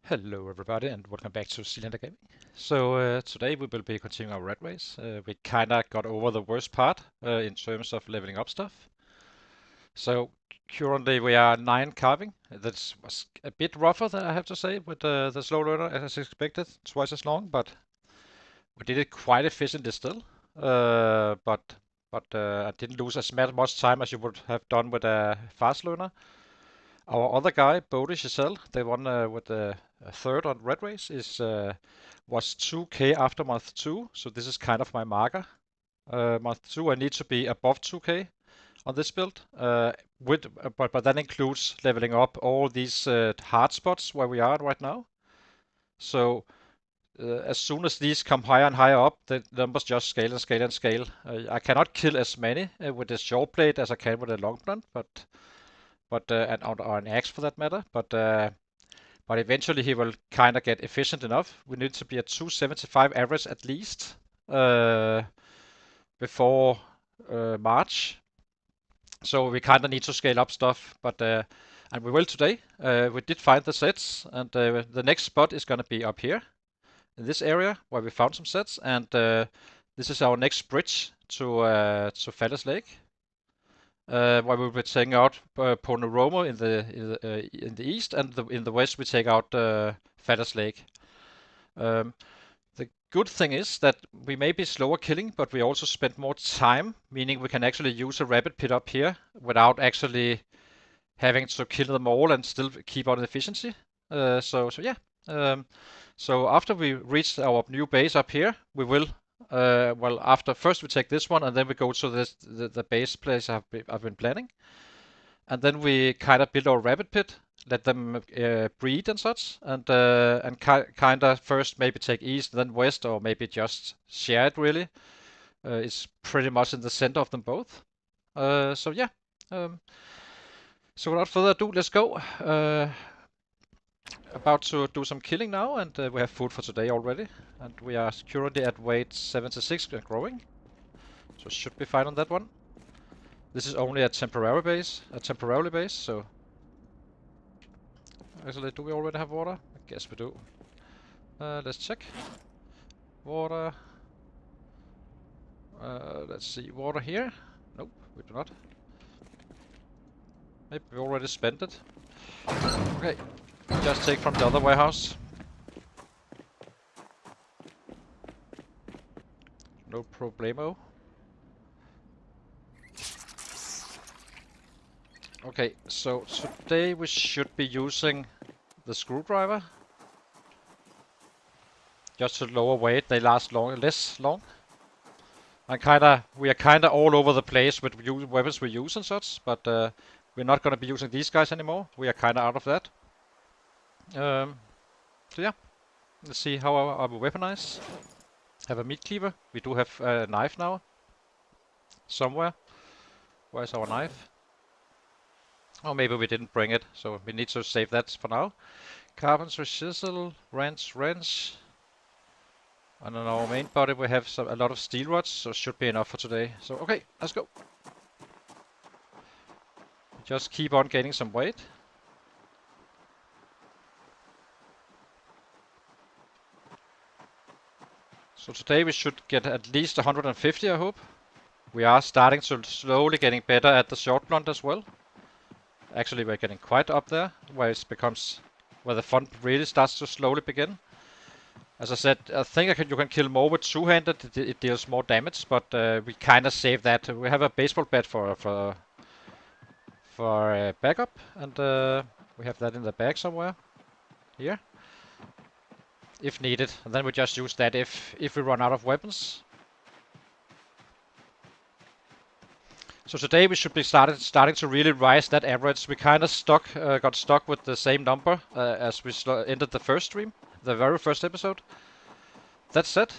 Hello everybody and welcome back to Seelander Gaming. So today we will be continuing our rat race. We kinda got over the worst part in terms of leveling up stuff. So currently we are 9 carving. That was a bit rougher than I have to say with the slow learner as expected, twice as long, but we did it quite efficiently still. But I didn't lose as much time as you would have done with a fast learner. Our other guy, Bodhi Giselle, the one with the third on Red Race, was 2k after month 2, so this is kind of my marker. Month 2, I need to be above 2k on this build, but that includes leveling up all these hard spots where we are right now. So as soon as these come higher and higher up, the numbers just scale and scale and scale. I cannot kill as many with this short blade as I can with a long blunt, or an axe for that matter. But eventually he will kind of get efficient enough. We need to be at 275 average at least before March. So we kind of need to scale up stuff, and we will today. We did find the sets, and the next spot is going to be up here in this area where we found some sets, and this is our next bridge to Fallis Lake. Where we'll be taking out Poneromo in the east, and in the west we take out Fatters Lake. The good thing is that we may be slower killing, but we also spend more time, meaning we can actually use a rapid pit up here without actually having to kill them all and still keep on efficiency. So yeah. So after we reach our new base up here, we will after first we take this one, and then we go to the base place I've been planning, and then we kind of build our rabbit pit, let them breed and such, and kind of first maybe take east, then west, or maybe just share it really. It's pretty much in the center of them both. So yeah. So without further ado, let's go. About to do some killing now, and we have food for today already, and we are currently at weight 76 and growing, so should be fine on that one. This is only a temporary base, so actually, do we already have water? I guess we do. Let's check. Water. Let's see, water here. Nope, we do not. Maybe we already spent it. Okay, just take from the other warehouse. No problemo. Okay, so today we should be using the screwdriver. Just to lower weight, they last less long. We are kinda all over the place with weapons we use and such, but we're not gonna be using these guys anymore. We are kinda out of that. So yeah, let's see how I will weaponize. Have a meat cleaver. We do have a knife now. Somewhere. Where's our knife? Or maybe we didn't bring it, so we need to save that for now. Carpentry chisel, wrench. And on our main body we have a lot of steel rods, so should be enough for today. So okay, let's go. Just keep on gaining some weight. So today we should get at least 150, I hope. We are starting to slowly getting better at the short blunt as well. Actually, we're getting quite up there, where the fun really starts to slowly begin. As I said, I think you can kill more with two-handed. It deals more damage, but we kind of save that. We have a baseball bat for backup, and we have that in the bag somewhere here, if needed. And then we just use that if we run out of weapons. So today we should be starting to really rise that average. We kind of got stuck with the same number as we ended the first stream, the very first episode. That said,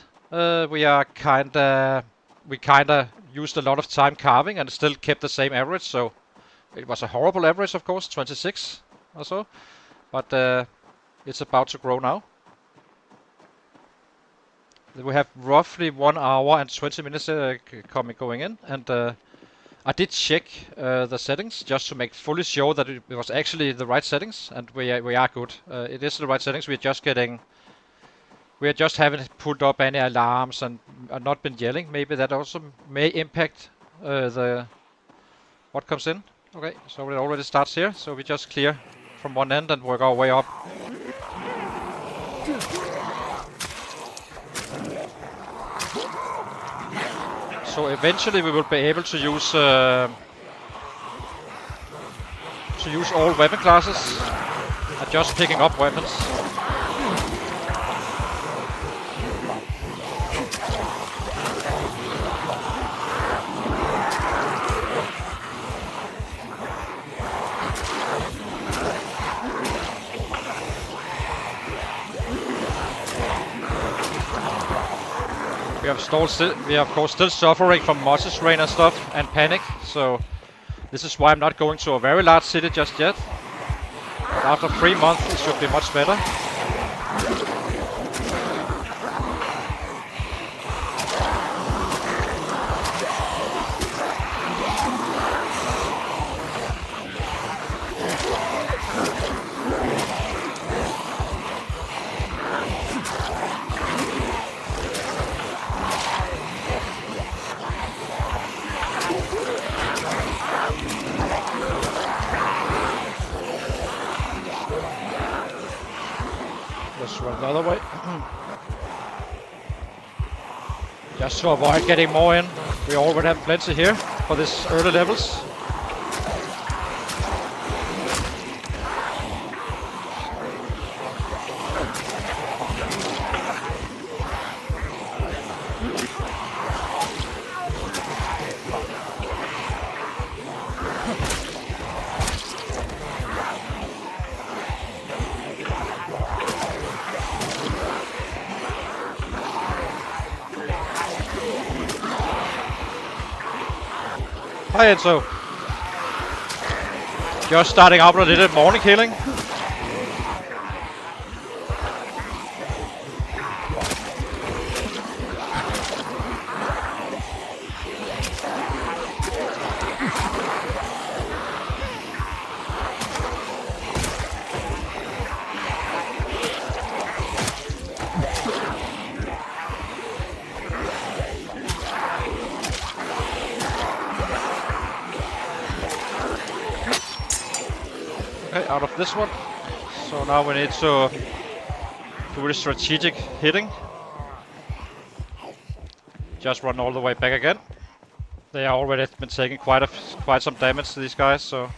we kinda used a lot of time carving and still kept the same average. So it was a horrible average, of course, 26 or so, but it's about to grow now. We have roughly 1 hour and 20 minutes going in, and I did check the settings just to make fully sure that it was actually the right settings, and we are good. It is the right settings. We just haven't put up any alarms and not been yelling. Maybe that also may impact what comes in. Okay, so it already starts here. So we just clear from one end and work our way up. So eventually we will be able to use all weapon classes and just picking up weapons. We are of course still suffering from Moses rain and stuff and panic, so this is why I'm not going to a very large city just yet. But after 3 months it should be much better. Let's run the other way. Just to avoid getting more in. We already have plenty here for this early levels. Hi Enzo. Just starting out with a little morning healing. Out of this one. So now we need to do the strategic hitting. Just run all the way back again. They are already been taking quite some damage to these guys. So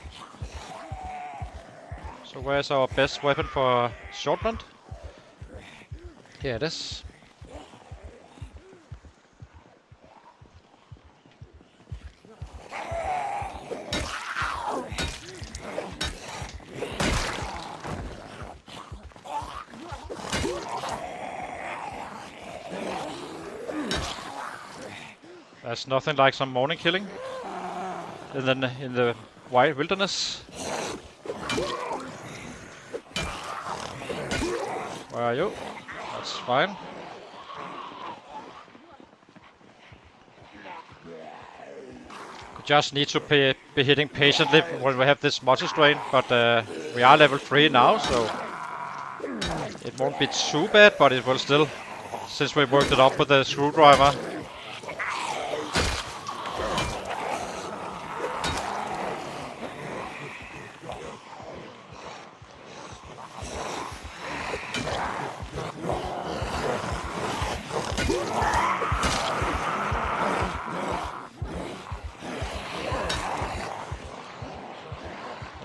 where's our best weapon for shortland? Here it is. There's nothing like some morning killing in the wild wilderness. Where are you? That's fine. We just need to be hitting patiently when we have this Moses strain, but we are level 3 now, so it won't be too bad, but it will still, since we worked it up with the screwdriver.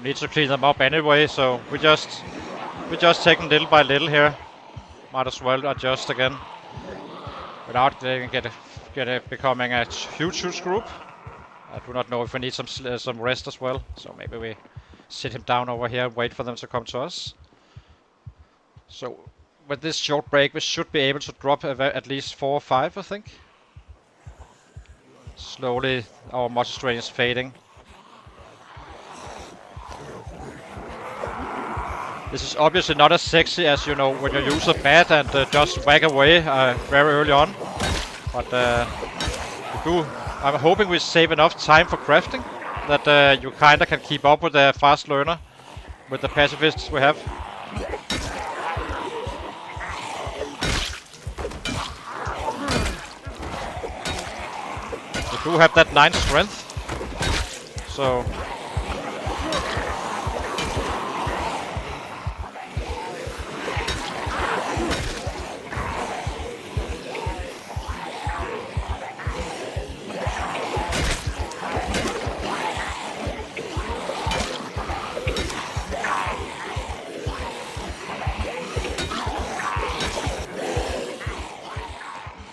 Need to clean them up anyway, so we just take them little by little here. Might as well adjust again without becoming a huge group. I do not know if we need some rest as well, so maybe we sit him down over here and wait for them to come to us. So with this short break we should be able to drop at least 4 or 5, I think. Slowly our muscle strain is fading. This is obviously not as sexy as, you know, when you use a bat and just whack away very early on. But I'm hoping we save enough time for crafting that you kinda can keep up with the fast learner with the pacifists we have. We do have that 9 strength, so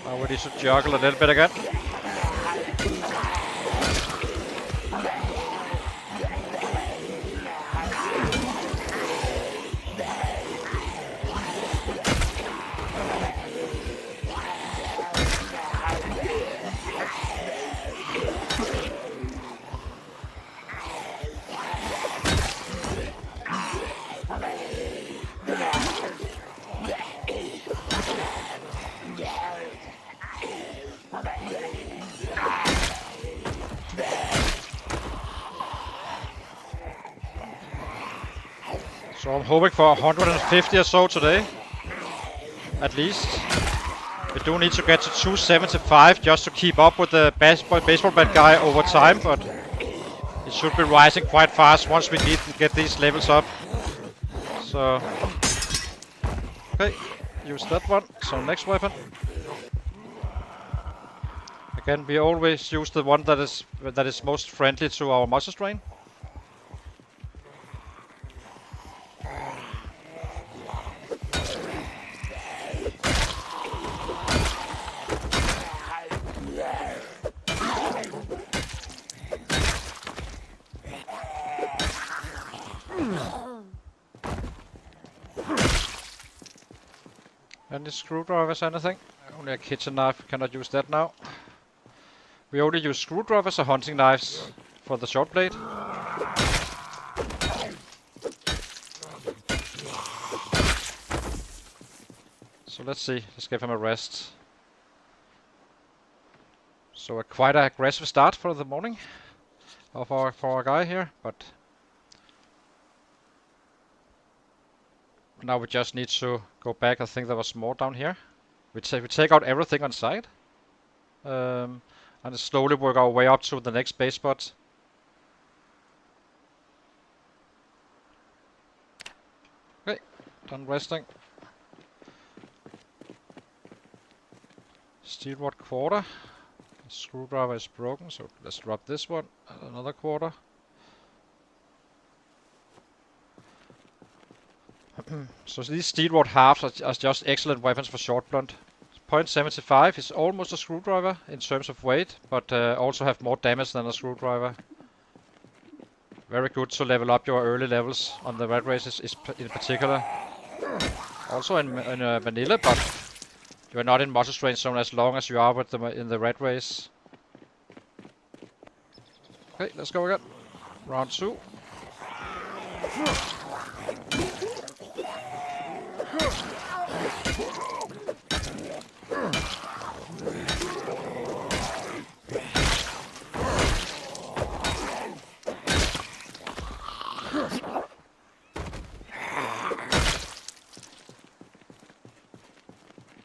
now we need to juggle a little bit again. So I'm hoping for 150 or so today, at least. We do need to get to 275 just to keep up with the baseball bat guy over time, but it should be rising quite fast once we get these levels up. So, okay, use that one. So next weapon. Again, we always use the one that is most friendly to our muscle strain. Any screwdrivers, anything? Only a kitchen knife, cannot use that now. We only use screwdrivers or hunting knives for the short blade. So let's see, let's give him a rest. So quite an aggressive start for the morning for our guy here, but now we just need to go back. I think there was more down here. We take out everything on site, and slowly work our way up to the next base spot. Okay, done resting. Steel rod quarter. The screwdriver is broken, so let's drop this one. Another quarter. So these steel rod halves are just excellent weapons for short blunt. 0.75 is almost a screwdriver in terms of weight, but also have more damage than a screwdriver. Very good to level up your early levels on the rat races in particular. Also in vanilla, but you are not in muscle strain zone as long as you are with in the rat race. Okay, let's go again. Round 2.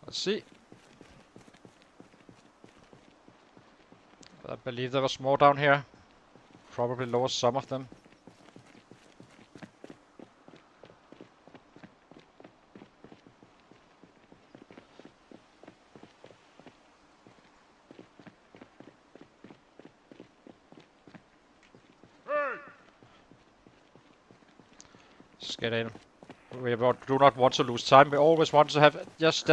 Let's see. I believe there was more down here. Probably lost some of them. Just get in. We do not want to lose time. We always want to have just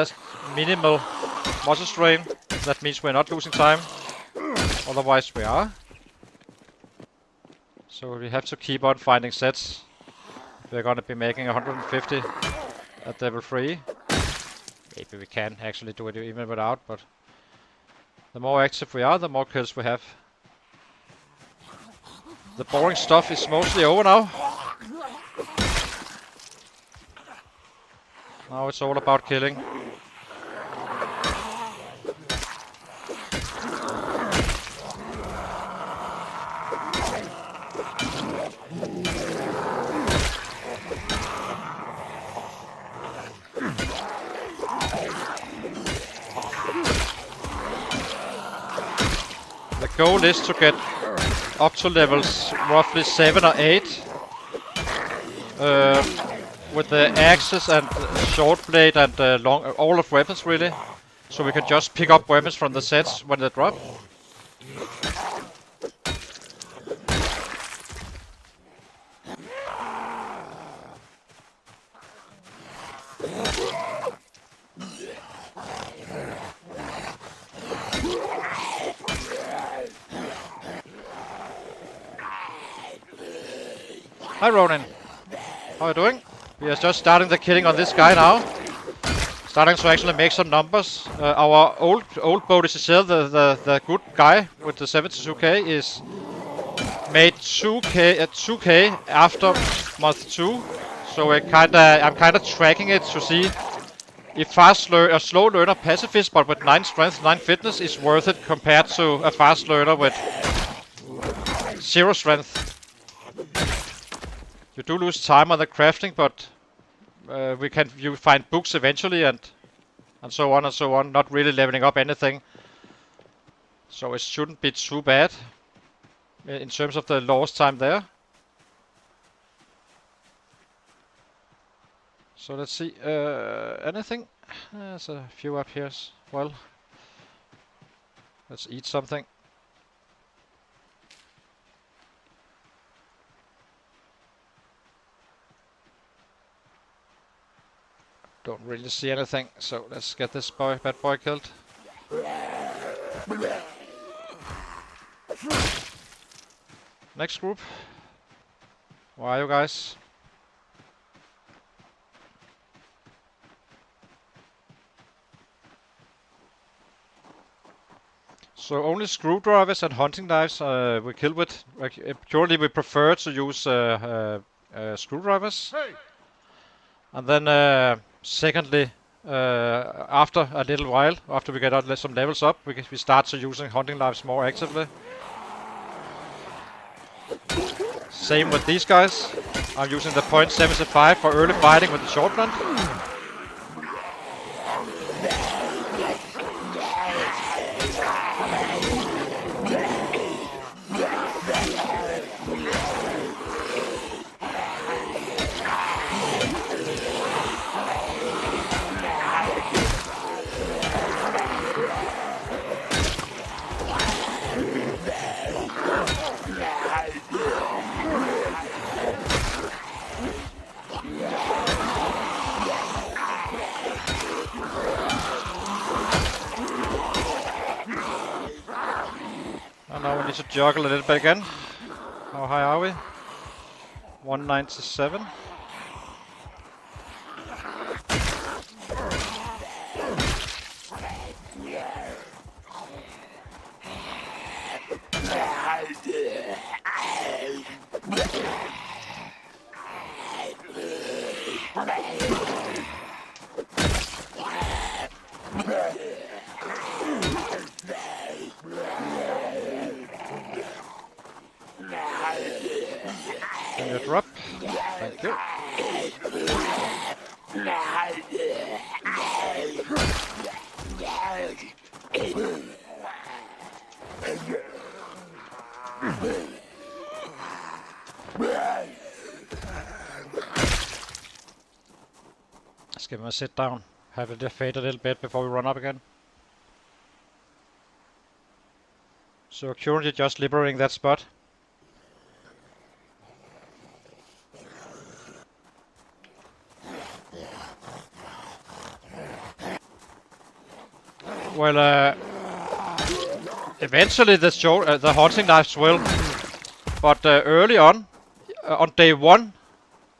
minimal muscle strain. That means we're not losing time. Otherwise we are. So we have to keep on finding sets. We're gonna be making 150 at level 3. Maybe we can actually do it even without, but the more active we are, the more kills we have. The boring stuff is mostly over now. Now it's all about killing. goal is to get up to levels roughly 7 or 8 with the axes and short blade and long, all of weapons really, so we can just pick up weapons from the sets when they drop. Hi Ronin, how are you doing? We are just starting the killing on this guy now. Starting to actually make some numbers. Our old boat is the good guy with the 72k is made 2k after month 2. So I'm kinda tracking it to see if slow learner pacifist but with 9 strength, 9 fitness is worth it compared to a fast learner with 0 strength. You do lose time on the crafting, but you find books eventually and so on and so on, not really leveling up anything. So it shouldn't be too bad in terms of the lost time there. So let's see, anything? There's a few up here as well. Let's eat something. Don't really see anything, so let's get this bad boy killed. Next group. Where are you guys? So only screwdrivers and hunting knives we kill with. Purely we prefer to use screwdrivers. Hey. And then secondly, after a little while, after we get some levels up, we start to using hunting knives more actively. Same with these guys. I'm using the .75 for early fighting with the short gun. Now we need to juggle a little bit again. How high are we? 197. Can you drop? Thank you. Let's give him a sit down. Have it fade a little bit before we run up again. So currently just liberating that spot. Well, eventually the hunting knives will, but early on day 1,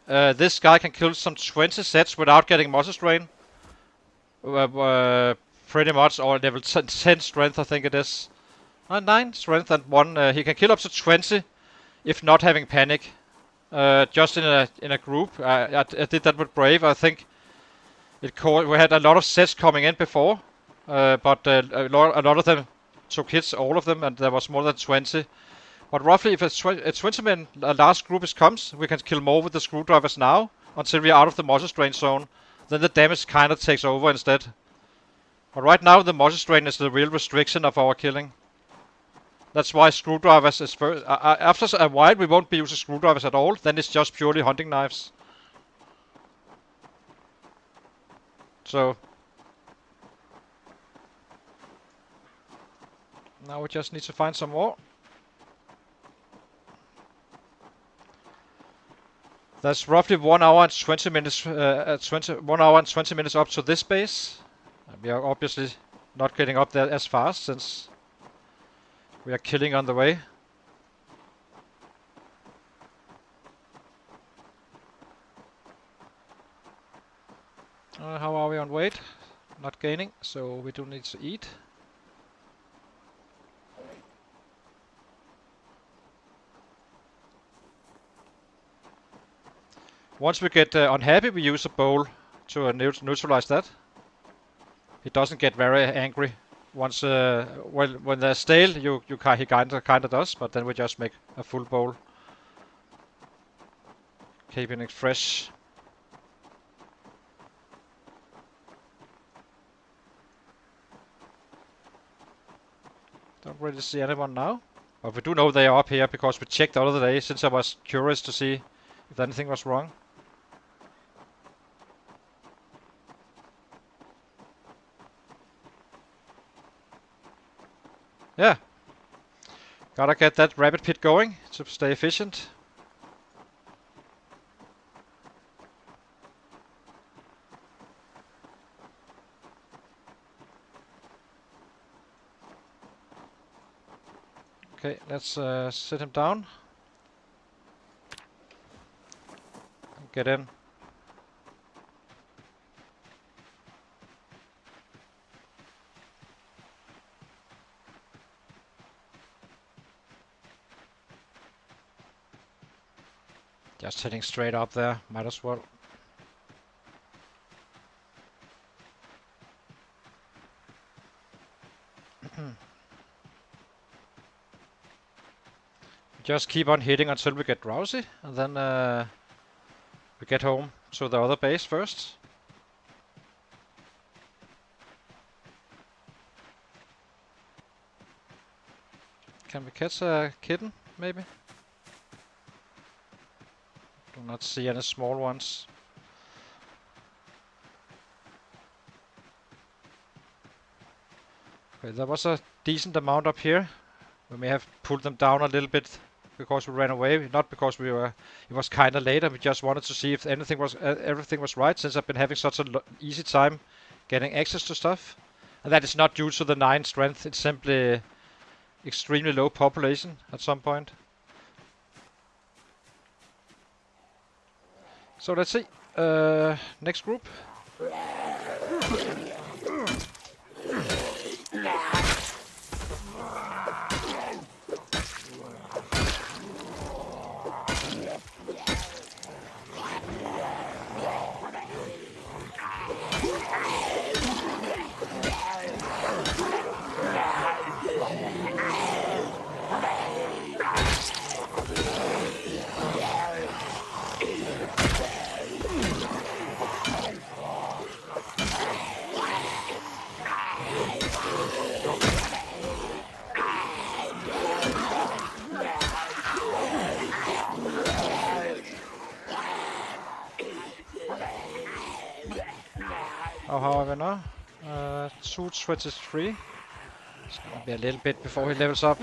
this guy can kill some 20 sets without getting muscle strain. Pretty much, or level 10 strength, I think it is. 9 strength and 1. He can kill up to 20 if not having panic. Just in a group. I did that with Brave. I think we had a lot of sets coming in before. But a lot of them took hits, all of them, and there was more than 20. But roughly, if a 20-man last group comes, we can kill more with the screwdrivers now, until we are out of the muscle strain zone. Then the damage kind of takes over instead. But right now, the muscle strain is the real restriction of our killing. That's why screwdrivers is first. After a while, we won't be using screwdrivers at all. Then it's just purely hunting knives. So now we just need to find some more. That's roughly 1 hour and 20 minutes. 1 hour and 20 minutes up to this base. We are obviously not getting up there as fast since we are killing on the way. How are we on weight? Not gaining, so we do need to eat. Once we get unhappy, we use a bowl to neutralize that. He doesn't get very angry. Once when they're stale, he kinda does, but then we just make a full bowl, keeping it fresh. Don't really see anyone now, but we do know they are up here because we checked the other day since I was curious to see if anything was wrong. Yeah. Gotta get that rabbit pit going to stay efficient. Okay, let's sit him down. Get in. Just heading straight up there, might as well. Just keep on hitting until we get drowsy, and then we get home to the other base first. Can we catch a kitten, maybe? Do not see any small ones. Okay, there was a decent amount up here. We may have pulled them down a little bit because we ran away, not because we were. It was kind of late, and we just wanted to see if anything was everything was right. Since I've been having such an easy time getting access to stuff, and that is not due to the 9 strength. It's simply extremely low population at some point. So let's see. Next group. How are we now? 223. It's gonna be a little bit before he levels up.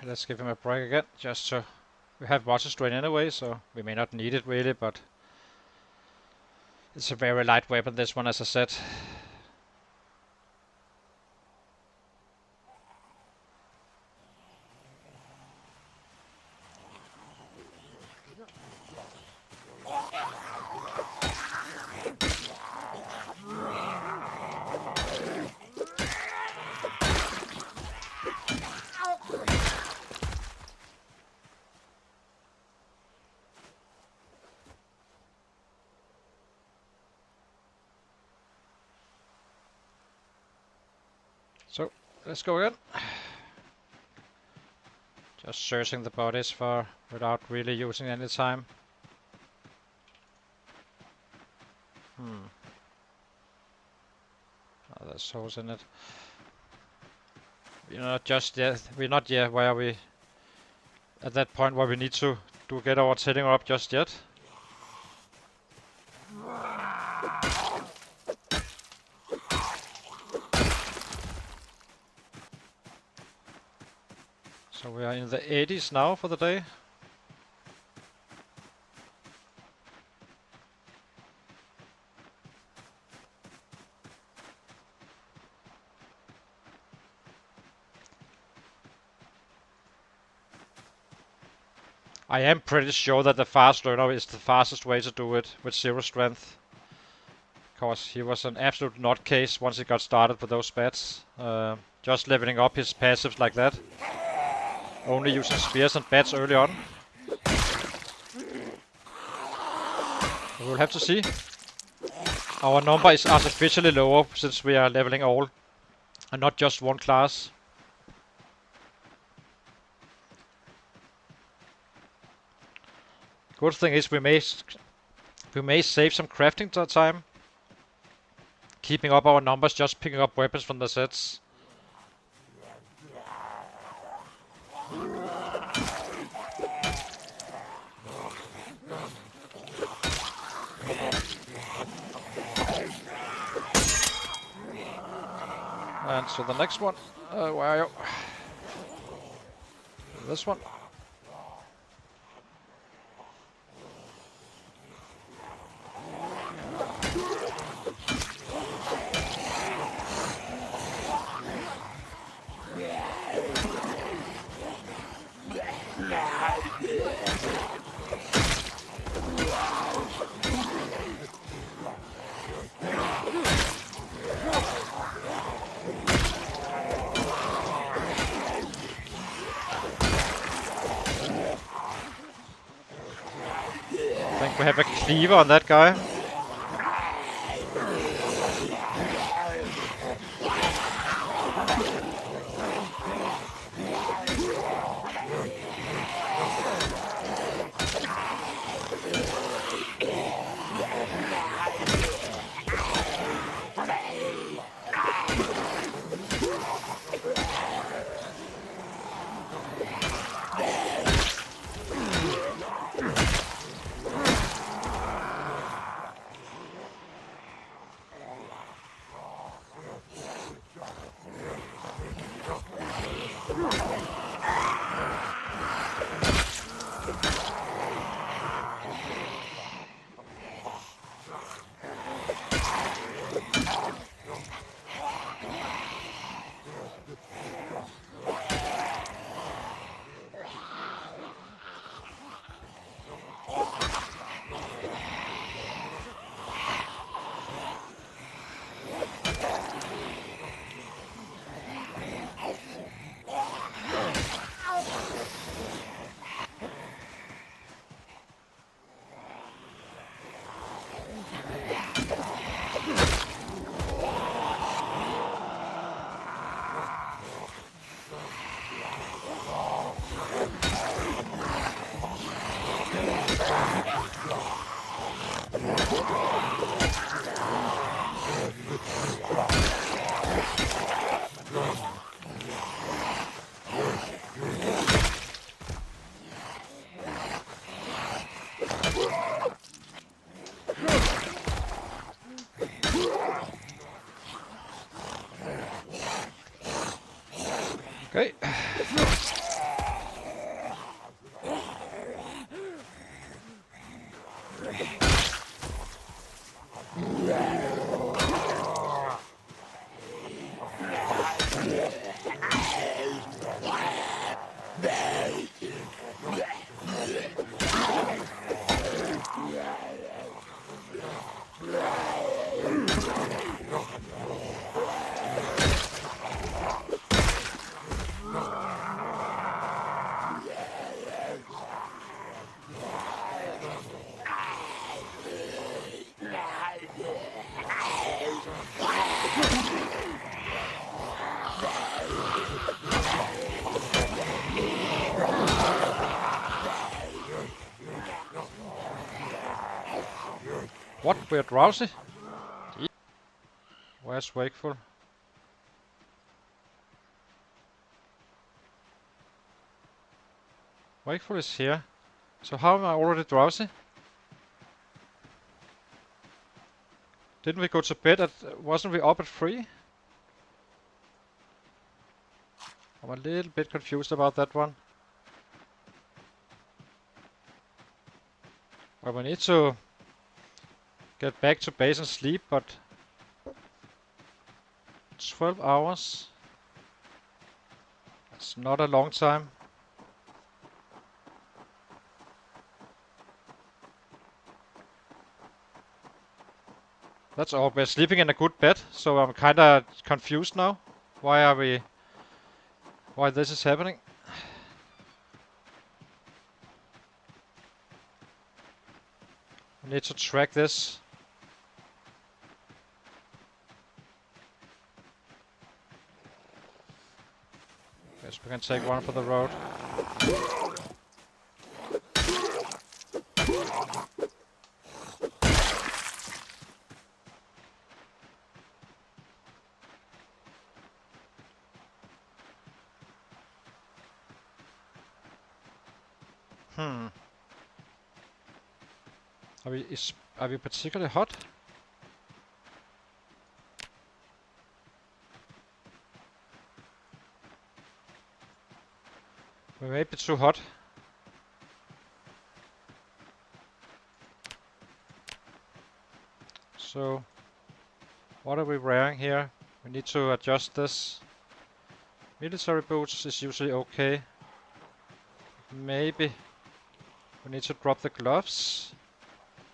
let's give him a break again, just so we have water strain anyway, so we may not need it really, but it's a very light weapon, this one, as I said. So, let's go again. Just searching the bodies for without really using any time. Oh, there's holes in it. We're not just yet. We're not yet where we at that point where we need to get our setting up just yet. So we are in the 80s now for the day. I am pretty sure that the fast learner is the fastest way to do it with 0 strength. Because he was an absolute nutcase once he got started with those bats. Just leveling up his passives like that. Only using spears and bats early on. We'll have to see. Our number is artificially lower since we are leveling all and not just one class. Good thing is we may save some crafting time. Keeping up our numbers, just picking up weapons from the sets. And so the next one, where are you? This one. I think we have a cleaver on that guy. What? We're drowsy? Where's wakeful? Wakeful is here. So how am I already drowsy? Didn't we go to bed at... wasn't we up at 3? I'm a little bit confused about that one. Well, we need to get back to base and sleep, but 12 hours. That's not a long time. That's all. We're sleeping in a good bed, so I'm kinda confused now. Why this is happening? I need to track this. Guess we can take one for the road. Are we particularly hot? We may be too hot. So, what are we wearing here? We need to adjust this. Military boots is usually okay. Maybe we need to drop the gloves.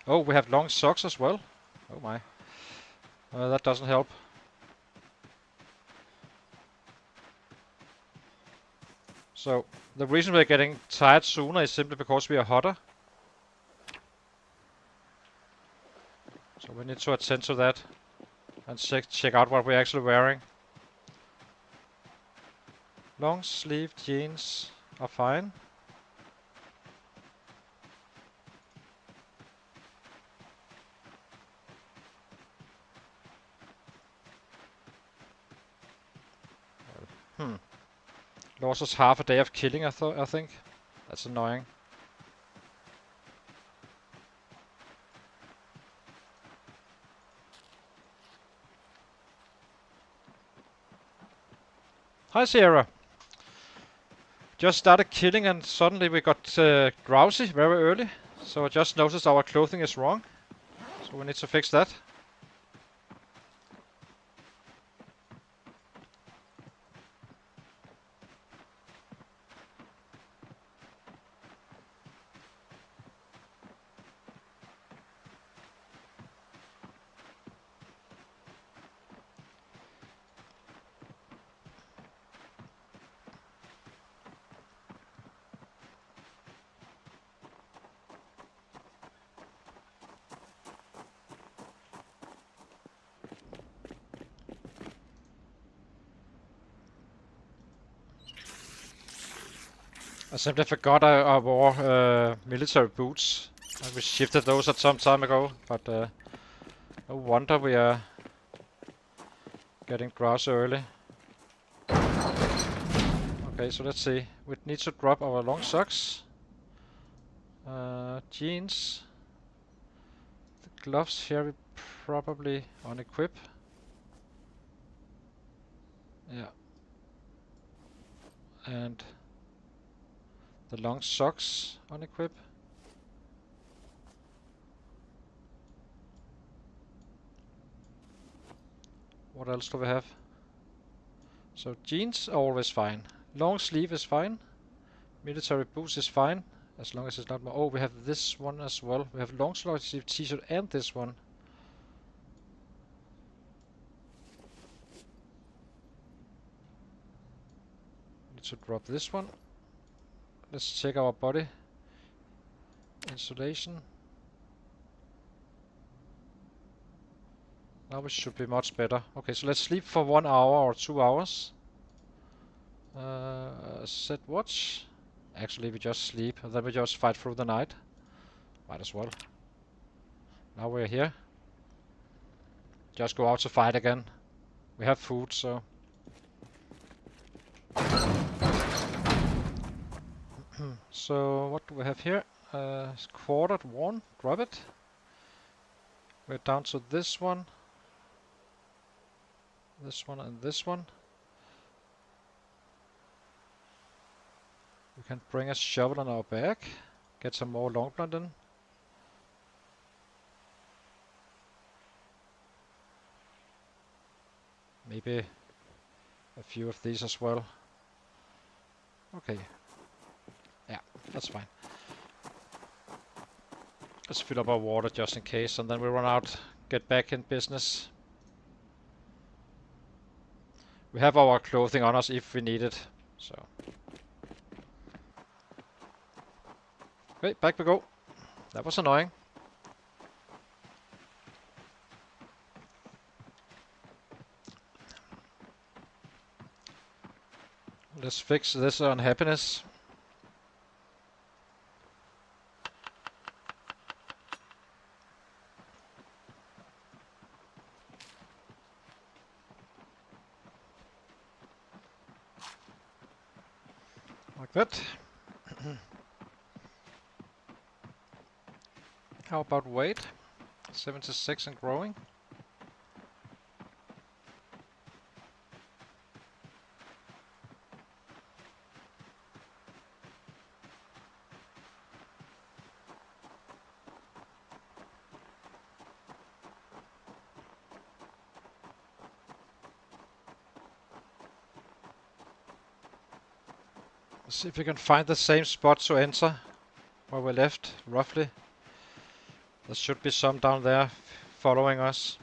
Oh, we have long socks as well. Oh my. That doesn't help. So, the reason we're getting tired sooner is simply because we are hotter. So we need to attend to that and check out what we're actually wearing. Long sleeve jeans are fine. Lost us half a day of killing, I think. That's annoying. Hi Sierra. Just started killing and suddenly we got drowsy very early. So I just noticed our clothing is wrong. So we need to fix that. I simply forgot I wore military boots. We shifted those at some time ago, but no wonder we are getting drowsy early. Okay, so let's see. We need to drop our long socks. Jeans. The gloves here we probably unequip. Yeah. And the long socks unequip. What else do we have? So jeans are always fine. Long sleeve is fine. Military boots is fine. As long as it's not more. Oh, we have this one as well. We have long sleeve t-shirt and this one. Need to drop this one. Let's check our body. Insulation. Now we should be much better. Okay, so let's sleep for 1 hour or 2 hours. Set watch. Actually, we just sleep, and then we just fight through the night. Might as well. Now we're here. just go out to fight again. We have food, so... So, what do we have here? Quartered one, drop it. We're down to this one, and this one. We can bring a shovel on our back, get some more long blunt in. Maybe a few of these as well. Okay. Yeah, that's fine. Let's fill up our water just in case, and then we run out, get back in business. We have our clothing on us if we need it, so. Okay, back we go. That was annoying. Let's fix this unhappiness. Like that. How about weight? 76 and growing. Let's see if we can find the same spot to enter where we left, roughly. There should be some down there following us.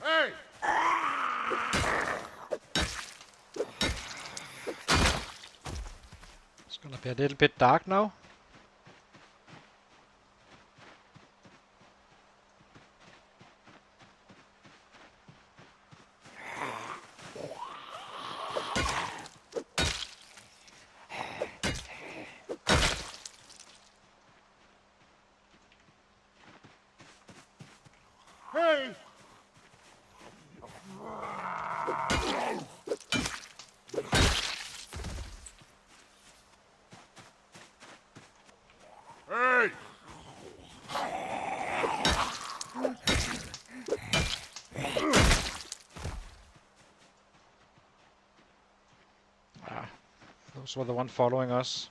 Hey! It's gonna be a little bit dark now. Hey! Hey! Those were the one following us.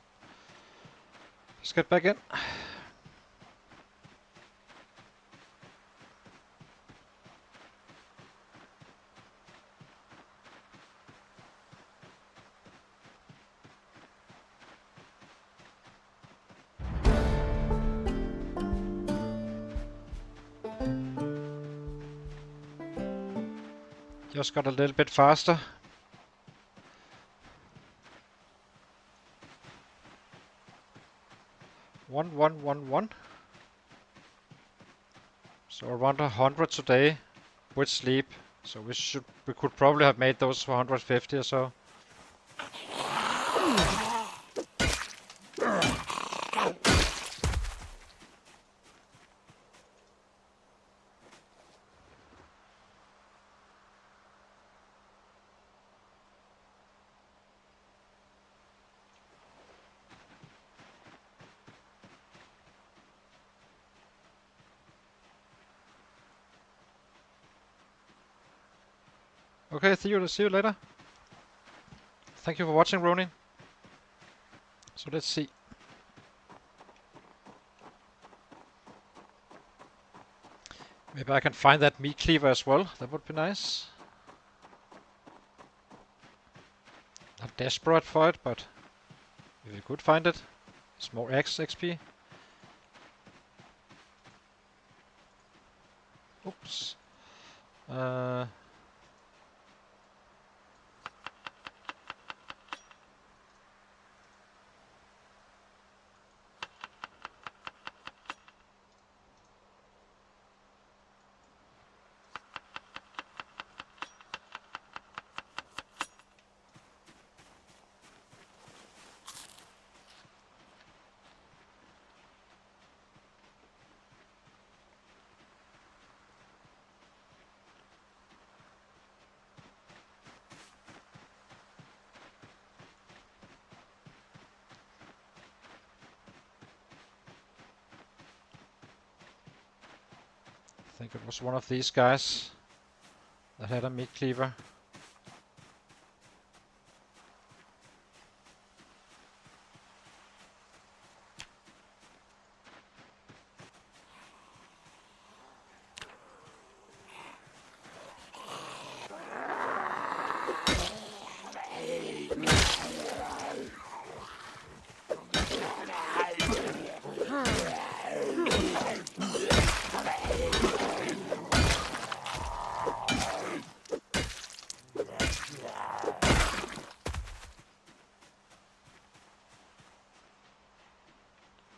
Let's get back in. Just got a little bit faster. One. So around 100 today with sleep. So we could probably have made those 150 or so. Okay, see you later. Thank you for watching, Ronin. So let's see. Maybe I can find that meat cleaver as well. That would be nice. Not desperate for it, but if you could find it, It's more X XP. Oops. I think it was one of these guys that had a meat cleaver.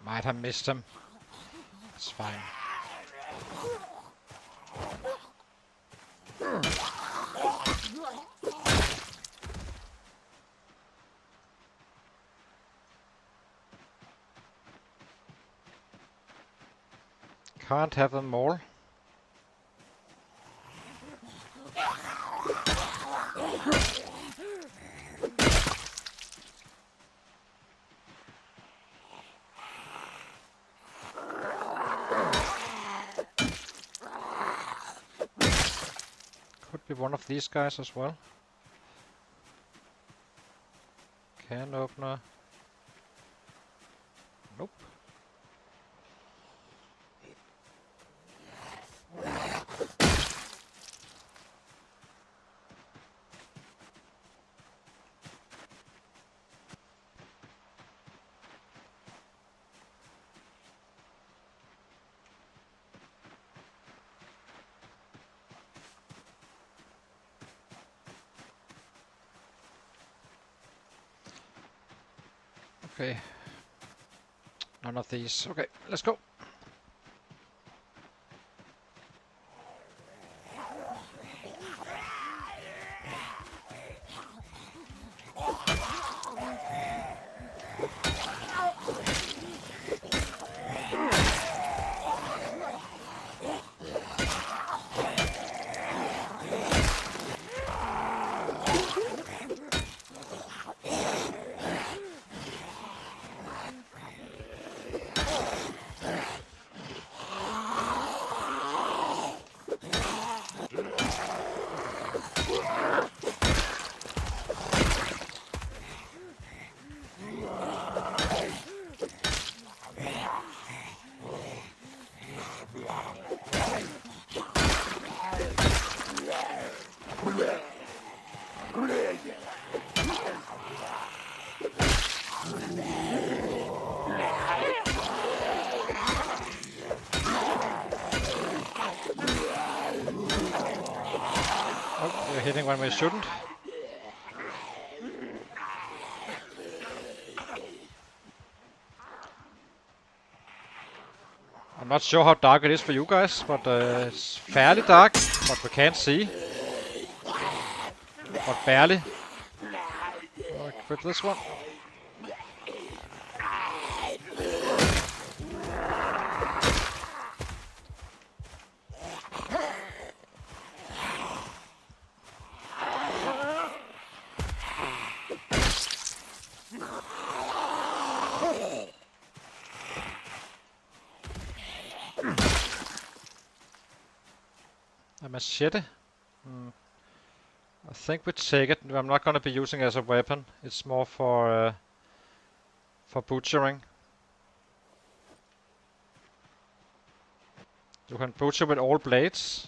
Might have missed him. It's fine. Can't have them all. Could be one of these guys as well. Can opener. Nope. Okay. None of these. Okay, let's go. We're hitting when we shouldn't. I'm not sure how dark it is for you guys, but it's fairly dark, but we can't see. But barely. I'll equip this one. A machete. I think we take it. I'm not going to be using it as a weapon. It's more for butchering. You can butcher with all blades.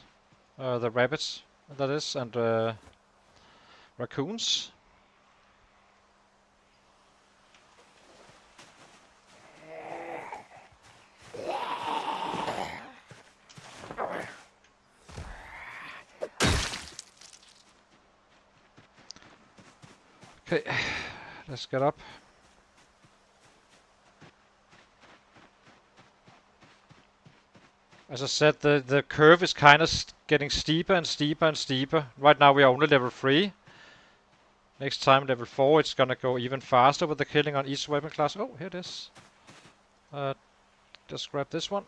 The rabbits, that is, and raccoons. Okay, let's get up. As I said, the curve is kind of getting steeper and steeper and steeper. Right now we are only level 3. Next time level 4, it's gonna go even faster with the killing on each weapon class. Oh, here it is. Just grab this one.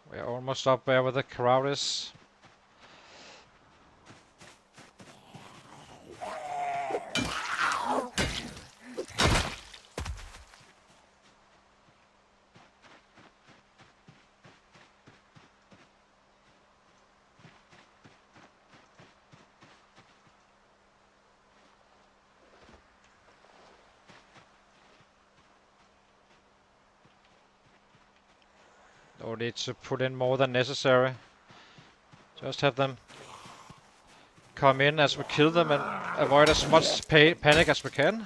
We're almost up there where the crowd is. No need to put in more than necessary. Just have them come in as we kill them and avoid as much panic as we can.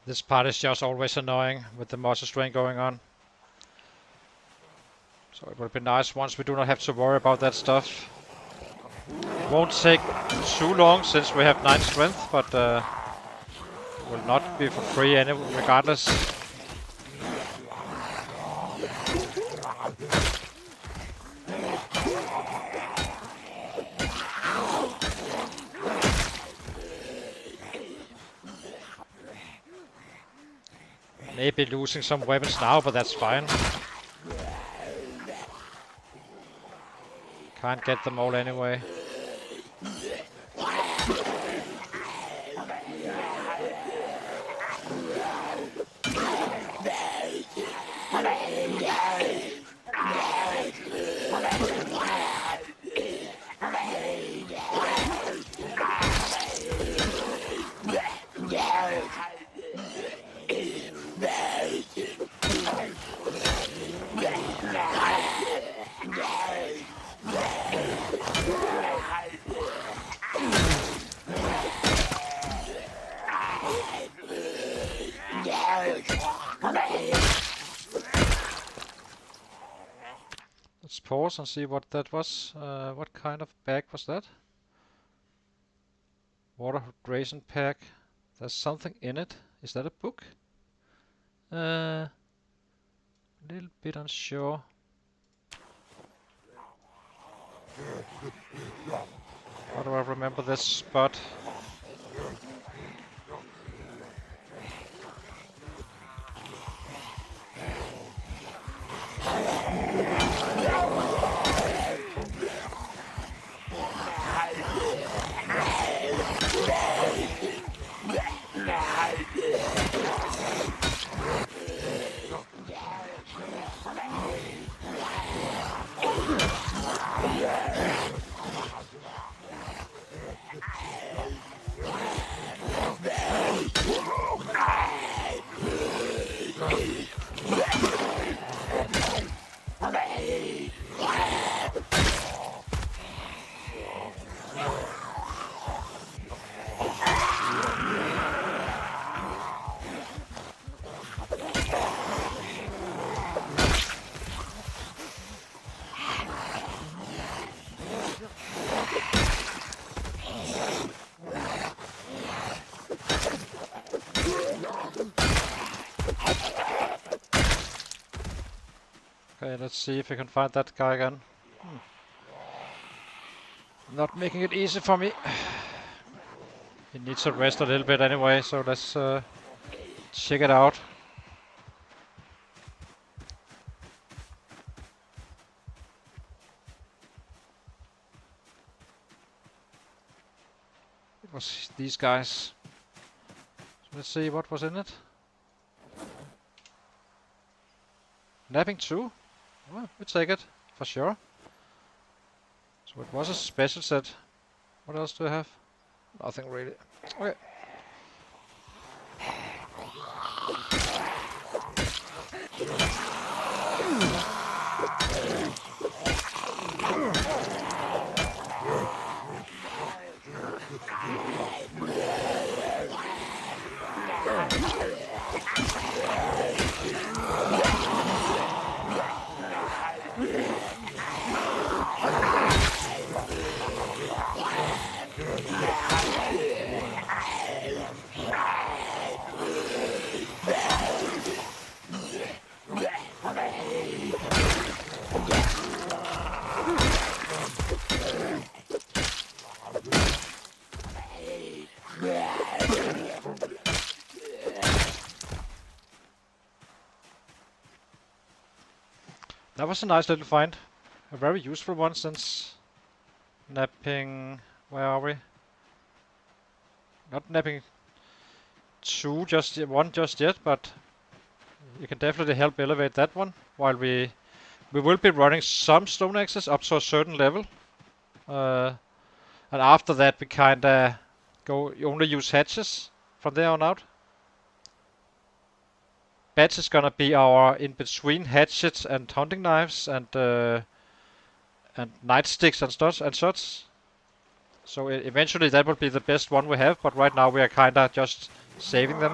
This part is just always annoying with the muscle strain going on. So it would be nice once we do not have to worry about that stuff. It won't take too long since we have 9 strength, but it will not be for free regardless. Maybe losing some weapons now, but that's fine. Can't get them all anyway. Let's pause and see what that was. What kind of bag was that? Water hydration pack. There's something in it. Is that a book? A little bit unsure. How do I remember this spot? Okay, let's see if we can find that guy again. Not making it easy for me. He needs to rest a little bit anyway, so let's check it out. It was these guys. So let's see what was in it. Napping 2? Well, we take it, for sure. So it was a special set. What else do I have? Nothing really. Okay. That was a nice little find. A very useful one since napping... Where are we? Not napping 2 just yet, but you can definitely help elevate that one. While we will be running some stone axes up to a certain level. And after that we kinda only use hatches from there on out. Bats is gonna be our in-between hatchets and hunting knives and nightsticks and such. So eventually that will be the best one we have, but right now we are kinda just saving them.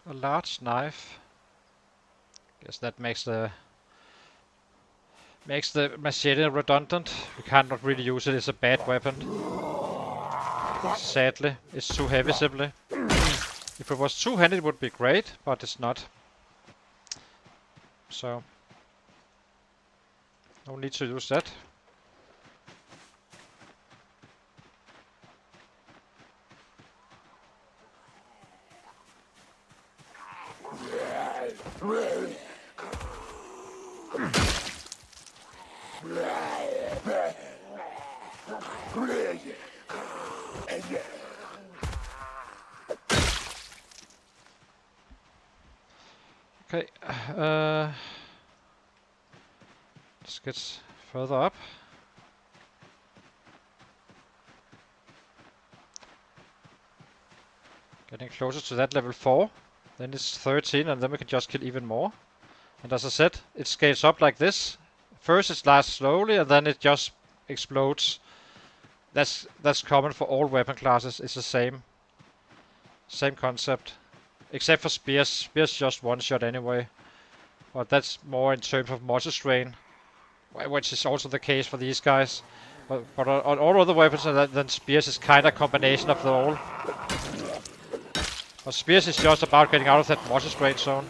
A large knife. Guess that makes the machete redundant. We cannot really use it. It's a bad weapon. Sadly, it's too heavy simply. If it was two-handed, it would be great, but it's not. So no need to use that. Okay, let's get further up. Getting closer to that level 4. Then it's 13, and then we can just kill even more. And as I said, it scales up like this. First it lasts slowly, and then it just explodes. That's common for all weapon classes. It's the same. Same concept. Except for spears. Spears just one shot anyway. But that's more in terms of muscle strain, which is also the case for these guys. But on all other weapons than spears is kind of a combination of the all. But spears is just about getting out of that muscle strain zone.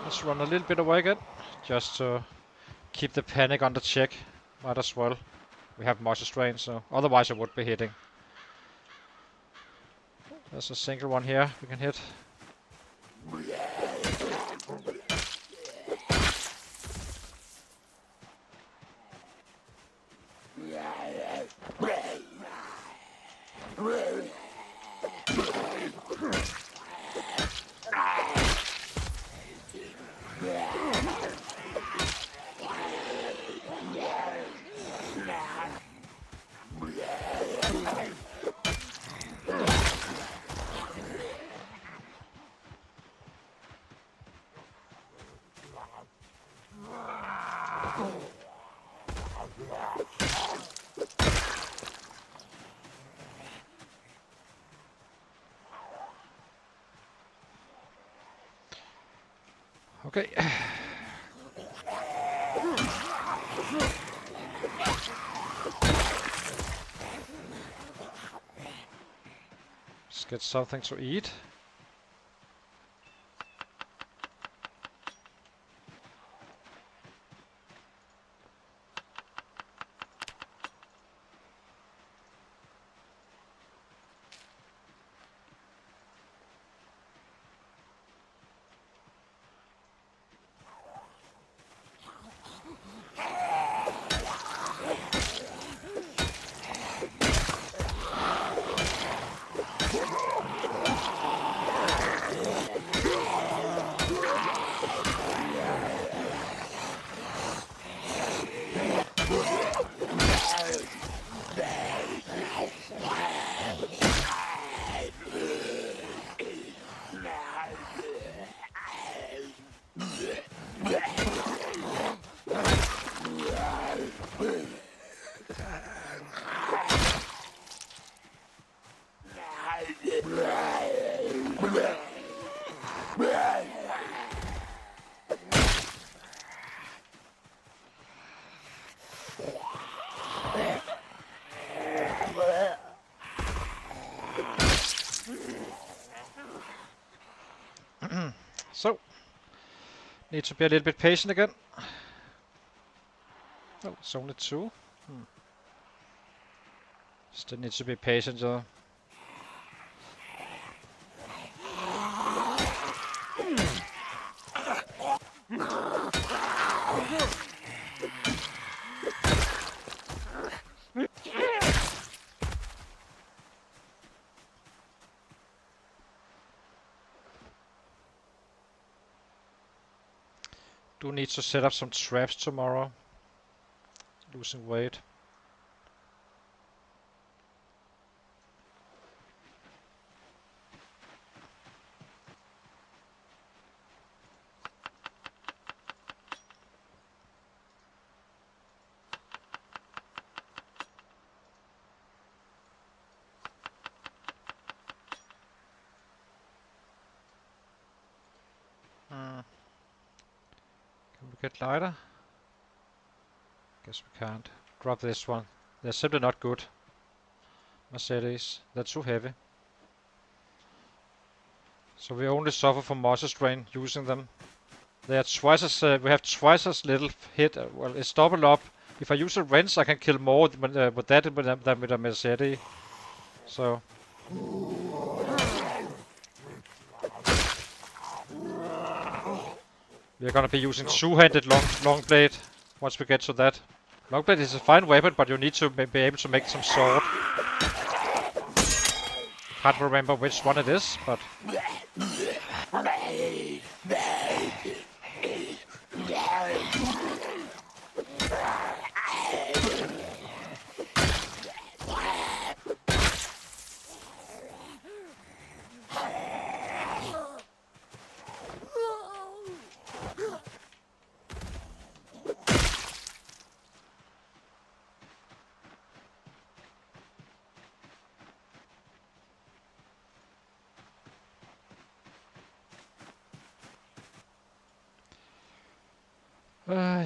Let's run a little bit away again, just to keep the panic under check. Might as well. We have muscle strain, so otherwise I would be hitting. There's a single one here we can hit. Okay. Let's get something to eat. So, need to be a little bit patient again. Oh, it's only two. Still need to be patient though. Do need to set up some traps tomorrow. Losing weight. Can we get lighter? Guess we can't. Drop this one. They're simply not good. Mercedes. They're too heavy. So we only suffer from muscle strain using them. They are twice as we have twice as little hit. Well, it's double up. If I use a wrench, I can kill more with that than with a Mercedes. So. We're gonna be using two-handed long blade once we get to that. Long blade is a fine weapon, but you need to be able to make some sword. Can't remember which one it is, but...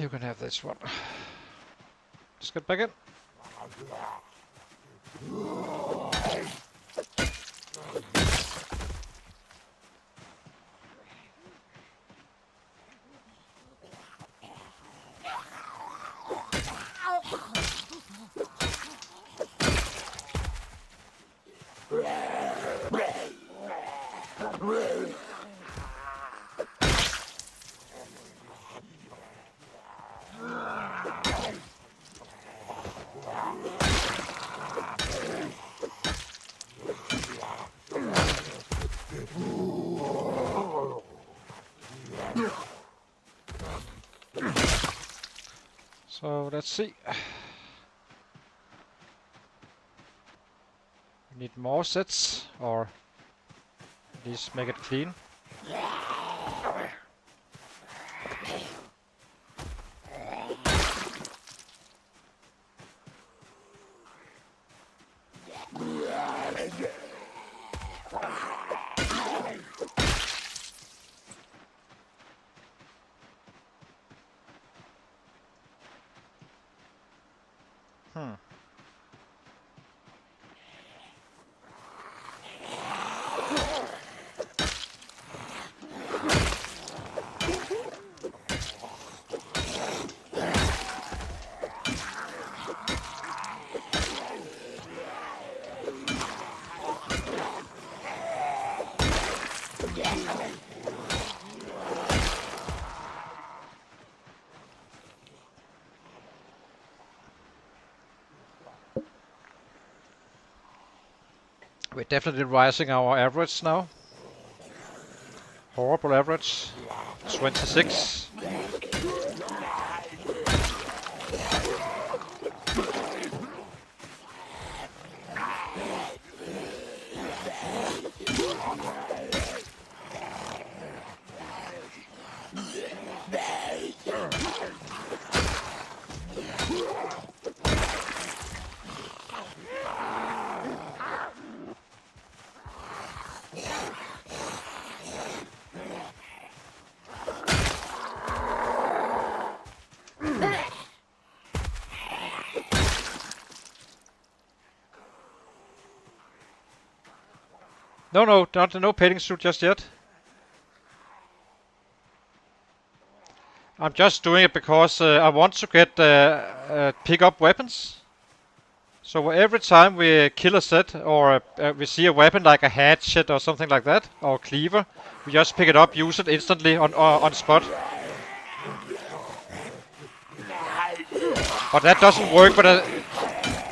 You can have this one. Let's get back in. So let's see. We need more sets, or at least make it clean. We're definitely rising our average now. Horrible average. 26. No painting suit just yet. I'm just doing it because I want to get pick up weapons. So every time we kill a set or we see a weapon like a hatchet or something like that, or a cleaver, we just pick it up, use it instantly on spot. But that doesn't work. But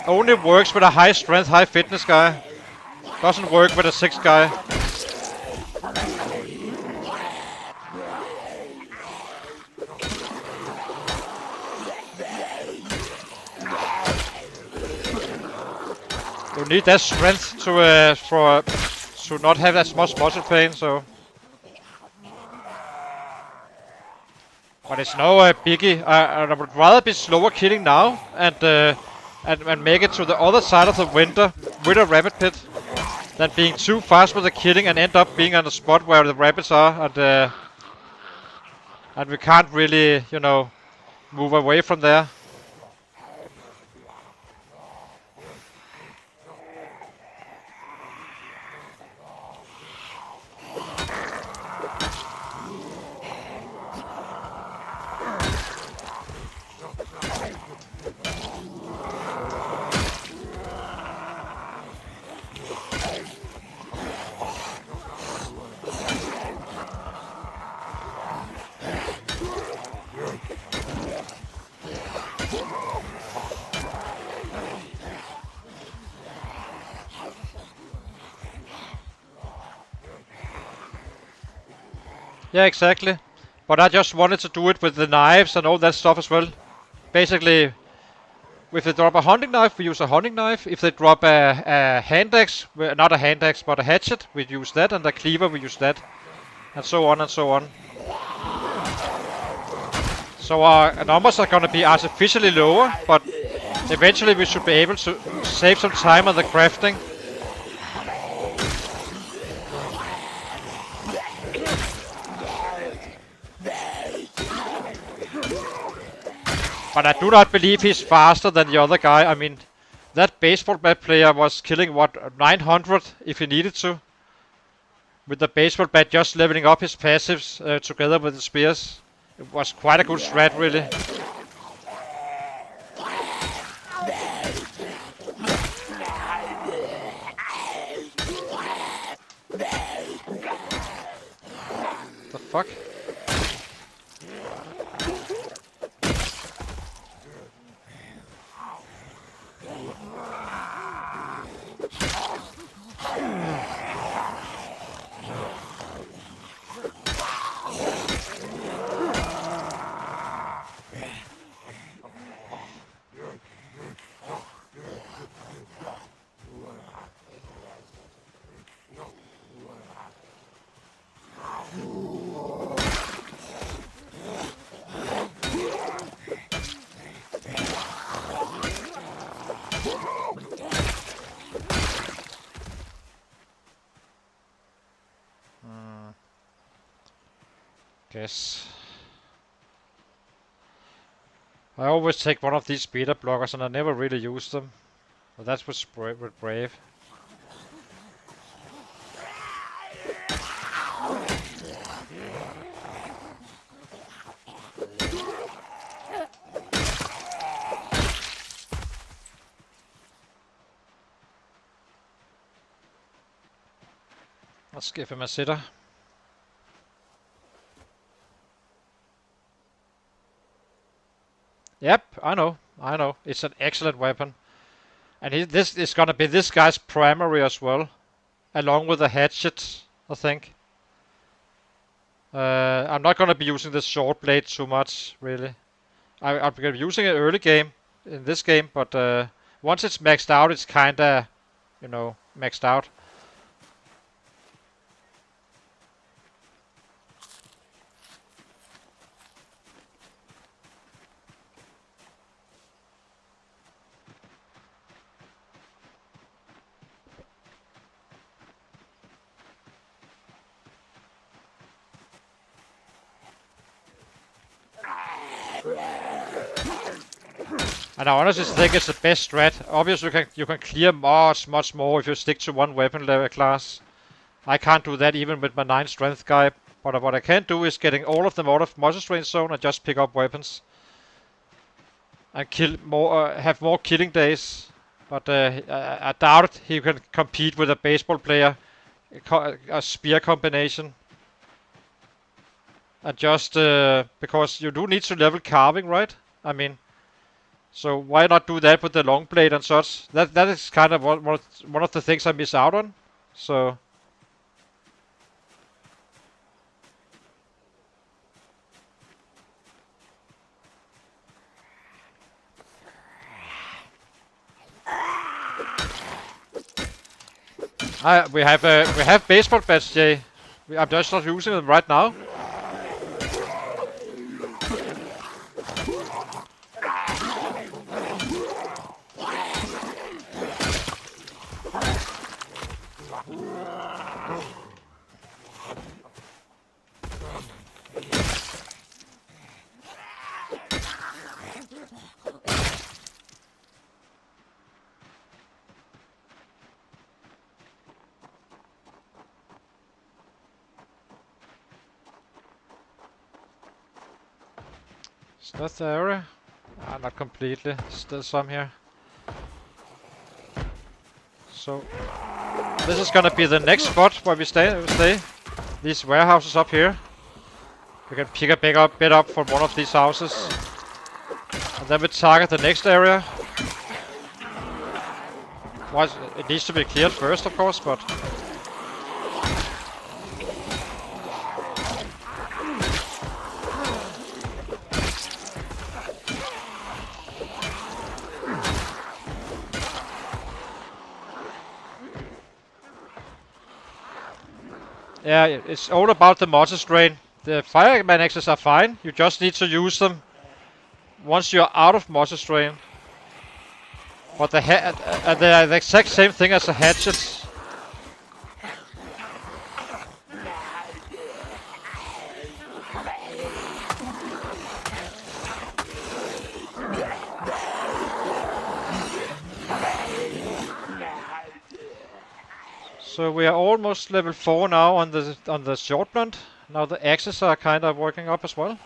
only works with a high strength, high fitness guy. Doesn't work with a 6 guy. You need that strength to not have as much muscle pain. So, but it's no biggie. I would rather be slower killing now and make it to the other side of the winter with a rabbit pit than being too fast with the killing and end up being on the spot where the rabbits are and we can't really, you know, move away from there. Yeah, exactly. But I just wanted to do it with the knives and all that stuff as well. Basically, if they drop a hunting knife, we use a hunting knife. If they drop a hand axe, not a hand axe, but a hatchet, we use that, and a cleaver, we use that, and so on and so on. So our numbers are going to be artificially lower, but eventually we should be able to save some time on the crafting. But I do not believe he's faster than the other guy. I mean, that baseball bat player was killing, what, 900 if he needed to? With the baseball bat just leveling up his passives together with the spears. It was quite a good strat, really. The fuck? Guess. I always take one of these beta blockers and I never really use them. But that's with Brave. Let's give him a sitter. Yep, I know. It's an excellent weapon. And this is gonna be this guy's primary as well. Along with the hatchet, I think. I'm not gonna be using the short blade too much, really. I'll be using it early game, in this game, but once it's maxed out, it's kinda, you know, maxed out. And I honestly think it's the best strat. Obviously, you can clear much more if you stick to one weapon level class. I can't do that even with my 9 strength guy. But what I can do is getting all of them out of muscle strain zone and just pick up weapons. And kill more, have more killing days. But I doubt he can compete with a baseball player. A spear combination. And just because you do need to level carving, right? I mean, so why not do that with the long blade and such? That is kind of one of the things I miss out on. So we have baseball bats, Jay. I'm just not using them right now. Is that the area? Not completely. Still some here. So this is gonna be the next spot where we stay. These warehouses up here. We can pick a bit up from one of these houses. And then we target the next area. Well, it needs to be cleared first, of course, but Yeah, it's all about the multi-strain. The fireman axes are fine. You just need to use them once you're out of multi-strain. But they're the exact same thing as the hatchets. So we are almost level 4 now on the short blunt. Now the axes are kind of working up as well.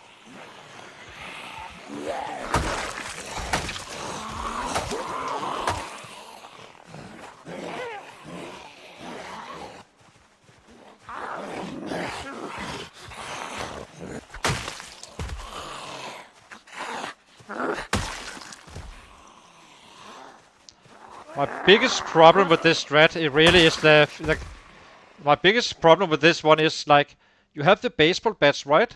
My biggest problem with this strat, it really is my biggest problem with this one is like, you have the baseball bats, right?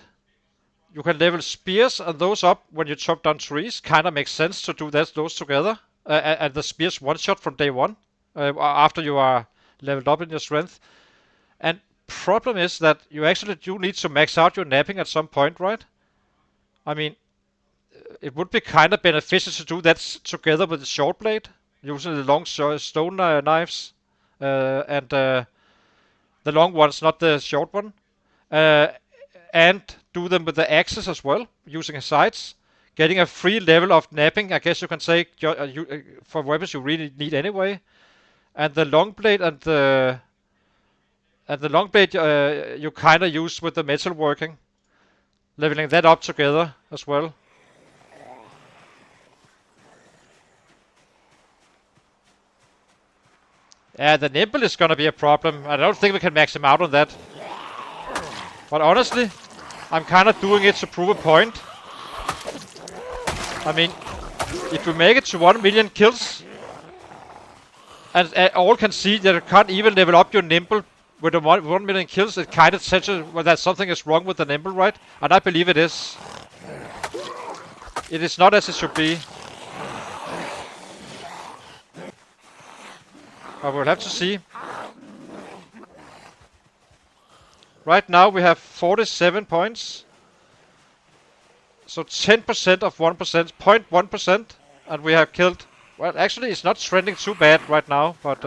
You can level spears and those up when you chop down trees. Kinda makes sense to do those together. And the spears one shot from day one, after you are leveled up in your strength. And problem is that you actually do need to max out your napping at some point, right? I mean, it would be kind of beneficial to do that together with the short blade, using the long stone knives, and the long ones, not the short one, and do them with the axes as well, using sides, getting a free level of napping. I guess you can say for weapons you really need anyway, and the long blade you kind of use with the metal working, leveling that up together as well. Yeah, the nimble is gonna be a problem. I don't think we can max him out on that. But honestly, I'm kind of doing it to prove a point. I mean, if we make it to 1 million kills, and all can see that you can't even level up your nimble with the 1 million kills, it kind of says that something is wrong with the nimble, right? And I believe it is. It is not as it should be. But we'll have to see. Right now we have 47 points. So 10% of 1%, 0.1%, and we have killed... Well, actually it's not trending too bad right now, but...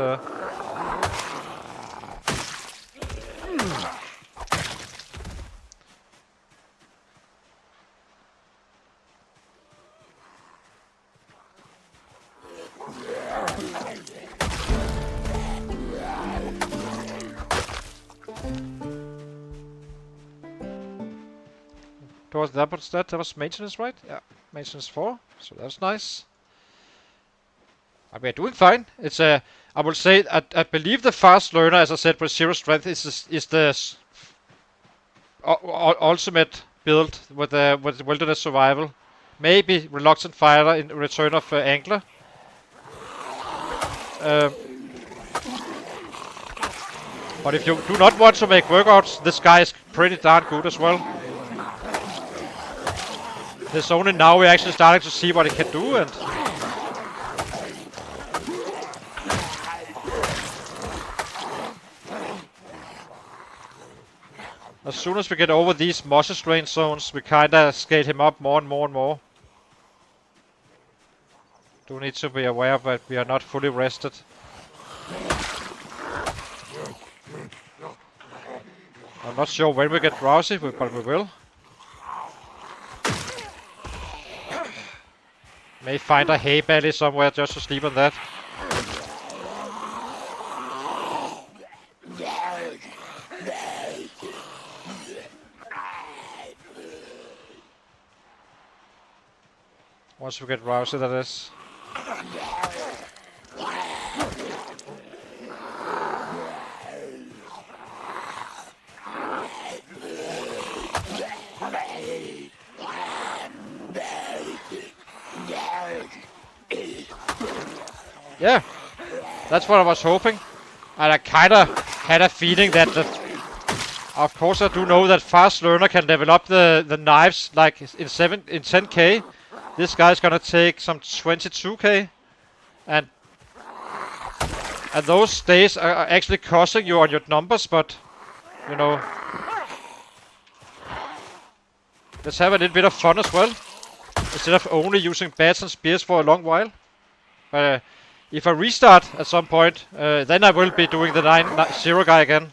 that was maintenance, right? Yeah, maintenance 4, so that's nice. We're doing fine. It's I will say, I believe the fast learner, as I said, with 0 strength is the ultimate build with wilderness survival. Maybe reluctant fighter in return of angler. But if you do not want to make workouts, this guy is pretty darn good as well. It's only now we're actually starting to see what it can do, and as soon as we get over these multi-strain zones, we kinda scale him up more and more and more. Do need to be aware that we are not fully rested. I'm not sure when we get drowsy, but we will. May find a hay valley somewhere just to sleep on that. Once we get roused, that is. Yeah, that's what I was hoping. And I kinda had a feeling that of course I do know that fast learner can level up the knives like in 10k. This guy's gonna take some 22k, and those days are actually costing you on your numbers, but you know. Let's have a little bit of fun as well, instead of only using bats and spears for a long while. If I restart at some point, then I will be doing the 9-0 guy again.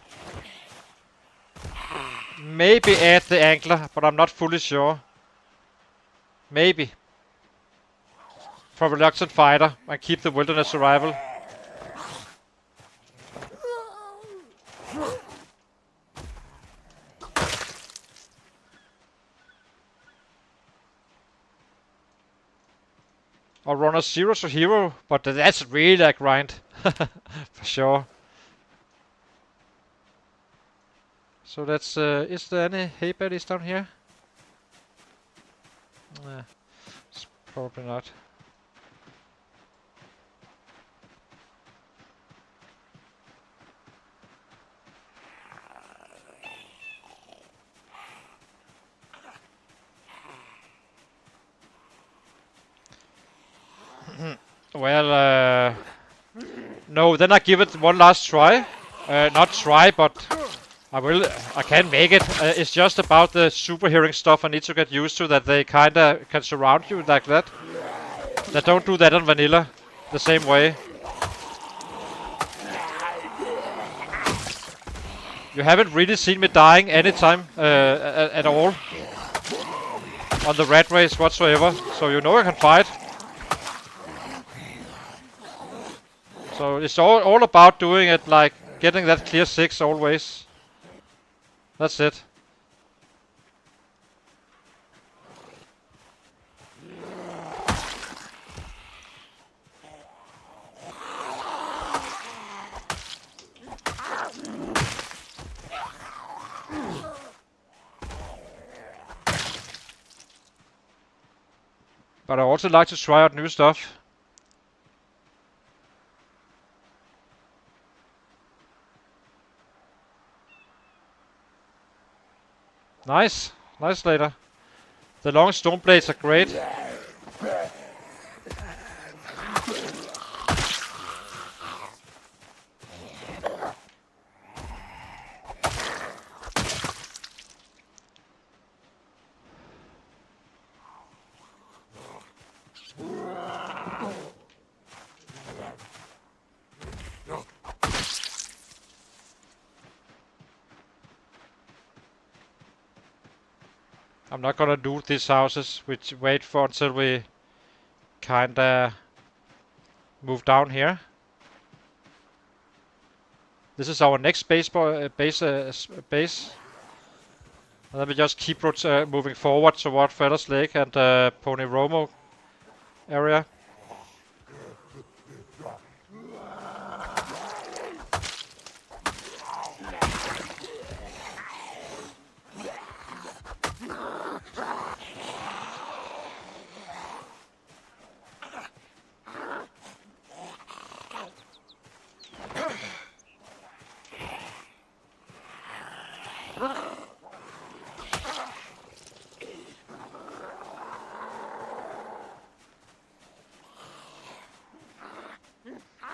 Maybe add the angler, but I'm not fully sure. Maybe. For reluctant fighter, and keep the wilderness survival. Or run a 0 to hero, but that's really a grind. For sure. So that's, is there any hay baddies down here? Nah, it's probably not. Well, no, then I give it one last try. Not try, but I can make it. It's just about the super hearing stuff I need to get used to, that they kinda can surround you like that. They don't do that on vanilla the same way. You haven't really seen me dying anytime at all on the rat race whatsoever, so you know I can fight. So it's all about doing it, like getting that clear 6 always. That's it. But I also like to try out new stuff. Nice. Nice, Slater. The long stone blades are great. I'm not gonna do these houses, which wait for until we kinda move down here. This is our next base. And then we just keep moving forward toward Feathers Lake and Pony Romo area.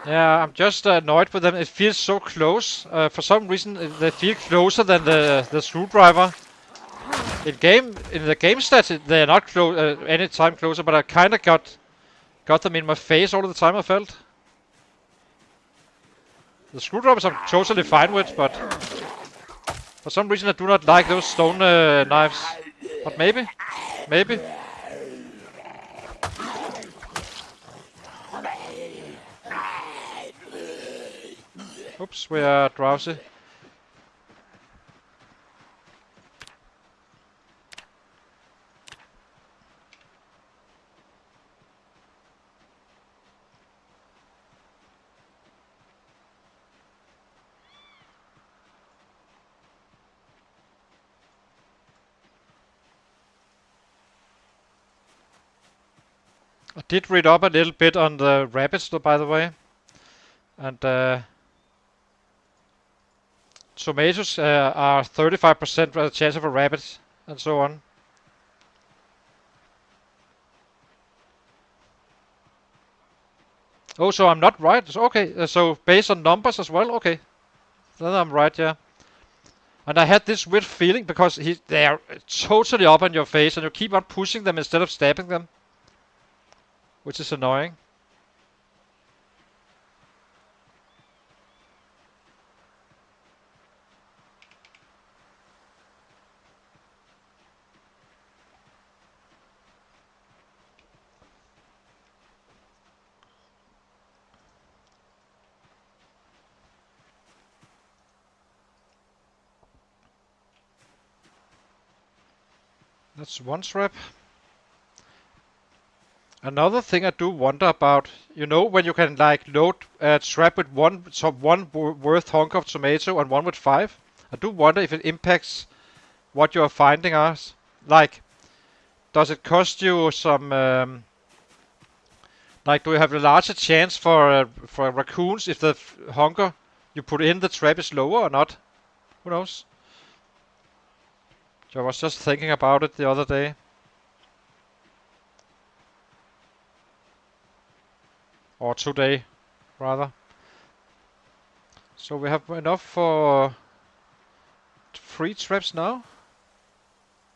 Yeah, I'm just annoyed with them. It feels so close. For some reason, they feel closer than the screwdriver. In the game stats, they're not close any time closer. But I kind of got them in my face all the time. I felt the screwdrivers I'm totally fine with, but for some reason I do not like those stone knives. But maybe. Oops, we are drowsy. I did read up a little bit on the rabbits, though, by the way, and tomatoes are 35% chance of a rabbit, and so on. Oh, so I'm not right. So, okay, so based on numbers as well. Okay, then I'm right. Yeah. And I had this weird feeling because they are totally up on your face and you keep on pushing them instead of stabbing them. Which is annoying. That's one trap. Another thing I do wonder about, you know, when you can like load a trap with one worth hunk of tomato and one with 5. I do wonder if it impacts what you are finding us. Like, does it cost you some? Like, do you have a larger chance for raccoons if the hunger you put in the trap is lower or not? Who knows? So I was just thinking about it the other day. Or today, rather. So we have enough for 3 traps now.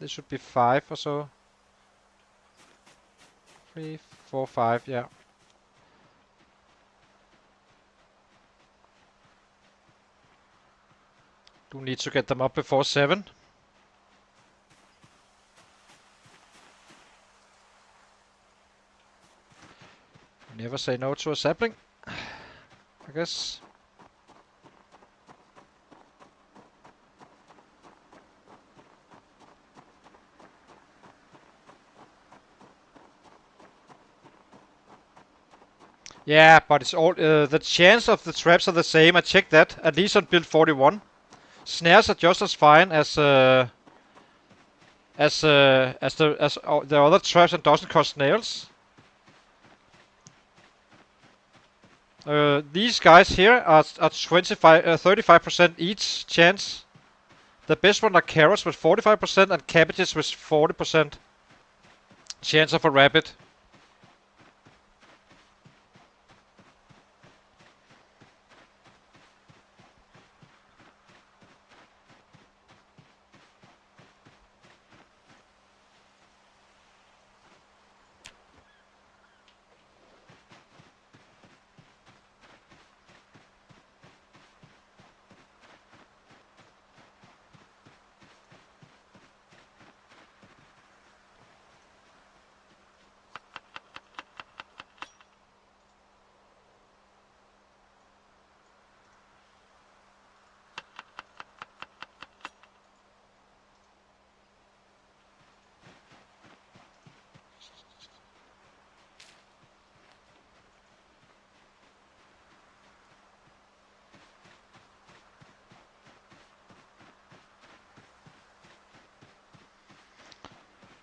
This should be 5 or so. 3, 4, 5, yeah. Do need to get them up before 7. Never say no to a sapling, I guess. Yeah, but it's all the chance of the traps are the same. I checked that at least on build 41. Snares are just as fine as the other traps and doesn't cost nails. These guys here are 35% each chance. The best one are carrots with 45% and cabbages with 40% chance of a rabbit.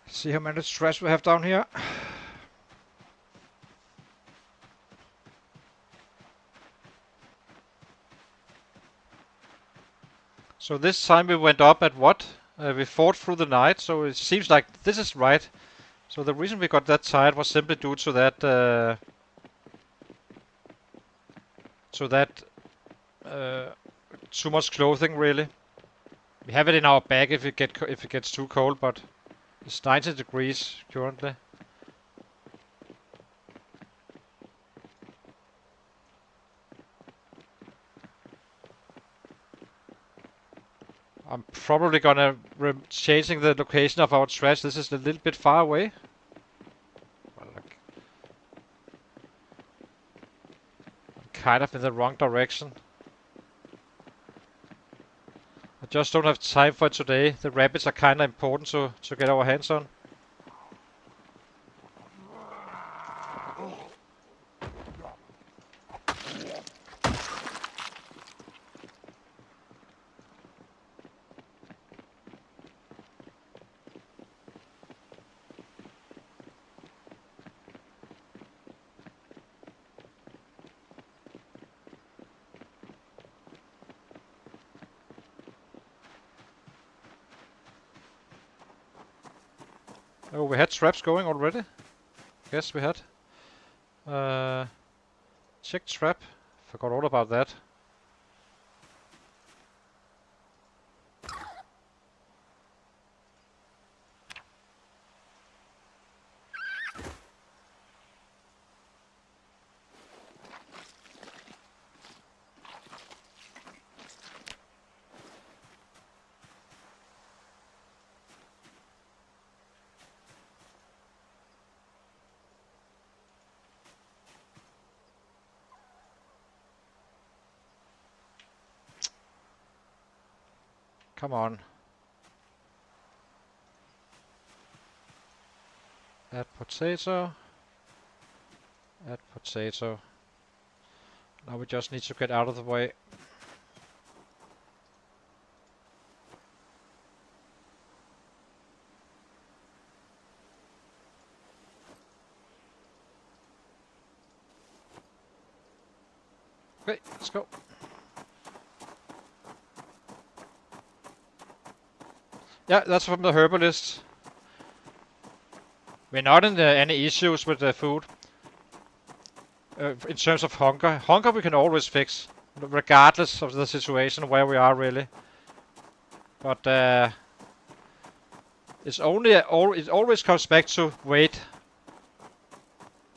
See how many traps we have down here. So this time we went up at what? We fought through the night, so it seems like this is right. So the reason we got that tired was simply due to that too much clothing, really. We have it in our bag if it gets too cold, but it's 90 degrees currently. I'm probably gonna changing the location of our trash. This is a little bit far away. Well, like, kind of in the wrong direction. I just don't have time for it today. The rabbits are kind of important to get our hands on. Oh, we had traps going already? Yes, we had. Check trap. Forgot all about that. Come on. Add potato. Add potato. Now we just need to get out of the way. Okay, let's go. Yeah, that's from the herbalist. We're not in any issues with the food. In terms of hunger. Hunger we can always fix. Regardless of the situation where we are really. But it always comes back to weight.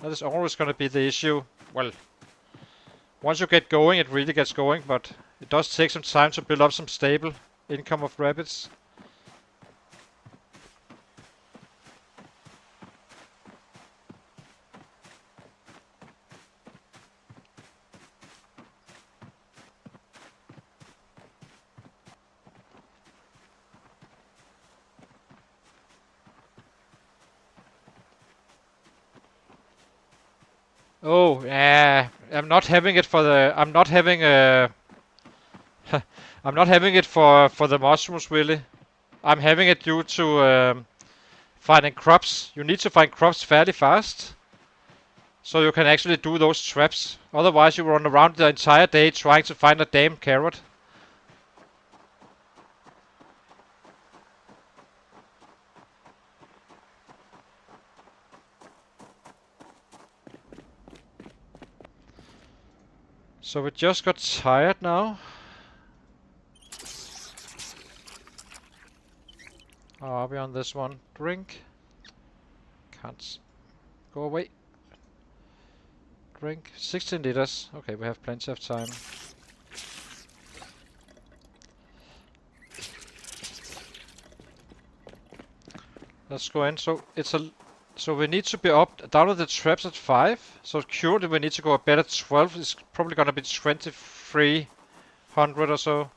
That is always going to be the issue. Well, once you get going, it really gets going, but it does take some time to build up some stable income of rabbits. Oh, yeah. I'm not having it for the. I'm not having I'm not having it for the mushrooms really. I'm having it due to finding crops. You need to find crops fairly fast, so you can actually do those traps. Otherwise, you run around the entire day trying to find a damn carrot. So we just got tired now. How are we on this one? Drink. Can't go away. Drink. 16 liters. Okay, we have plenty of time. Let's go in. So we need to be up down with the traps at 5. So currently we need to go a bed at 12. It's probably gonna be 2300 or so.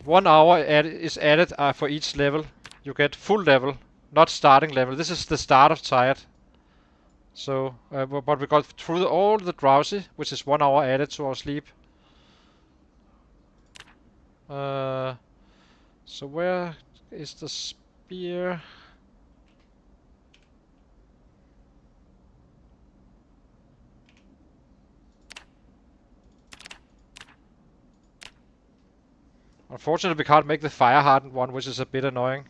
1 hour is added for each level. You get full level, not starting level. This is the start of tired. So, but we got through all the drowsy, which is 1 hour added to our sleep. So where is the spear? Unfortunately, we can't make the fire hardened one, which is a bit annoying.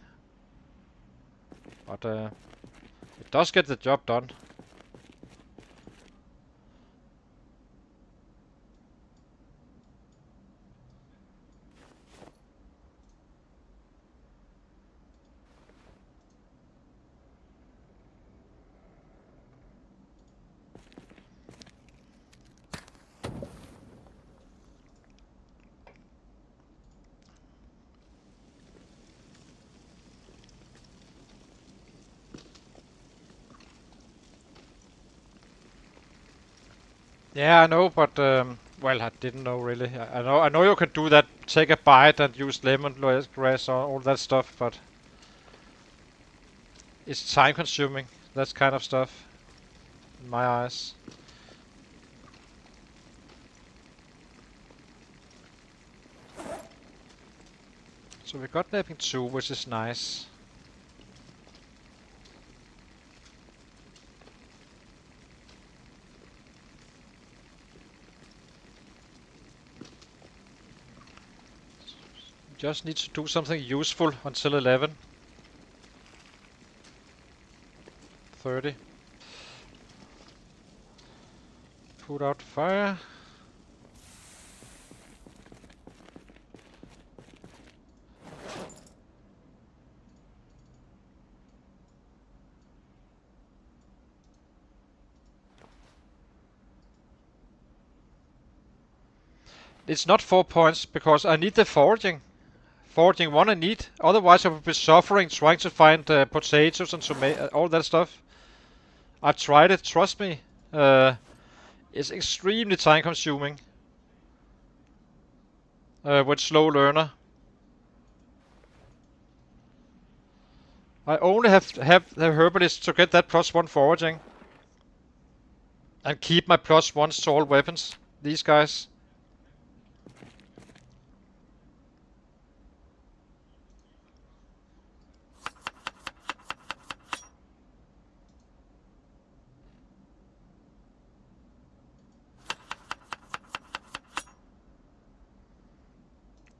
But it does get the job done. Yeah, I know, but well, I didn't know really. I know you can do that. Take a bite and use lemongrass or all that stuff, but it's time-consuming. That kind of stuff, in my eyes. So we got napping 2, which is nice. Just need to do something useful until 11. 30. Put out fire. It's not 4 points because I need the foraging. Foraging 1 I need, otherwise I would be suffering trying to find potatoes and all that stuff. I've tried it, trust me. It's extremely time consuming. with slow learner. I only have the herbalist to get that +1 foraging. And keep my +1 to all weapons. These guys.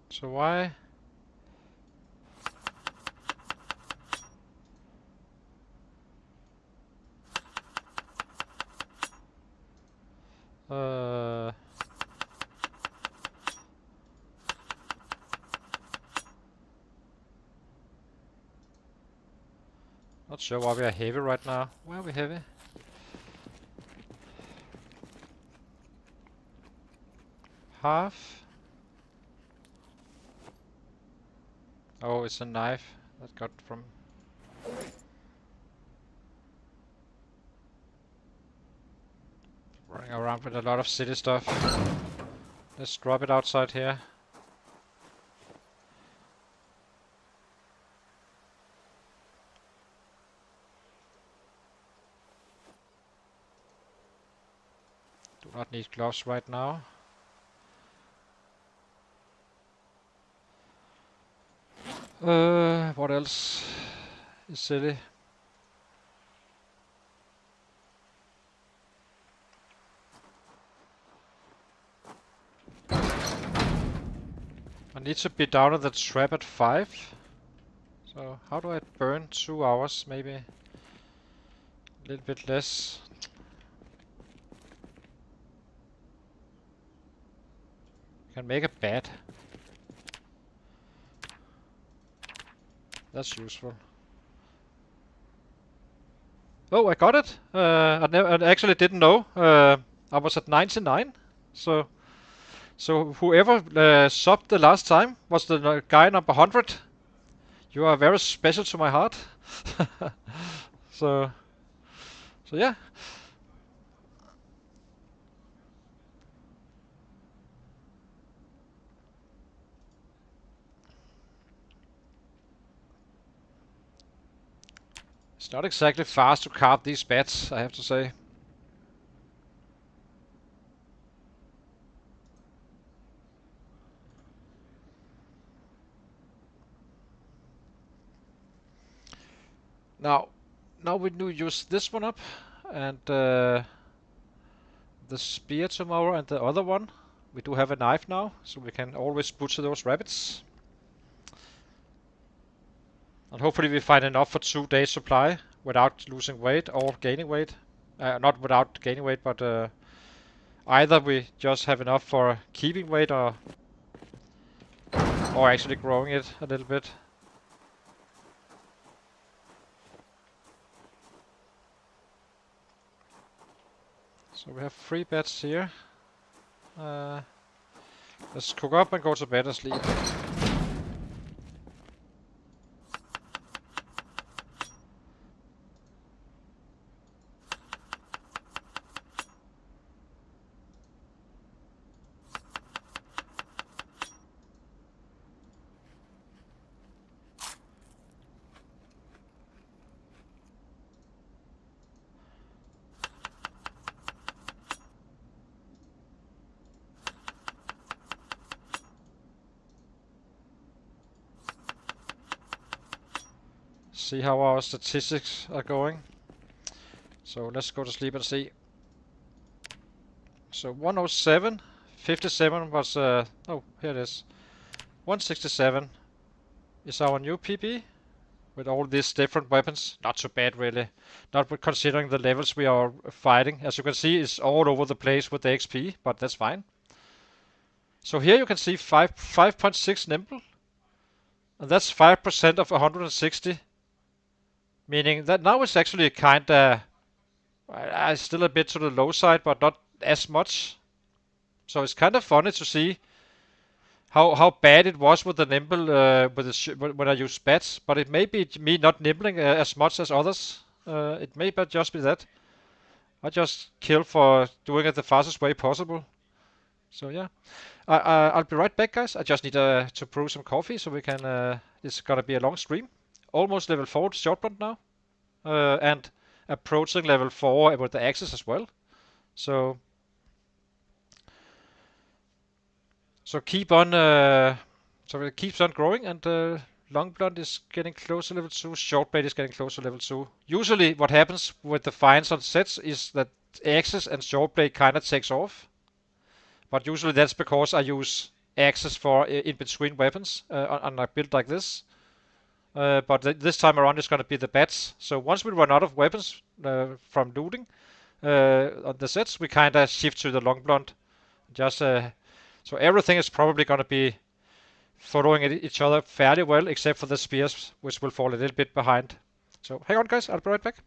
So why? Not sure why we are heavy right now. Why are we heavy? Half. Oh, it's a knife that got from... running around with a lot of city stuff. Let's drop it outside here. Do not need gloves right now. What else is silly? I need to be down on the trap at 5. So how do I burn 2 hours? Maybe a little bit less. Can make a bed. That's useful. Oh, I got it. I actually didn't know. I was at 99. So whoever subbed the last time was the guy number 100. You are very special to my heart. So yeah. It's not exactly fast to carve these bats, I have to say. Now we do use this one up, and the spear tomorrow, and the other one. We do have a knife now, so we can always butcher those rabbits. And hopefully we find enough for 2 days supply without losing weight or gaining weight. Not without gaining weight, but either we just have enough for keeping weight or actually growing it a little bit. So we have 3 beds here. Let's cook up and go to bed and sleep. See how our statistics are going. So let's go to sleep and see. So 107, 57 was, oh, here it is. 167 is our new PP with all these different weapons. Not too bad, really. Not considering the levels we are fighting. As you can see, it's all over the place with the XP, but that's fine. So here you can see 5.6 nimble, and that's 5% of 160. Meaning that now it's actually kinda still a bit to the low side, but not as much. So it's kind of funny to see how bad it was with the nimble when I use bats. But it may be me not nibbling as much as others. It may just be that I just kill for doing it the fastest way possible. So yeah, I'll be right back, guys. I just need to brew some coffee so we can. It's gonna be a long stream. Almost level 4 shortbound now, and approaching level 4 with the axes as well. So keep on. So it keeps on growing, and long blonde is getting close to level 2. Short blade is getting close to level 2. Usually, what happens with the finds on sets is that axes and short blade kind of takes off. But usually that's because I use axes for in between weapons on a build like this. But this time around it's going to be the bats. So once we run out of weapons from looting on the sets, we kind of shift to the long blonde. Just so everything is probably going to be following each other fairly well, except for the spears, which will fall a little bit behind. So hang on, guys. I'll be right back.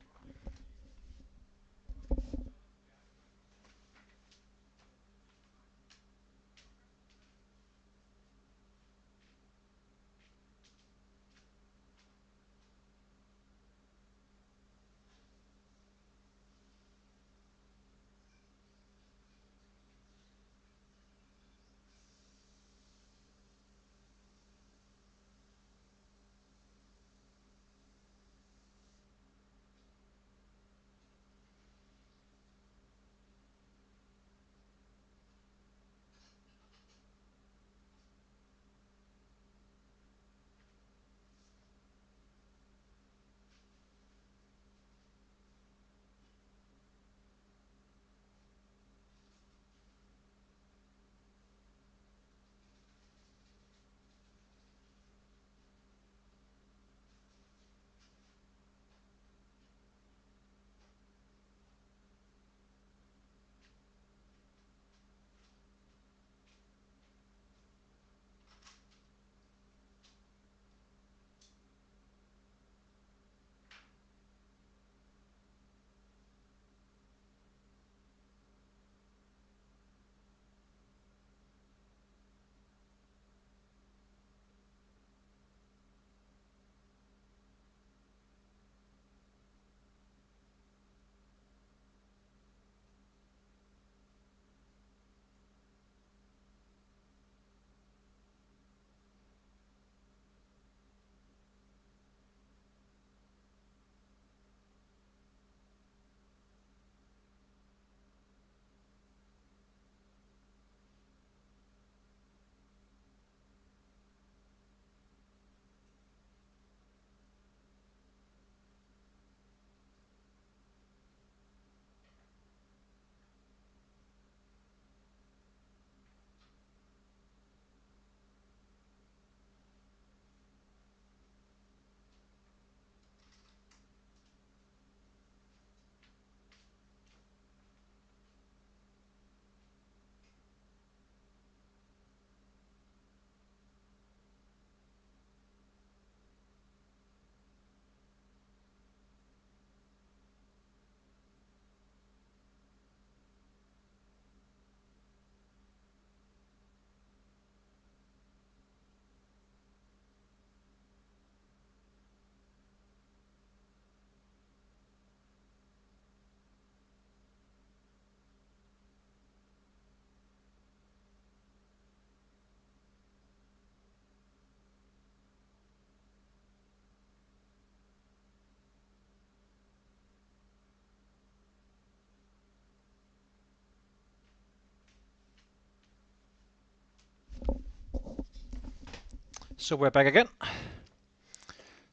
So we're back again.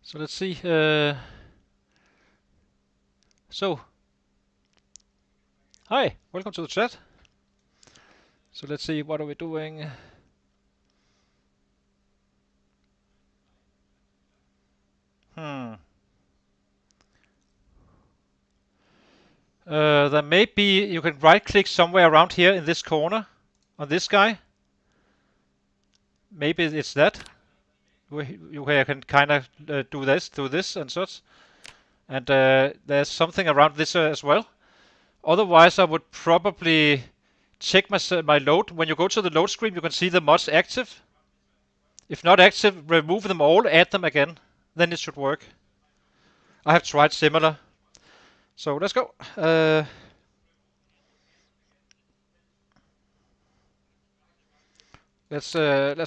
So let's see. So hi, welcome to the chat. So let's see, what are we doing? Hmm. Then maybe you can right click somewhere around here in this corner on this guy. Maybe it's that. You can kind of do this and such. And there's something around this as well. Otherwise, I would probably check my load. When you go to the load screen, you can see the mods active. If not active, remove them all, add them again. Then it should work. I have tried similar. So let's go. Let's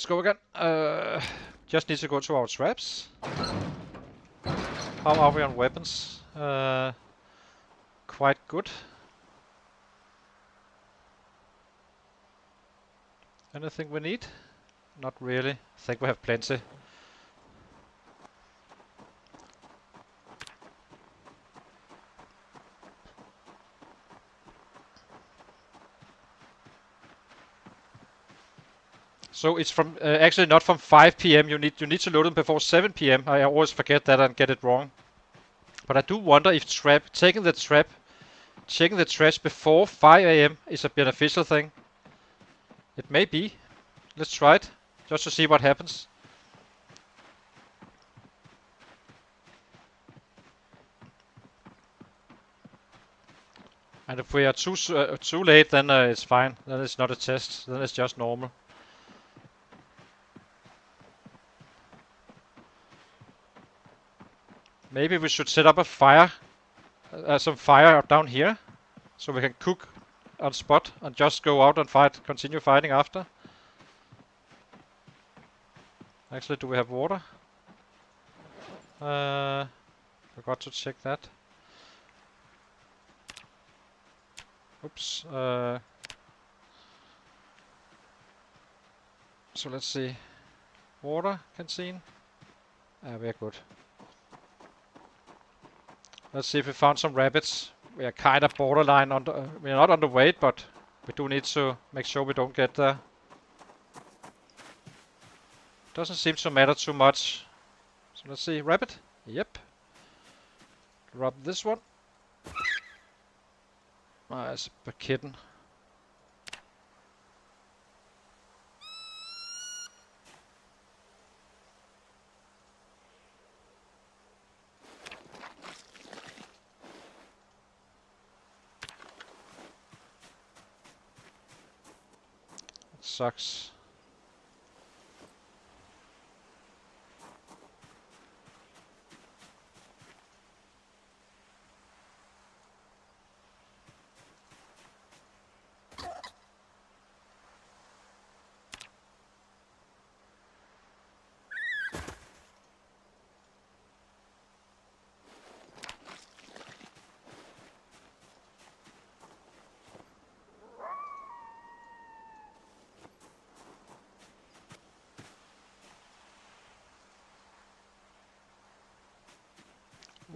go again. Just need to go to our traps. How are we on weapons? Quite good. Anything we need? Not really. I think we have plenty. So it's from actually not from 5 p.m. You need to load them before 7 p.m. I always forget that and get it wrong. But I do wonder if checking the trash before 5 a.m. is a beneficial thing. It may be. Let's try it, just to see what happens. And if we are too late, then it's fine. Then it's not a test. Then it's just normal. Maybe we should set up a fire, some fire down here, so we can cook on spot and just go out and fight, continue fighting after. Actually, do we have water? Forgot to check that. Oops. So let's see. Water canteen. We're good. Let's see if we found some rabbits. We are kind of borderline on the, we're not underweight, but we do need to make sure we don't get there. Doesn't seem to matter too much. So let's see, rabbit. Yep. Drop this one. Ah, it's a kitten. It sucks.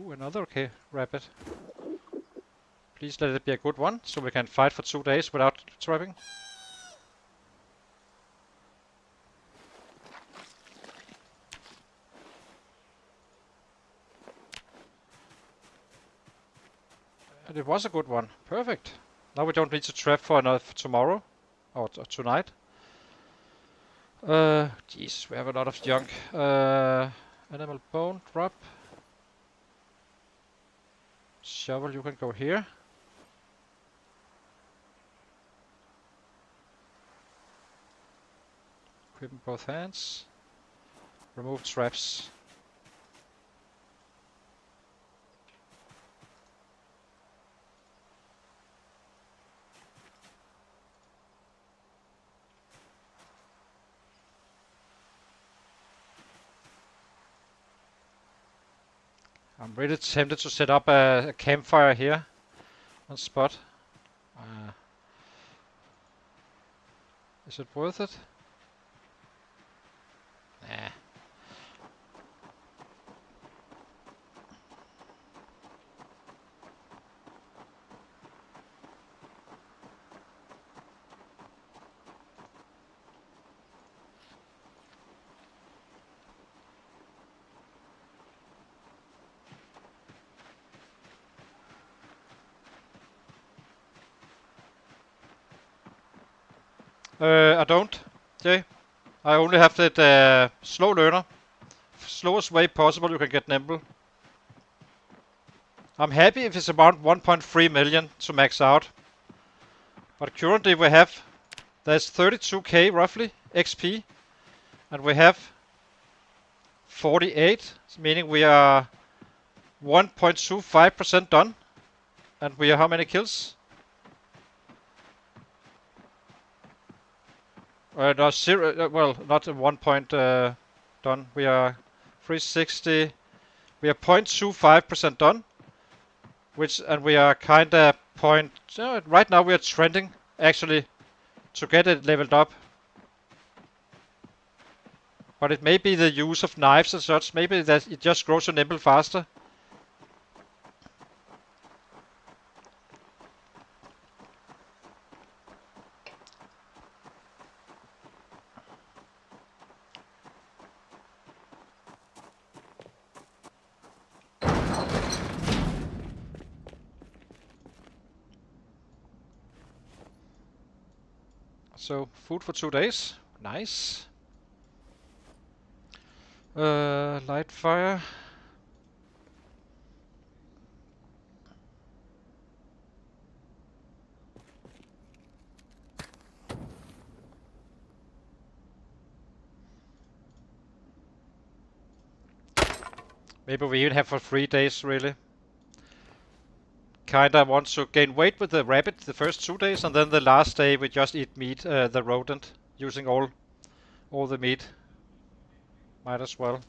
Ooh, another okay rabbit. Please let it be a good one, so we can fight for 2 days without trapping. And it was a good one. Perfect. Now we don't need to trap for another tomorrow or tonight. Jesus, we have a lot of junk. Animal bone drop. Shovel, you can go here. Equip in both hands. Remove traps. I'm really tempted to set up a campfire here on spot. Is it worth it? Nah. I don't, Jay. I only have that slow learner. Slowest way possible you can get nimble. I'm happy if it's about 1.3 million to max out. But currently we have, there's 32k roughly XP. And we have 48, meaning we are 1.25% done. And we are how many kills? No, zero. Well, not 1 point done. We are 360. We are 0.25% done, and we are kinda point. Right now we are trending actually to get it leveled up. But it may be the use of knives and such. Maybe that it just grows so nimble faster. So food for 2 days. Nice. Light fire. Maybe we even have for 3 days really. Kinda want to gain weight with the rabbit the first 2 days, and then the last day we just eat meat, the rodent, using all the meat. Might as well.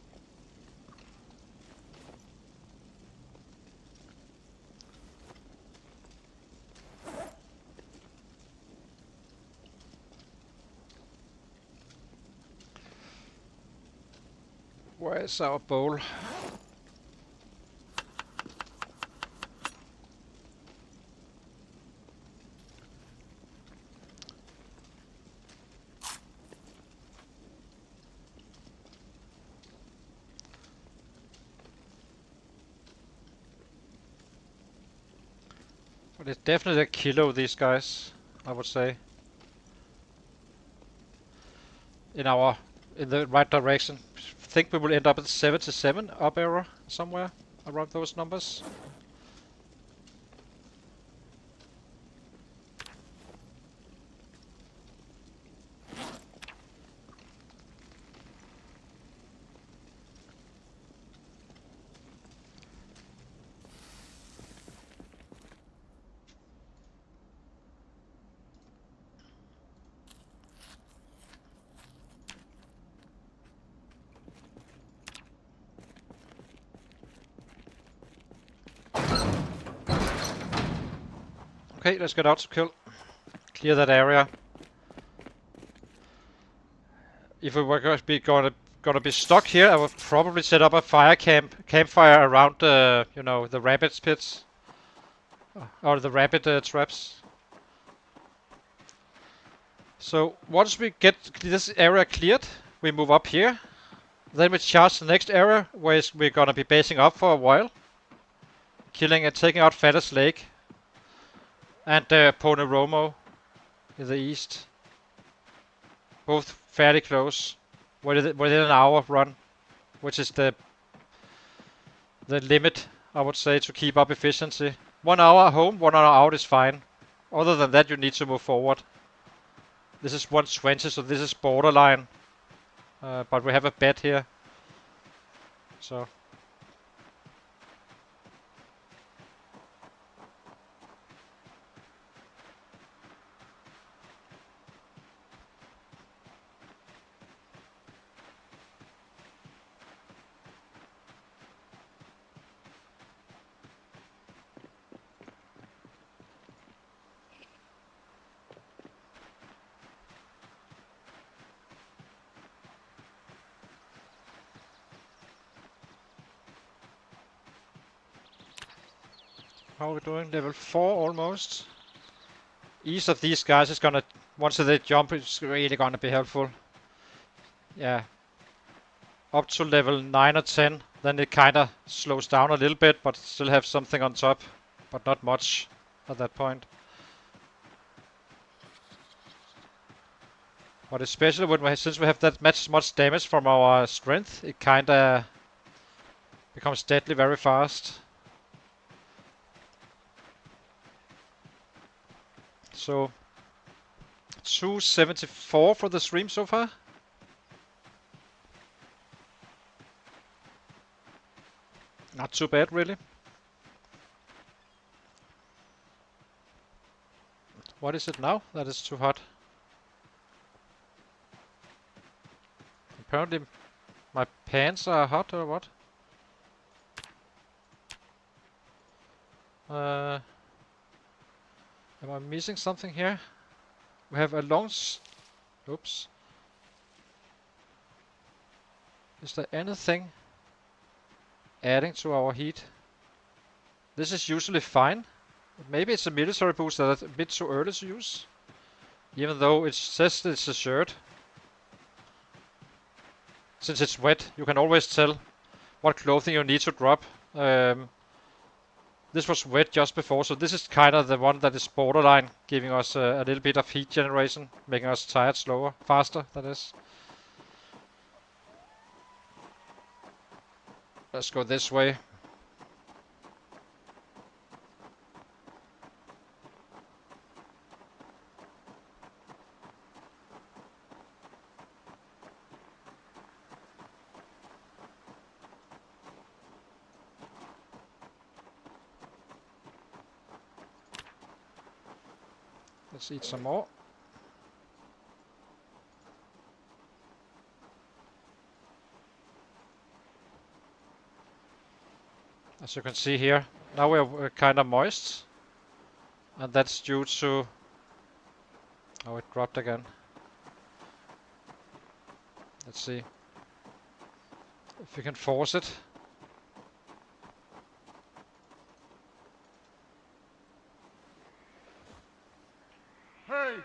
Where's our bowl? But it's definitely a kilo, these guys, I would say. In the right direction. Think we will end up at 77 up arrow somewhere around those numbers. Okay, let's get out to kill. Clear that area. If we were gonna be stuck here, I would probably set up a campfire around the rabbit pits or the rabbit traps. So once we get this area cleared, we move up here. Then we charge the next area, where we're gonna be basing up for a while, killing and taking out Fattest Lake and Poneromo in the east. Both fairly close, within an hour run, which is the limit, I would say, to keep up efficiency. 1 hour home, 1 hour out is fine. Other than that, you need to move forward. This is 120, so this is borderline. But we have a bed here. So how are we doing? Level 4 almost. Each of these guys is gonna, once they jump, it's really gonna be helpful. Yeah. Up to level 9 or 10, then it kinda slows down a little bit, but still have something on top. But not much at that point. But especially since we have that much damage from our strength, it kinda becomes deadly very fast. So 274 for the stream so far. Not too bad, really. What is it now? That is too hot. Apparently my pants are hot or what? Am I missing something here? We have a long oops. Is there anything adding to our heat? This is usually fine. Maybe it's a military boost that is a bit too early to use. Even though it says it's a shirt. Since it's wet, you can always tell what clothing you need to drop. This was wet just before, so this is kind of the one that is borderline, giving us a little bit of heat generation, making us tired slower, faster, that is. Let's go this way. Let's eat some more. As you can see here, now we're kind of moist. And that's due to... Oh, it dropped again. Let's see if we can force it. Hey!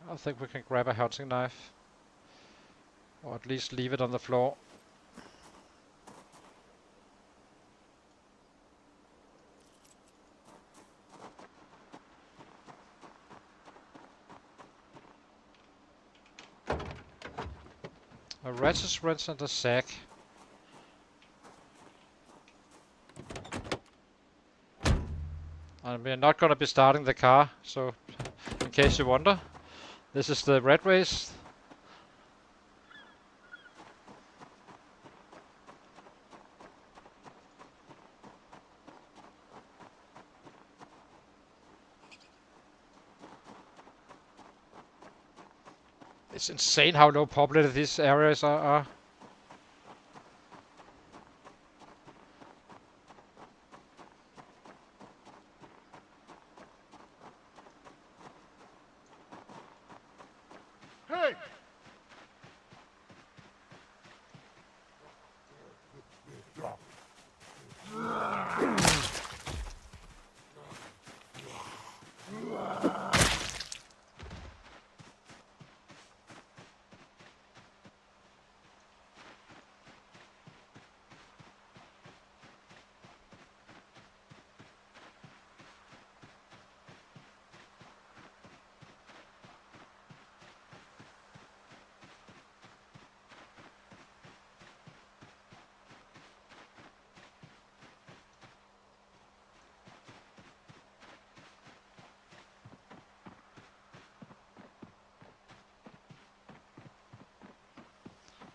I think we can grab a hunting knife. Or at least leave it on the floor. A ratchet wrench and a sack. And we're not gonna be starting the car, so in case you wonder, this is the red race. It's insane how low populated these areas are. Hey!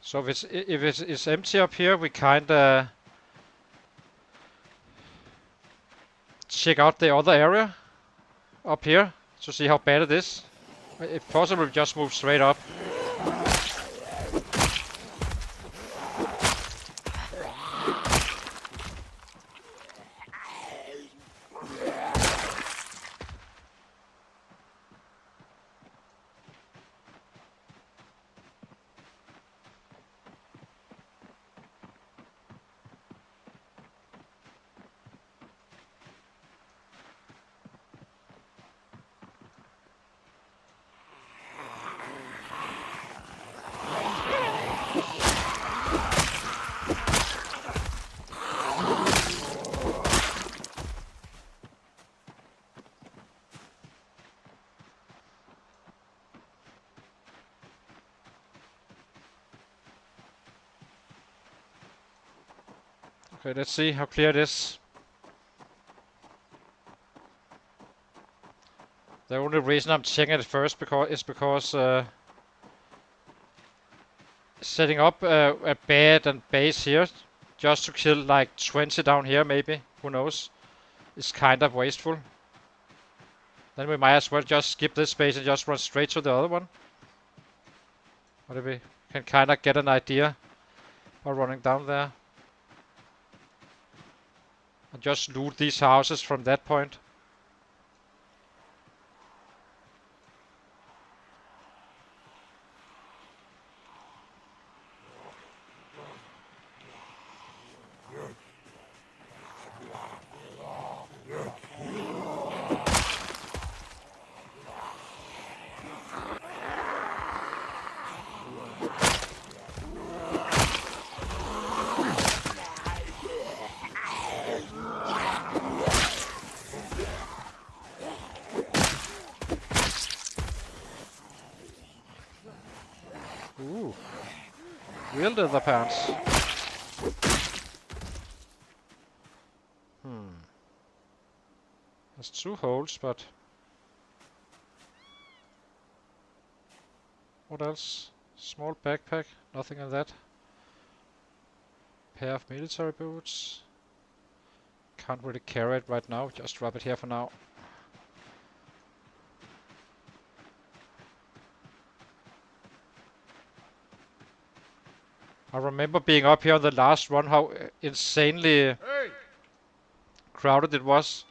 So if it's empty up here, we kinda check out the other area up here to see how bad it is. If possible, just move straight up. Okay, let's see how clear it is. The only reason I'm checking it first is because setting up a bed and base here just to kill like 20 down here maybe. Who knows? It's kind of wasteful. Then we might as well just skip this base and just run straight to the other one. But we can kind of get an idea by running down there. And just loot these houses from that point. Ooh. Real leather pants. There's 2 holes, but... What else? Small backpack, nothing in that. Pair of military boots. Can't really carry it right now, just drop it here for now. I remember being up here on the last run, how insanely crowded it was.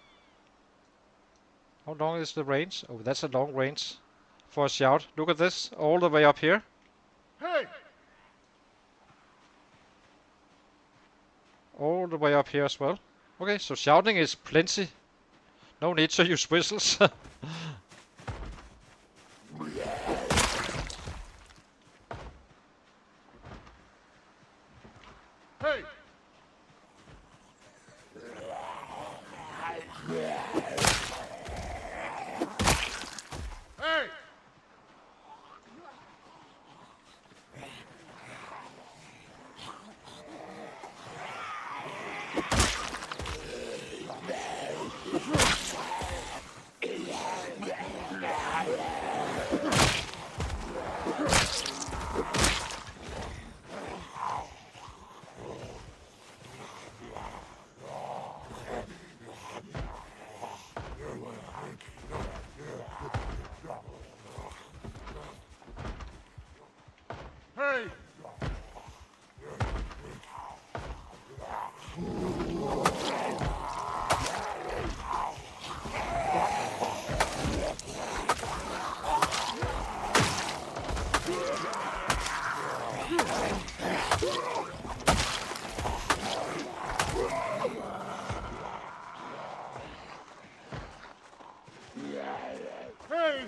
How long is the range? Oh, that's a long range for a shout. Look at this, all the way up here. Hey! All the way up here as well. Okay, so shouting is plenty. No need to use whistles. Hey! Hey! Hey! Hey! Hey! Hey!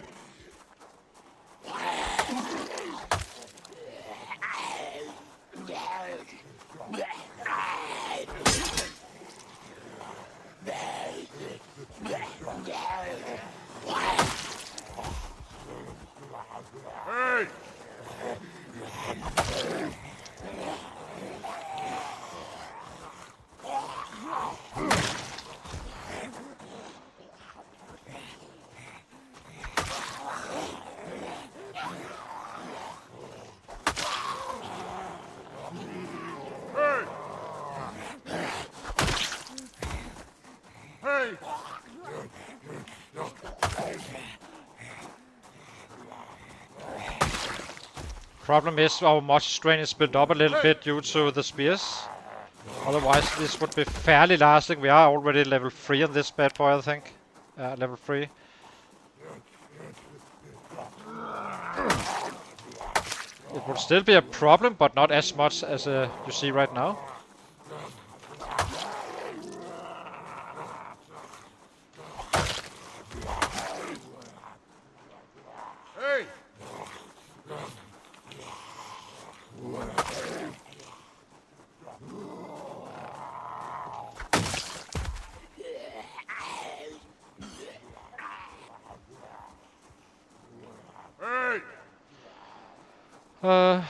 Hey! Problem is our much strain is built up a little bit due to the spears. Otherwise this would be fairly lasting. We are already level 3 on this bad boy, I think. Level 3. It would still be a problem, but not as much as you see right now. Hey! Hey!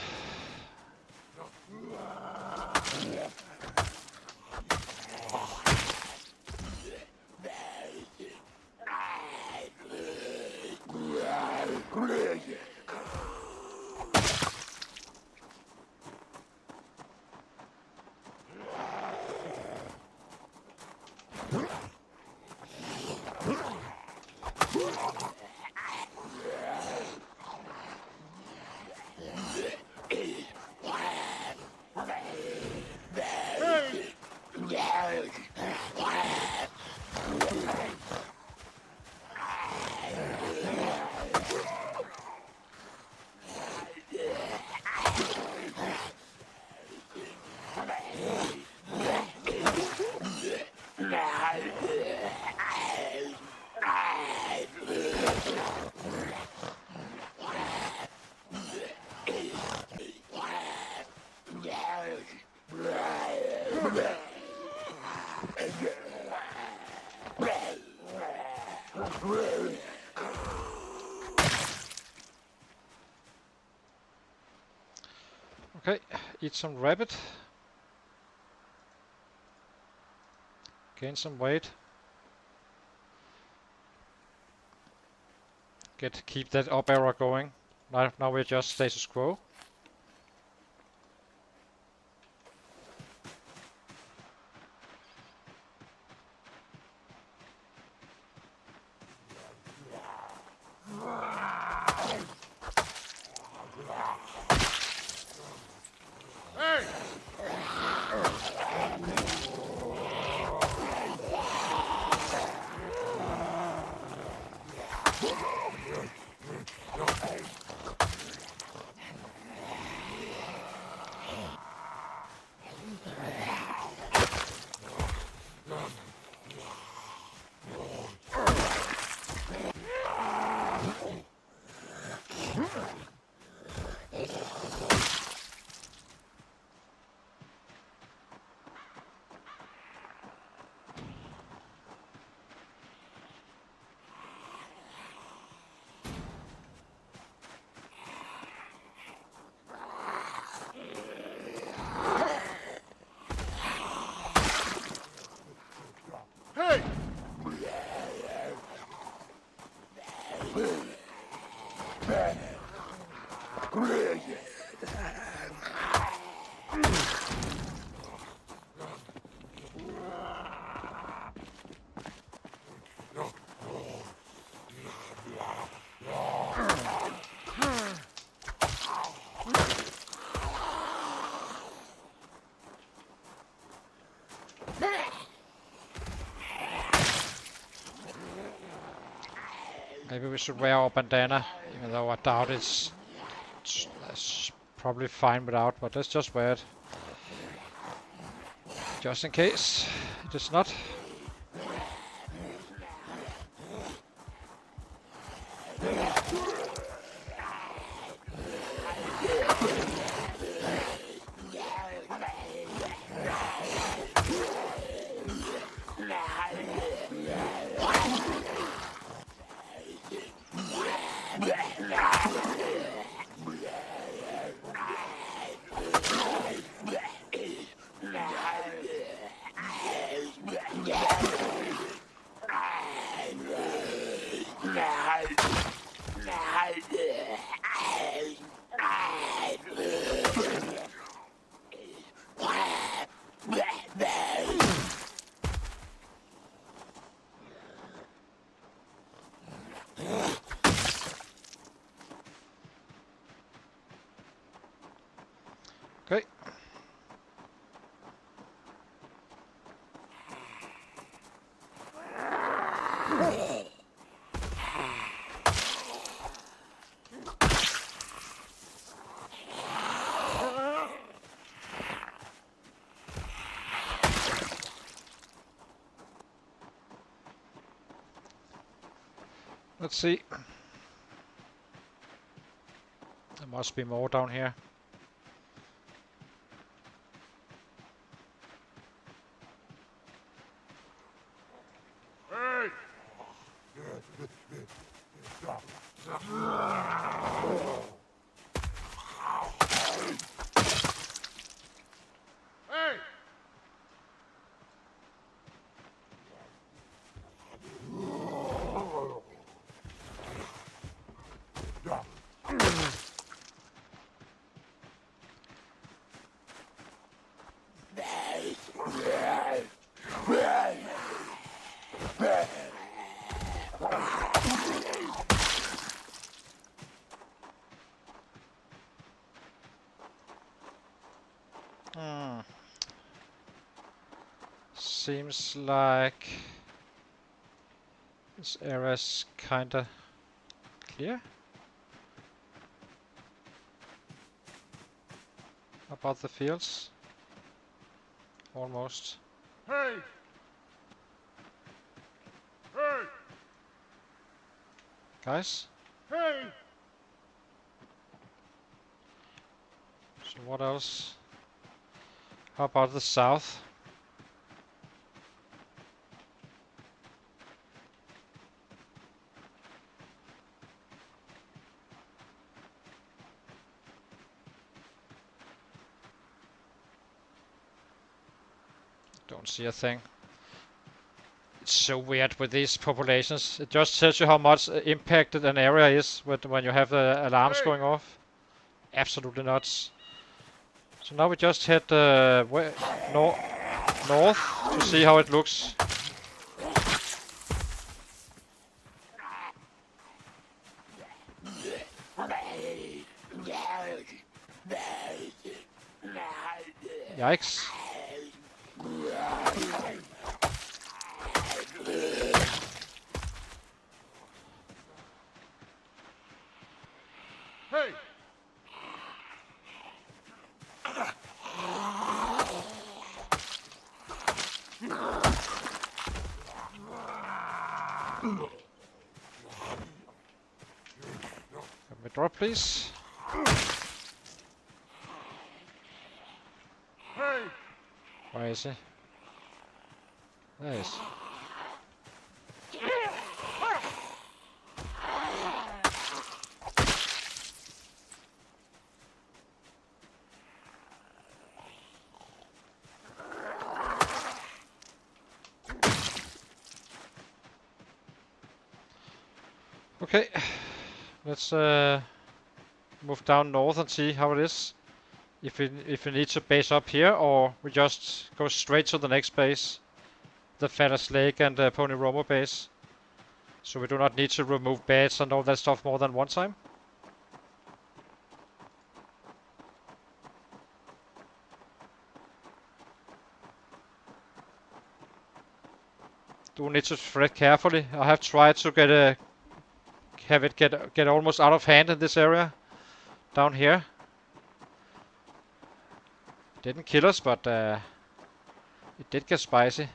Okay, eat some rabbit. Gain some weight. Keep that up arrow going. Now we're just status quo. Hey! Hey! Maybe we should wear our bandana, even though I doubt it's probably fine without, but let's just wear it. Just in case it is not. Okay. Let's see. There must be more down here. Hey! Hey! Seems like this area is kinda clear. About the fields. Almost. Hey! Hey! Guys, Hey! so what else? How about the south? Don't see a thing. It's so weird with these populations. It just tells you how much impacted an area is when you have the alarms going off. Absolutely nuts. So now we just head north to see how it looks. Yikes. Hey! Can we drop, please? Hey! Where is he? There he is. Okay, let's move down north and see how it is. If we need to base up here, or we just go straight to the next base, the Fatter's Lake and Pony Romo base. So we do not need to remove beds and all that stuff more than one time. Do need to tread carefully. I have tried to have it get almost out of hand in this area down here. Didn't kill us, but it did get spicy.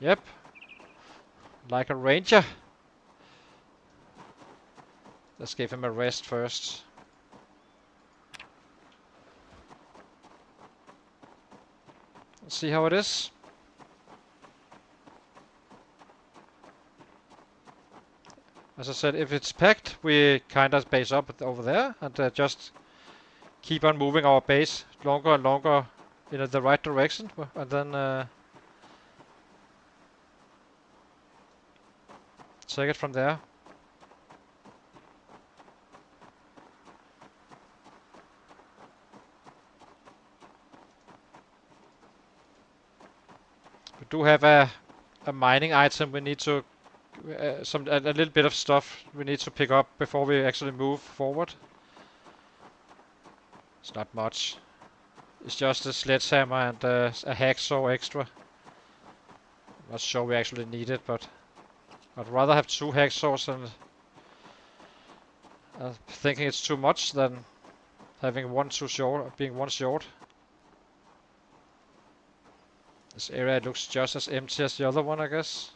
Yep, like a ranger. Let's give him a rest first. Let's see how it is. As I said, if it's packed, we kind of base up over there and just keep on moving our base longer and longer in the right direction, and then take it from there. We do have a mining item we need to a little bit of stuff we need to pick up before we actually move forward. It's not much. It's just a sledgehammer and a hacksaw extra. I'm not sure we actually need it, but I'd rather have 2 hacksaws and thinking it's too much than having one too short, being one short. This area looks just as empty as the other one, I guess.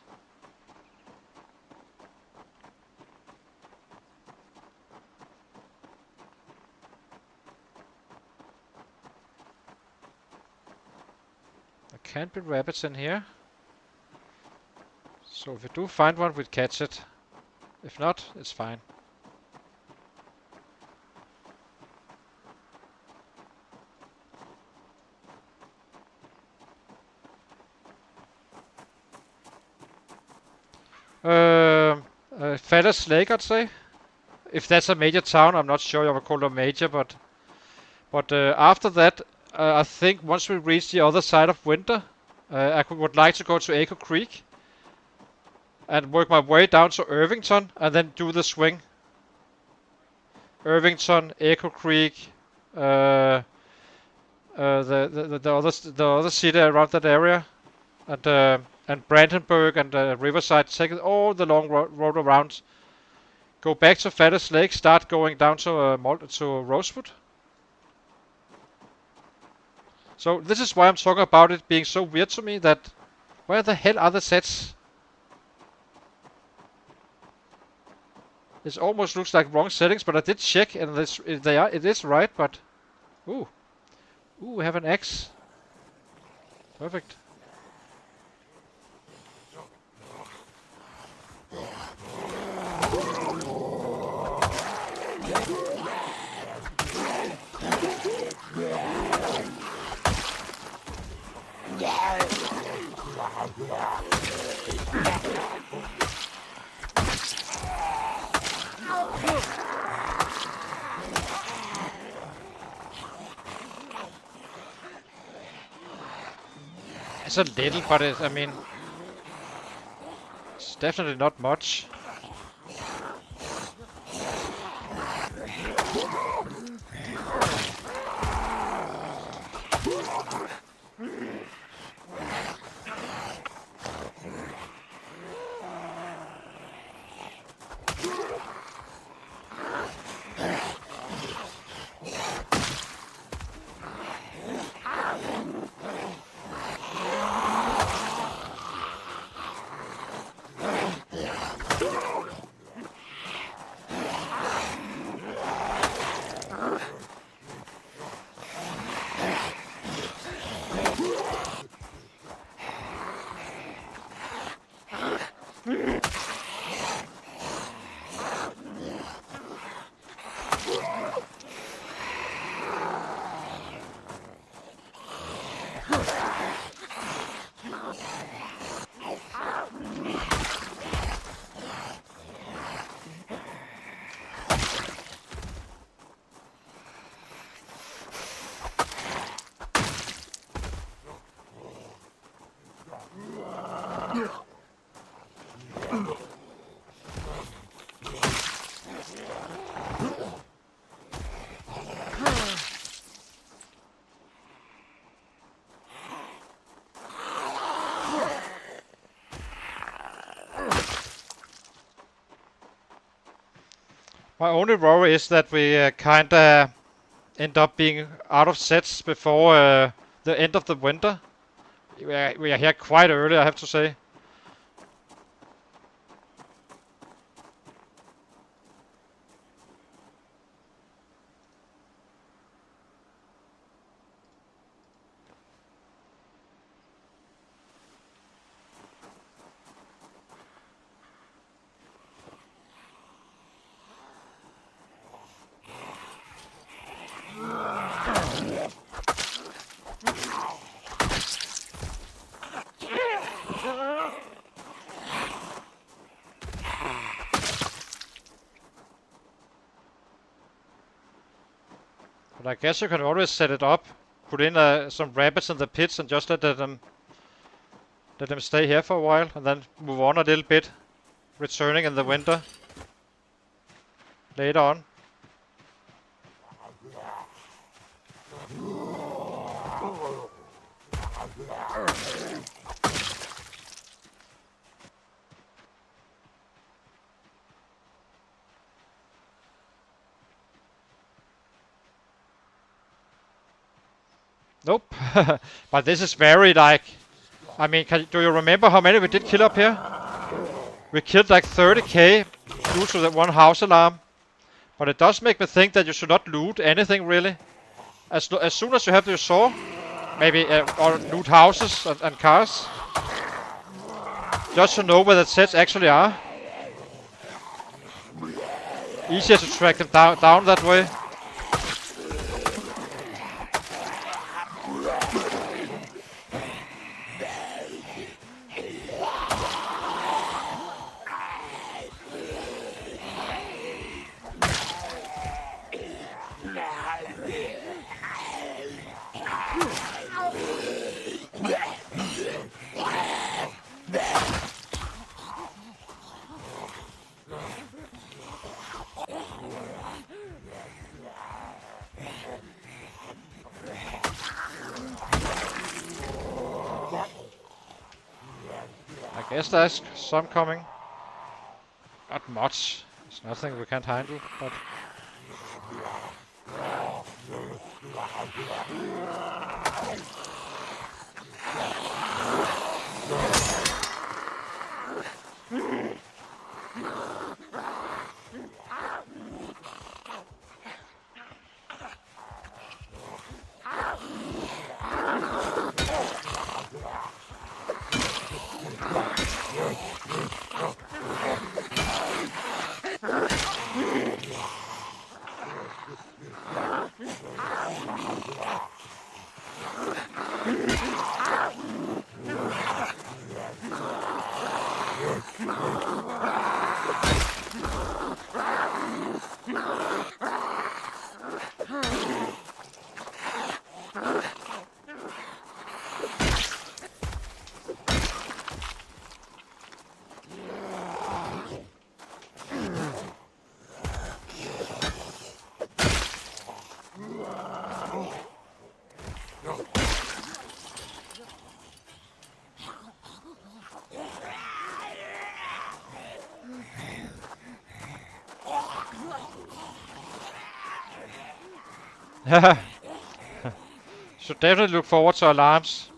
There can't be rabbits in here. So if we do find one, we'd catch it. If not, it's fine. Fatter's Lake, I'd say. If that's a major town, I'm not sure I would call it a major, but after that, I think once we reach the other side of winter, I would like to go to Echo Creek and work my way down to Irvington and then do the swing. Irvington, Echo Creek, the other city around that area, and Brandenburg and Riverside. Take all the long road around. Go back to Fatter's Lake. Start going down to Rosewood. So this is why I'm talking about it being so weird to me that where the hell are the sets? It almost looks like wrong settings, but I did check and it is right, but ooh, we have an X. Perfect. It's a little, but I mean, it's definitely not much. My only worry is that we kinda end up being out of sets before the end of the winter. We are here quite early, I have to say. But I guess you can always set it up, put in some rabbits in the pits and just let them stay here for a while and then move on a little bit, returning in the winter later on. Nope. But this is very like, I mean, do you remember how many we did kill up here? We killed like 30k due to that one house alarm. But it does make me think that you should not loot anything really. As soon as you have your saw, maybe or loot houses and cars. Just to know where the sets actually are. Easier to track them down that way. I guess there's some coming. Not much. It's nothing we can't handle, but... Should definitely look forward to alarms.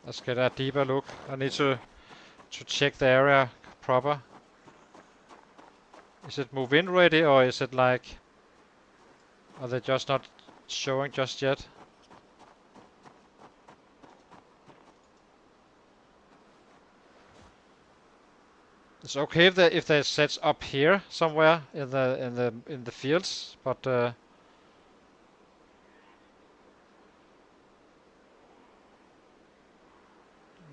Let's get a deeper look. I need to check the area proper. Is it move in ready, or is it like, are they just not showing just yet? It's okay if they set up here somewhere in the fields, but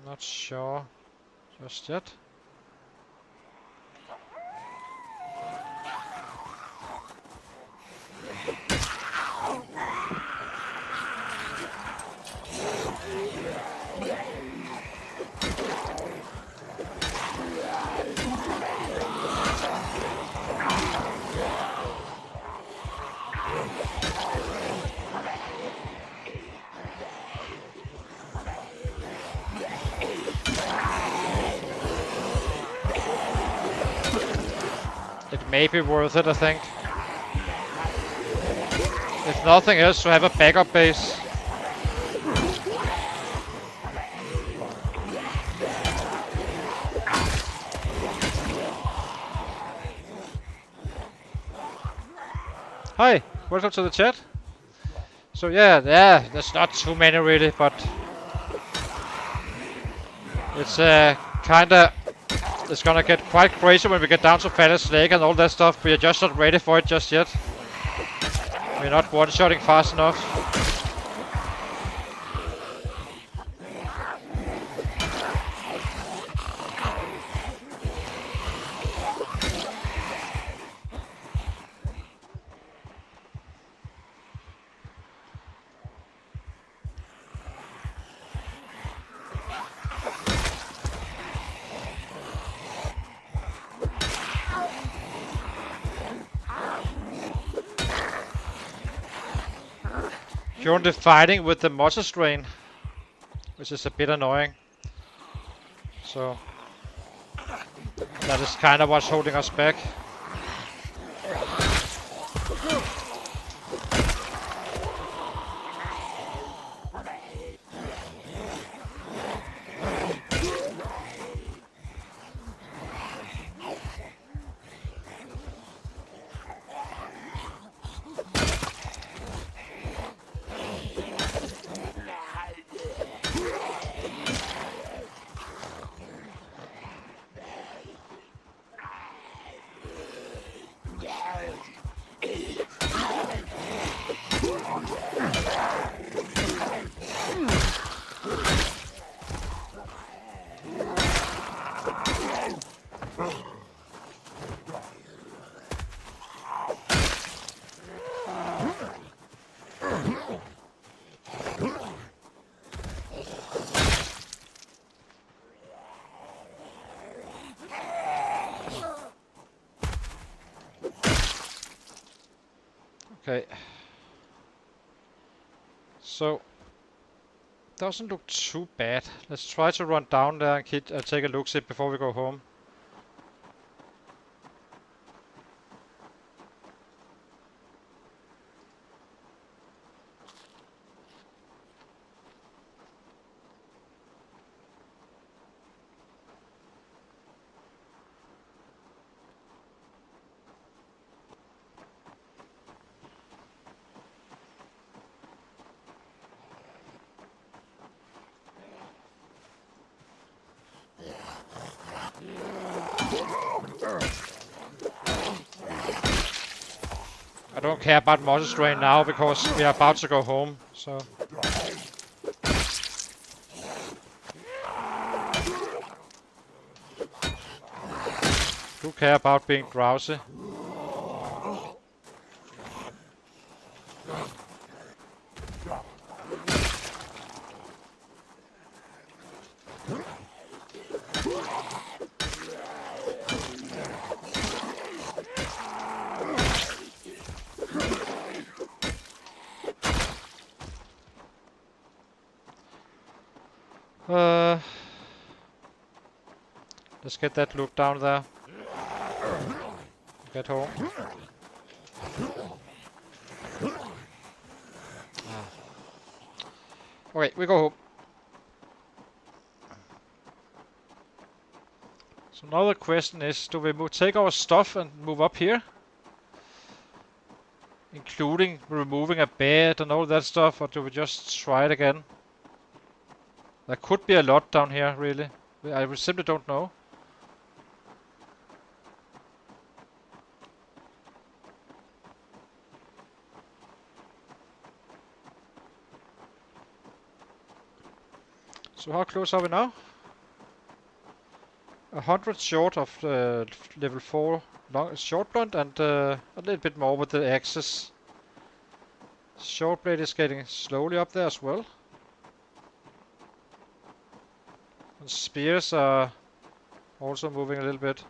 not sure just yet. It may be worth it, I think. If nothing else, to have a backup base. Hi, welcome to the chat. So yeah, there's not too many really, but it's kinda, it's gonna get quite crazy when we get down to Palace Lake and all that stuff. We are just not ready for it just yet. We're not one-shotting fast enough. Currently fighting with the motor strain, which is a bit annoying. So that is kind of what's holding us back. Okay. So, doesn't look too bad. Let's try to run down there and take a look see before we go home. I don't care about motor strain now because we are about to go home, so. do care about being drowsy. Let's get that loop down there. Get home. Okay, we go home. So now the question is, do we take our stuff and move up here? Including removing a bed and all that stuff, or do we just try it again? There could be a lot down here, really. I simply don't know. So how close are we now? 100 short of level 4 short blunt and a little bit more with the axes. Short blade is getting slowly up there as well. And spears are also moving a little bit.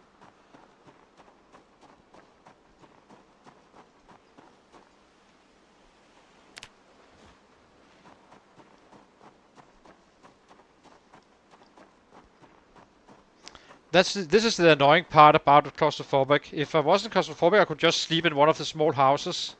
This is the annoying part about claustrophobic. If I wasn't claustrophobic, I could just sleep in one of the small houses.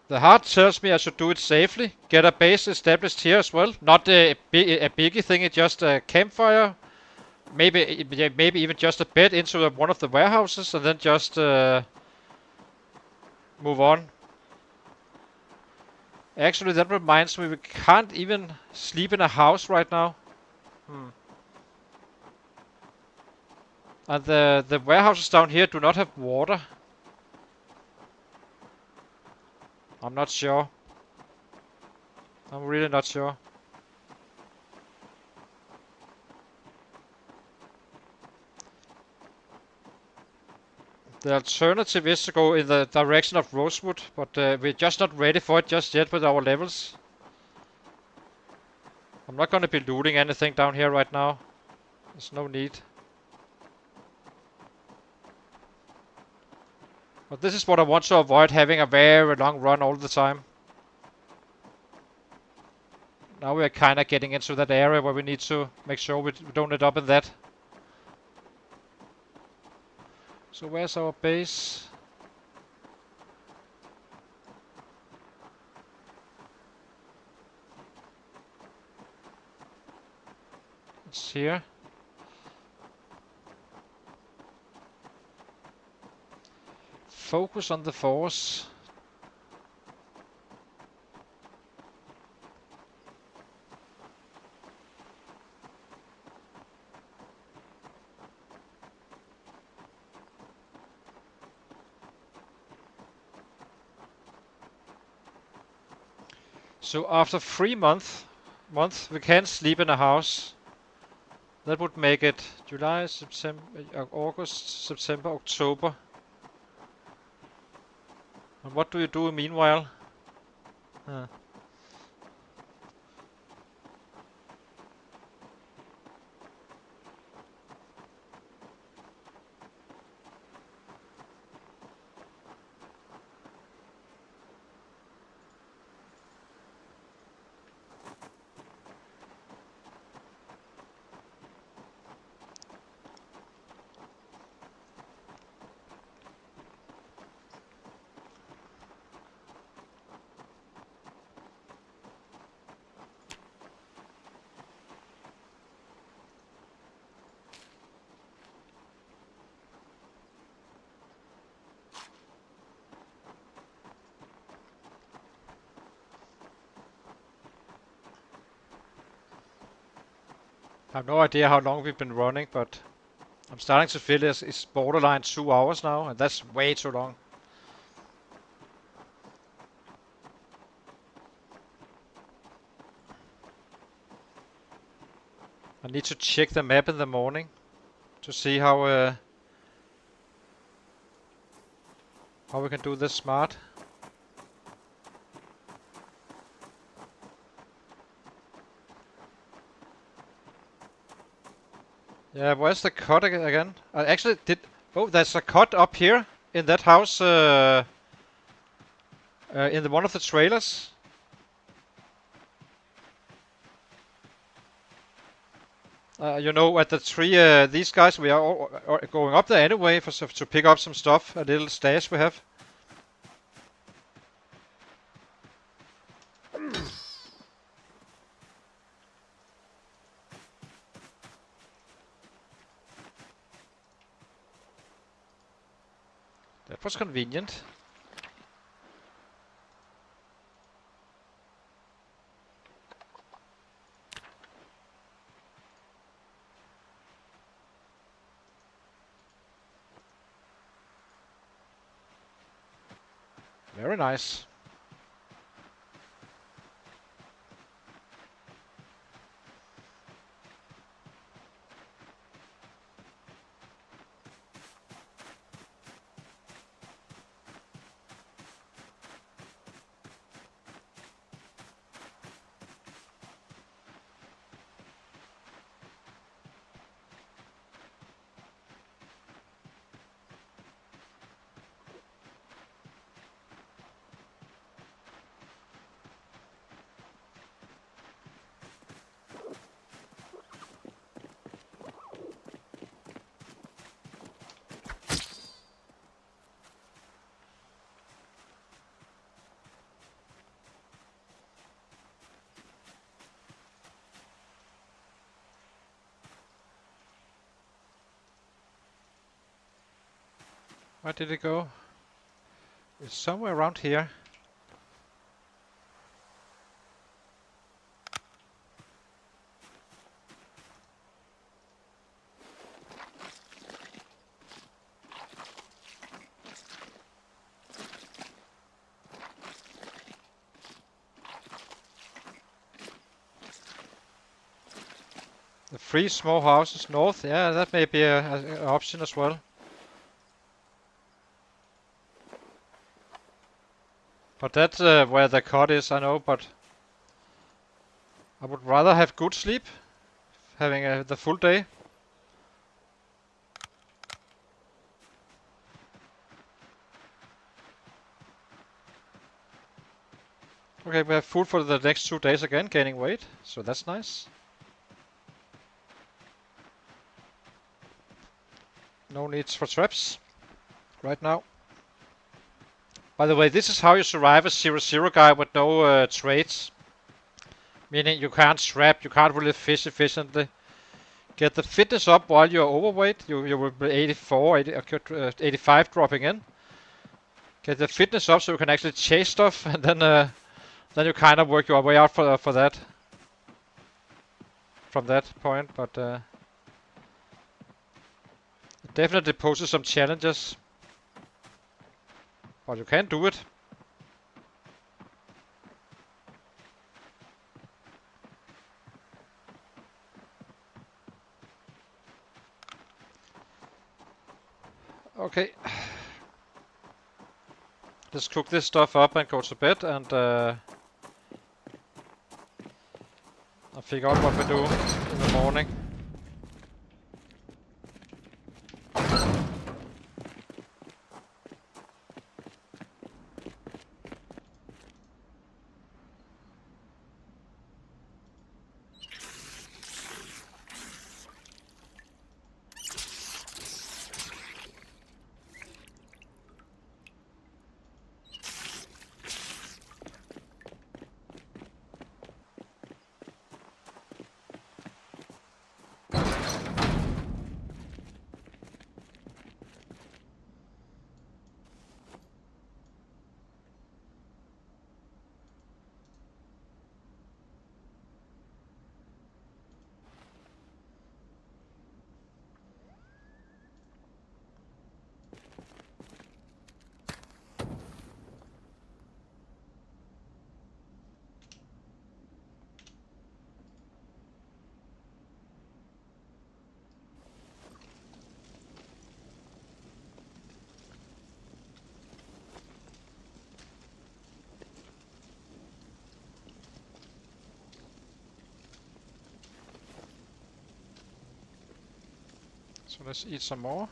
The heart tells me I should do it safely. Get a base established here as well. Not a biggie thing, it's just a campfire. Maybe even just a bed into one of the warehouses and then just move on. Actually, that reminds me, we can't even sleep in a house right now. And the warehouses down here do not have water. I'm not sure. I'm really not sure. The alternative is to go in the direction of Rosewood, but we're just not ready for it just yet with our levels. I'm not gonna be looting anything down here right now. There's no need. But this is what I want to avoid, having a very long run all the time. Now we're kinda getting into that area where we need to make sure we don't end up in that. So where's our base? It's here. Focus on the force. So after 3 months, we can sleep in a house. That would make it July, September, August, September, October. And what do you do meanwhile? I have no idea how long we've been running, but I'm starting to feel it's borderline 2 hours now, and that's way too long. I need to check the map in the morning to see how we can do this smart. Yeah, where's the cut again? I actually did. Oh, there's a cut up here in that house. In one of the trailers. You know, at the tree, these guys, we are all going up there anyway to pick up some stuff, a little stash we have. That was convenient. Very nice. Where did it go? It's somewhere around here. The 3 small houses north. Yeah, that may be an option as well. But that's where the cut is, I know, but I would rather have good sleep, having the full day. Okay, we have food for the next 2 days again, gaining weight, so that's nice. No needs for traps right now. By the way, this is how you survive a 0-0 guy with no trades. Meaning you can't trap, you can't really fish efficiently. Get the fitness up while you're overweight. You will be 84, 85 dropping in. Get the fitness up so you can actually chase stuff, and then you kind of work your way out for that. From that point, but it definitely poses some challenges. But you can do it. Okay. Let's cook this stuff up and go to bed, and I'll figure out what we do in the morning. So let's eat some more.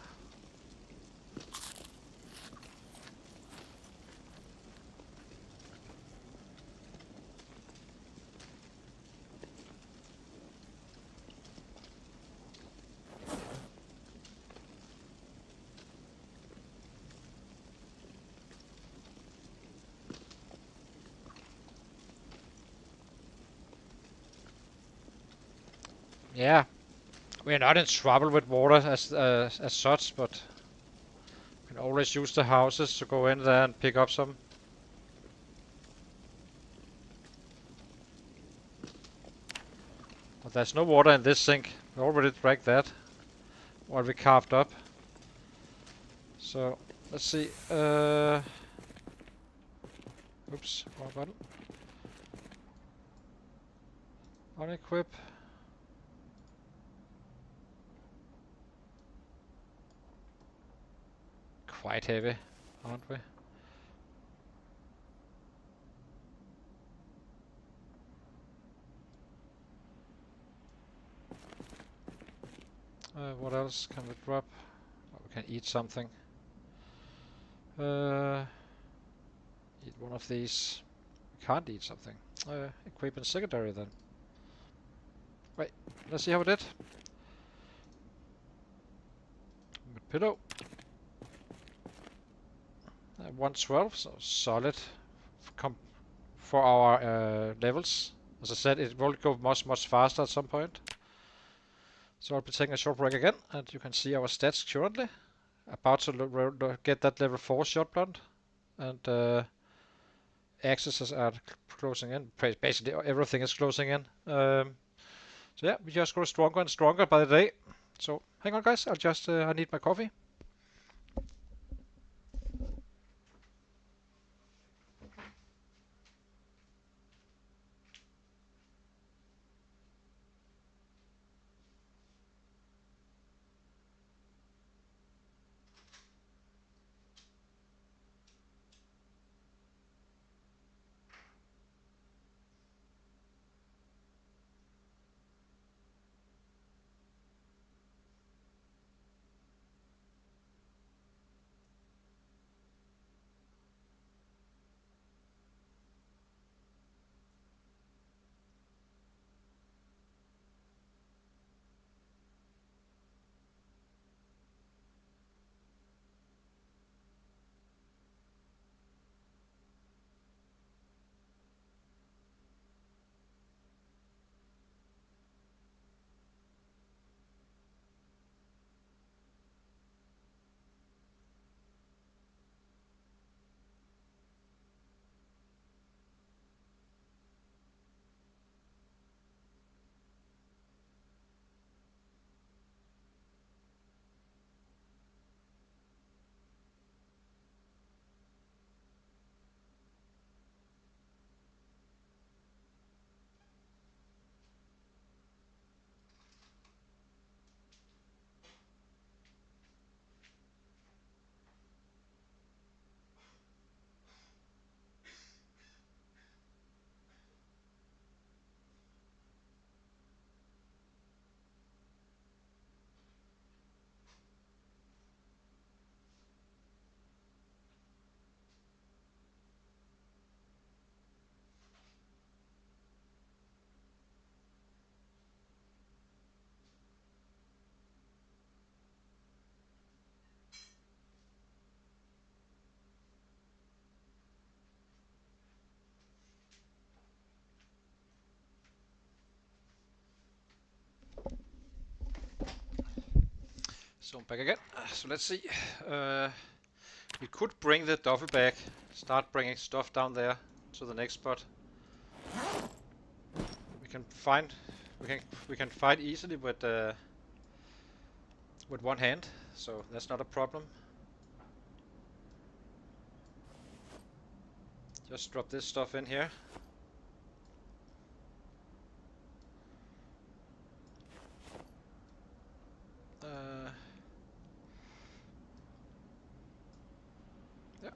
Yeah, we're not in trouble with water as such, but we can always use the houses to go in there and pick up some. But there's no water in this sink. We already drank that. What we carved up. So, let's see. Oops, wrong button. Unequip. Quite heavy, aren't we? What else can we drop? Oh, we can eat something. Eat one of these. We can't eat something. Equip in secondary then. Wait, let's see how we did. With pillow. 112, so solid for our levels. As I said, it will go much faster at some point. So I'll be taking a short break again, and you can see our stats currently. About to get that level 4 shot blunt, and accesses are closing in. Basically everything is closing in. So yeah, we just grow stronger and stronger by the day. So hang on guys, I need my coffee. So I'm back again. So let's see. We could bring the duffel bag, start bringing stuff down there to the next spot. We can fight easily with one hand, so that's not a problem. Just drop this stuff in here. Yeah.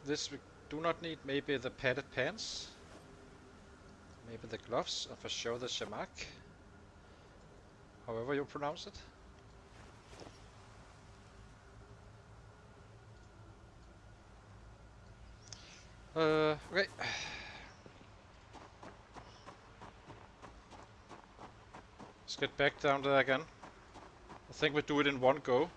This we do not need. Maybe the padded pants. Maybe the gloves, and for sure the shamak. However you pronounce it. Okay. Let's get back down there again. I think we do it in one go.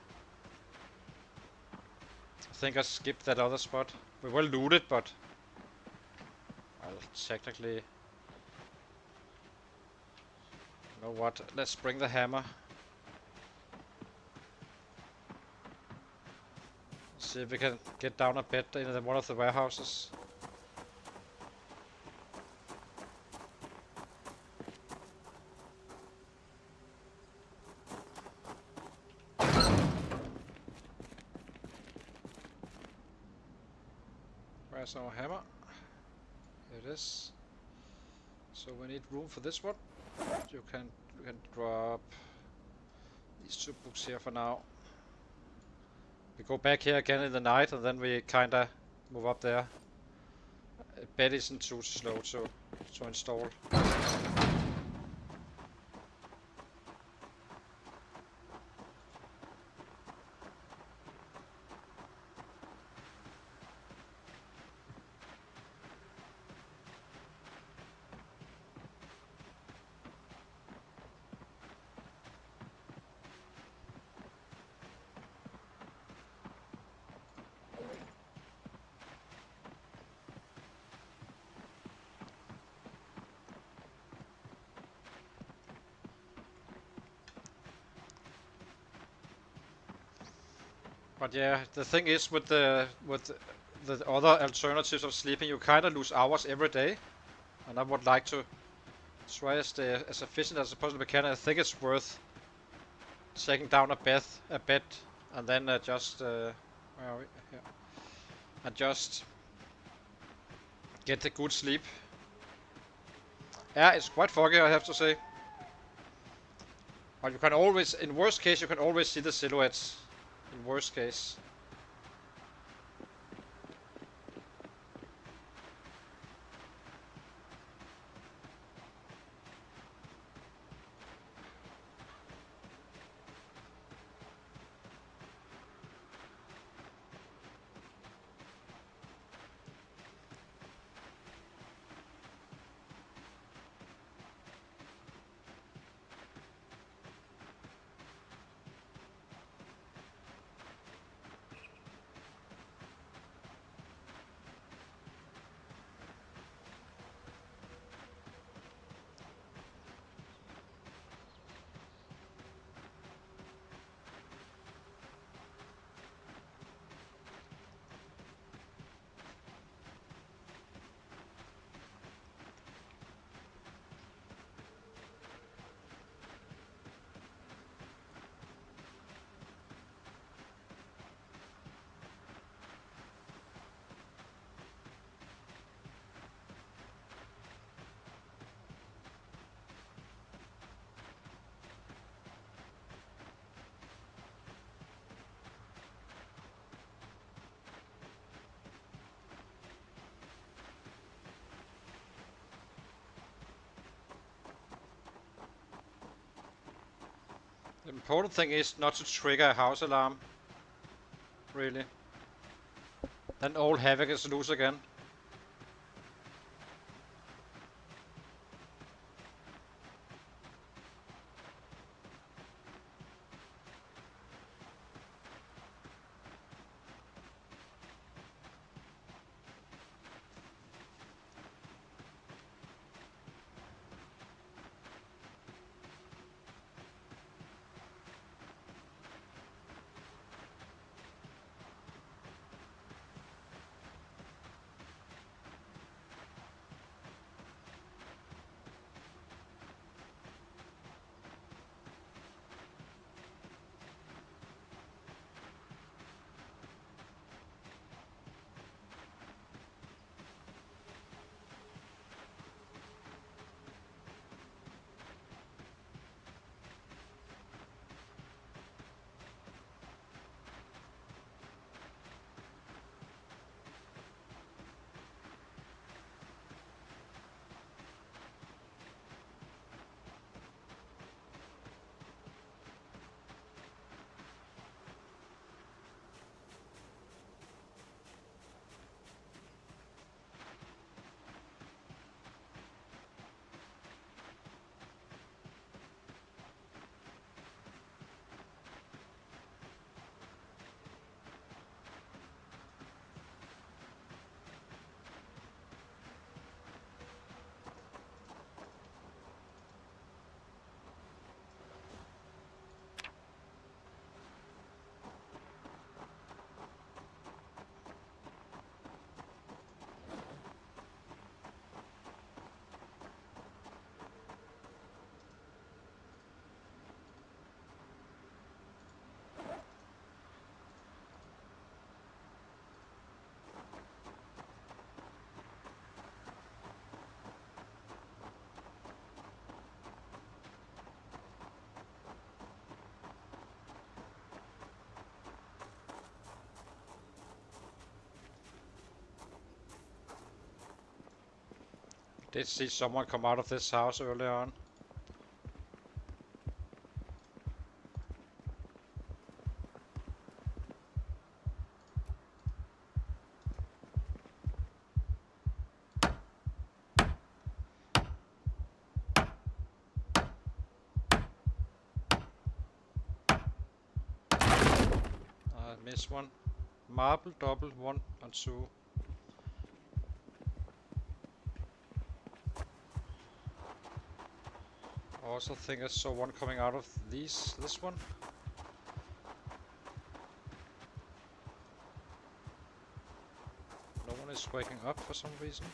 I think I skipped that other spot. We will loot it, but I'll technically... You know what? Let's bring the hammer. See if we can get down a bit in one of the warehouses. Where's our hammer? Here it is. So we need room for this one. You can drop these 2 books here for now. We go back here again in the night, and then we kinda move up there. Bed isn't too slow to install. But yeah, the thing is with the other alternatives of sleeping, you kind of lose hours every day, and I would like to try to stay as efficient as I possibly can. I think it's worth taking down a bed, and then just where are we? Here. And just get a good sleep. Yeah, it's quite foggy, I have to say. But you can always, in worst case, you can always see the silhouettes. In worst case. The important thing is not to trigger a house alarm. Really. Then all havoc is loose again. did see someone come out of this house earlier on. Miss one. Marble double 1 and 2. I also think I saw one coming out of this one. No one is waking up for some reason.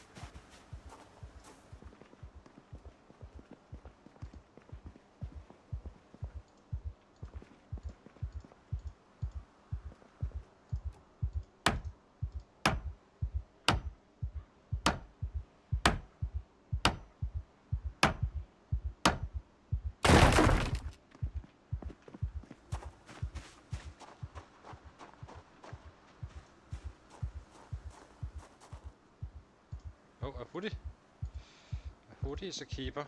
Oh, a hoodie. A hoodie is a keeper.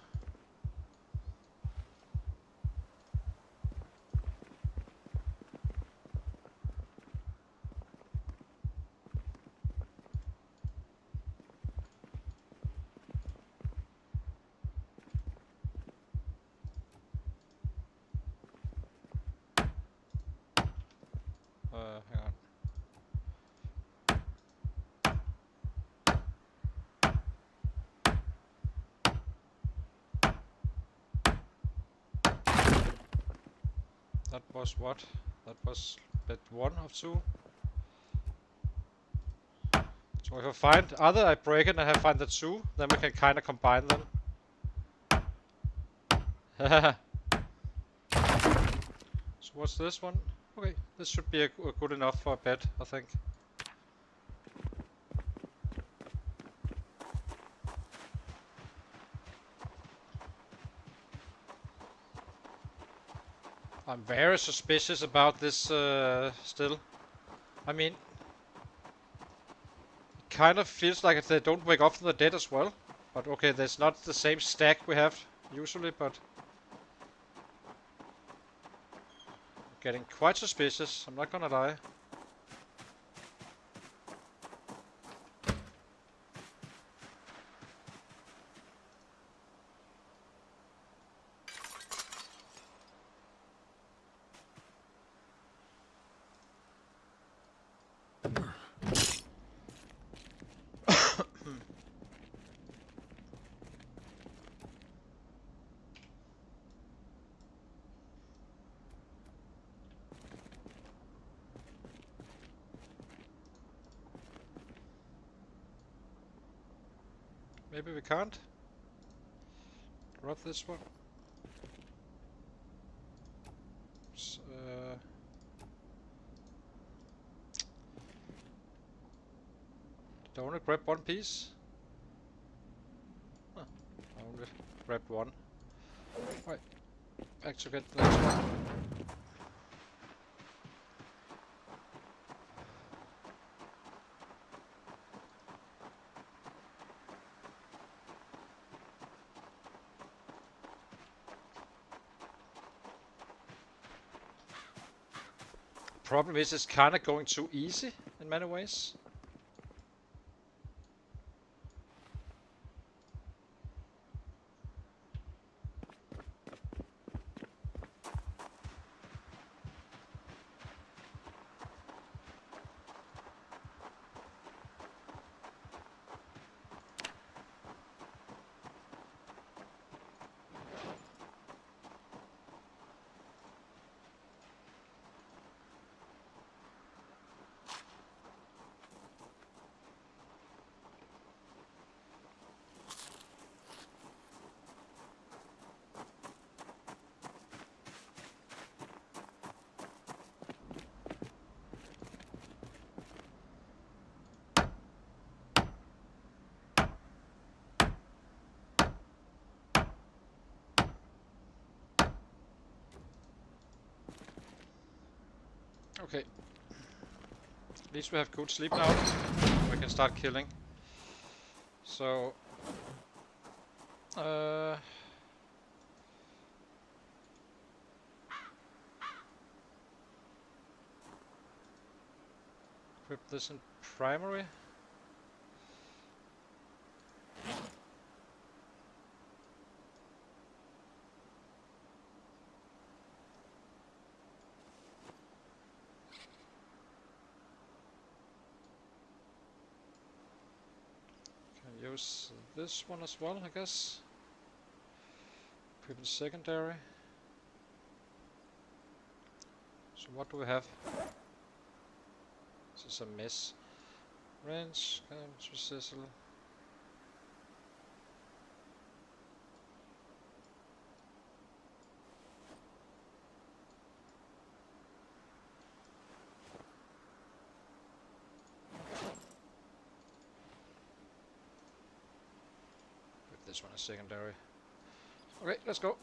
Hang on. That was what? That was bit 1 of 2. So if I find either I break it and I find the 2, then we can kind of combine them. So what's this one? Okay, this should be a good enough for a bed, I think. I'm very suspicious about this still. I mean, it kind of feels like if they don't wake up from the dead as well. But okay, there's not the same stack we have usually, but getting quite suspicious, I'm not gonna lie. Maybe we can't. Drop this one. Don't only grab one piece. Huh. I only grabbed one. Right. Back to get the next one. Problem is, it's kind of going too easy in many ways. Okay. At least we have good sleep now. We can start killing. So Uh, equip this in primary. Can use this one as well, I guess. Equip in secondary. So what do we have? This is a mess. Range, sizzle. Put this one as secondary. Okay, let's go.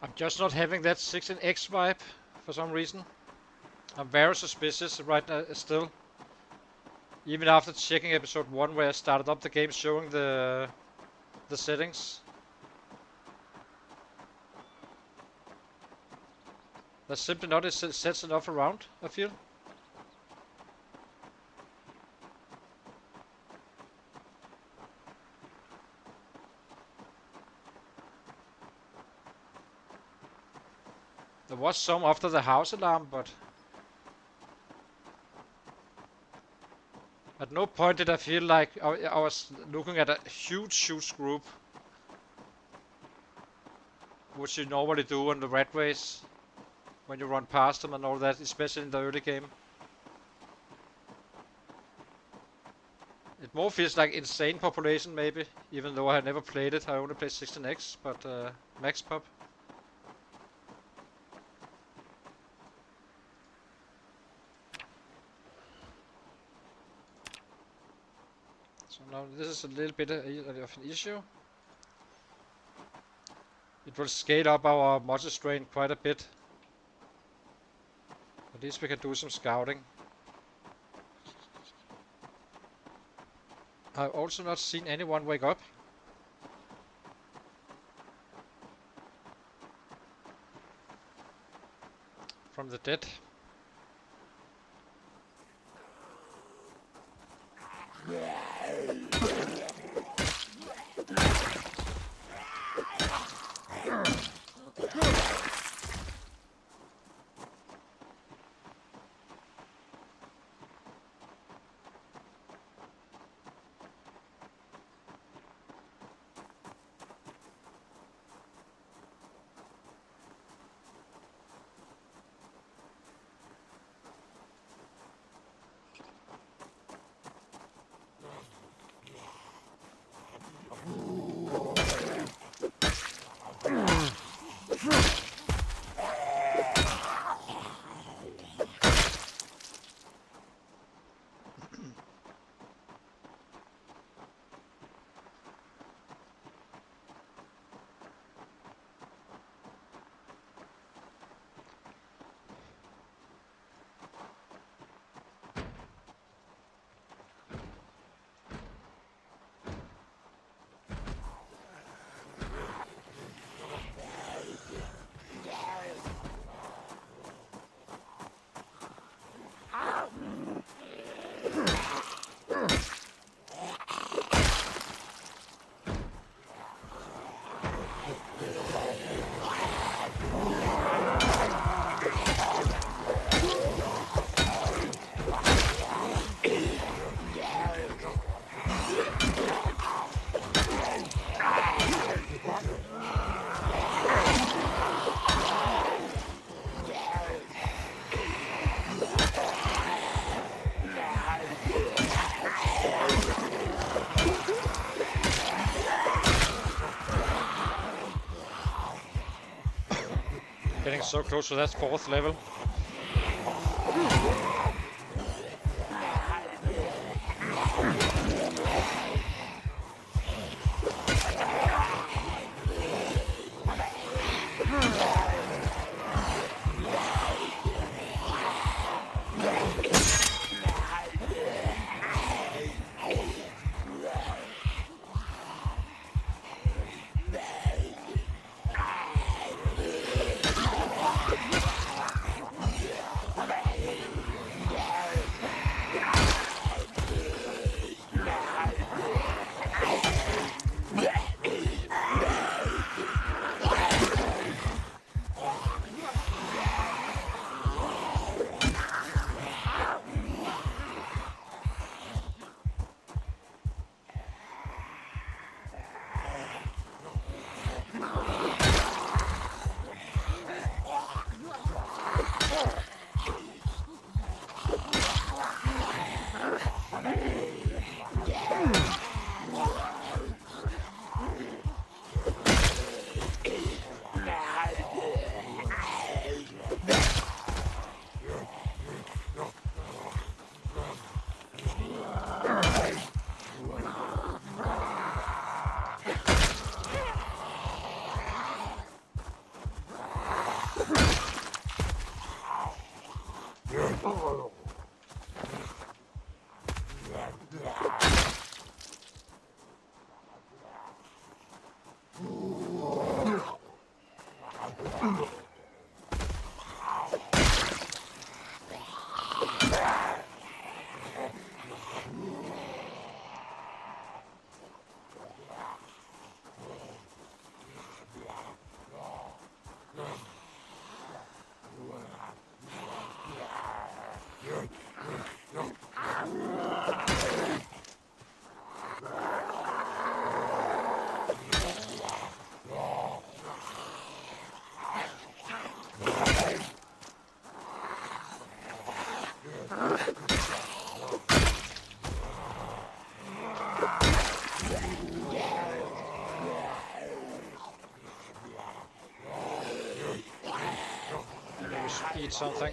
I'm just not having that 16x vibe for some reason. I'm very suspicious right now still. Even after checking episode 1 where I started up the game showing the settings. There's simply not sets enough around, I feel. There was some after the house alarm, but at no point did I feel like I was looking at a huge group, which you normally do in the rat race when you run past them and all that, especially in the early game. It more feels like insane population maybe, even though I never played it. I only played 16x, but max pop. So now this is a little bit of an issue. It will scale up our muscle strain quite a bit. At least we can do some scouting. I've also not seen anyone wake up from the dead. Getting so close to that 4th level. Eat something.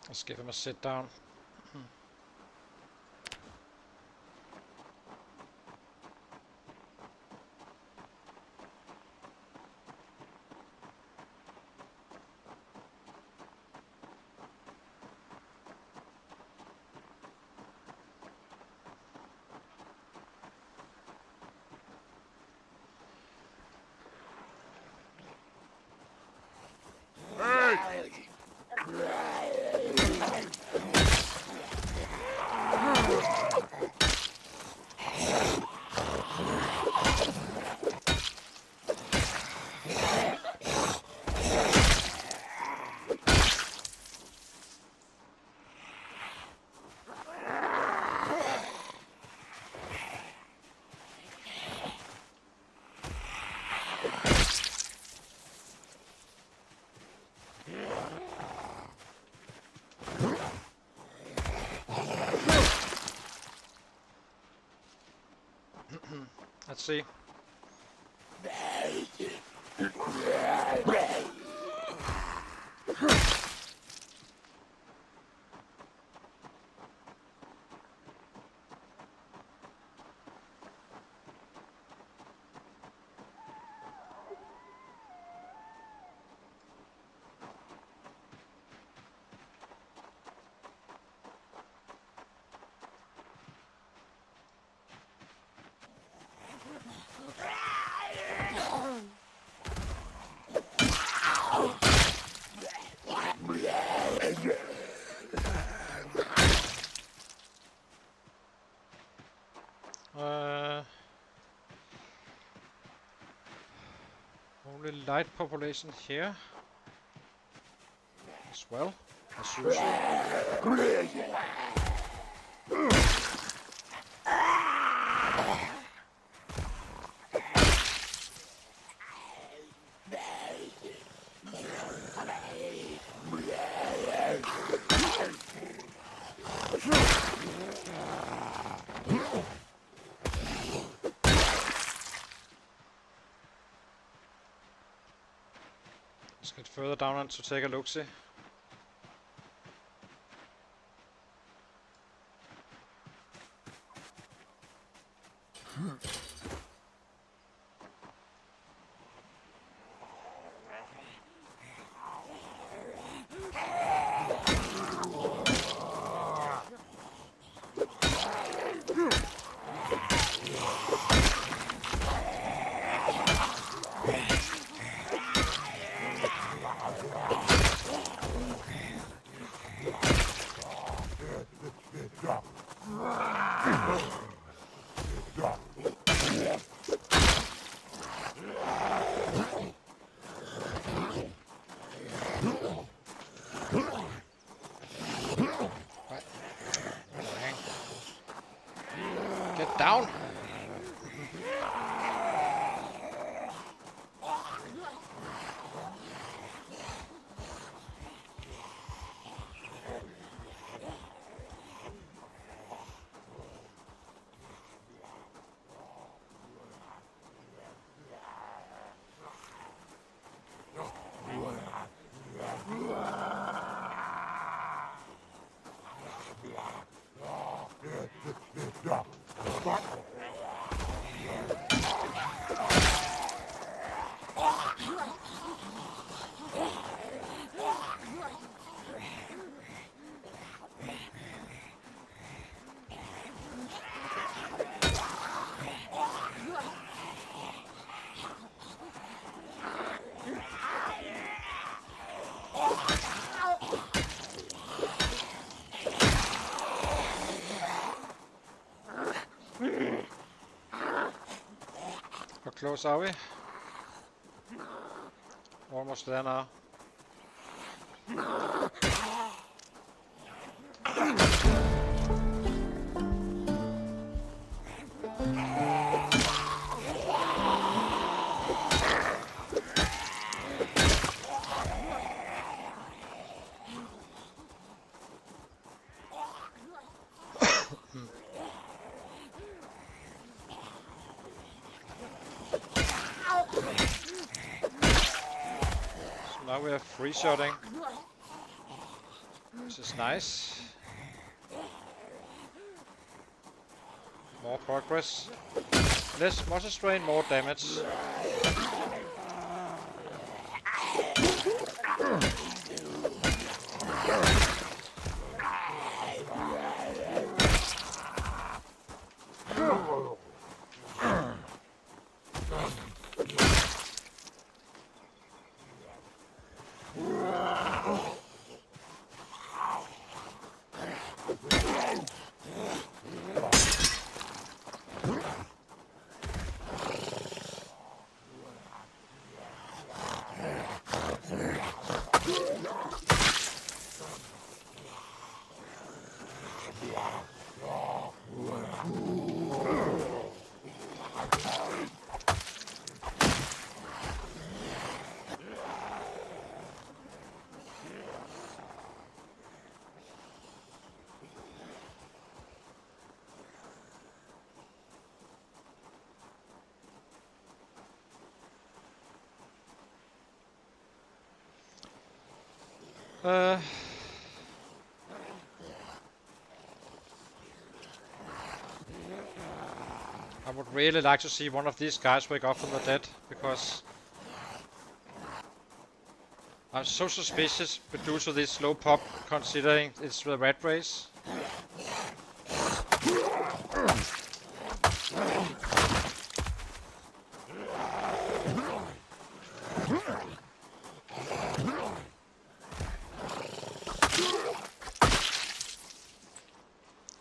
Let's give him a sit down. Let's see. Only light population here as well, as usual. Let's get further down and to take a look-see. Get down! How close are we? Almost there now. Now we are free-shotting, which is nice. More progress. Less muscle strain, more damage. I would really like to see one of these guys wake up from the dead, because I'm so suspicious due to this slow pop, considering it's the rat race.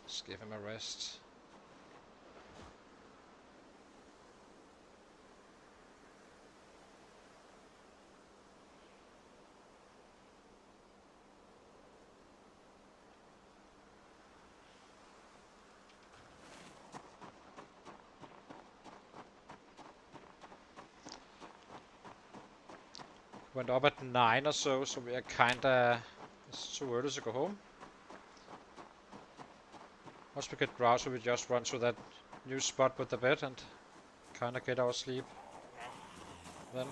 Let's give him a rest. Went up at 9 or so, so we are kinda... It's too early to go home. Once we get drowsy, we just run to that new spot with the bed and kinda get our sleep. Then.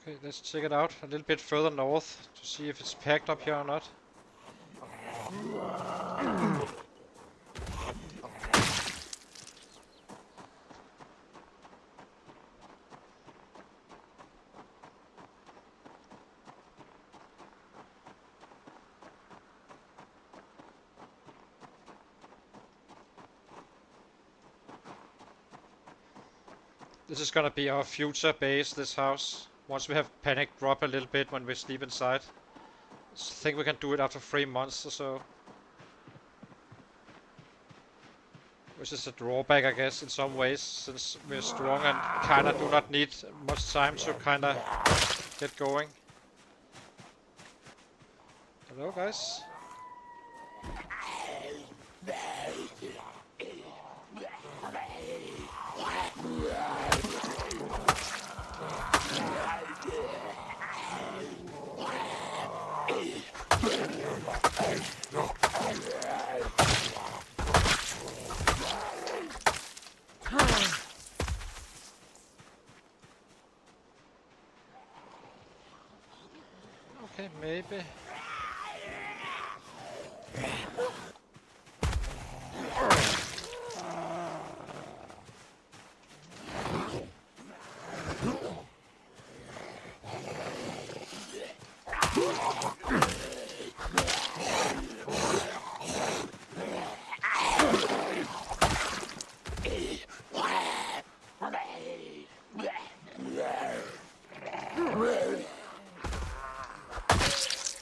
Okay, let's check it out a little bit further north to see if it's packed up here or not. This is gonna be our future base, this house. Once we have panic drop a little bit when we sleep inside. I think we can do it after 3 months or so. Which is a drawback, I guess, in some ways, since we're strong and kinda do not need much time to kinda get going. Hello, guys. Okay, maybe.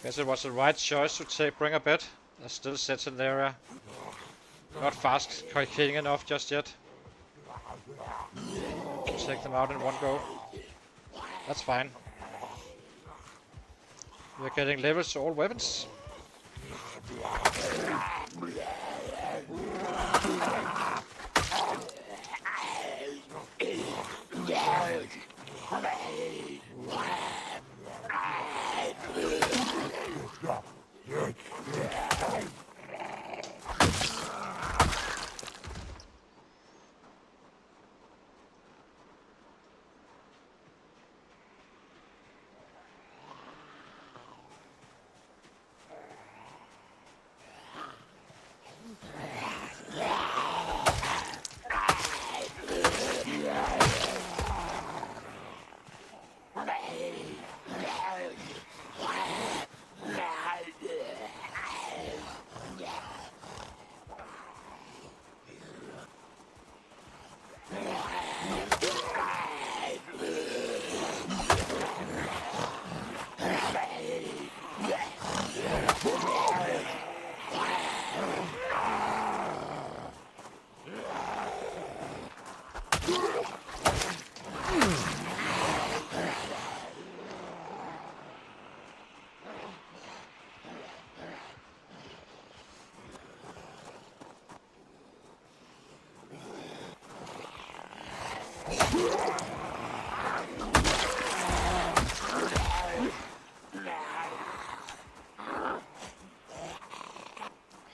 Guess it was the right choice to bring a bed. There's still sets in the area. Not fast killing enough just yet. Take them out in one go. That's fine. We're getting levels to all weapons.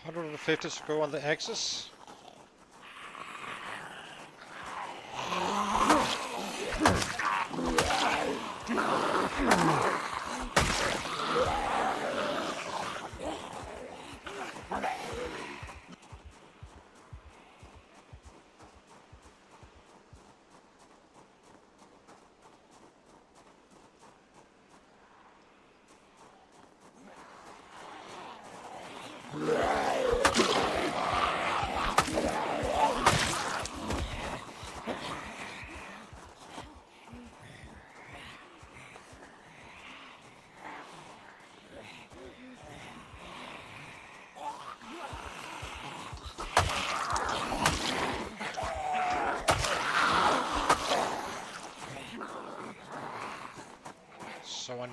$150 to go on the axis.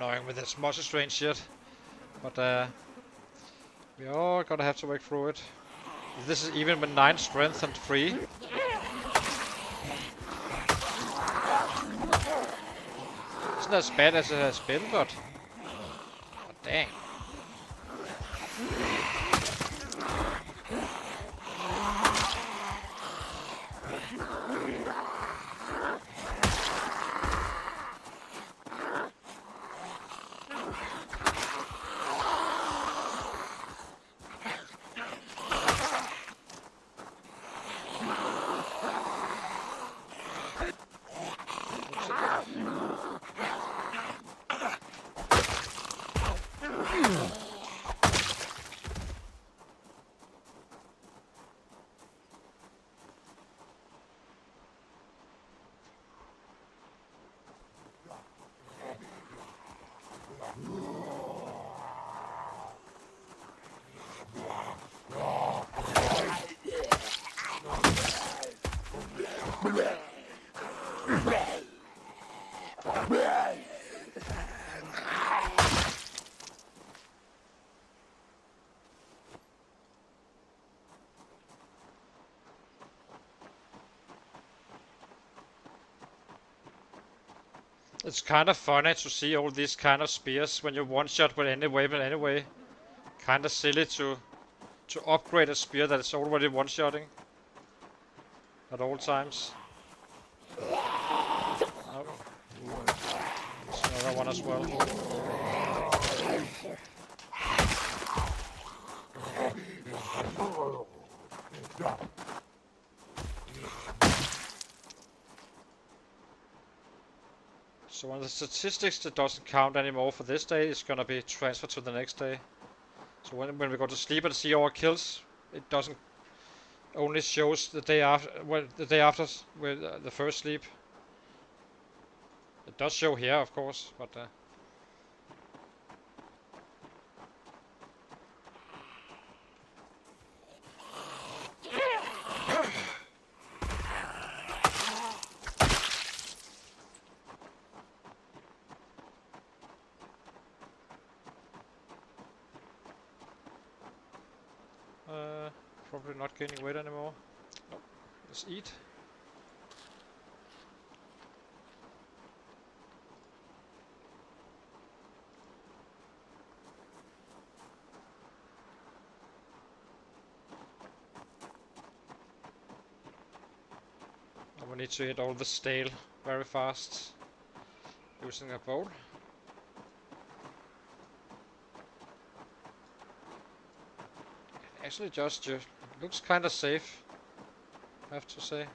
annoying with this muscle strain shit. But we are gonna have to work through it. This is even with 9 strength and 3. Isn't as bad as it has been, but oh, dang. It's kind of funny to see all these kind of spears when you one-shot with any weapon anyway. Kind of silly to upgrade a spear that is already one-shotting at all times. Oh. There's another one as well. So one of the statistics that doesn't count anymore for this day is gonna be transferred to the next day. So when we go to sleep and see our kills, it doesn't only shows the day after. Well, the day after with the first sleep. It does show here, of course, but. Probably not gaining weight anymore. Nope. Let's eat. And we need to eat all the stale very fast using a bowl. Actually, just looks kind of safe, I have to say.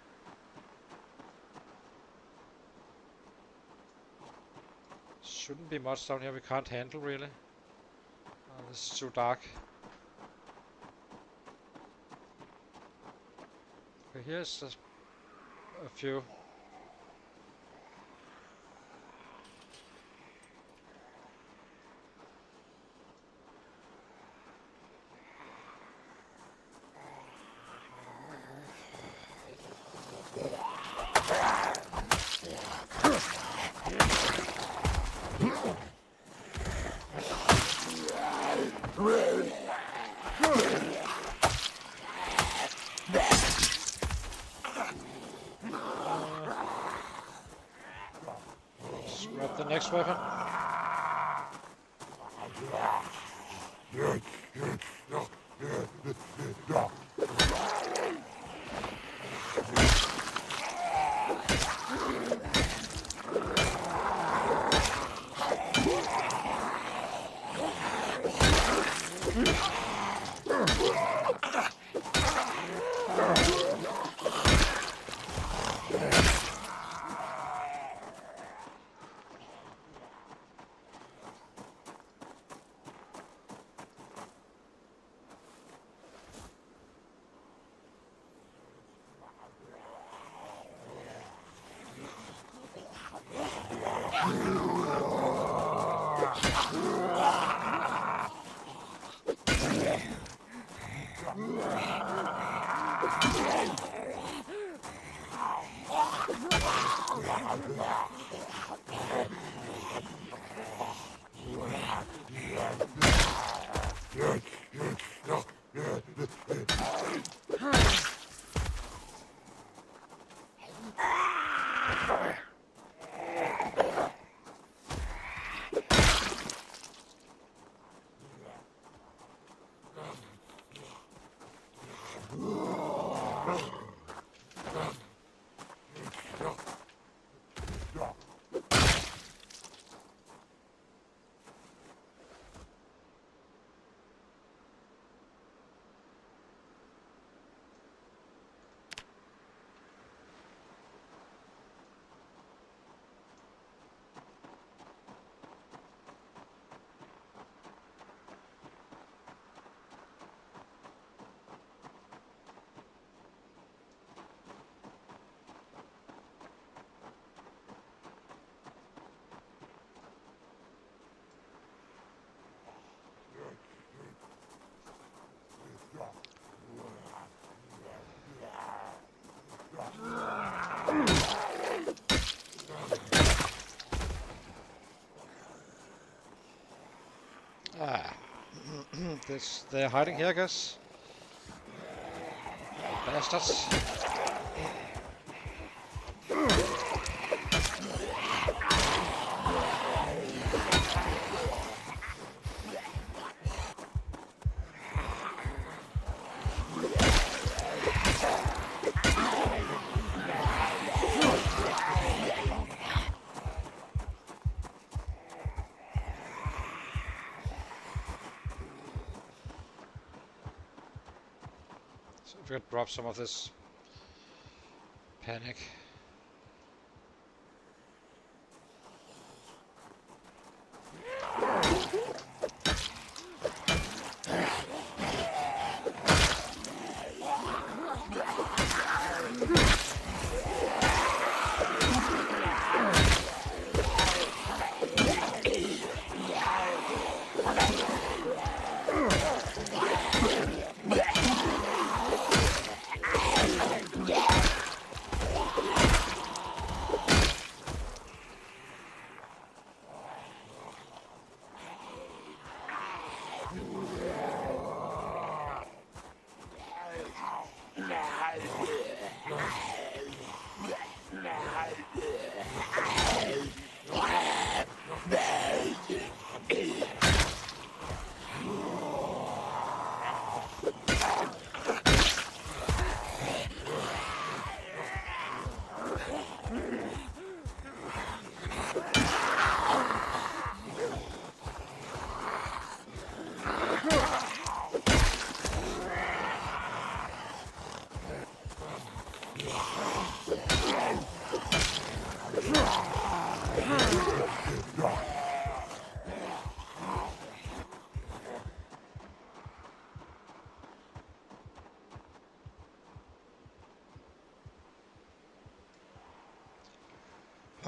Shouldn't be much down here we can't handle, really. This is too dark. Okay, here's a few. Grab the next weapon. Ah. They're hiding here, I guess. Bastards. So if we could drop some of this panic.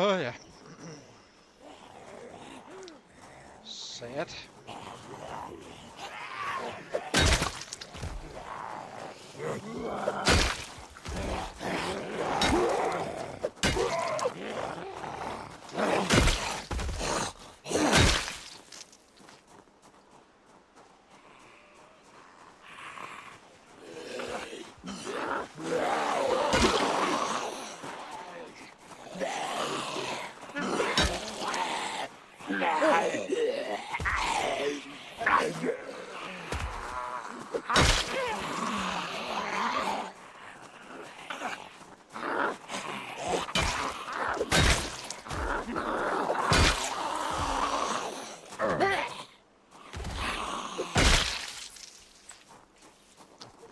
Oh yeah. Sad.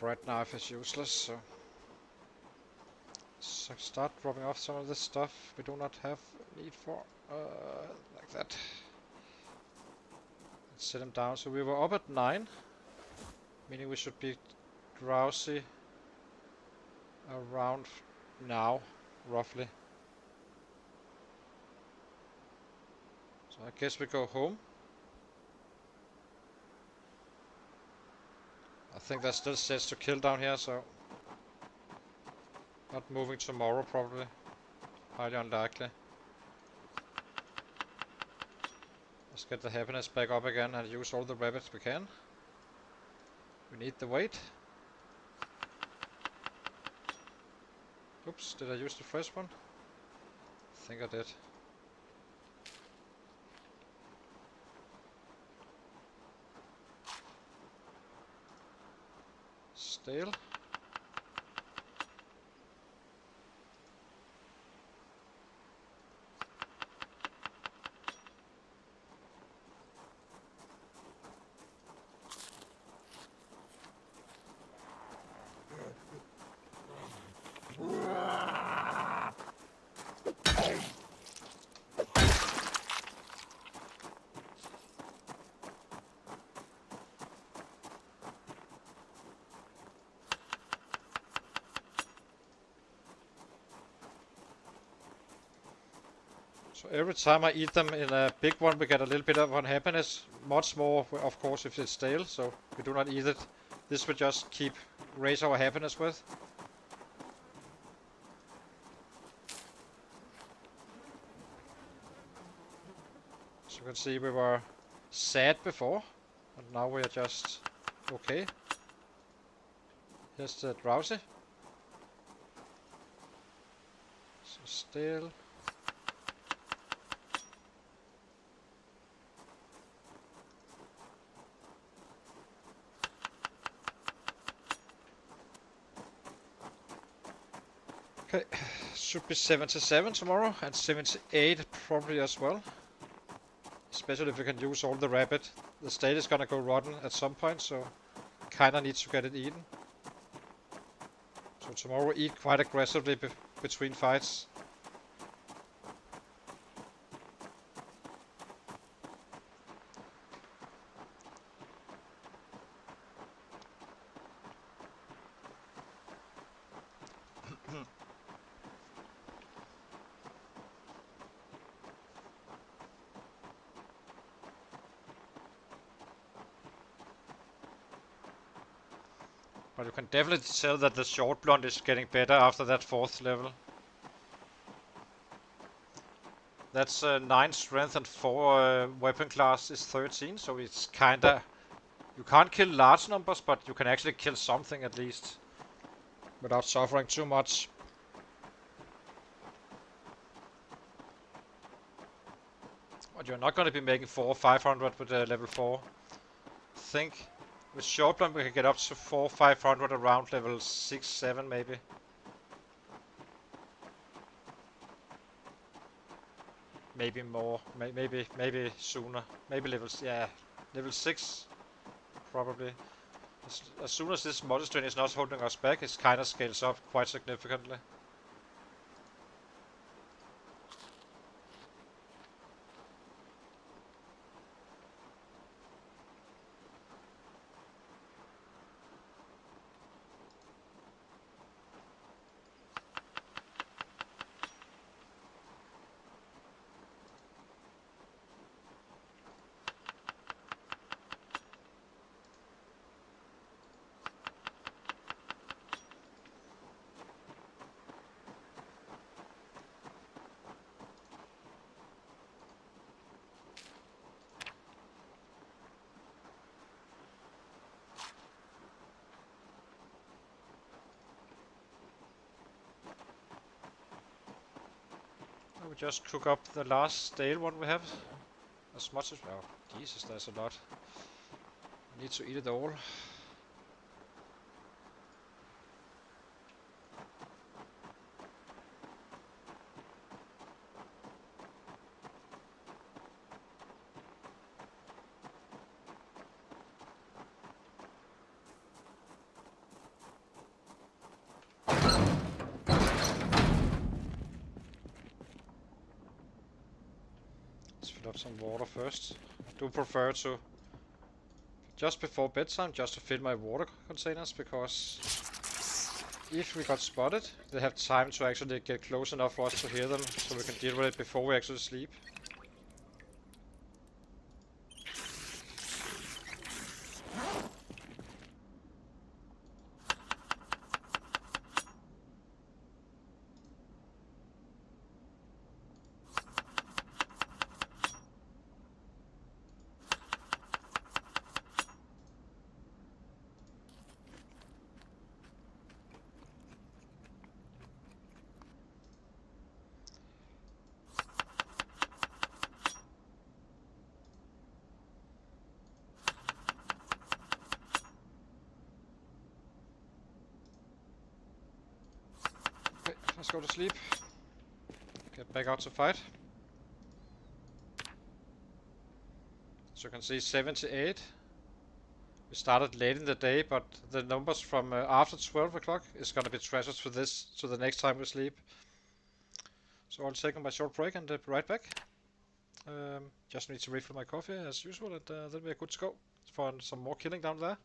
Right knife is useless, so start dropping off some of this stuff we do not have need for, like that. Let's sit him down. So we were up at 9, meaning we should be drowsy around now, roughly. So I guess we go home. I think there's still sets to kill down here, so not moving tomorrow probably. Highly unlikely. Let's get the happiness back up again and use all the rabbits we can. We need the weight. Oops, did I use the fresh one? I think I did. Stale. So every time I eat them in a big one, we get a little bit of unhappiness. Much more, of course, if it's stale, so we do not eat it. This we just raise our happiness with. So you can see we were sad before, and now we are just okay. Here's the drowsy. So stale. Okay, should be 77 tomorrow, and 78 probably as well. Especially if we can use all the rabbit. The state is gonna go rotten at some point, so kinda need to get it eaten. So tomorrow we eat quite aggressively between fights. But you can definitely tell that the short blonde is getting better after that 4th level. That's 9 strength and 4 weapon class is 13, so it's kinda... You can't kill large numbers, but you can actually kill something at least. Without suffering too much. But you're not gonna be making 400 or 500 with level 4. I think with short blonde we can get up to 400 or 500 around level 6, 7 maybe. Maybe more, maybe sooner. Maybe levels, yeah, level 6 probably. As soon as this model strain is not holding us back, it kind of scales up quite significantly. We just cook up the last stale one we have. As much as... Oh, Jesus, there's a lot. I need to eat it all. Let's fill up some water first. I do prefer to... Just before bedtime, just to fill my water containers, because... If we got spotted, they have time to actually get close enough for us to hear them, so we can deal with it before we actually sleep. Let's go to sleep. Get back out to fight. So you can see 78. We started late in the day, but the numbers from after 12 o'clock is gonna be treasured for this, to the next time we sleep. So I'll take my short break and be right back. Just need to refill my coffee as usual, and then we're good to go for some more killing down there.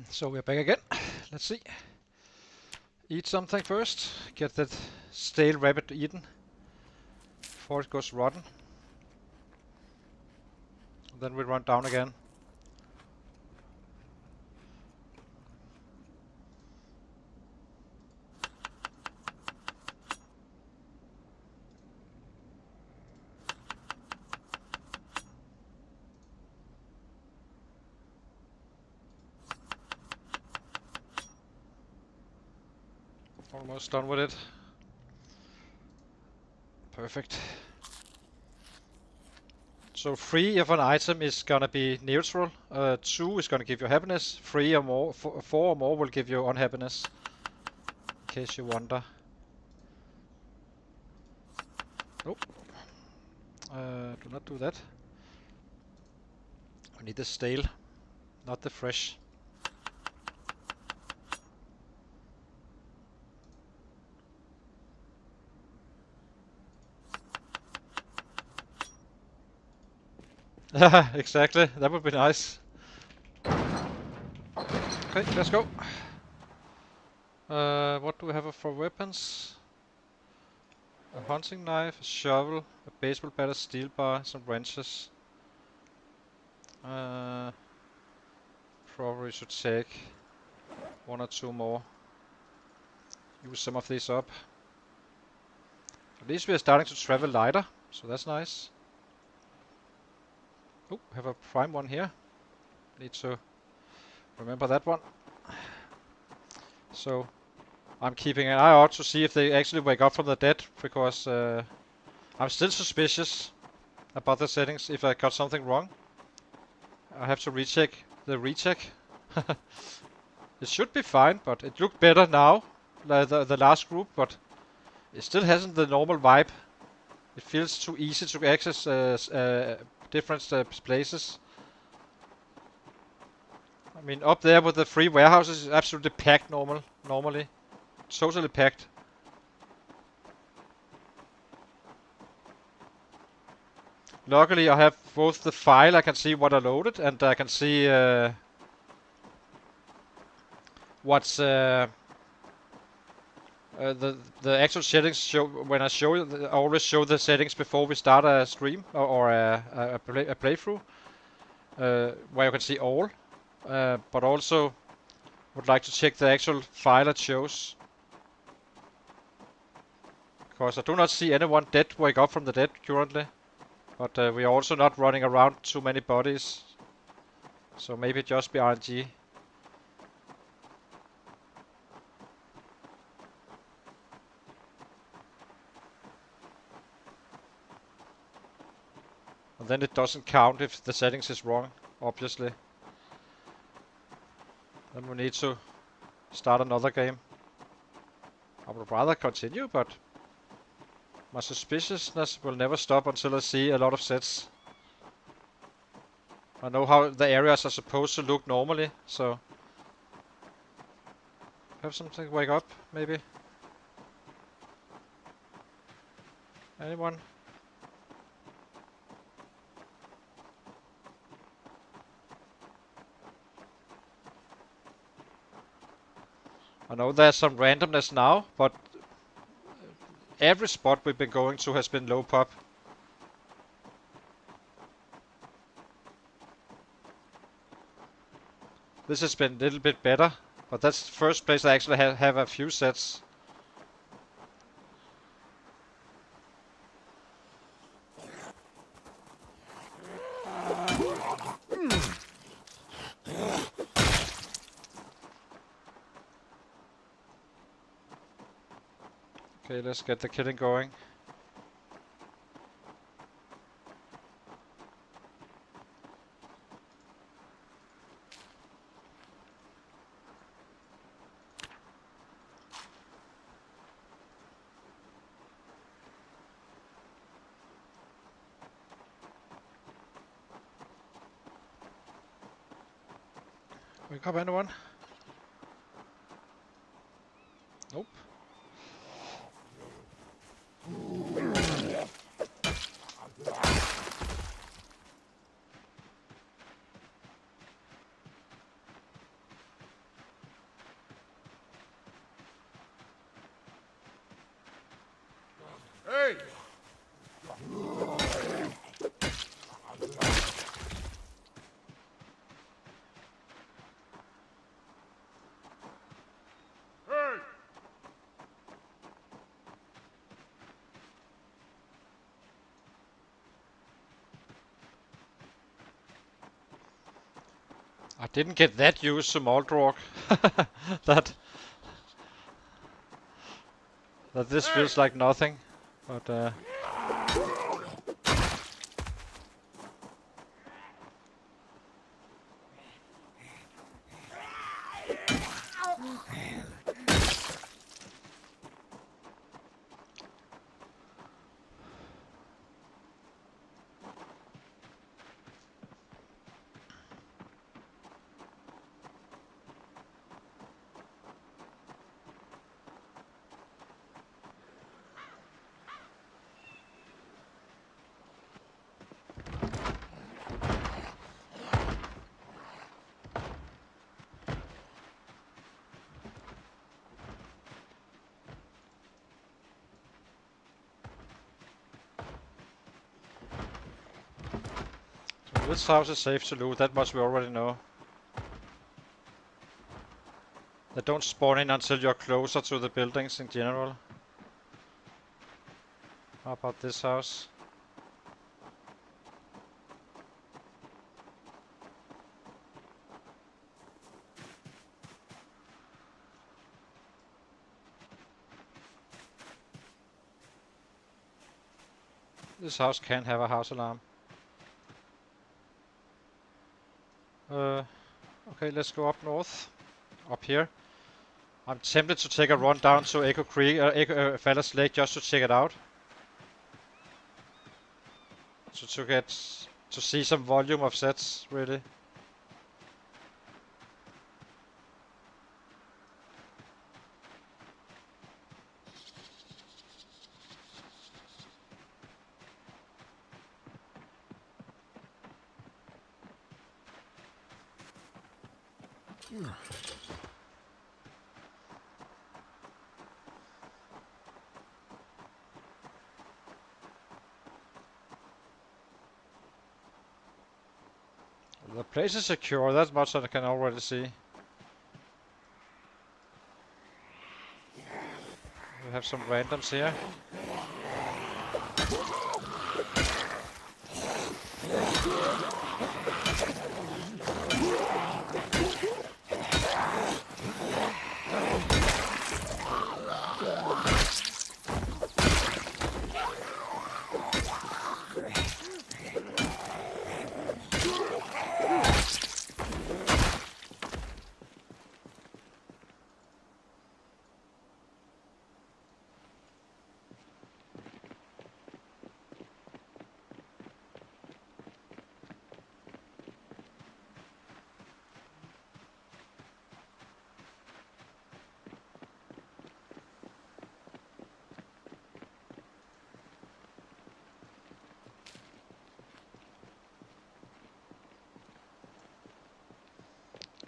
So we're back again. Let's see. Eat something first. Get that stale rabbit eaten before it goes rotten. Then we run down again. Almost done with it. Perfect. So 3 of an item is gonna be neutral, 2 is gonna give you happiness, 3 or more, 4 or more will give you unhappiness. In case you wonder. Nope. Do not do that. We need the stale, not the fresh. Exactly, that would be nice. Okay, let's go. What do we have for weapons? A hunting knife, a shovel, a baseball bat, a steel bar, some wrenches. Probably should take 1 or 2 more. Use some of these up. At least we are starting to travel lighter, so that's nice. Oh, have a prime one here. Need to remember that one. So I'm keeping an eye out to see if they actually wake up from the dead, because I'm still suspicious about the settings. If I got something wrong, I have to recheck the recheck. It should be fine, but it looked better now, like the last group, but it still hasn't the normal vibe. It feels too easy to access different places. I mean, up there with the 3 warehouses is absolutely packed normally. Totally packed. Luckily I have both the file, I can see what I loaded, and I can see what's the actual settings show when I show I always show the settings before we start a stream or a playthrough, where you can see all, but also would like to check the actual file it shows, because I do not see anyone dead wake up from the dead currently, but we are also not running around too many bodies, so maybe just be RNG. And then it doesn't count if the settings is wrong, obviously. Then we need to start another game. I would rather continue, but my suspiciousness will never stop until I see a lot of sets. I know how the areas are supposed to look normally, so... Have something wake up, maybe? Anyone? I know there's some randomness now, but every spot we've been going to has been low pop. This has been a little bit better, but that's the first place I actually have a few sets. Okay, let's get the killing going. Wake up, anyone? Nope. Hey! Hey! I didn't get that used to Moldrog. that this feels like nothing, but so this house is safe to loot, that much we already know. They don't spawn in until you're closer to the buildings in general. How about this house? This house can have a house alarm. Okay, let's go up north. Up here. I'm tempted to take a run down to Echo Creek, Fallas Lake, just to check it out. To get to see some volume of sets, really. The place is secure, that's much I can already see. We have some randoms here.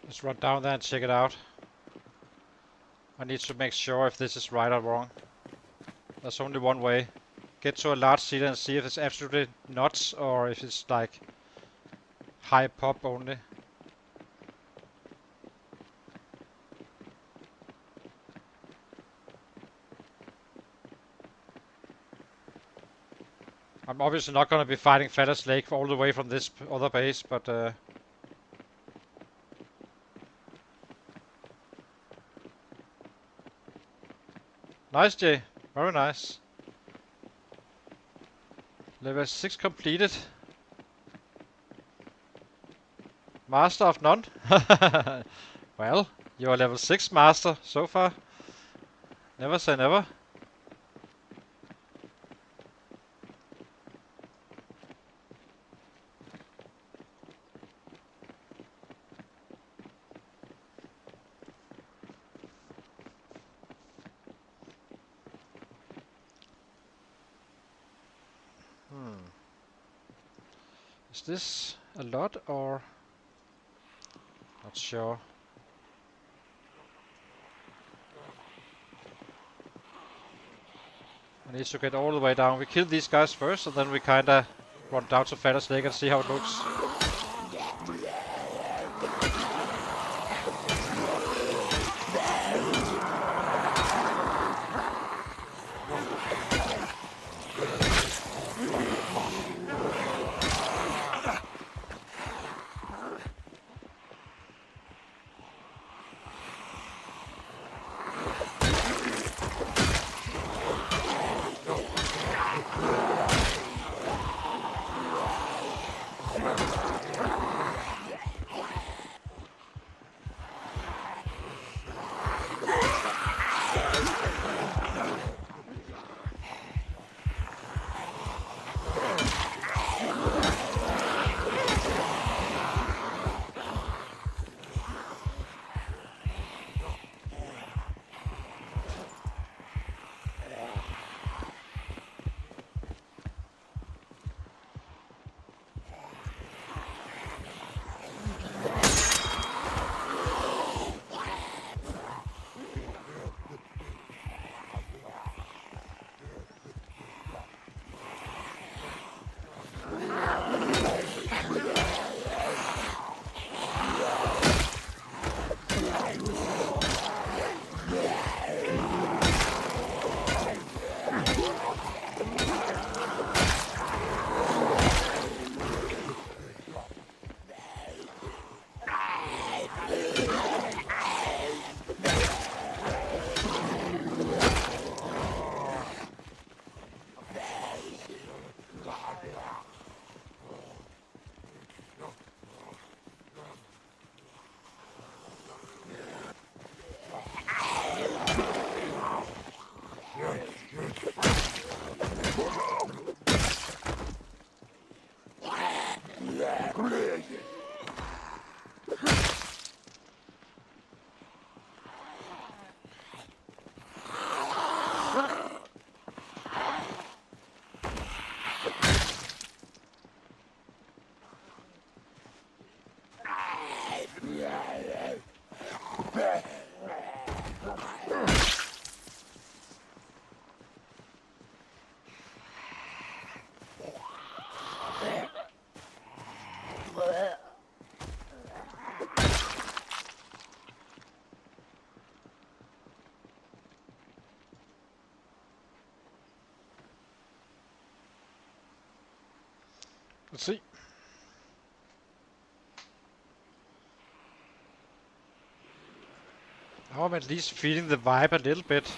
Let's run down there and check it out. I need to make sure if this is right or wrong. There's only one way. Get to a large sealer and see if it's absolutely nuts or if it's like high pop only. I'm obviously not going to be fighting Feather's Lake all the way from this other base, but nice, Jay. Very nice. Level 6 completed. Master of none. Well, you're level 6 master so far. Never say never. Is this a lot or not sure? I need to get all the way down. We kill these guys first and then we kinda run down to Feather's Lake and see how it looks. Let's see. Now I'm at least feeling the vibe a little bit.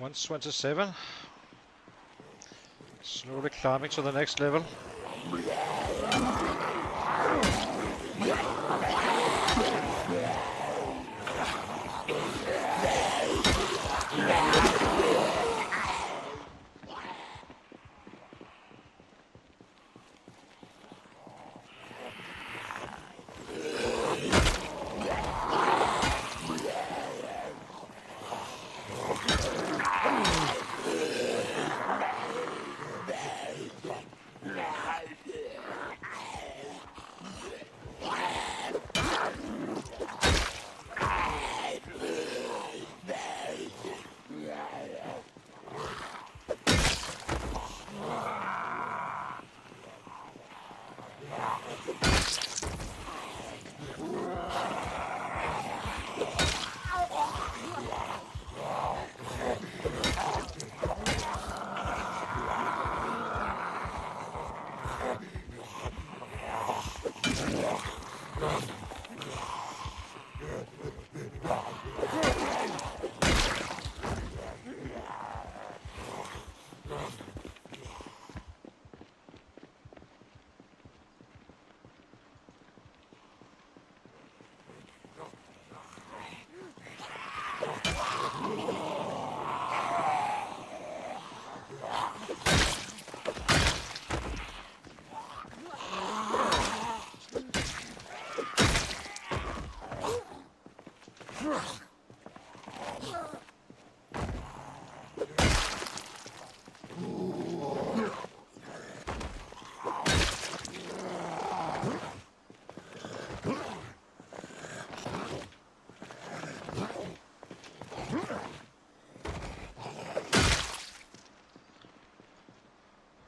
$127. Slowly climbing to the next level.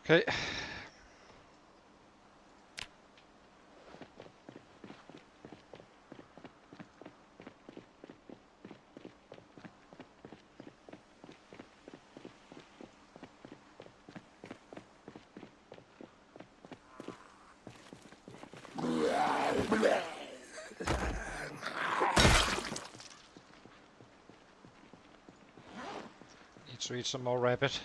Okay. Need to eat some more rabbit.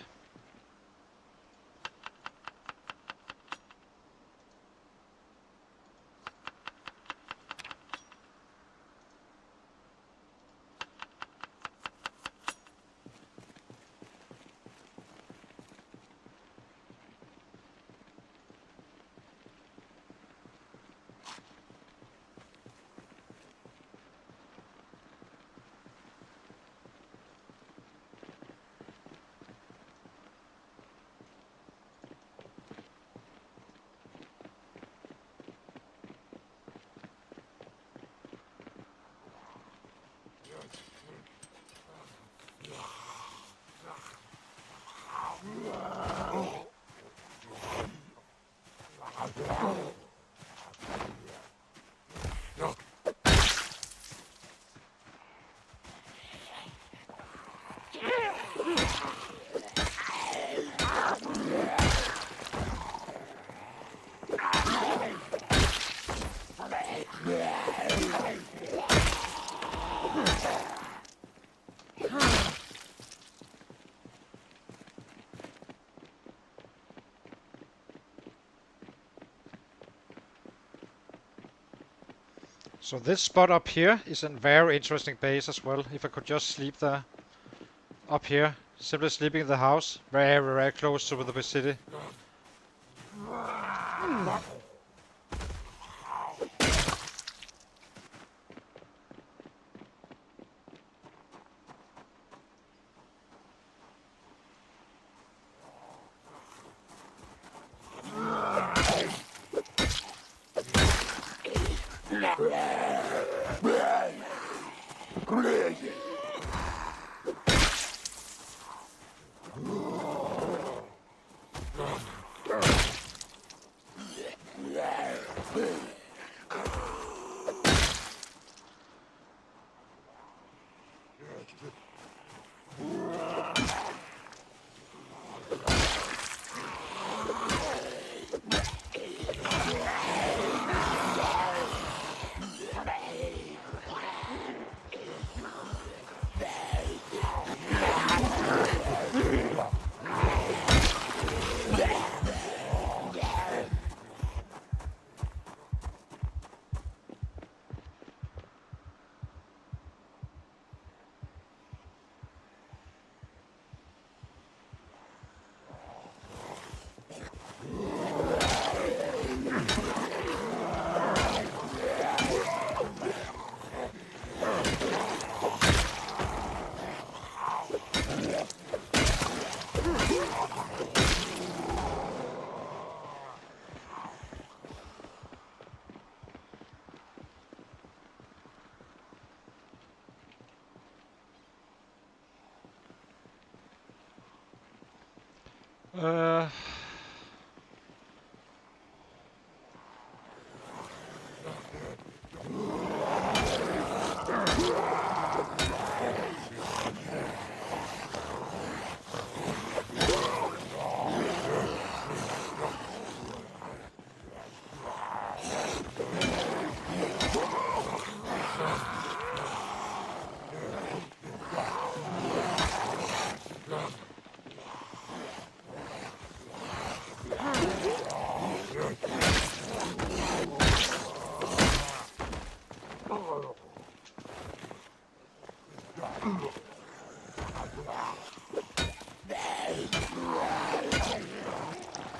So this spot up here is a very interesting base as well. If I could just sleep there. Up here. Simply sleeping in the house. Very, very close to the city.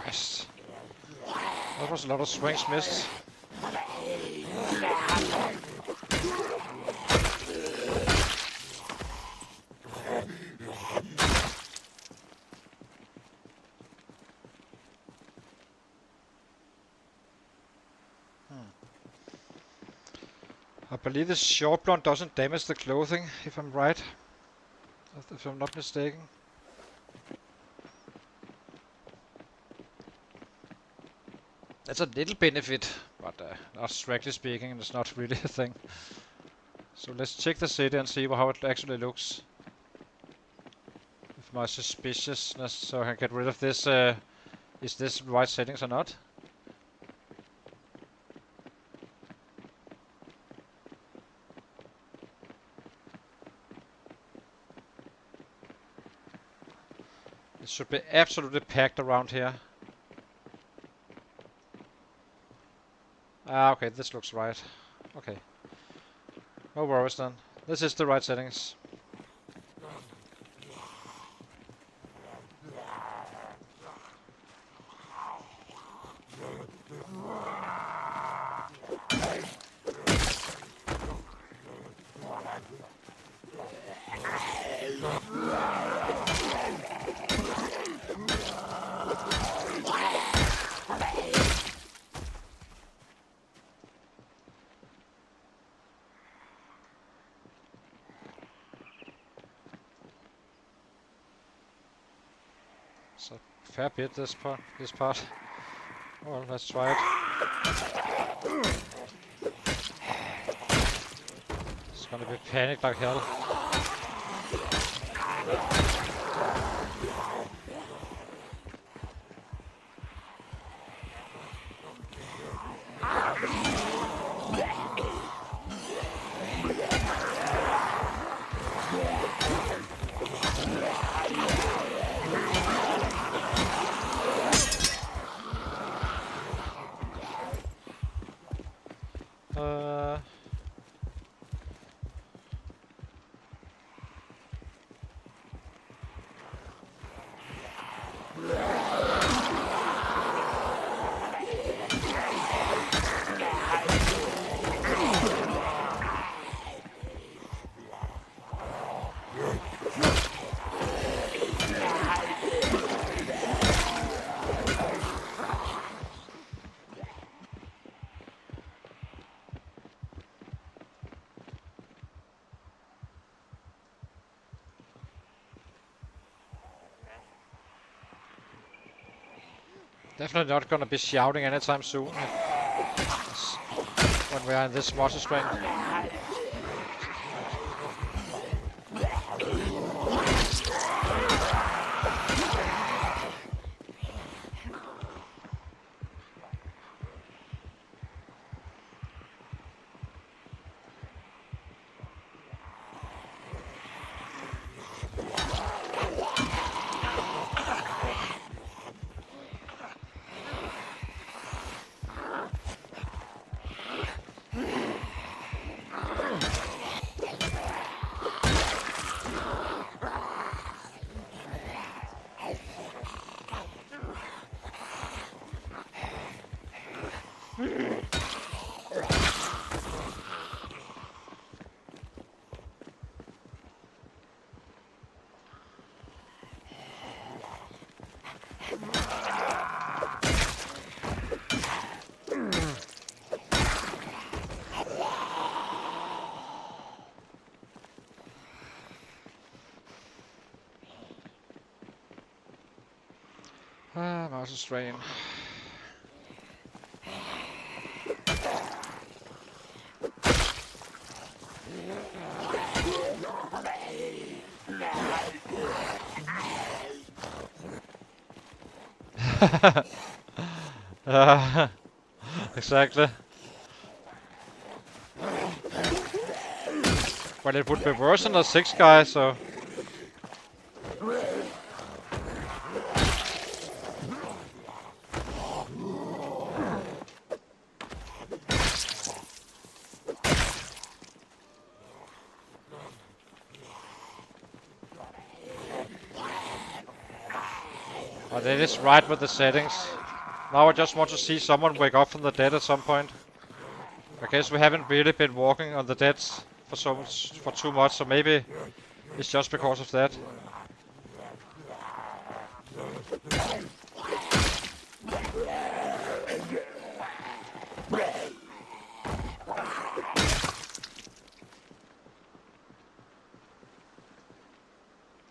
Christ. That was a lot of swings missed. I believe the short blunt doesn't damage the clothing, if I'm right. If I'm not mistaken. That's a little benefit, but not strictly speaking, it's not really a thing. So let's check the city and see how it actually looks. With my suspiciousness, so I can get rid of this. Is this right settings or not? It should be absolutely packed around here. Ah, okay, this looks right. Okay. No worries then. This is the right settings. So fair bit this part. Well, let's try it. It's gonna be panicked like hell. Definitely not gonna be shouting anytime soon. when we are in this monster strain. Monster strain. Exactly. Well, it would be worse than the 6 guy, so... But it is right with the settings. Now I just want to see someone wake up from the dead at some point. I guess we haven't really been walking on the dead for too much, so maybe it's just because of that.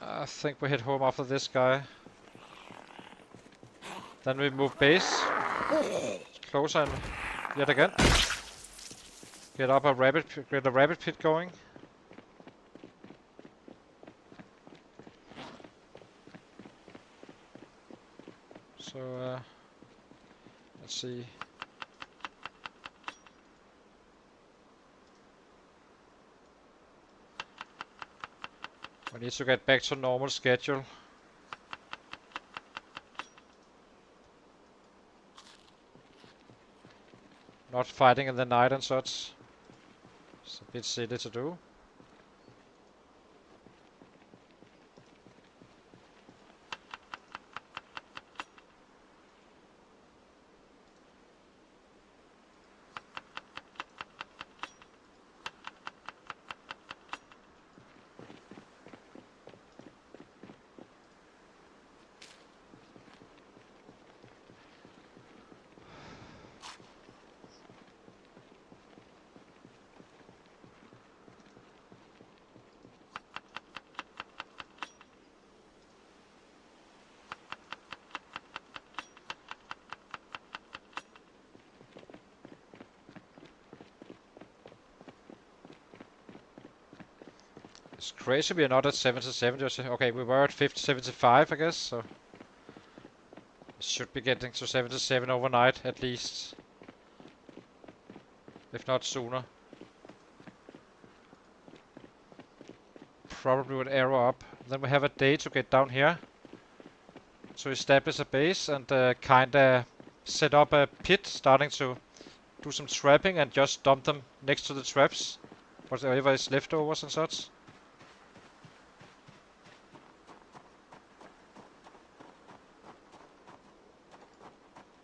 I think we hit home after this guy. Then we move base. Closer and yet again. Get a rabbit pit going. So let's see. We need to get back to normal schedule. Not fighting in the night and such. It's a bit silly to do. It's crazy we are not at 70-70. Okay, we were at 50-75, I guess, so... Should be getting to 77 overnight, at least. If not sooner. Probably would arrow up. Then we have a day to get down here. To establish a base and kinda set up a pit, starting to do some trapping and just dump them next to the traps. Whatever is leftovers and such.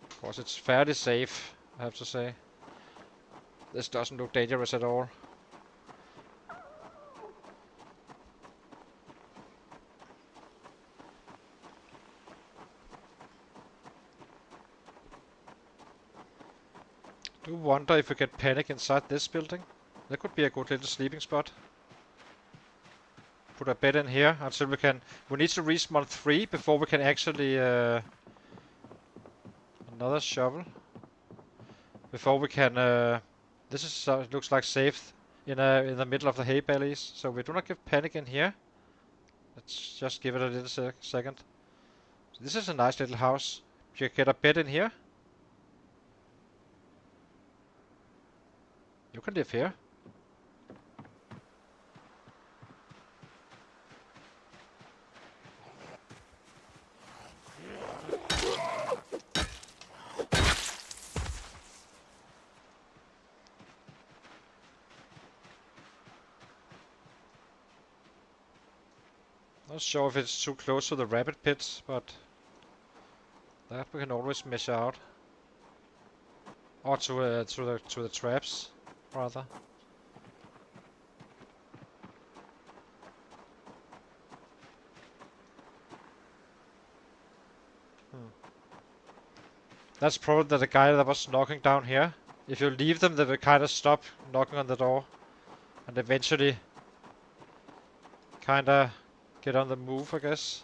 Of course, it's fairly safe, I have to say. This doesn't look dangerous at all. Do wonder if we get panic inside this building. That could be a good little sleeping spot. Put a bed in here until we can... We need to reach month 3 before we can actually... another shovel. Before we can This is looks like safe in the middle of the hay bales, so we do not give panic in here. Let's just give it a little second. This is a nice little house. You get a bed in here. You can live here. Not sure if it's too close to the rabbit pits, but that we can always measure out. Or to the traps, rather. That's probably the guy that was knocking down here. If you leave them, they will kind of stop knocking on the door, and eventually kind of get on the move, I guess.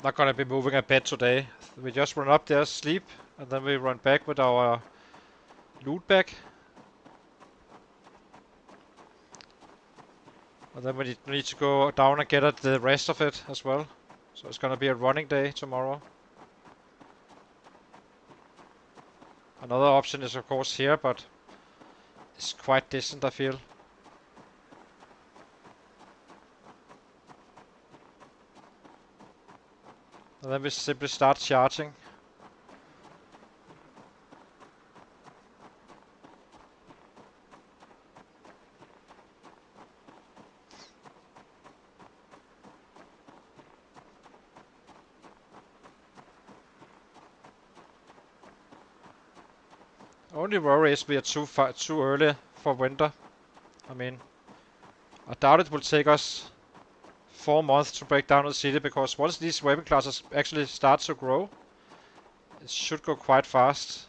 Not gonna be moving a bed today. We just run up there, sleep, and then we run back with our loot bag. And then we need to go down and get at the rest of it as well. So it's gonna be a running day tomorrow. Another option is of course here, but it's quite distant, I feel. And then we simply start charging. Only worry is we are too early for winter. I mean, I doubt it will take us 4 months to break down the city, because once these weapon classes actually start to grow, it should go quite fast.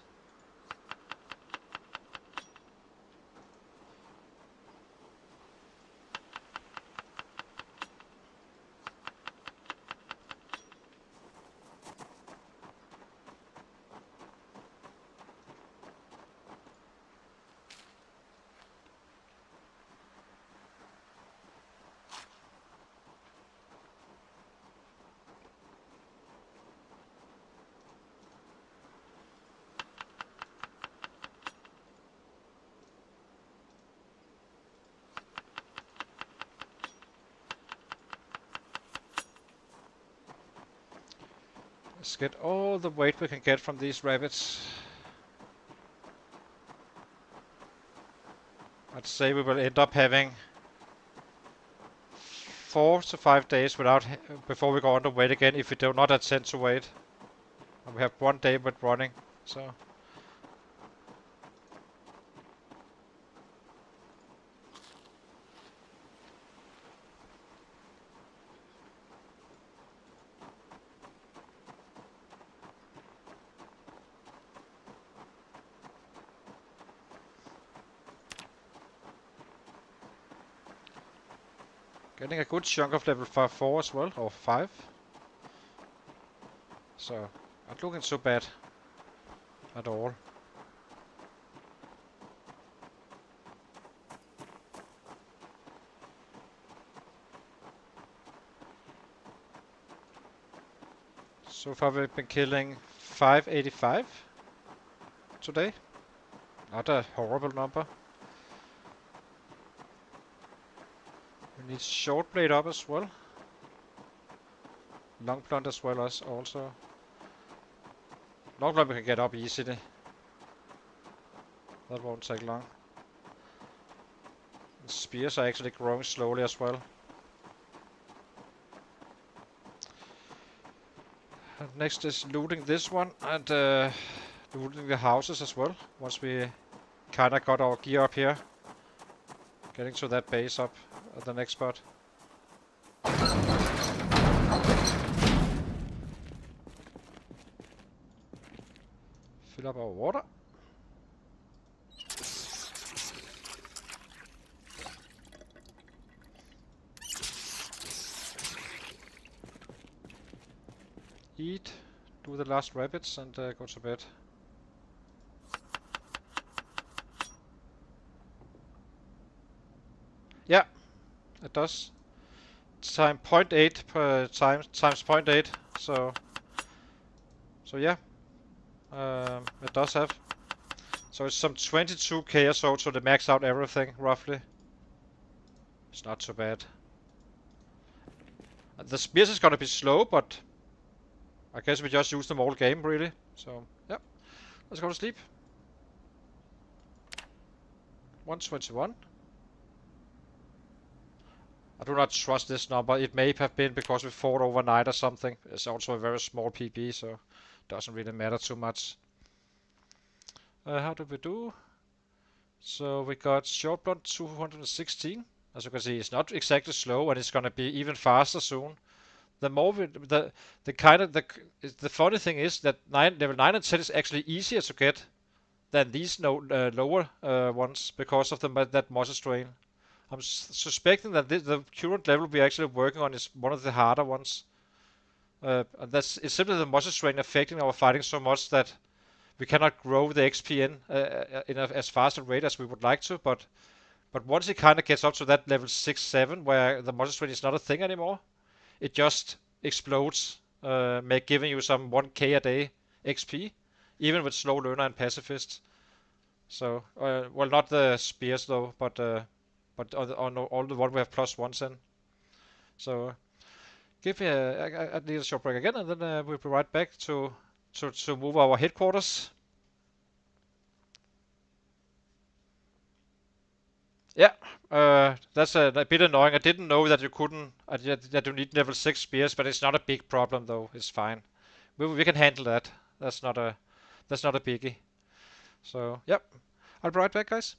Let's get all the weight we can get from these rabbits. I'd say we will end up having 4 to 5 days before we go under weight again, if we do not attend to weight. And we have 1 day with running, so. Getting a good chunk of level 4 as well, or 5. So, not looking so bad at all. So far we've been killing 585 today. Not a horrible number. We need short blade up as well. Long blunt as well as also. Long blunt we can get up easily. That won't take long. The spears are actually growing slowly as well. And next is looting this one and looting the houses as well. Once we kinda got our gear up here. Getting to that base up at the next spot. Fill up our water. Eat, do the last rabbits, and go to bed. Yeah, it does. Time 0.8 per times 0.8. So yeah, it does have. So it's some 22k or so to the max out everything roughly. It's not too bad. The spears is gonna be slow, but I guess we just use them all game really. So yeah, let's go to sleep. 121. I do not trust this number. It may have been because we fought overnight or something. It's also a very small PP, so it doesn't really matter too much. How did we do? So we got short blunt 216. As you can see, it's not exactly slow, and it's gonna be even faster soon. The more we, the kind of the funny thing is that level 9 and 10 is actually easier to get than these lower ones because of that muscle strain. I'm suspecting that the current level we're actually working on is one of the harder ones. And it's simply the muscle strain affecting our fighting so much that we cannot grow the XP in as fast a rate as we would like to. But once it kind of gets up to that level 6, 7, where the muscle strain is not a thing anymore, it just explodes, giving you some 1k a day XP, even with slow learner and pacifist. So, well, not the spears though, but on all the one we have plus ones in. So, give me I need a short break again, and then we'll be right back to move our headquarters. Yeah, that's a bit annoying. I didn't know that you couldn't, that you need level 6 spears, but it's not a big problem though. It's fine. We can handle that. That's not a biggie. So, yep. I'll be right back, guys.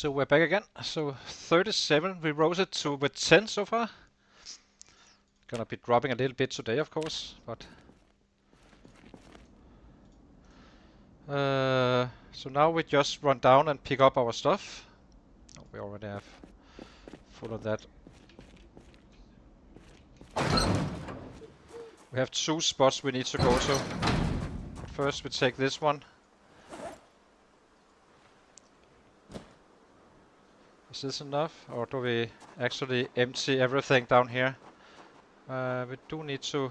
So we're back again. So 37, we rose it to with 10 so far. Gonna be dropping a little bit today, of course, but so now we just run down and pick up our stuff. Oh, we already have full of that. We have 2 spots we need to go to. First we take this one. Is this enough, or do we actually empty everything down here? We do need to...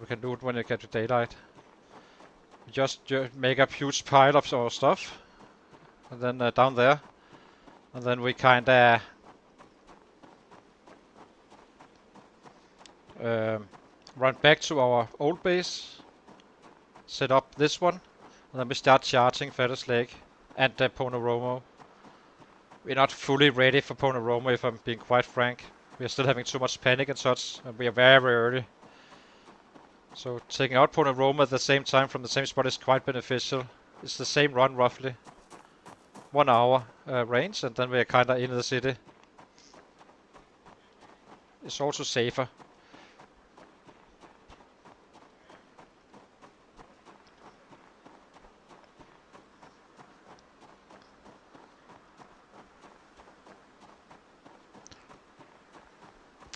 we can do it when it gets to daylight. We just make a huge pile of our stuff, and then down there, and then we kinda run back to our old base, set up this one, and then we start charging Feathers Lake and Ponoromo. We're not fully ready for Ponoromo, if I'm being quite frank. We are still having too much panic and such, and we are very, very early. So taking out Ponoromo at the same time from the same spot is quite beneficial. It's the same run roughly. 1 hour range, and then we are kinda in the city. It's also safer.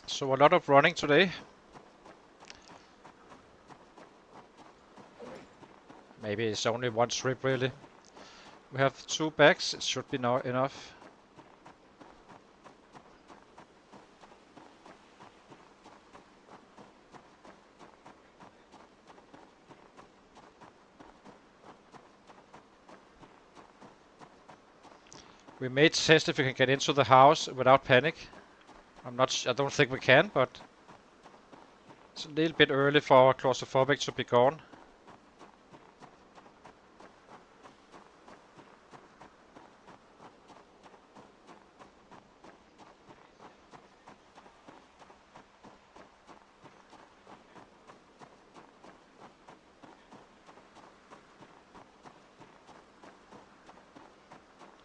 So a lot of running today. Maybe it's only 1 trip really. We have 2 bags, it should be now enough. We may test if we can get into the house without panic. I don't think we can, but it's a little bit early for our claustrophobic to be gone.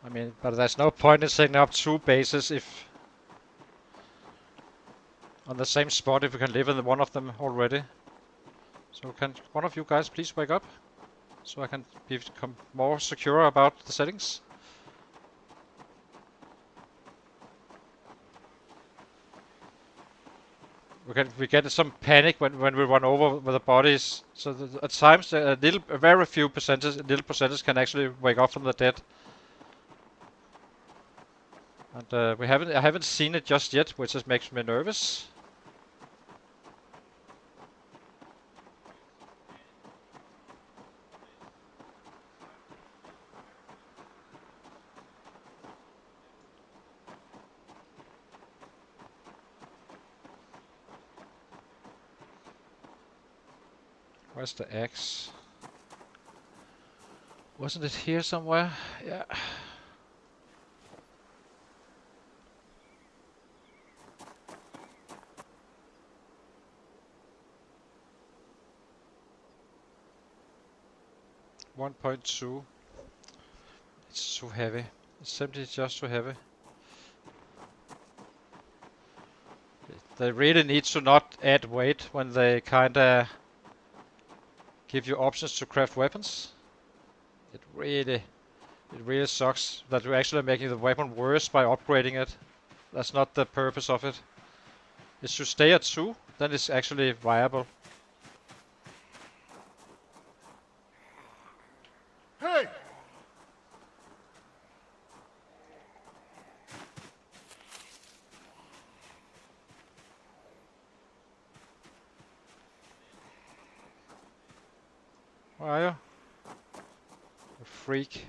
I mean, but there's no point in setting up 2 bases if on the same spot if we can live in one of them already. So can one of you guys please wake up so I can become more secure about the settings? We get some panic when we run over with the bodies. So at times a very few little percentage can actually wake up from the dead. And I haven't seen it just yet, which just makes me nervous. Where's the axe? Wasn't it here somewhere? Yeah. .2. It's too heavy. It's simply just too heavy. They really need to not add weight when they kinda give you options to craft weapons. It really sucks that we're actually making the weapon worse by upgrading it. That's not the purpose of it. It should stay at 2, then it's actually viable. Hey! Where are you? You freak.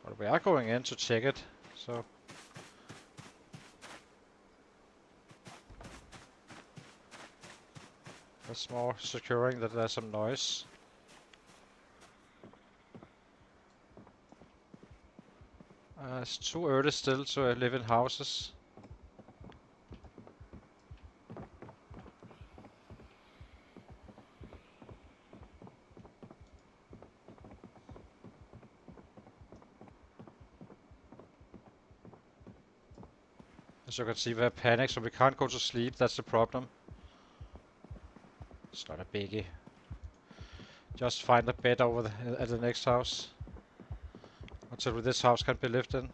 But we are going in to check it, so... That's more securing that there's some noise. It's too early still to live in houses. As you can see, we have panic, so we can't go to sleep. That's the problem. It's not a biggie. Just find a bed over at the next house. Until this house can be lived in.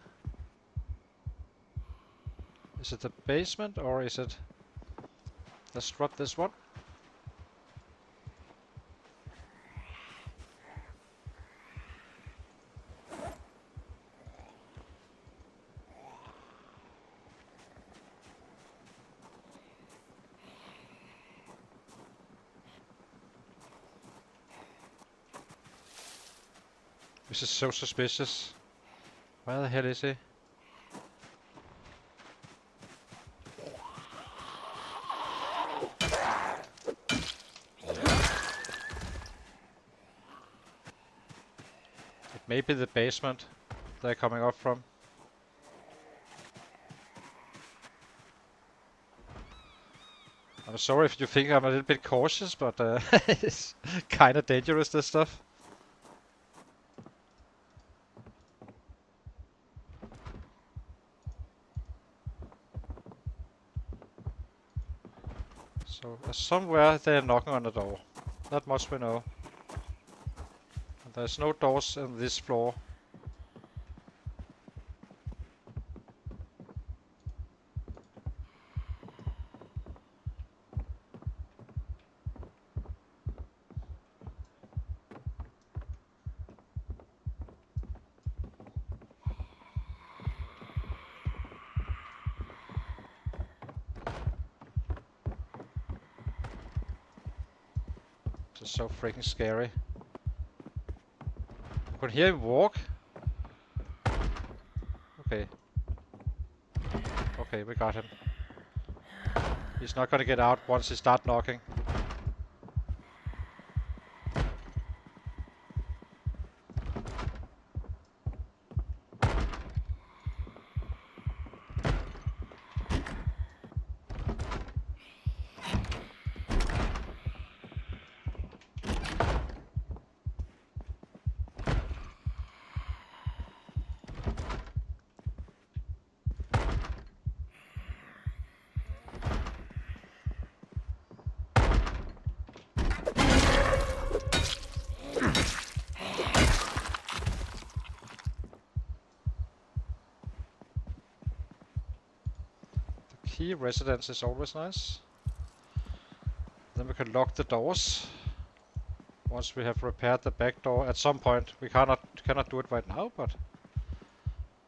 Is it the basement or is it... Let's drop this one. This is so suspicious. Where the hell is he? It may be the basement they're coming up from. I'm sorry if you think I'm a little bit cautious, but it's kinda dangerous, this stuff. So, somewhere they're knocking on the door. That much we know. And there's no doors in this floor. Just so freaking scary. You can hear him walk. Okay. Okay, we got him. He's not gonna get out once he start knocking. Key residence is always nice. Then we can lock the doors. Once we have repaired the back door at some point. We cannot do it right now, but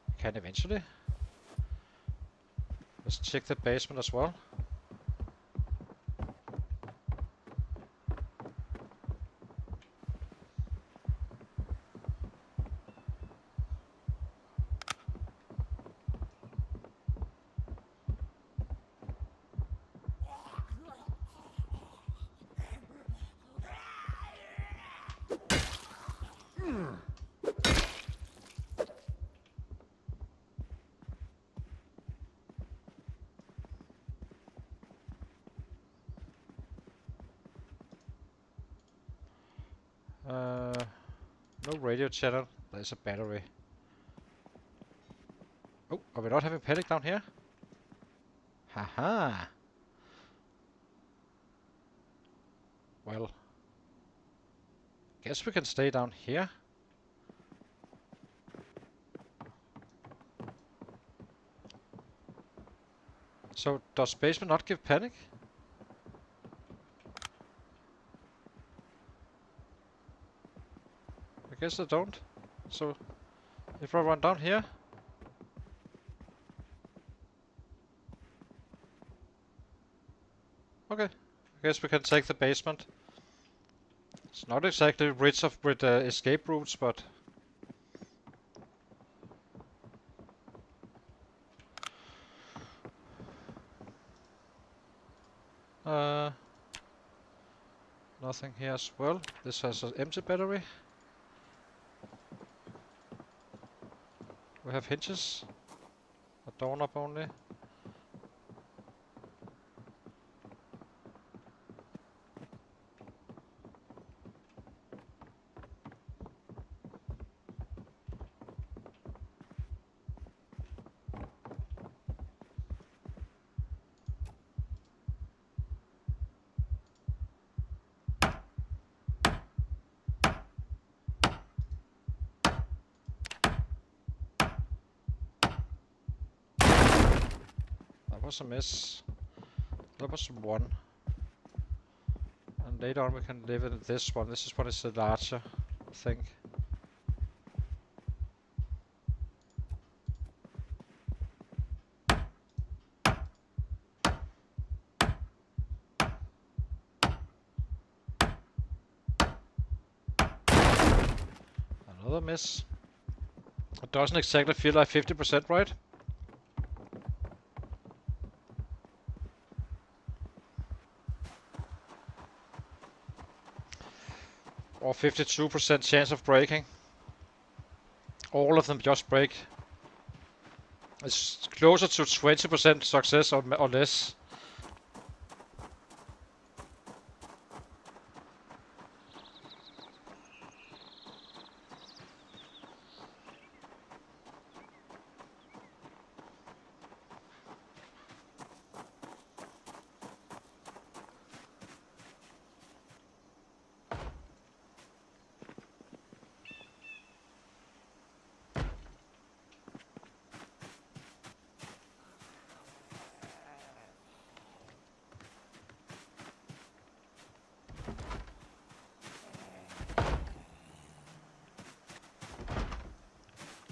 we can eventually. Let's check the basement as well. No radio channel. There's a battery. Oh, are we not having panic down here? Haha. Well, guess we can stay down here. So, does basement not give panic? I guess they don't. So, if I run down here... Okay, I guess we can take the basement. It's not exactly rich with escape routes, but... Nothing here as well. This has an empty battery. We have hinges. A doorknob only. That was a miss. That was one. And later on we can live in this one. This is what is the larger thing. Another miss. It doesn't exactly feel like 50%, right? Or 52% chance of breaking. All of them just break. It's closer to 20% success or less.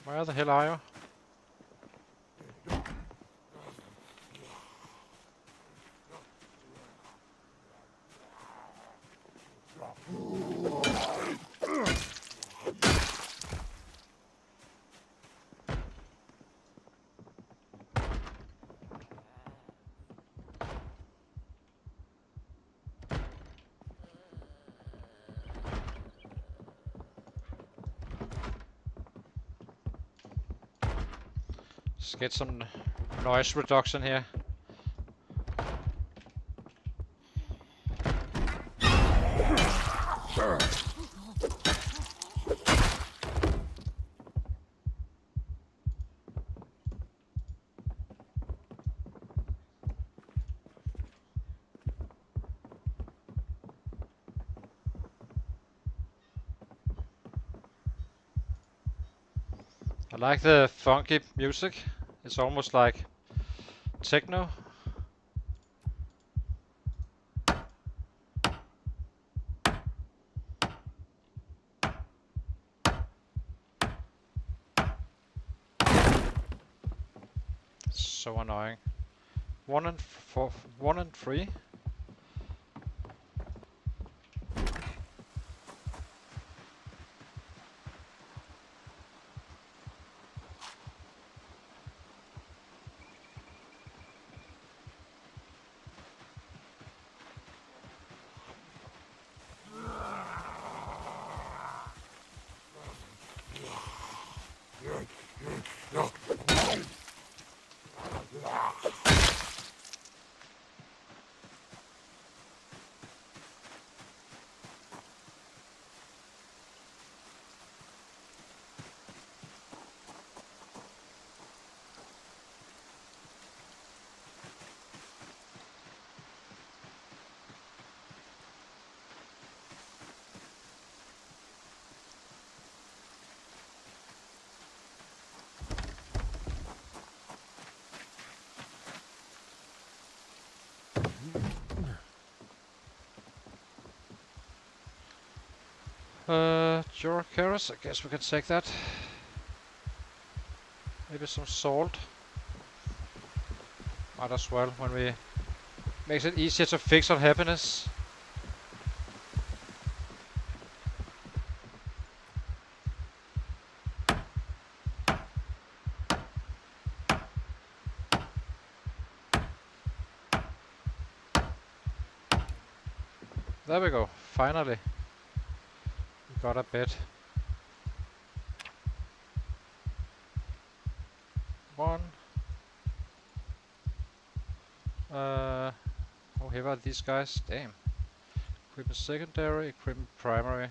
Where the hell are you? Let's get some noise reduction here. I like the funky music. It's almost like techno. So annoying. 1 and 4, 1 and 3. Juracaris, I guess we can take that. Maybe some salt. Might as well when we makes it easier to fix on happiness. There we go. finally. We got a bed. One. How heavy are these guys? Damn. Equipment secondary, equipment primary.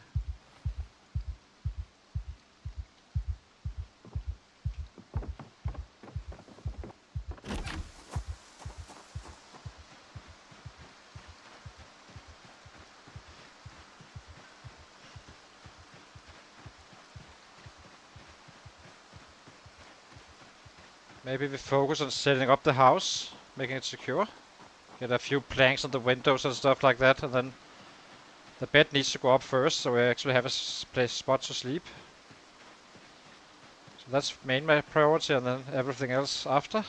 Maybe we focus on setting up the house, making it secure. Get a few planks on the windows and stuff like that, and then the bed needs to go up first, so we actually have a place spot to sleep. So that's main my priority, and then everything else after.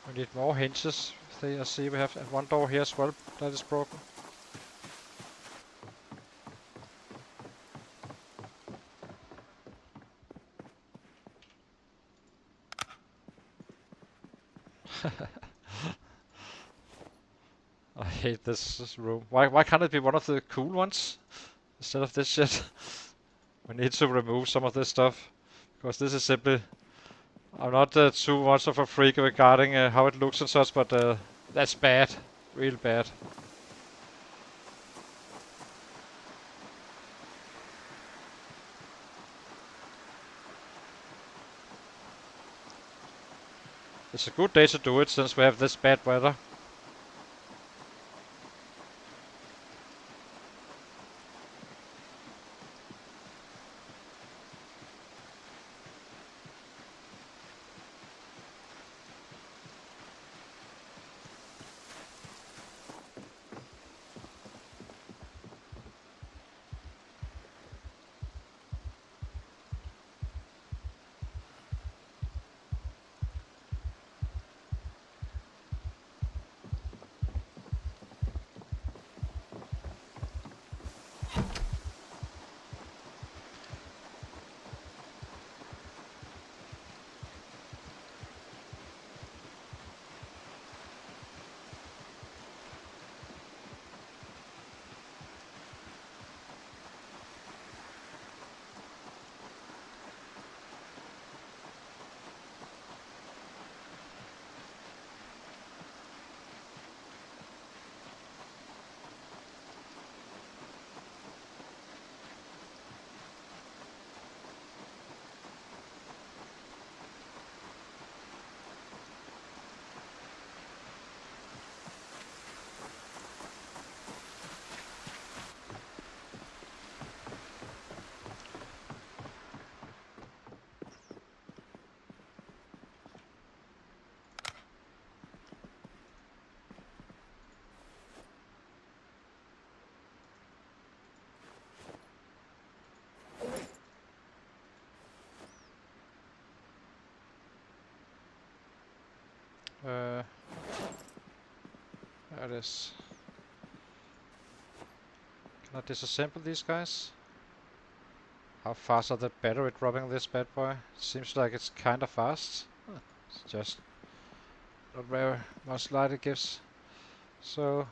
We need more hinges. I see we have one door here as well that is broken. I hate this room. Why can't it be one of the cool ones instead of this shit? We need to remove some of this stuff because this is simply. I'm not too much of a freak regarding how it looks and such, but that's bad, real bad. It's a good day to do it since we have this bad weather. There it is. Can I disassemble these guys? How fast are the battery dropping this bad boy? Seems like it's kinda fast. It's just not very much light it gives. So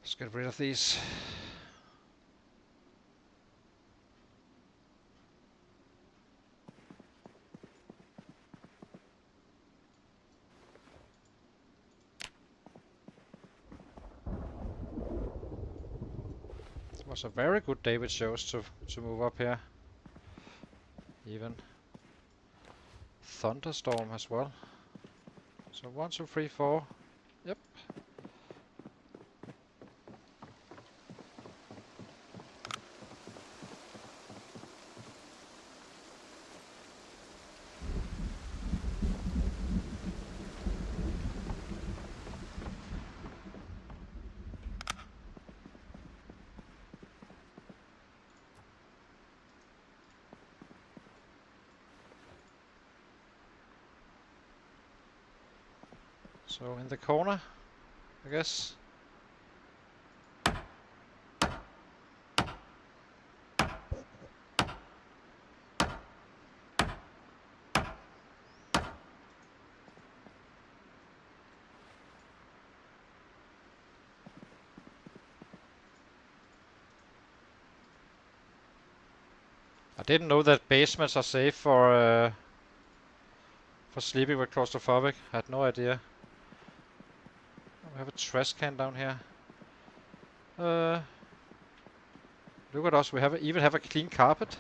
let's get rid of these. It was a very good day with shows to move up here. Even thunderstorm as well. So 1, 2, 3, 4. Yep. So in the corner, I guess. I didn't know that basements are safe for sleeping with claustrophobic. I had no idea. We have a trash can down here. Look at us, we even have a clean carpet.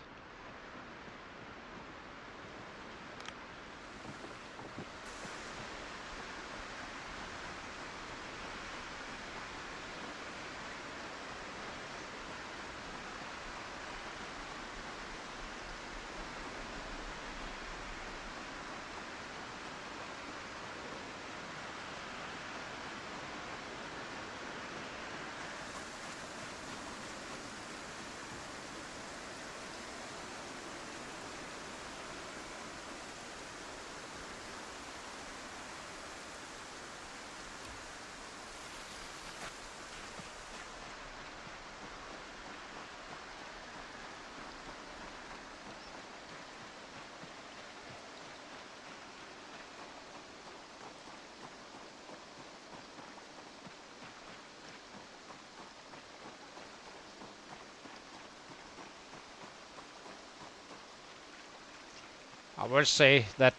I will say that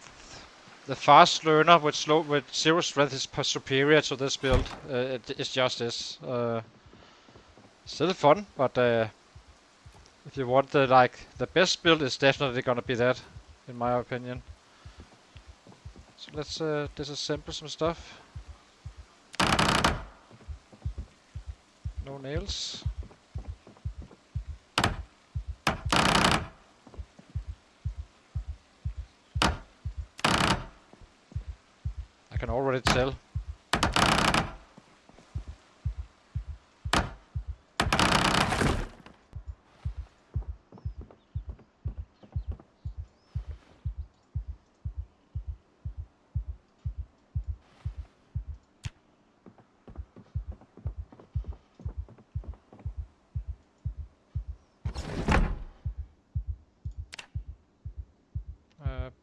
the fast learner with zero strength is superior to this build. It's just this. Still fun, but if you want the best build, it's definitely gonna be that, in my opinion. So let's disassemble some stuff. No nails. I can already tell.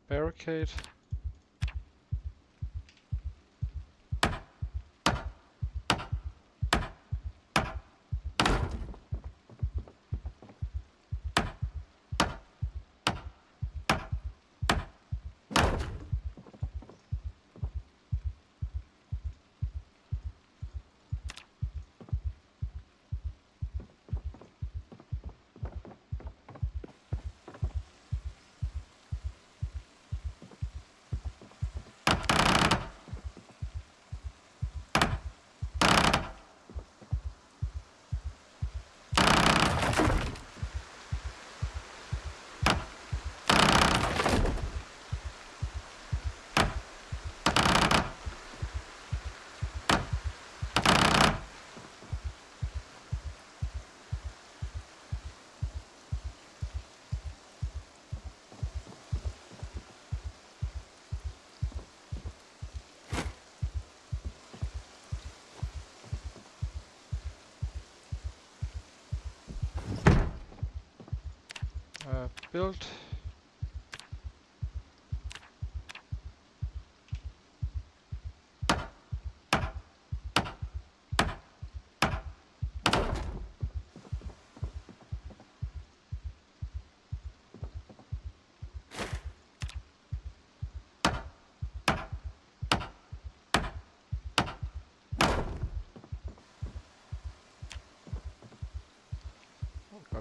Barricade. Build.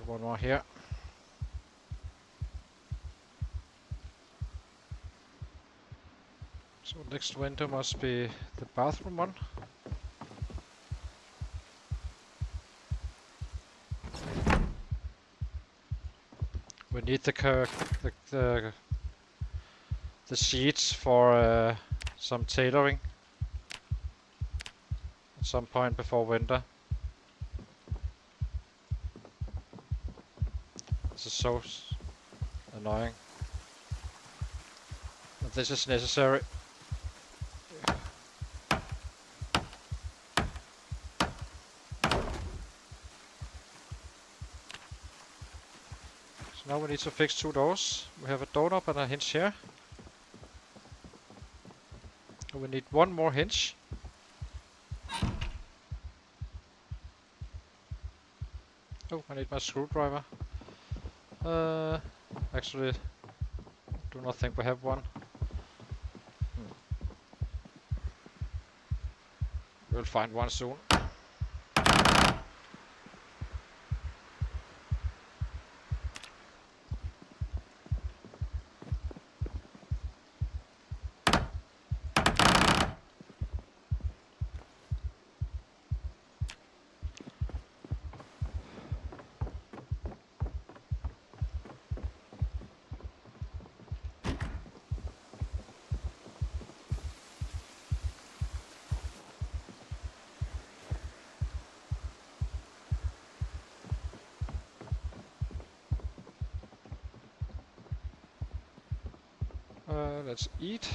Got one more here. So next window must be the bathroom one. We need the sheets for some tailoring at some point before winter. This is so annoying. But this is necessary. So now we need to fix 2 doors. We have a doorknob and a hinge here. We need 1 more hinge. Oh, I need my screwdriver. Actually, do not think we have one. We'll find one soon. Let's eat.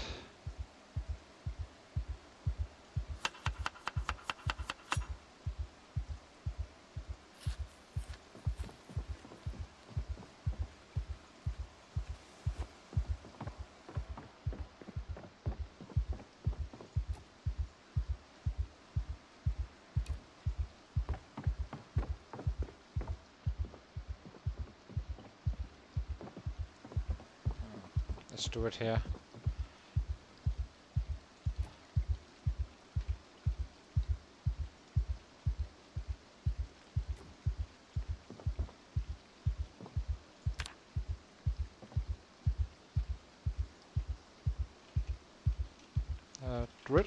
Let's do it here. Drill.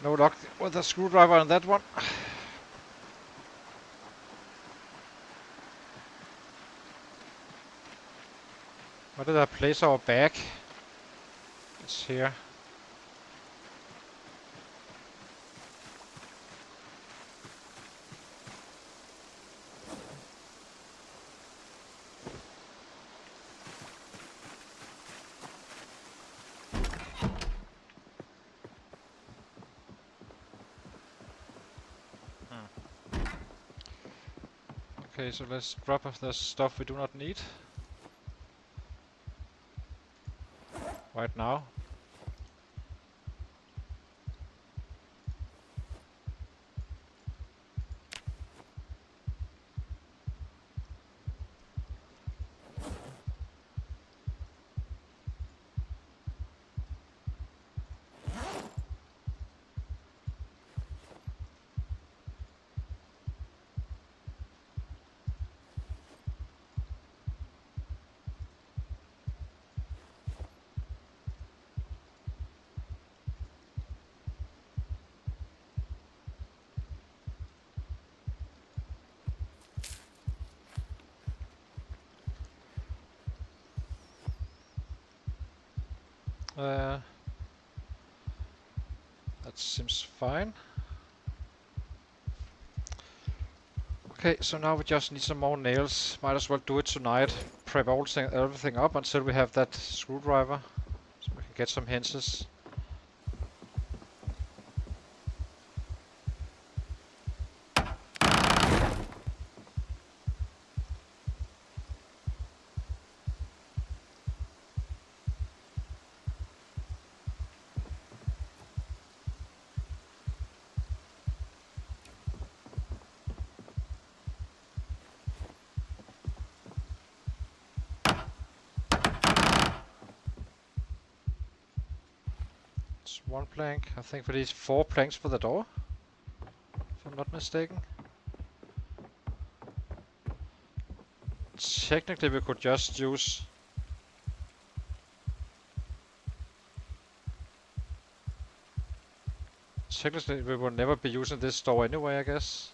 No luck with the screwdriver on that one. Where did I place our bag? It's here. Okay, so let's drop off the stuff we do not need right now. That seems fine. Okay, so now we just need some more nails. Might as well do it tonight. Prep everything up until we have that screwdriver, so we can get some hinges. It's one plank. I think we need 4 planks for the door, if I'm not mistaken. Technically we could just use... Technically we will never be using this door anyway, I guess.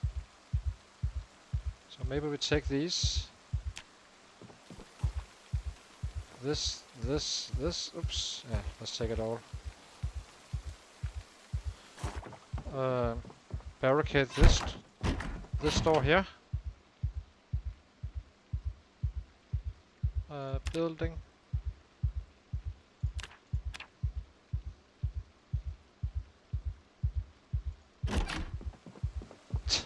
So maybe we take these. This, oops. Yeah, let's take it all. Barricade this door here. Building. This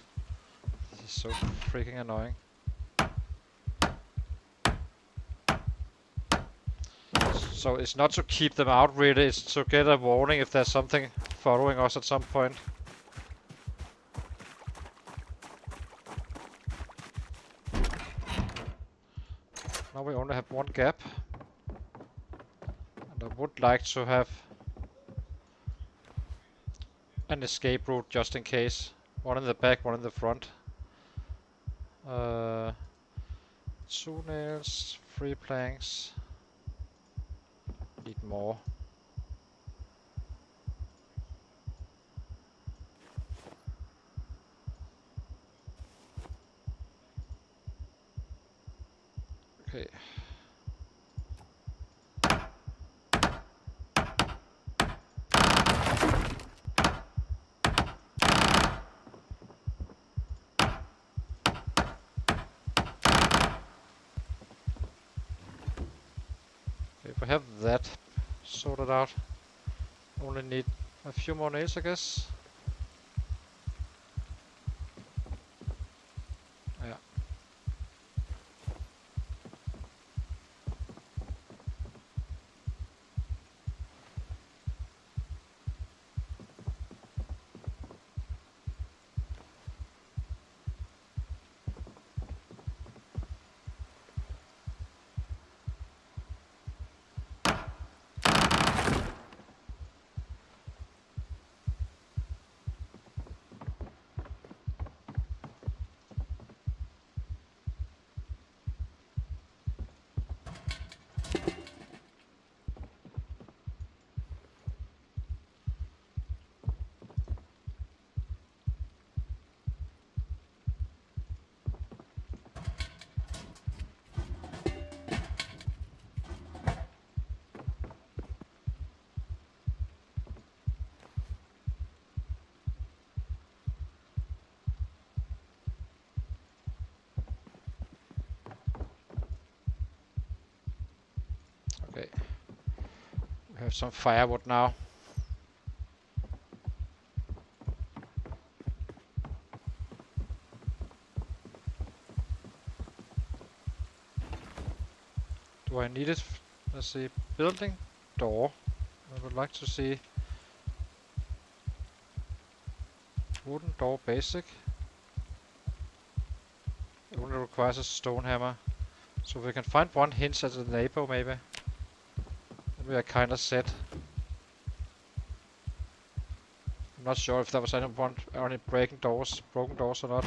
is so freaking annoying. So it's not to keep them out really, it's to get a warning if there's something following us at some point. Now we only have one gap. And I would like to have an escape route just in case. One in the back, one in the front. 2 nails, 3 planks. Need more. Okay. If we have that sorted out, only need a few more nails, I guess. Yeah. Okay. We have some firewood now. Do I need it? Let's see. Building. Door. I would like to see wooden door basic. It only requires a stone hammer. So we can find one hinge at the neighbor maybe. Then we are kinda set. I'm not sure if there was any broken doors or not.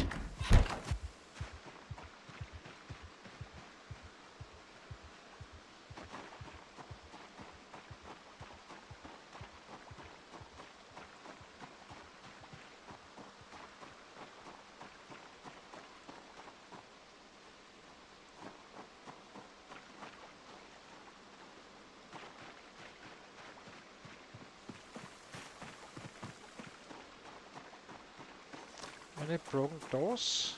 Any broken doors?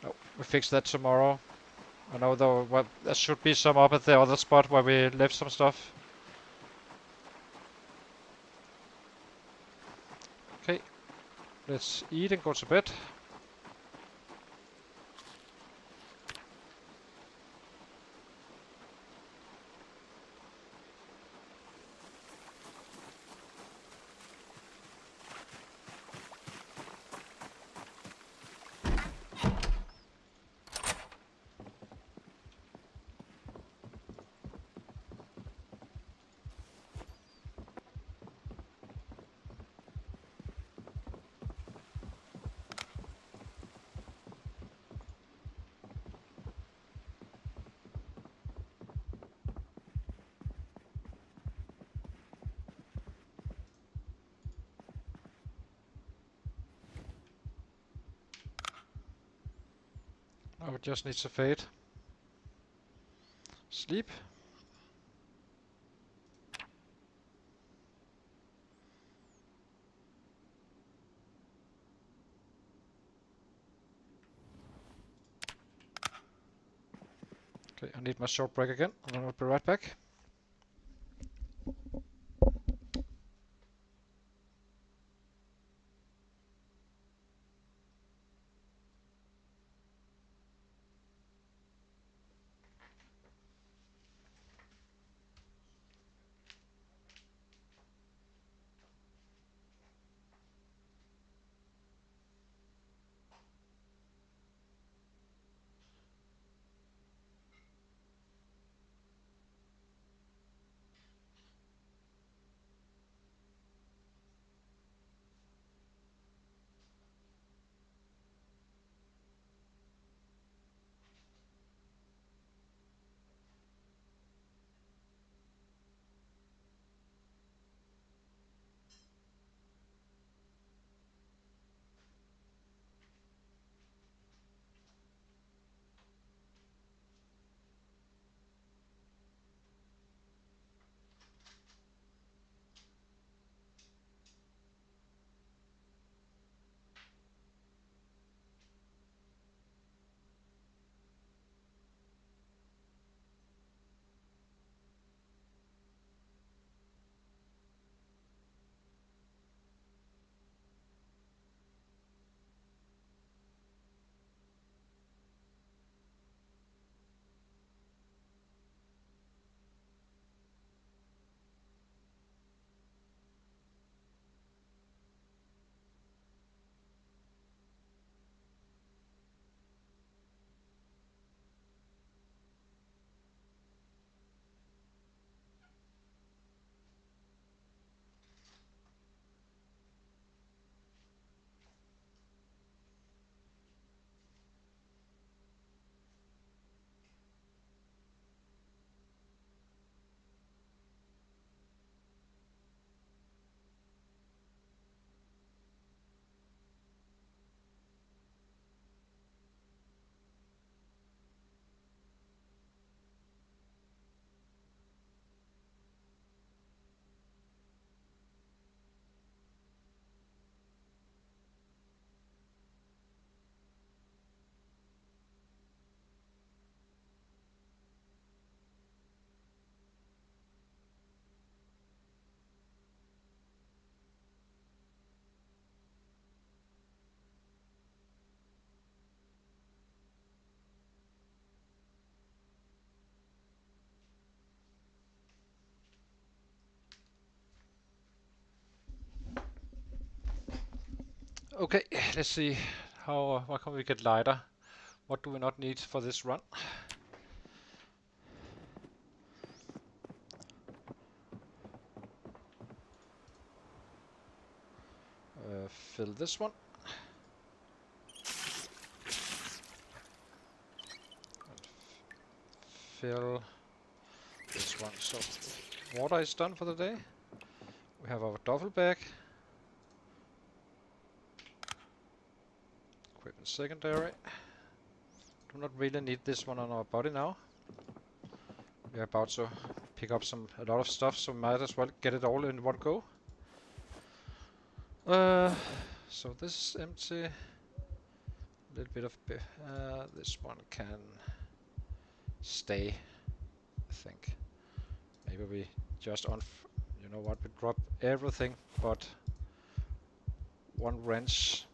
No, we fix that tomorrow. I know though, well, there should be some up at the other spot where we left some stuff. Okay, let's eat and go to bed. Now we just need to fade. Sleep. Okay, I need my short break again, and then I'll be right back. Okay, let's see how what can we get lighter. What do we not need for this run? Fill this one. Fill this one. So water is done for the day. We have our duffel bag. Equipment secondary. Do not really need this one on our body now. We're about to pick up a lot of stuff, so might as well get it all in one go. So this is empty. A little bit of this one can stay, I think. Maybe we just you know what, we drop everything but one wrench.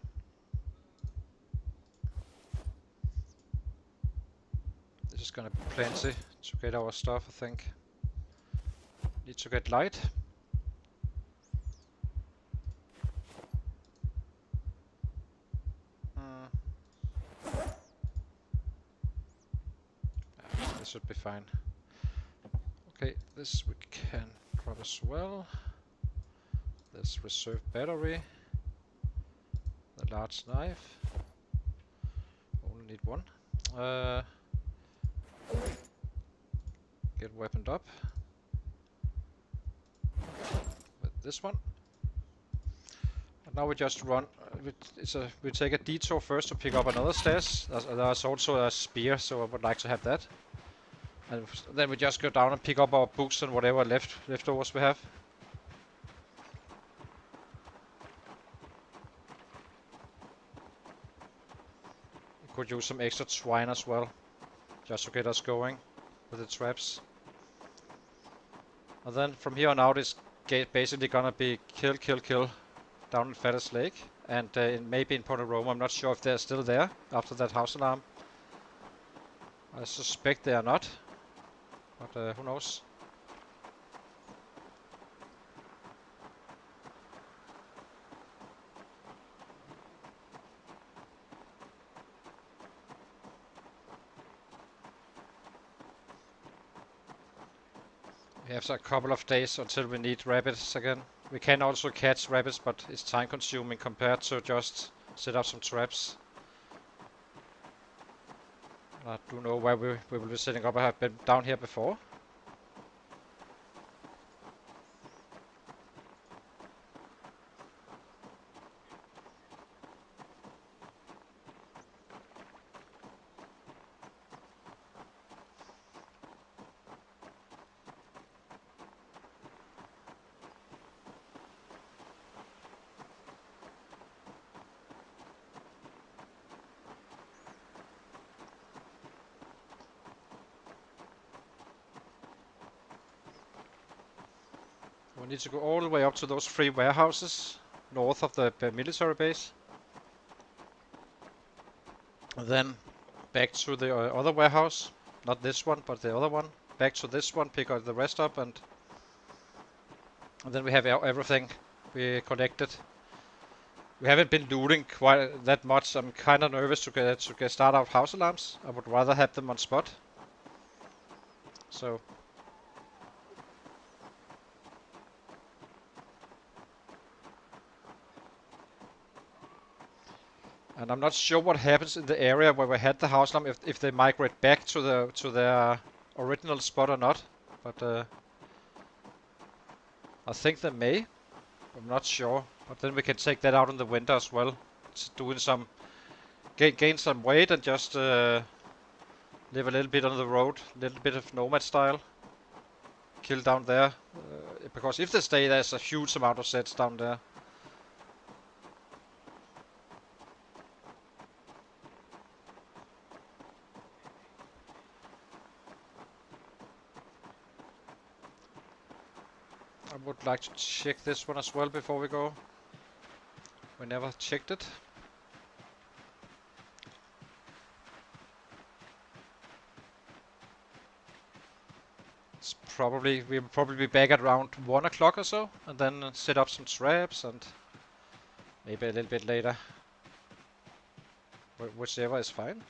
This is gonna be plenty to get our stuff, I think. Need to get light. This should be fine. Okay, this we can drop as well. This reserve battery. The large knife. Only need one. Get weaponed up with this one. And now we just run. We take a detour first to pick up another stash. There's also a spear, so I would like to have that. And then we just go down and pick up our books and whatever leftovers we have. We could use some extra twine as well, just to get us going with the traps. And then from here on out it's basically gonna be kill, kill, kill down in Fattest Lake. And maybe in Ponoromo. I'm not sure if they're still there after that house alarm. I suspect they are not. But who knows? We have a couple of days until we need rabbits again. We can also catch rabbits, but it's time consuming compared to just set up some traps. I do know where we will be setting up. I have been down here before. We need to go all the way up to those 3 warehouses north of the military base. And then back to the other warehouse. Not this one, but the other one. Back to this one, pick the rest up, and then we have everything we collected. We haven't been looting quite that much. I'm kind of nervous to start out house alarms. I would rather have them on spot. So. And I'm not sure what happens in the area where we had the house alarm, if they migrate back to their original spot or not. But I think they may. I'm not sure. But then we can take that out in the winter as well. It's doing some gain some weight and just live a little bit on the road, a little bit of nomad style. Kill down there, because if they stay, there's a huge amount of sets down there. I would like to check this one as well before we go. We never checked it. It's we'll probably be back at around 1 o'clock or so, and then set up some traps and maybe a little bit later. Whichever is fine.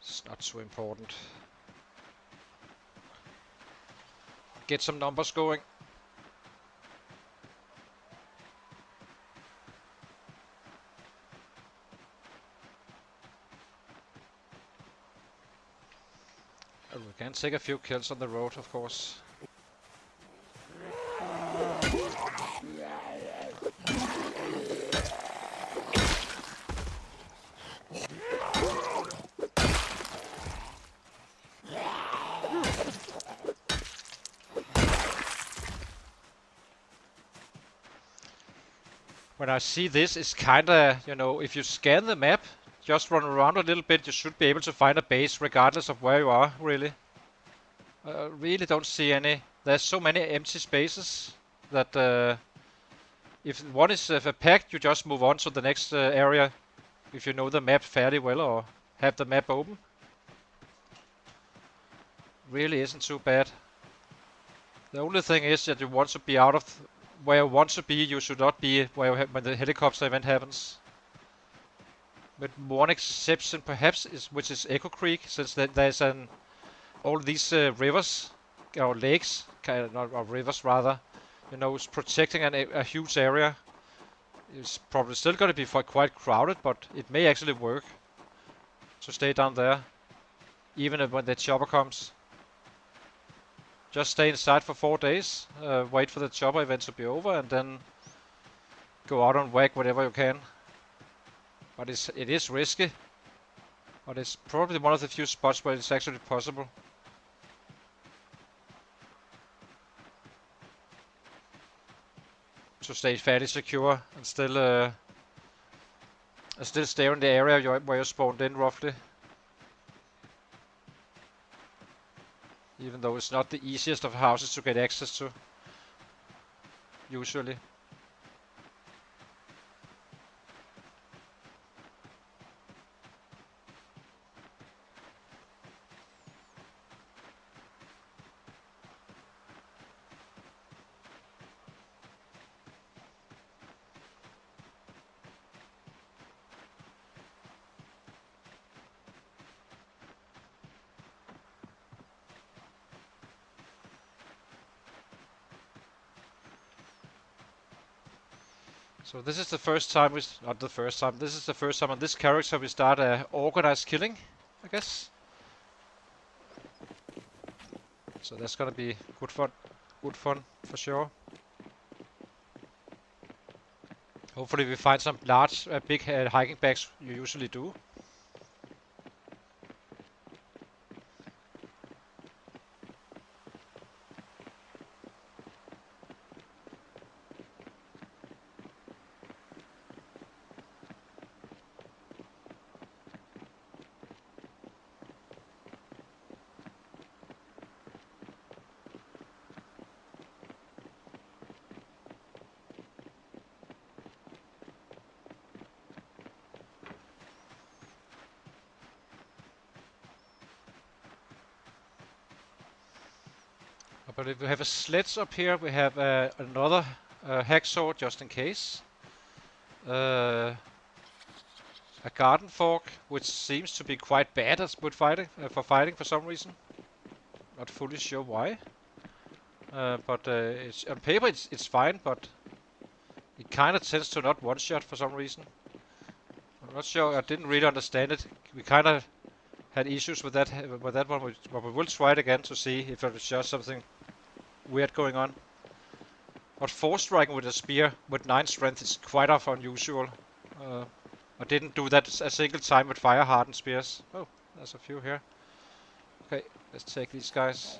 It's not so important. Get some numbers going. And we can take a few kills on the road, of course. when I see this, it's kinda, you know, if you scan the map, just run around a little bit, you should be able to find a base regardless of where you are, really. I really don't see any. There's so many empty spaces that if one is packed, you just move on to the next area if you know the map fairly well or have the map open. Really isn't too bad. The only thing is that you want to be out of where you want to be. You should not be where when the helicopter event happens. With one exception, perhaps, is which is Echo Creek, since there's all these rivers or lakes, or rivers rather, you know, it's protecting a huge area. It's probably still going to be quite crowded, but it may actually work to stay down there, even when the chopper comes. Just stay inside for 4 days, wait for the chopper event to be over, and then go out and whack whatever you can. But it is risky, but it's probably one of the few spots where it's actually possible. To stay fairly secure and still stay in the area where you spawned in roughly. Even though it's not the easiest of houses to get access to, usually. So this is the first time not the first time, this is the first time on this character we start organized killing, I guess. So that's gonna be good fun for sure. Hopefully we find some large, big hiking bags you usually do. But if we have a sledge up here, we have another hacksaw just in case. A garden fork, which seems to be quite bad at wood fighting, for fighting for some reason. Not fully sure why. But it's, on paper it's fine, but it kind of tends to not one-shot for some reason. I'm not sure. I didn't really understand it. We kind of had issues with that one, but we will try it again to see if it's just something weird going on. But 4 striking with a spear with 9 strength is quite unusual. I didn't do that a single time with fire hardened spears. Oh, there's a few here. Okay, let's take these guys.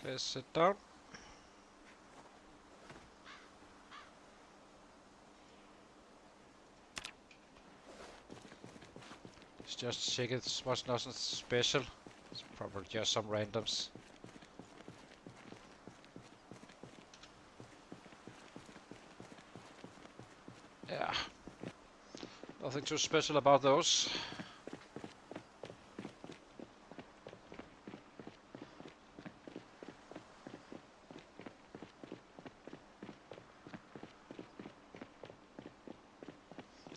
Let's sit down. Let's just check it was nothing special. It's probably just some randoms. Yeah. Nothing too special about those.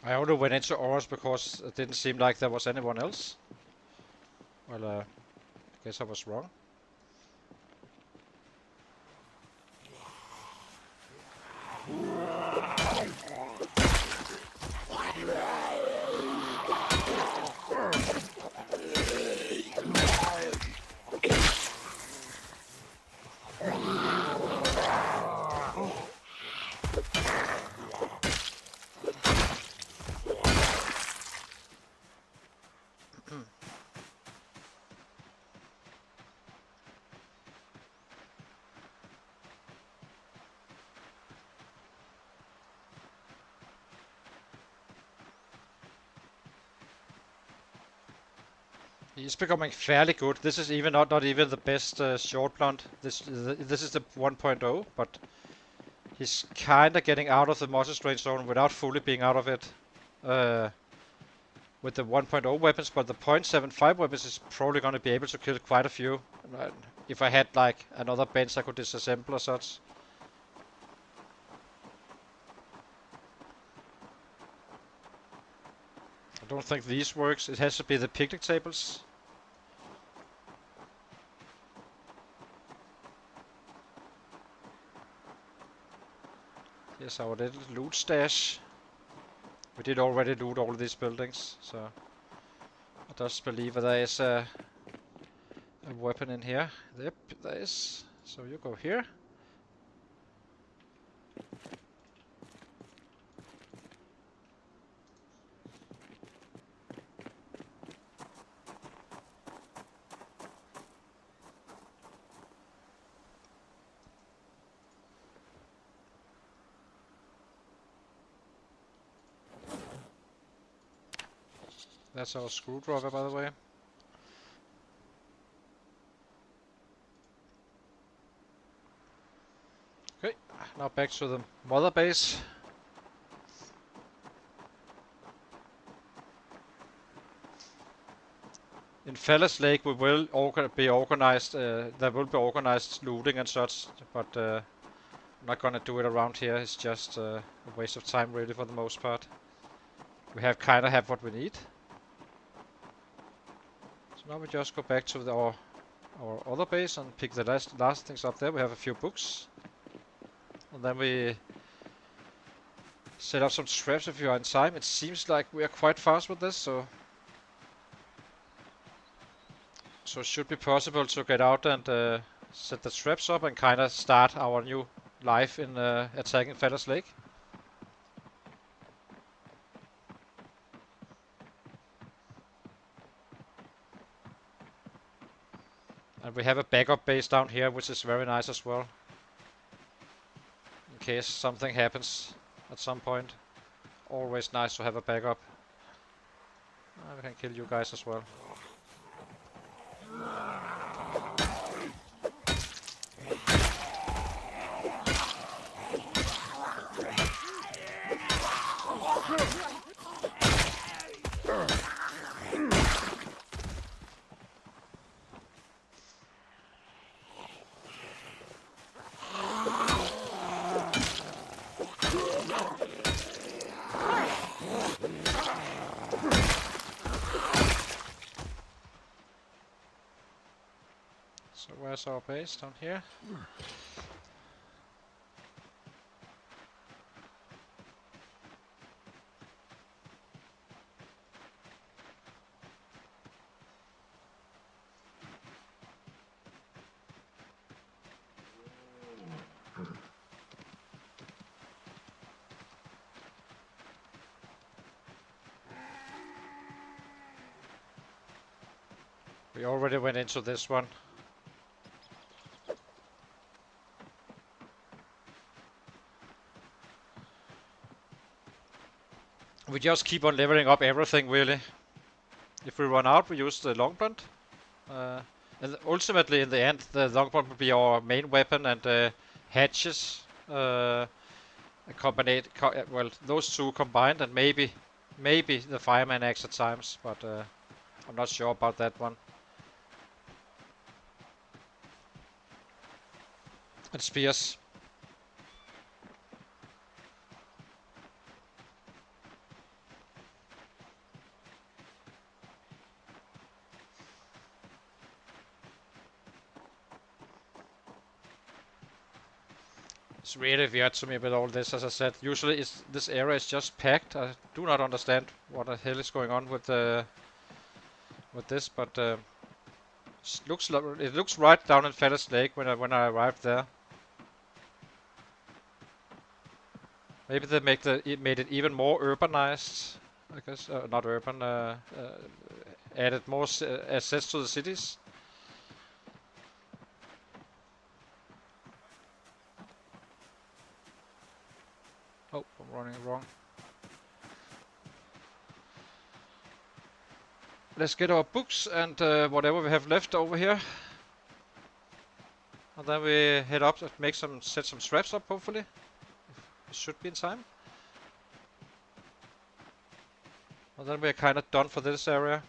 I only went into orange because it didn't seem like there was anyone else. Well, I guess I was wrong. He's becoming fairly good. This is even not even the best short blunt. This is the 1.0, but he's kind of getting out of the muscle strain zone without fully being out of it. With the 1.0 weapons, but the 0.75 weapons is probably going to be able to kill quite a few. If I had like another bench I could disassemble or such. I don't think these works. It has to be the picnic tables. Here's our little loot stash. We did already loot all of these buildings, so I just believe there is a weapon in here. Yep, there is. So you go here. That's our screwdriver, by the way. Okay, now back to the mother base. In Fellas Lake we will be organized, there will be organized looting and such, but I'm not gonna do it around here. It's just a waste of time really for the most part. We kinda have what we need. So now we just go back to our other base and pick the last things up there. We have a few books. And then we set up some traps if you are in time. It seems like we are quite fast with this, so it should be possible to get out and set the traps up and kind of start our new life in attacking Fellas Lake. And we have a backup base down here, which is very nice as well. In case something happens at some point. Always nice to have a backup. We can kill you guys as well. So where's our base? Down here? We already went into this one. We just keep on leveling up everything really. If we run out, we use the long blunt. And ultimately, in the end, the long blunt will be our main weapon, and hatches well, those two combined, and maybe Maybe the fireman acts at times, but I'm not sure about that one. And spears. It's really weird to me with all this, as I said. Usually this area is just packed. I do not understand what the hell is going on with this, but it looks right down in Feathers Lake when I arrived there. Maybe they made it even more urbanized. I guess not urban. Added more assets to the cities. Oh, I'm running wrong. Let's get our books and whatever we have left over here. And then we head up and set some straps up, hopefully. It should be in time. And then we're kind of done for this area.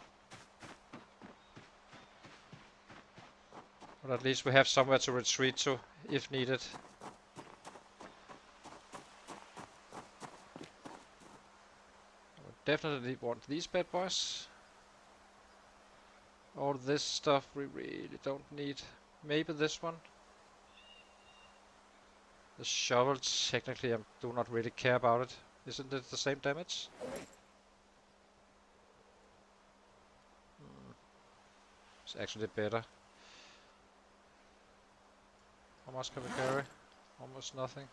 But at least we have somewhere to retreat to, if needed. I would definitely want these bad boys. All this stuff we really don't need. Maybe this one. The shovel, technically I do not really care about it. Isn't it the same damage? It's actually better. How much can we carry? Almost nothing.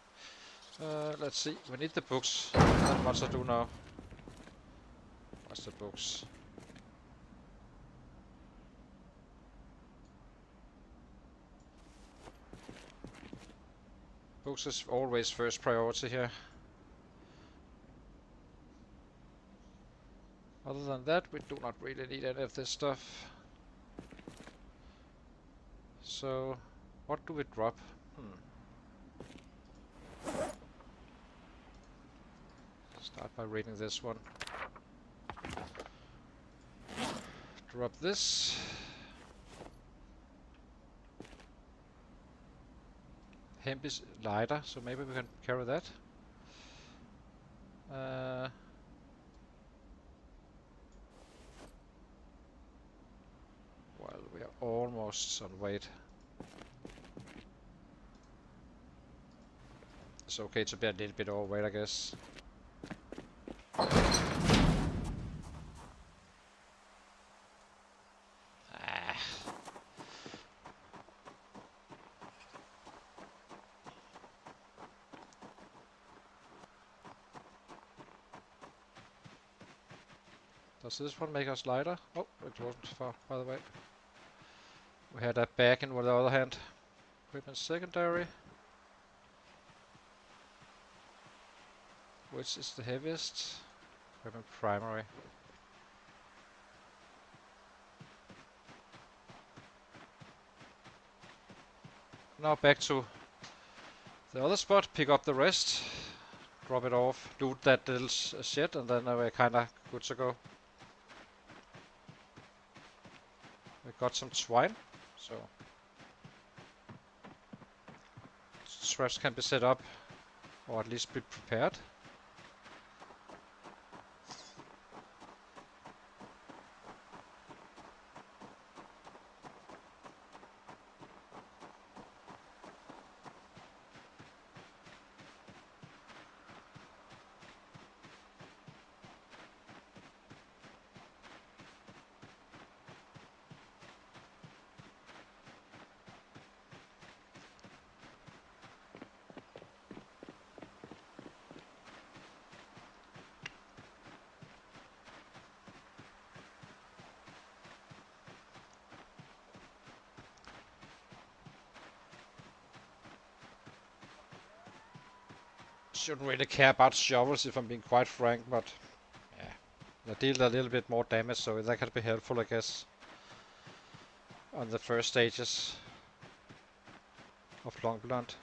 Let's see. We need the books. Not much I do now. What's the books? Books is always first priority here. Other than that, we do not really need any of this stuff. So, what do we drop? Start by reading this one. Drop this. Hemp is lighter, so maybe we can carry that. Well, we are almost on weight. It's okay to be a little bit overweight, I guess. Does this one make us lighter? Oh, it wasn't far, by the way. We had that back in with the other hand. Equipment secondary. Which is the heaviest? Equipment primary. Now back to the other spot, pick up the rest, drop it off, loot that little shed, and then we're kinda good to go. We got some twine, so traps can be set up, or at least be prepared. Shouldn't really care about shovels if I'm being quite frank, but yeah, they deal a little bit more damage, so that can be helpful, I guess, on the first stages of Long Blunt.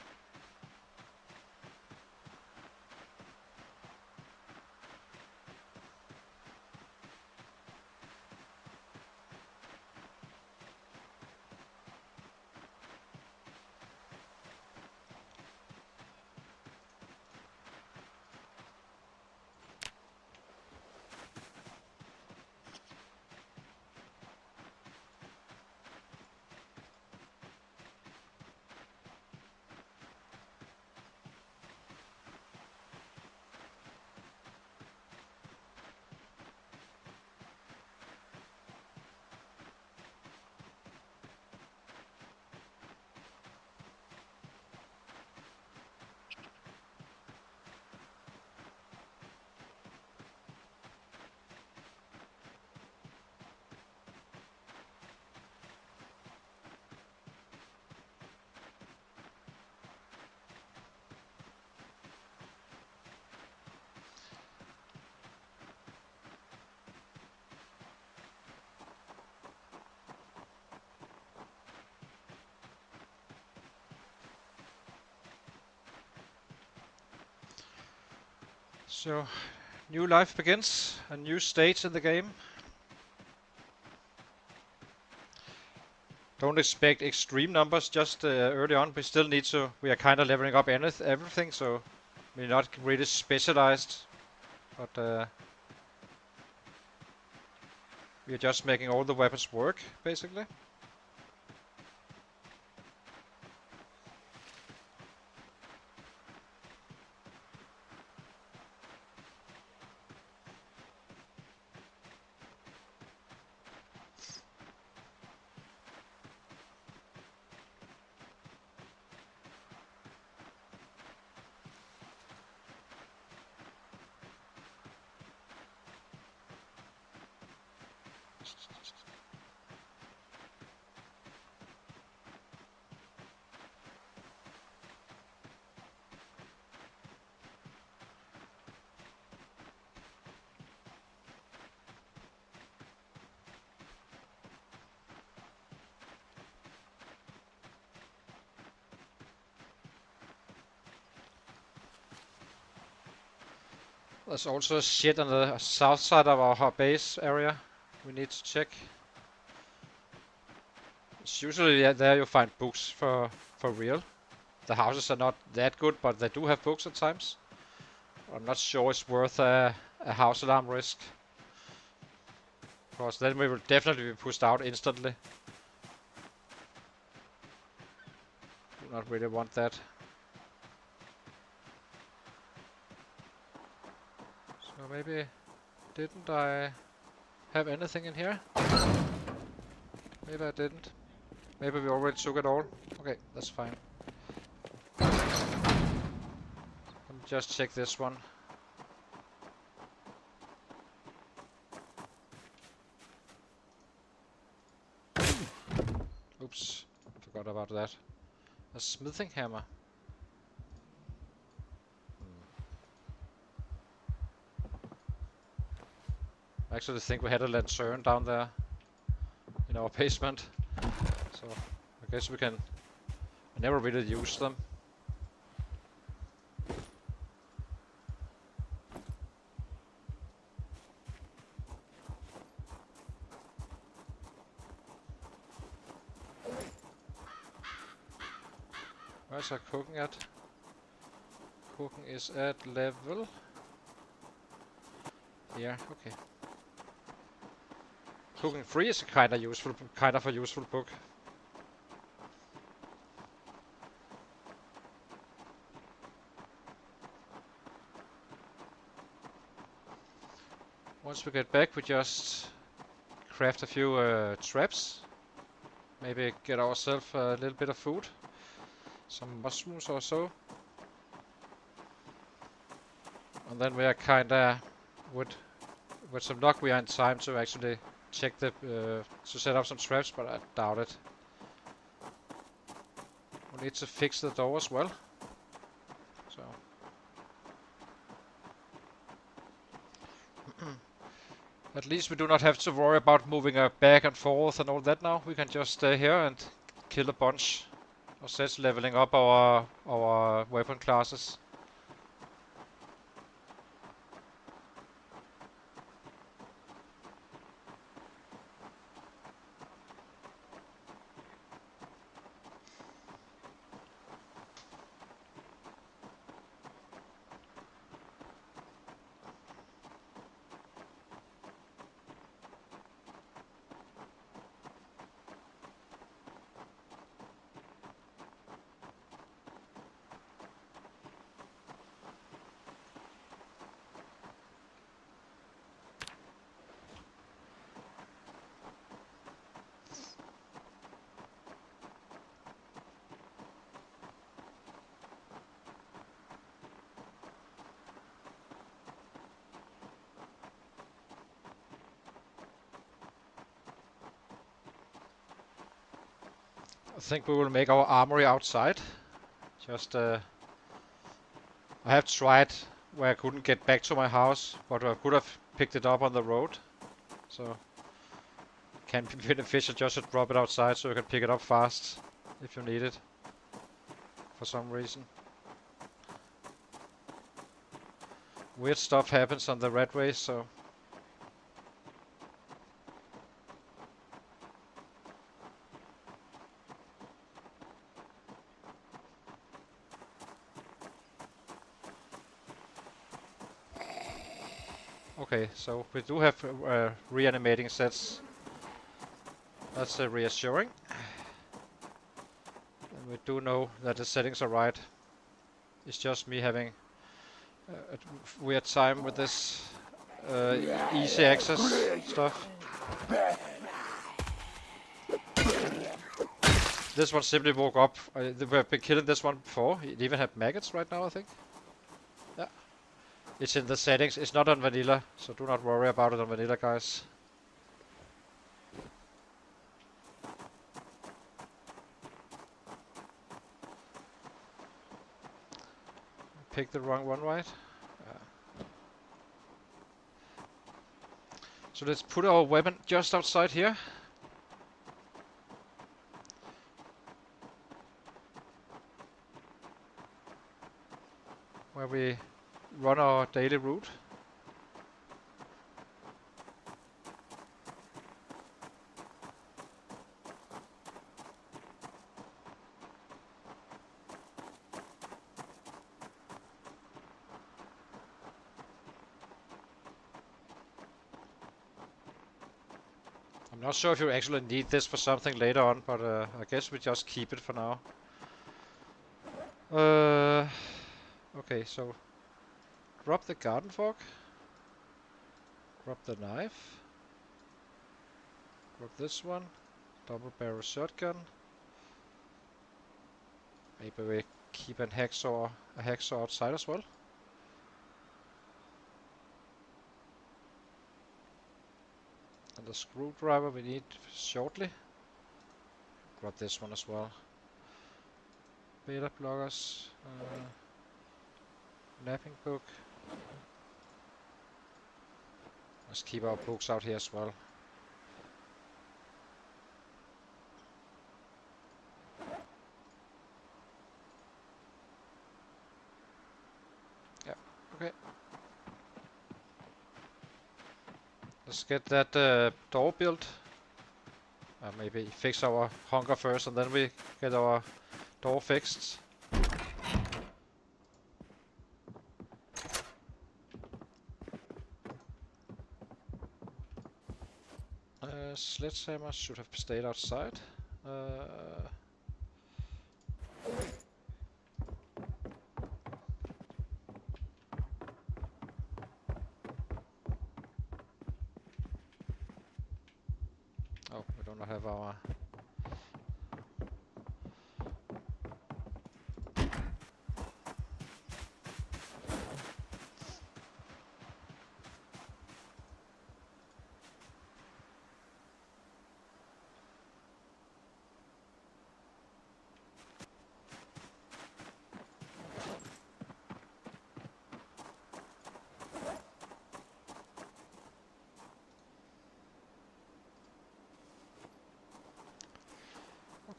So, new life begins, a new stage in the game. Don't expect extreme numbers just early on. We still need to. We are kind of leveling up everything, so we're not really specialized, but we're just making all the weapons work, basically. There's also shit on the south side of our base area we need to check. It's usually there you find books for real. The houses are not that good, but they do have books at times. I'm not sure it's worth a house alarm risk. Because then we will definitely be pushed out instantly. Do not really want that. So maybe didn't I have anything in here? Maybe I didn't. Maybe we already took it all. Okay, that's fine. Let me just check this one. Oops, forgot about that. A smithing hammer. I actually think we had a lantern down there in our basement. So I guess we can. I never really use them. Where's our cooking at? Cooking is at level. Yeah, okay. Cooking 3 is a kind of a useful book. Once we get back, we just craft a few traps. Maybe get ourselves a little bit of food. Some mushrooms or so. And then we are kinda with some luck we are in time to actually check the to set up some traps, but I doubt it. We need to fix the door as well. So at least we do not have to worry about moving back and forth and all that now. We can just stay here and kill a bunch of sets, leveling up our weapon classes. I think we will make our armory outside. Just I have tried where I couldn't get back to my house, but I could have picked it up on the road. So can be beneficial just to drop it outside so you can pick it up fast if you need it for some reason. weird stuff happens on the red race, so. Okay, so we do have reanimating sets. That's reassuring. And we do know that the settings are right. It's just me having a weird time with this easy access stuff. This one simply woke up. We've been killing this one before. It even had maggots right now, I think. Yeah. It's in the settings. It's not on vanilla, so do not worry about it on vanilla, guys. Picked the wrong one, right? So let's put our weapon just outside here. Where we run our daily route. I'm not sure if you actually need this for something later on, but I guess we just keep it for now. Okay, so drop the garden fork, drop the knife, drop this one, double barrel shotgun. Maybe we keep a hacksaw outside as well. And the screwdriver we need shortly. Grab this one as well. Beta blockers, napping book. Let's keep our books out here as well. Yeah, okay. Let's get that door built. Maybe fix our hunger first and then we get our door fixed. Sledgehammer should have stayed outside. Oh, we do not have our...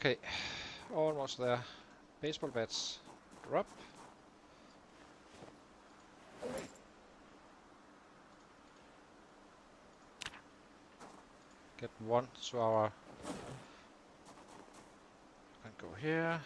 Okay, almost there. Baseball bats, drop. Get one to our... And go here.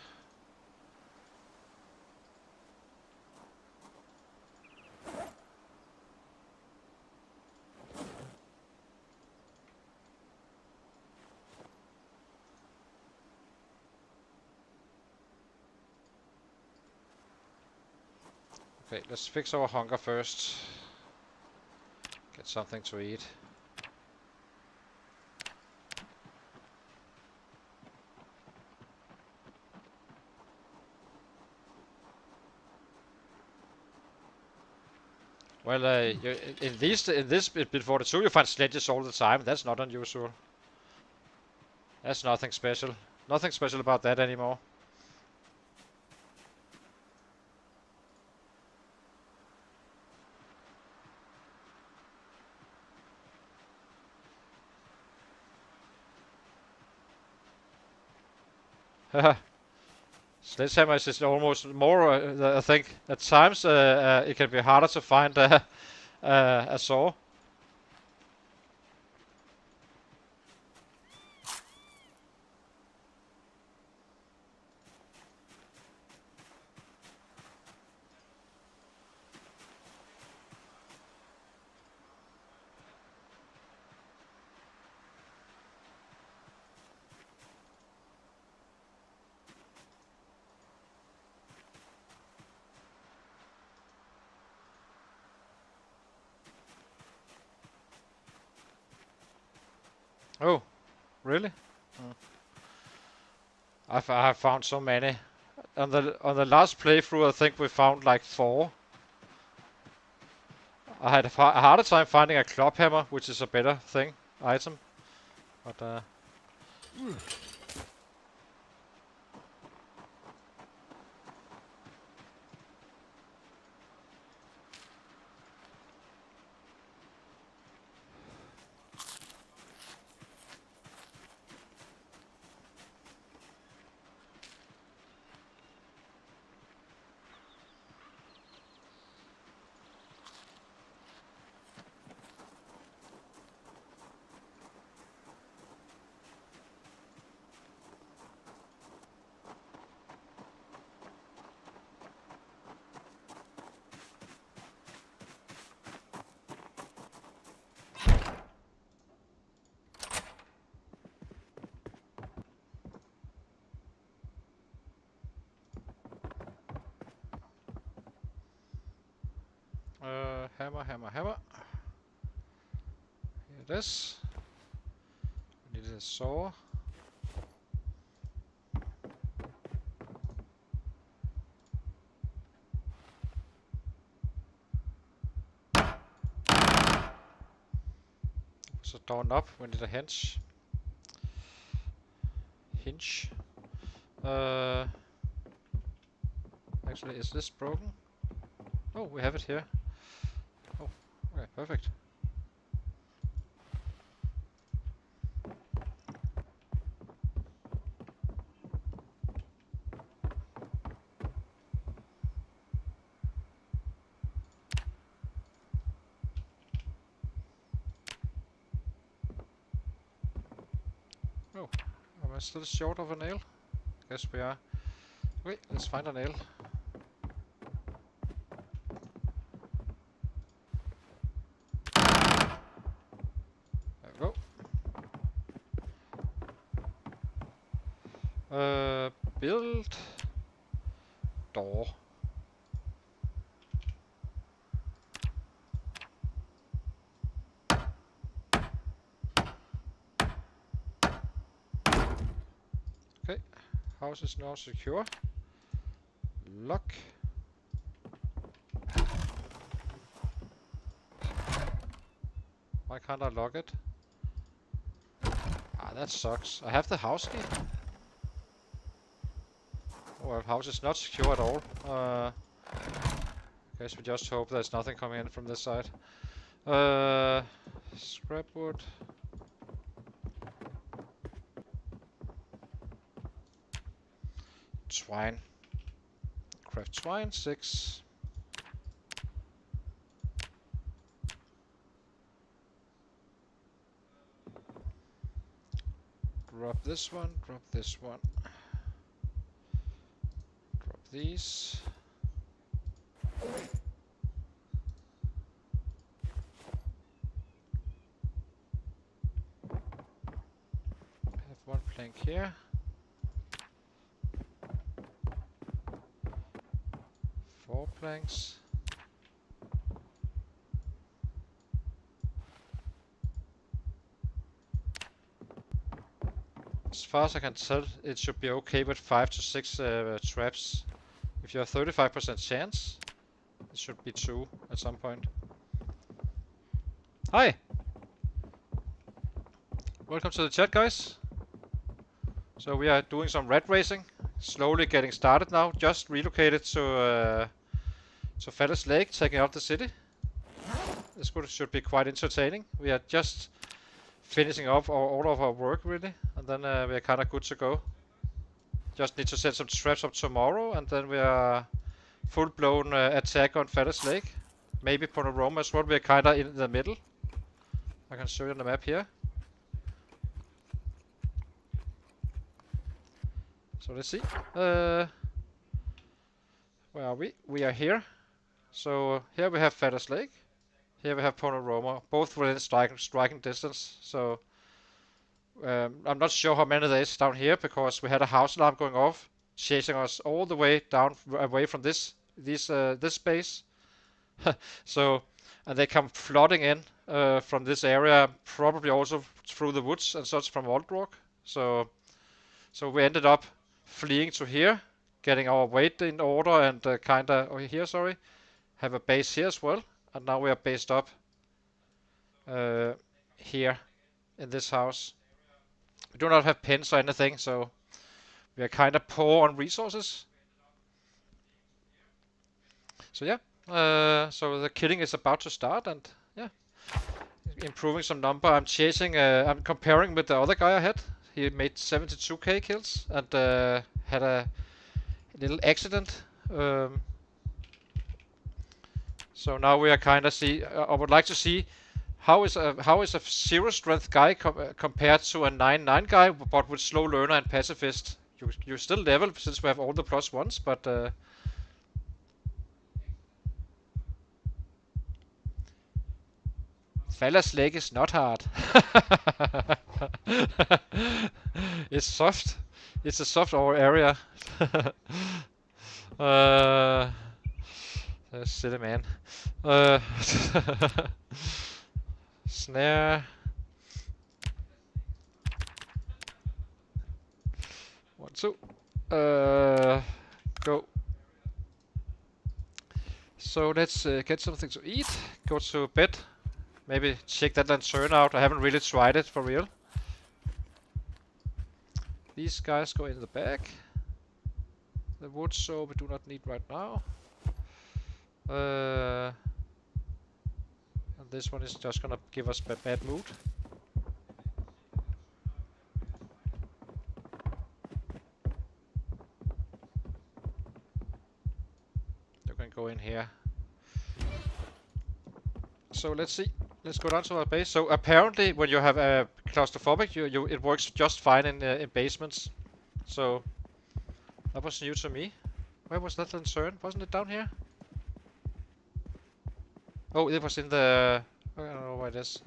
Okay, let's fix our hunger first. Get something to eat. Well, in this bit 42, you find sledges all the time. That's not unusual. That's nothing special. Nothing special about that anymore. Haha. Sledgehammer is almost more, I think, at times it can be harder to find a saw. Oh, really? I've found so many. On the last playthrough, I think we found like 4. I had a harder time finding a club hammer, which is a better item. But hammer. Here it is. We need a saw. So door knob, we need a hinge. Actually, is this broken? Oh, we have it here. Oh, okay, perfect. Oh, am I still short of a nail? Guess we are. Wait, let's find a nail. There we go. Build door. Okay, house is now secure. Lock. Why can't I lock it? Ah, that sucks. I have the house key. Oh, well, house is not secure at all. Guess we just hope there's nothing coming in from this side. Scrap wood. Twine. Craft twine, 6. Drop this one, drop this one. Drop these. Have one plank here. 4 planks. As far as I can tell, it should be okay with 5 to 6 traps. If you have 35% chance, it should be 2 at some point. Hi! Welcome to the chat, guys. So we are doing some rat racing. Slowly getting started now. Just relocated to Fellis Lake, taking out the city. This should be quite entertaining. We are just finishing off all of our work, really. And then we are kind of good to go. Just need to set some traps up tomorrow, and then we are full-blown attack on Feathers Lake. Maybe Panorama as well. We are kinda in the middle. I can show you on the map here. So let's see. Where are we? We are here. So here we have Feathers Lake. Here we have Panorama, both within striking distance. So I'm not sure how many there is down here because we had a house alarm going off, chasing us all the way down away from this space. So, and they come flooding in from this area, probably also through the woods and such from Old So we ended up fleeing to here, getting our weight in order, and have a base here as well. And now we are based up here in this house. We do not have pins or anything, so we are kind of poor on resources. So yeah, so the killing is about to start, and yeah, improving some number. I'm comparing with the other guy I had. He made 72k kills and had a little accident. So now we are kind of I would like to see how is a 0 strength guy compared to a 9/9 guy, but with slow learner and pacifist. You still level since we have all the +1s, but Fella's leg is not hard. It's soft. It's a soft area. Silly man. Snare. 1, 2. Go. So let's get something to eat. Go to bed. Maybe check that lantern out. I haven't really tried it for real. These guys go in the back. The wood so we do not need right now. And this one is just gonna give us bad mood. You can go in here. So let's see. Let's go down to our base. So apparently, when you have a claustrophobic, it works just fine in basements. So that was new to me. Where was that lantern? Wasn't it down here? Oh, it was in the... I don't know where it is.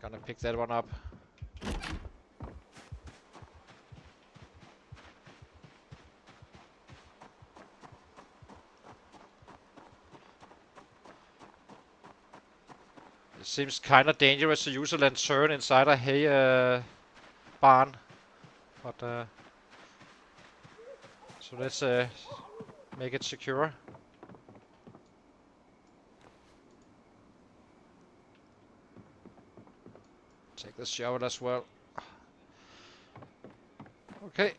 Gonna pick that one up. It seems kinda dangerous to use a lantern inside a hay barn. But so let's make it secure. Take the shovel as well. Okay.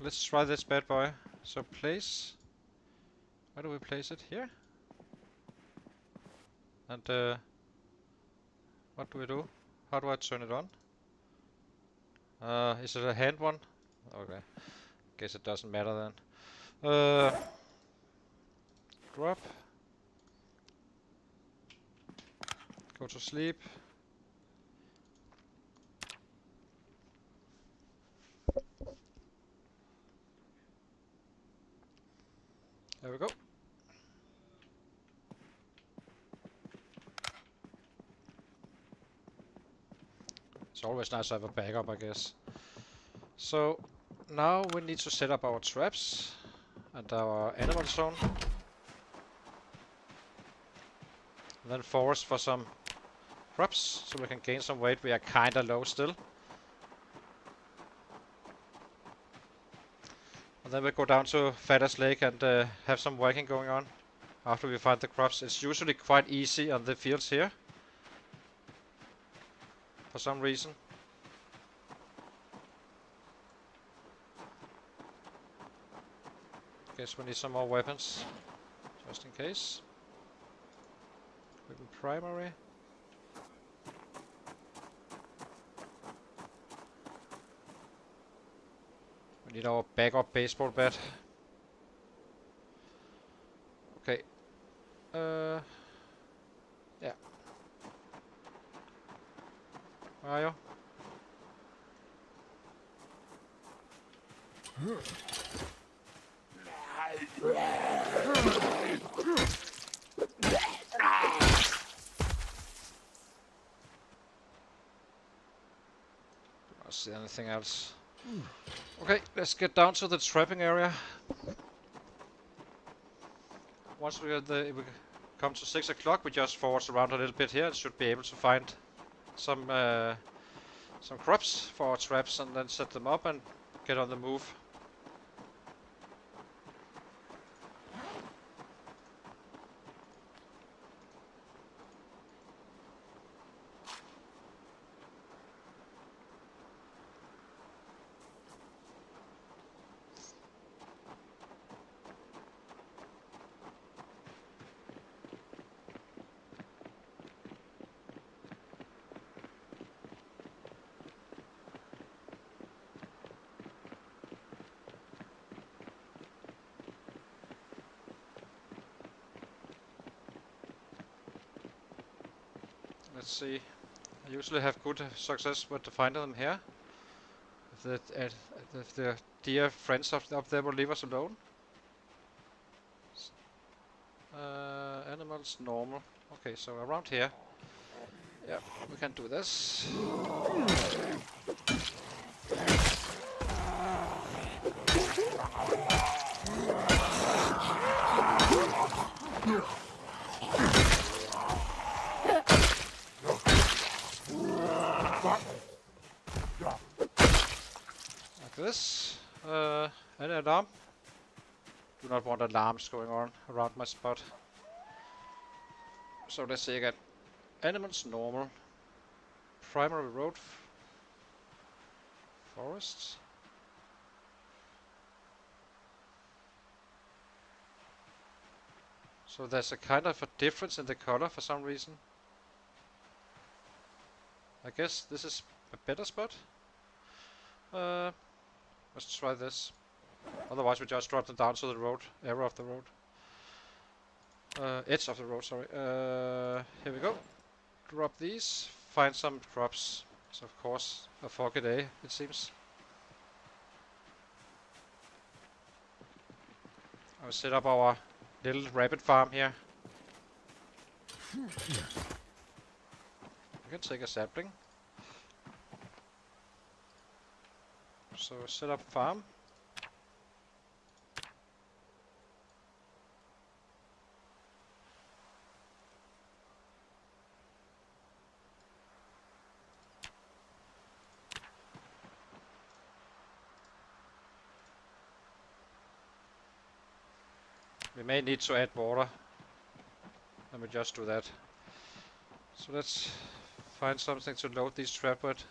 Let's try this bad boy. So place. Where do we place it? Here? And what do we do? How do I turn it on? Is it a hand one? Okay. Guess it doesn't matter then. Drop. Go to sleep. There we go. It's always nice to have a backup, I guess. So now we need to set up our traps and our animal zone. And then forest for some crops so we can gain some weight. We are kinda low still. And then we go down to Fatter's Lake and have some working going on after we find the crops. It's usually quite easy on the fields here for some reason. Guess we need some more weapons, just in case. Weapon primary. We need our backup baseball bat. Okay. Yeah. Where are you? Don't see anything else. Okay, let's get down to the trapping area. Once we come to 6 o'clock, we just forge around a little bit here and should be able to find some crops for our traps and then set them up and get on the move. Let's see. I usually have good success with finding them here. If the dear friends up there will leave us alone. Animals, normal. Okay, so around here. Yeah, we can do this. Like this. Any alarm? Do not want alarms going on around my spot. So let's see again. Animals, normal. Primary road. Forests. So there's a kind of a difference in the color for some reason. I guess this is a better spot. Let's try this. Otherwise we just drop them down to the road, area of the road. Edge of the road, sorry. Here we go. Drop these, find some crops. It's of course a foggy day, it seems. I'll set up our little rabbit farm here. We can take a sapling. So set up farm. We may need to add water. Let me just do that. So let's find something to load these trap with.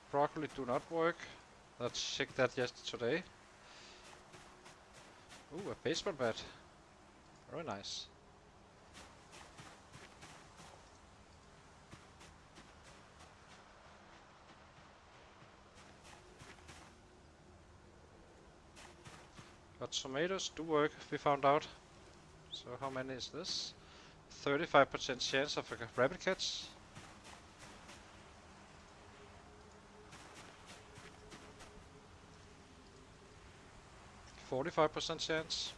Broccoli do not work. Let's check that yesterday. Ooh, a baseball bat. Very nice. But tomatoes do work, we found out. So how many is this? 35% chance of a rabbit catch. 45% chance.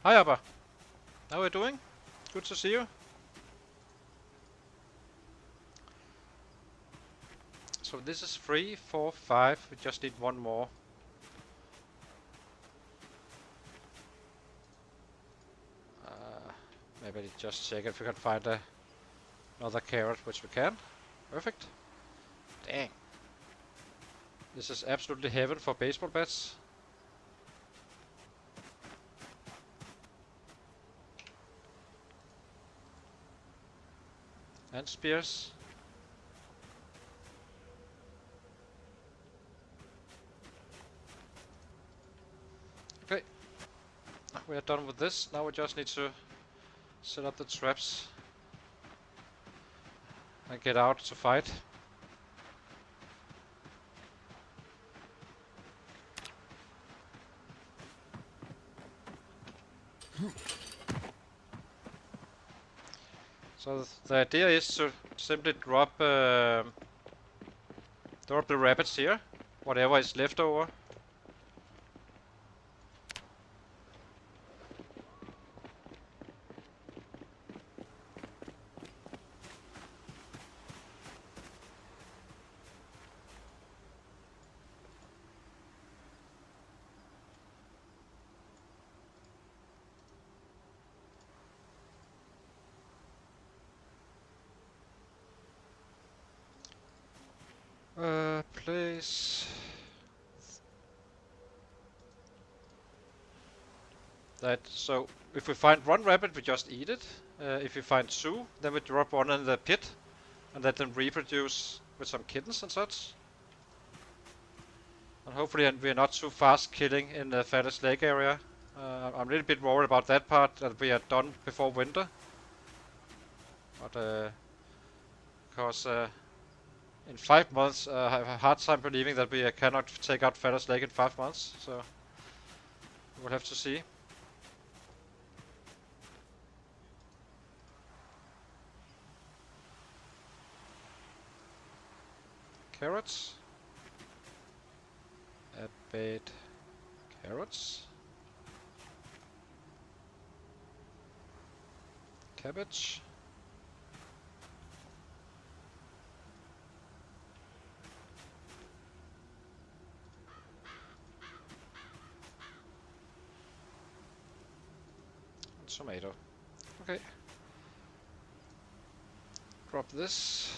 Hi Abba. How are you doing? Good to see you. So this is 3, 4, 5. We just need one more. Maybe just check if we can find another carrot, which we can. Perfect. Dang. This is absolutely heaven for baseball bats. And spears. Okay. We are done with this. Now we just need to set up the traps and get out to fight. So the idea is to simply drop the rabbits here, whatever is left over. Place that. So if we find one rabbit, we just eat it. If we find two, then we drop one in the pit and let them reproduce with some kittens and such. And hopefully we're not too fast killing in the Fattest Lake area. I'm a little bit worried about that part, that we are done before winter. But because in 5 months, I have a hard time believing that we cannot take out Fattest Lake in 5 months, so we'll have to see. Carrots. Add carrots. Cabbage. Tomato. Okay. Drop this.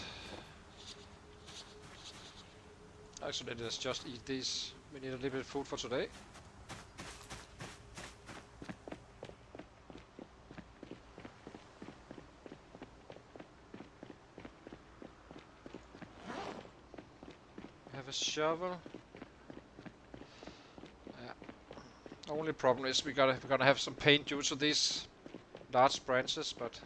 Actually, let's just eat these. We need a little bit of food for today. We have a shovel. Yeah. Only problem is we're gonna have some pain due to these large branches, but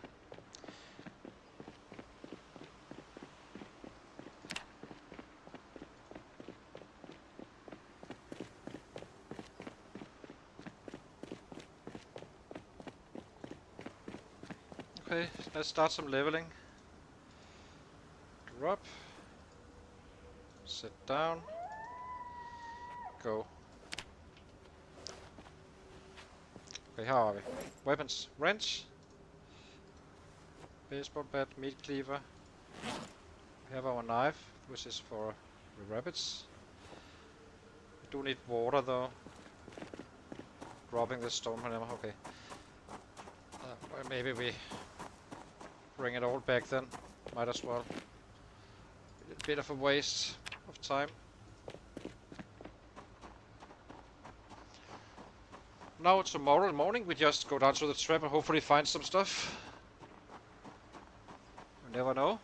okay, let's start some leveling. Drop. Sit down. Go. Okay, how are we? Weapons. Wrench. Baseball bat, meat cleaver. We have our knife, which is for the rabbits. We do need water though. Dropping this stone hammer, okay. Well, maybe we bring it all back then. Might as well. A bit of a waste of time. Now tomorrow morning we just go down to the trap and hopefully find some stuff. You never know.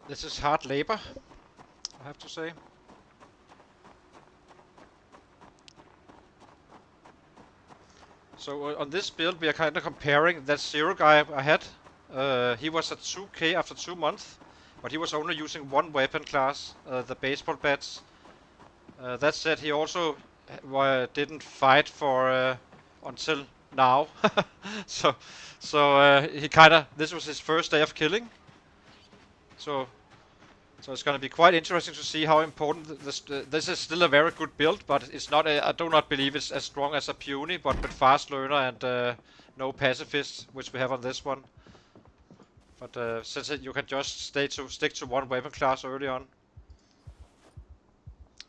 This is hard labor, I have to say. So on this build we are kind of comparing that zero guy I had. He was at 2k after 2 months, but he was only using one weapon class, the baseball bats. That said, he also didn't fight for until now. so he kinda, this was his first day of killing. So it's gonna be quite interesting to see how important this is. Still a very good build, but it's not. I do not believe it's as strong as a puny, but with fast learner and no pacifist, which we have on this one. But since you can just stick to one weapon class early on.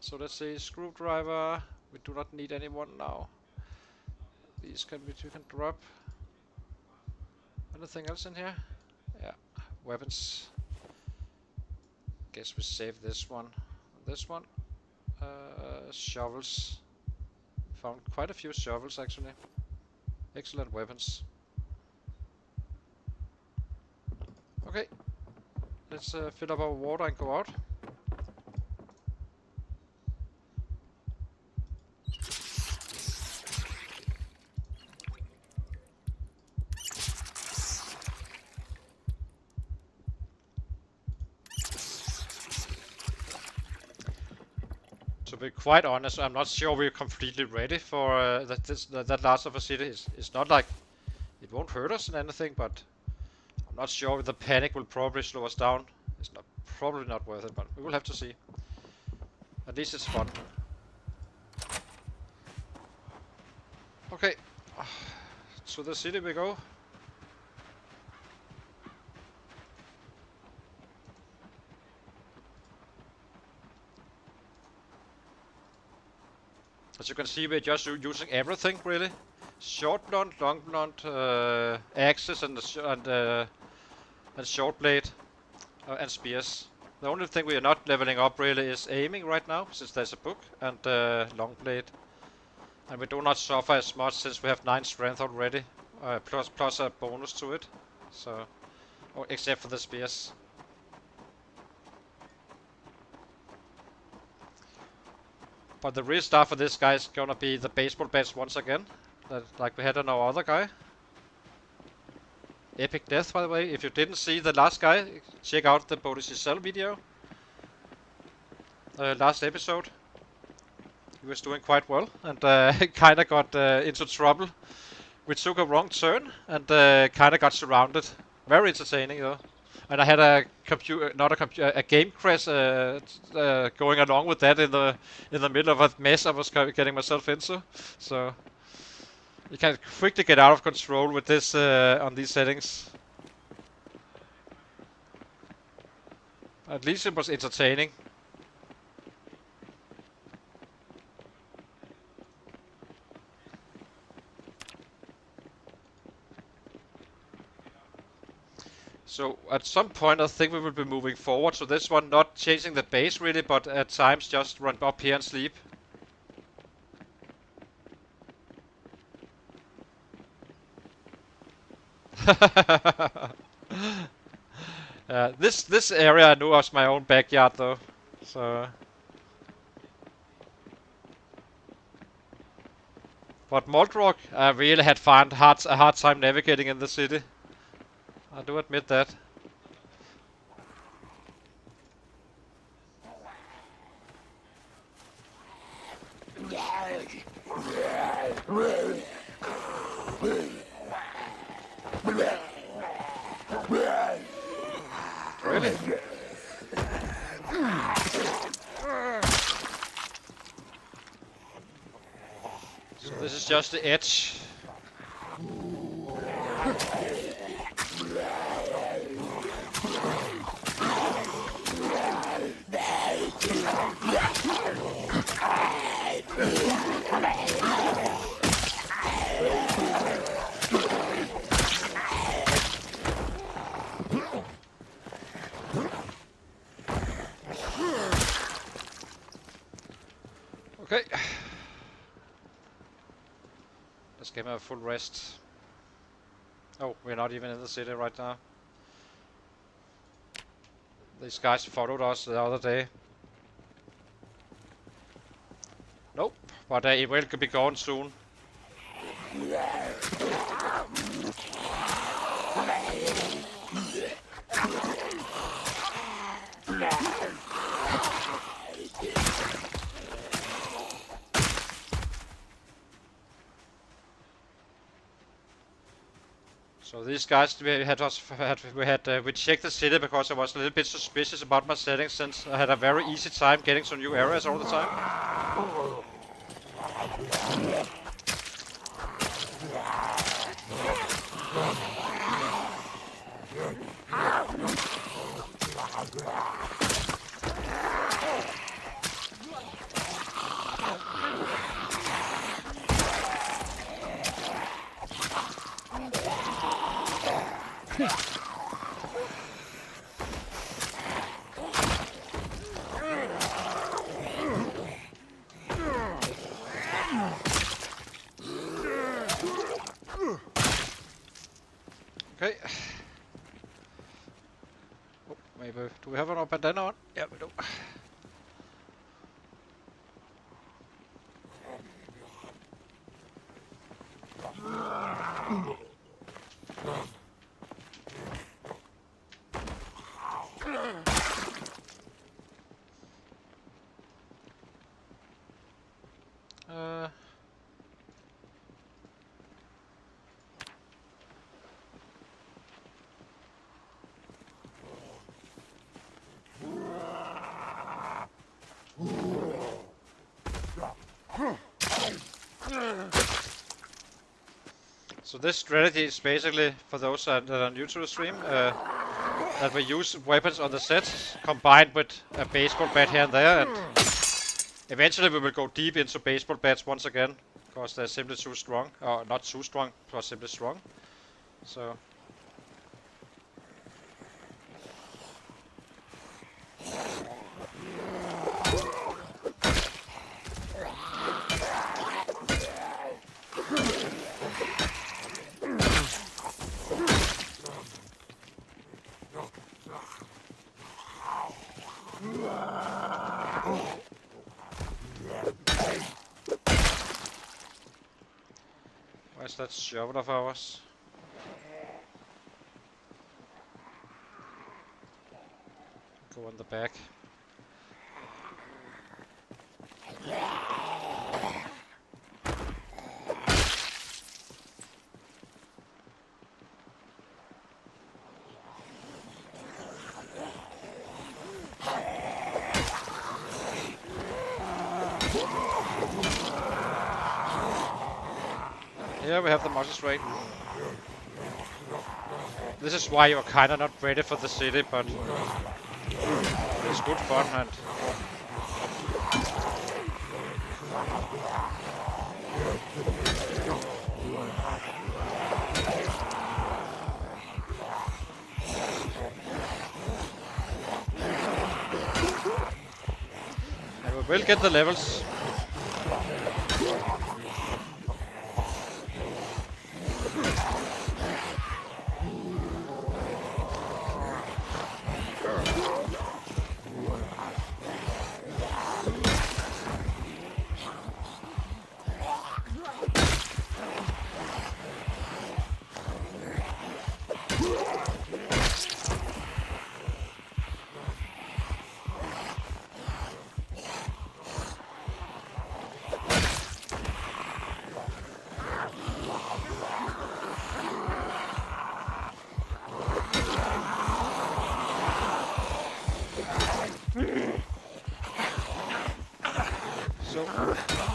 So let's see, screwdriver. We do not need anyone now. These we can drop. Anything else in here? Yeah, weapons. Guess we save this one. This one. Shovels. Found quite a few shovels actually. Excellent weapons. Okay, let's fill up our water and go out. To be quite honest, I'm not sure we're completely ready for that large of a city. It's not like it won't hurt us in anything, but I'm not sure the panic will probably slow us down. It's probably not worth it, but we will have to see. At least it's fun. Okay, to the city we go. As you can see, we're just using everything really. Short blunt, long blunt, axes and short blade and spears. The only thing we are not leveling up really is aiming right now, since there's a book, and long blade. And we do not suffer as much since we have 9 strength already, plus a bonus to it. So, except for the spears. But the real star for this guy is gonna be the baseball bats once again, like we had on our other guy. Epic death, by the way. If you didn't see the last guy, check out the Bodhisattva video. Last episode. He was doing quite well and kinda got into trouble. We took a wrong turn and kinda got surrounded. Very entertaining though. And I had a a game crash going along with that in the middle of a mess I was getting myself into. So you can quickly get out of control with this on these settings. At least it was entertaining. So at some point I think we will be moving forward. So this one, not changing the base really, but at times just run up here and sleep. This area I knew was my own backyard though. So. But Moldrock, I really had found a hard time navigating in the city. I do admit that. Really? So this is just the edge. Okay. Let's give him a full rest. Oh, we're not even in the city right now. These guys followed us the other day. Nope, but it will be gone soon. So these guys, we checked the city because I was a little bit suspicious about my settings since I had a very easy time getting to new areas all the time. Okay. Oh, maybe. Do we have an bandana on? Yeah, we do. Uh. So this strategy is basically, for those that are new to the stream, that we use weapons on the sets combined with a baseball bat here and there, and eventually we will go deep into baseball bats once again, because they're simply too strong, or not too strong, but simply strong. So. Where's that shovel of ours? Go on the back. Here we have the magistrate. This is why you're kinda not ready for the city, but it's good fun and we will get the levels.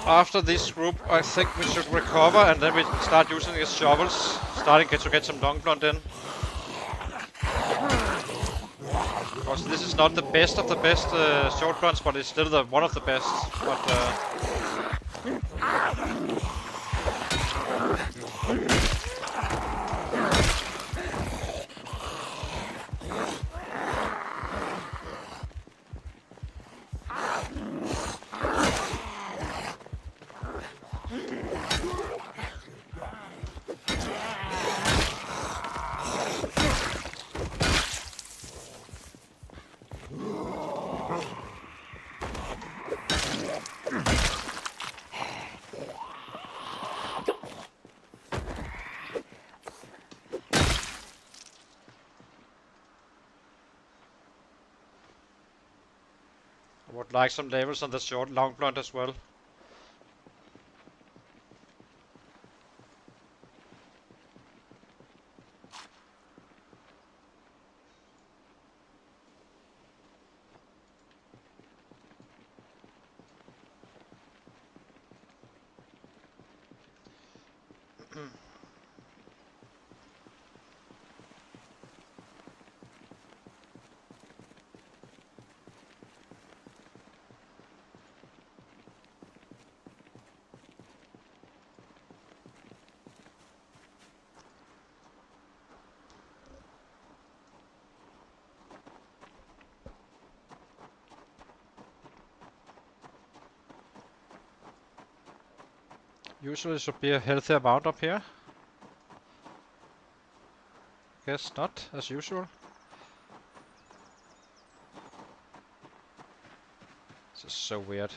After this group, I think we should recover and then we start using these shovels, starting to get some long blunt in. Because this is not the best of the best short blunts, but it's still one of the best. But I would like some levels on the short long blunt as well. Usually should be a healthy amount up here. Guess not, as usual. This is so weird.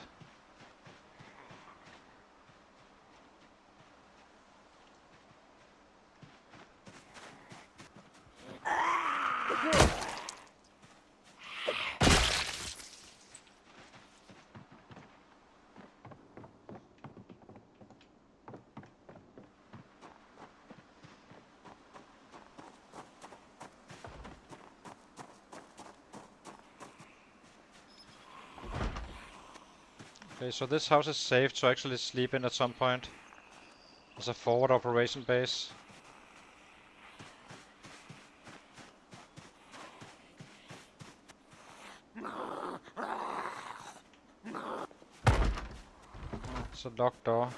Okay, so this house is safe to actually sleep in at some point. As a forward operation base. It's a locked door.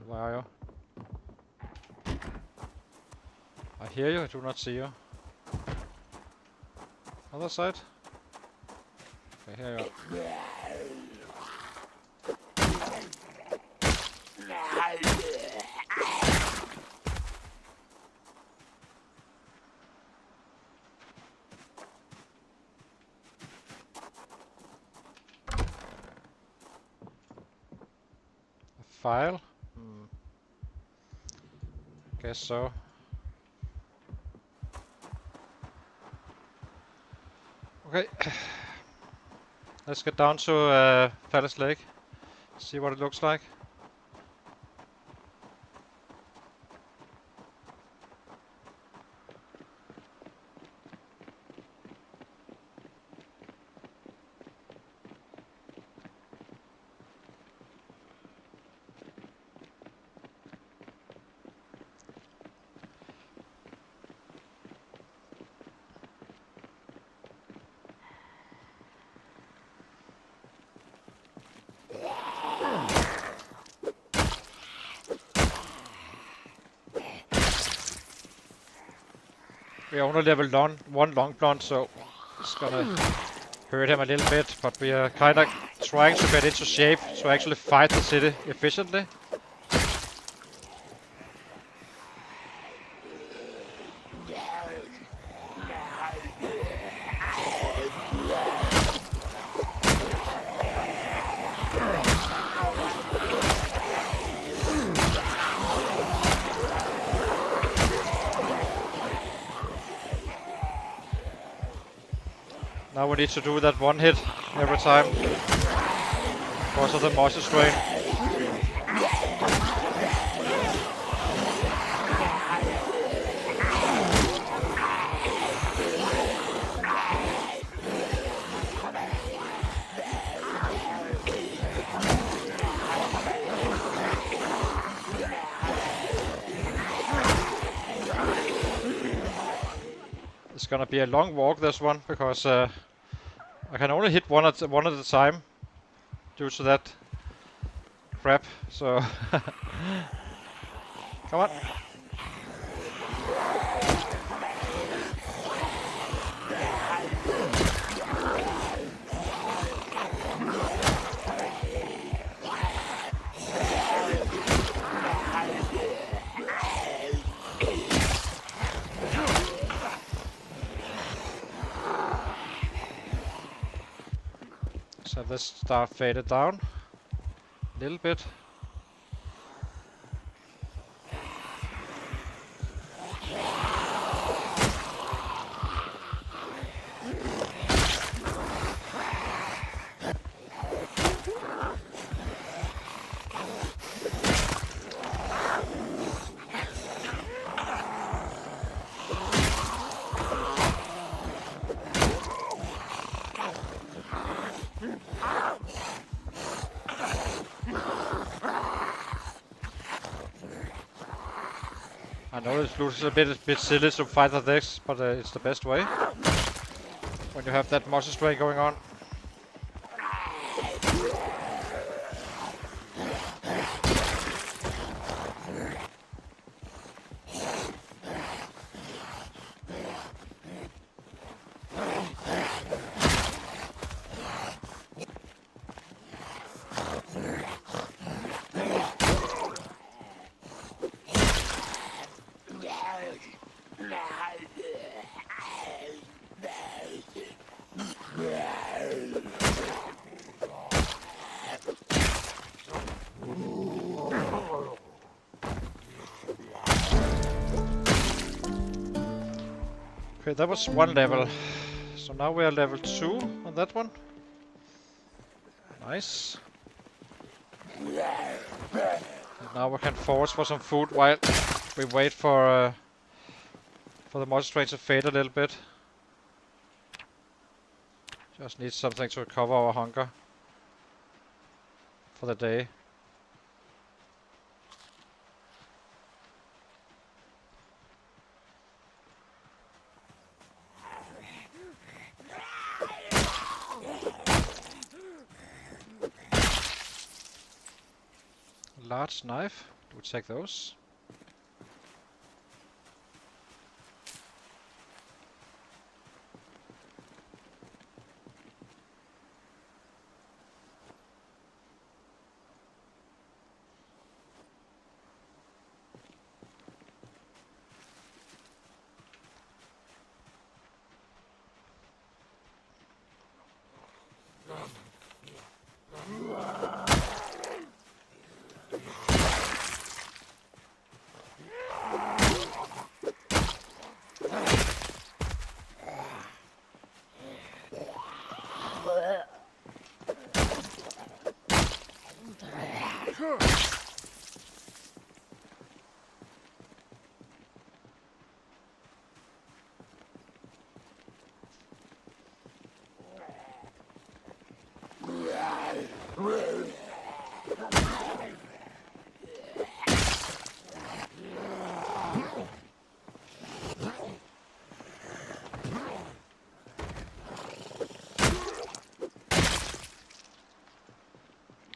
Where are you? I hear you, I do not see you. Other side? Okay, here you are. A file? Guess so. Okay. Let's get down to Palace Lake. See what it looks like. We only leveled on one long blonde, so it's gonna hurt him a little bit, but we are kinda trying to get into shape to actually fight the city efficiently. Now we need to do that one hit every time because of the moisture strain. It's gonna be a long walk, this one, because I can only hit one at a time due to that crap. So come on. So this star faded down a little bit. I know it looks a bit silly to fight like this, but it's the best way when you have that muscle strain going on. Okay, that was one level. So now we are level 2 on that one. Nice. And now we can forage for some food while we wait for the muscle strain to fade a little bit. Just need something to recover our hunger for the day. Large knife. Do we take those?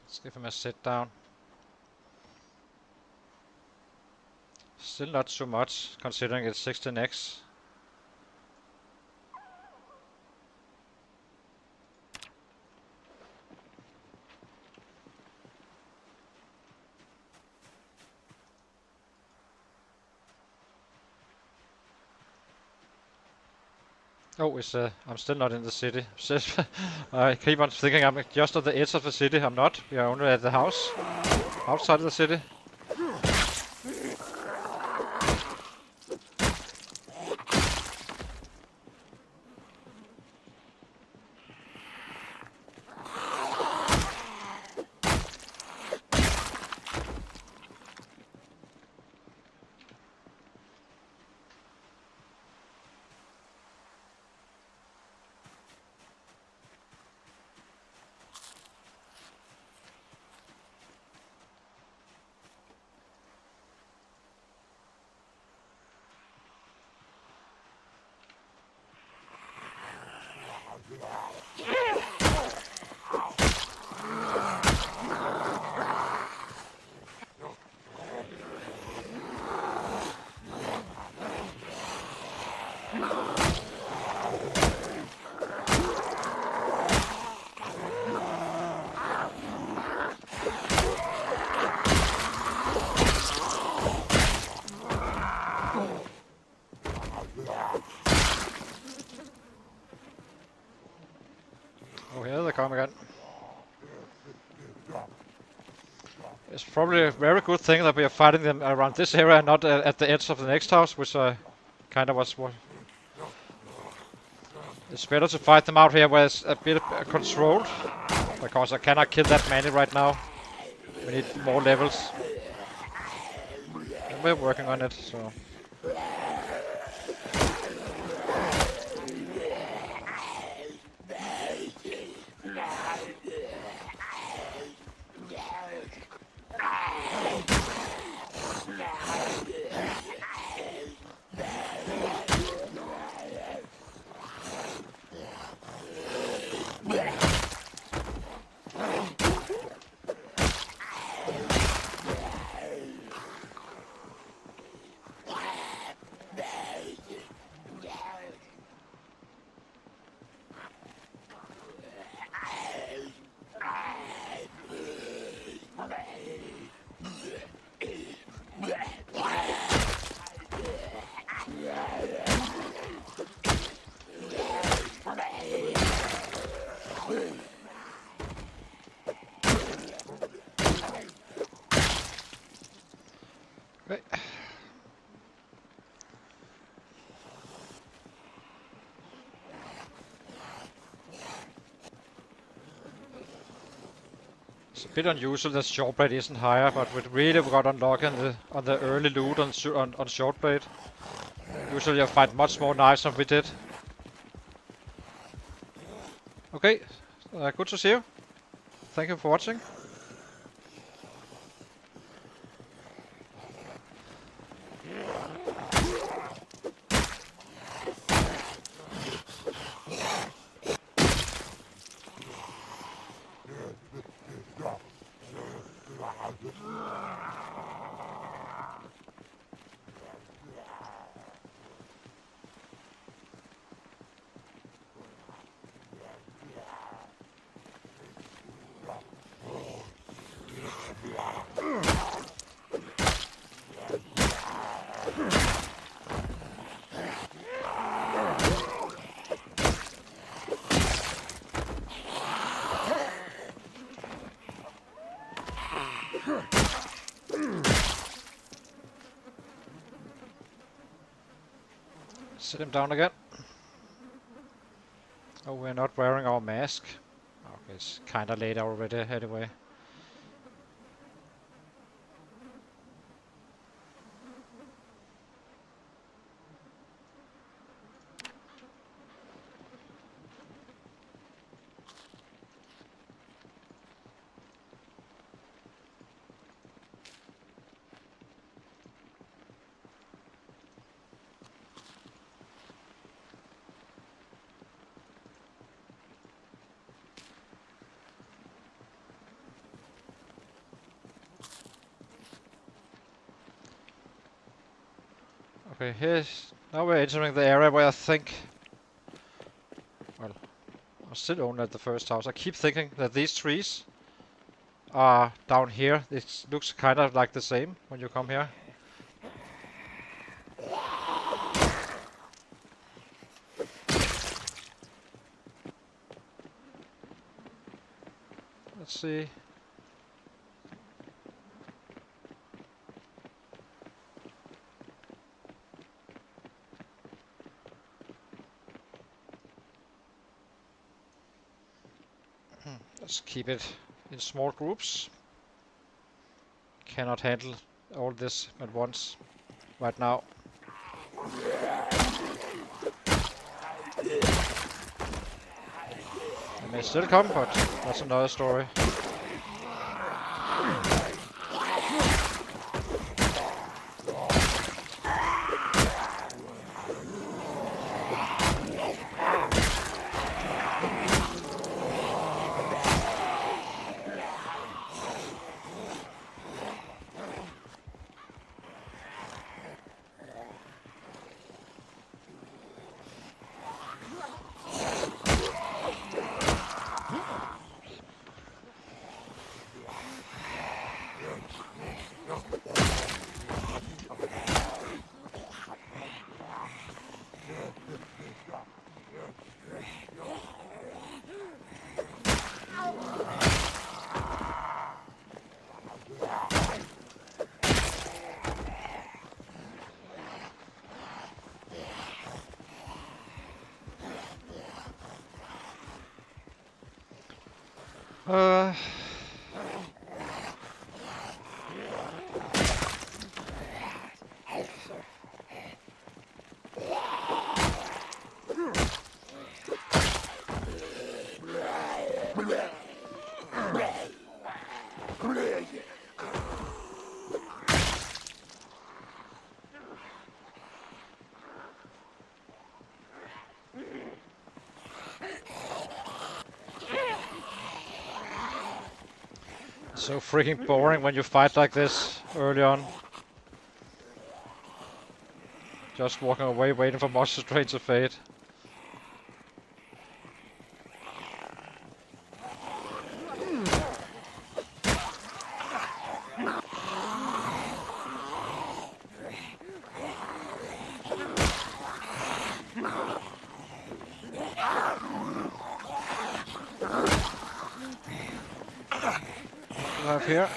Let's give him a sit down. Still not too much, considering it's 16x. Oh, I'm still not in the city. I keep on thinking I'm just at the edge of the city. I'm not. We are only at the house, outside of the city. Oh, here they come again. It's probably a very good thing that we are fighting them around this area and not at the edge of the next house, which kind of was. It's better to fight them out here where it's a bit controlled, because I cannot kill that many right now. We need more levels. And we're working on it, so. Okay. It's a bit unusual that Shortblade isn't higher, but we really got unlucky on the early loot on Shortblade. Usually I find much more knives than we did. Okay, good to see you. Thank you for watching. Sit him down again. Oh, we're not wearing our mask. Okay, it's kinda late already anyway. Okay, now we're entering the area where I think, well, I'm still only at the first house. I keep thinking that these trees are down here. It looks kind of like the same when you come here. Let's see. Let's keep it in small groups. Cannot handle all this at once right now. They may still come, but that's another story. So freaking boring when you fight like this early on. Just walking away waiting for Monster Train to fade. we have here?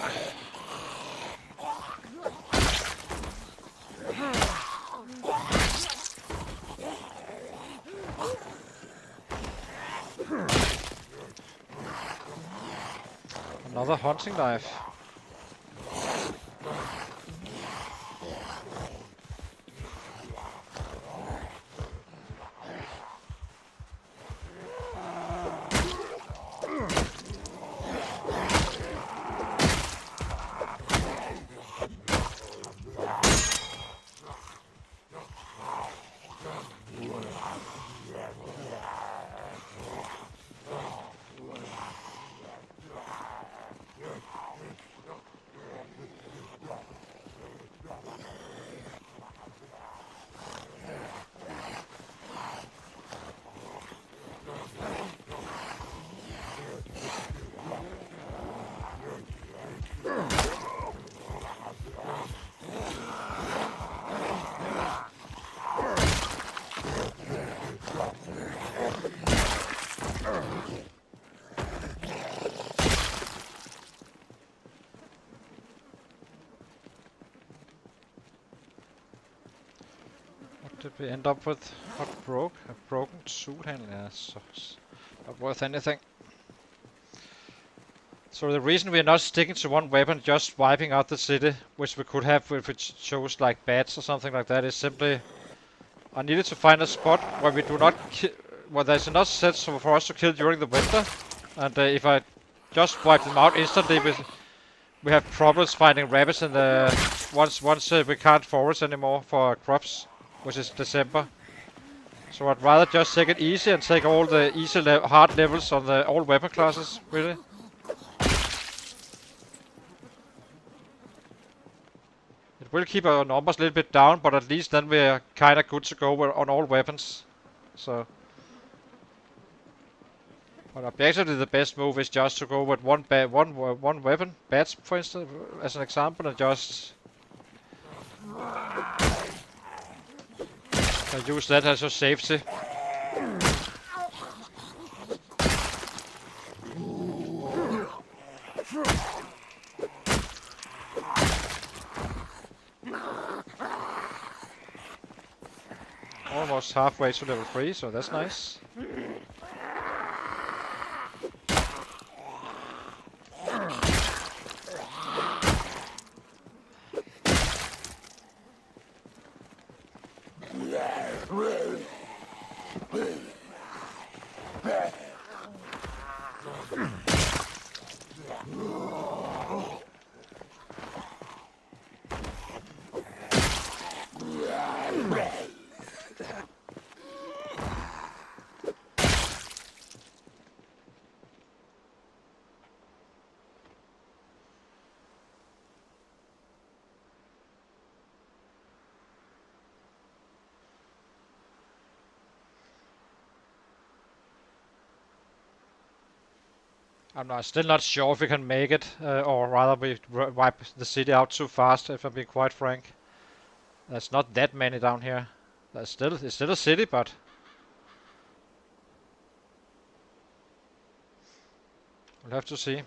Another hunting knife. What did we end up with? What broke? A broken tool handle. Yeah, so not worth anything. So the reason we are not sticking to one weapon, just wiping out the city, which we could have if we chose like bats or something like that, is simply I needed to find a spot where we do not where there's enough sets for us to kill during the winter, and if I just wipe them out instantly, we have problems finding rabbits in the once we can't forage anymore for crops, which is December. So I'd rather just take it easy and take all the easy hard levels on the all weapon classes, really. It will keep our numbers a little bit down, but at least then we're kinda good to go on all weapons. So, but objectively the best move is just to go with one weapon, bats for instance, as an example, and just use that as a safety. Almost halfway to level 3, so that's nice. I'm still not sure if we can make it, or rather we wipe the city out too fast, if I'm being quite frank. There's not that many down here. It's still a city, but we'll have to see.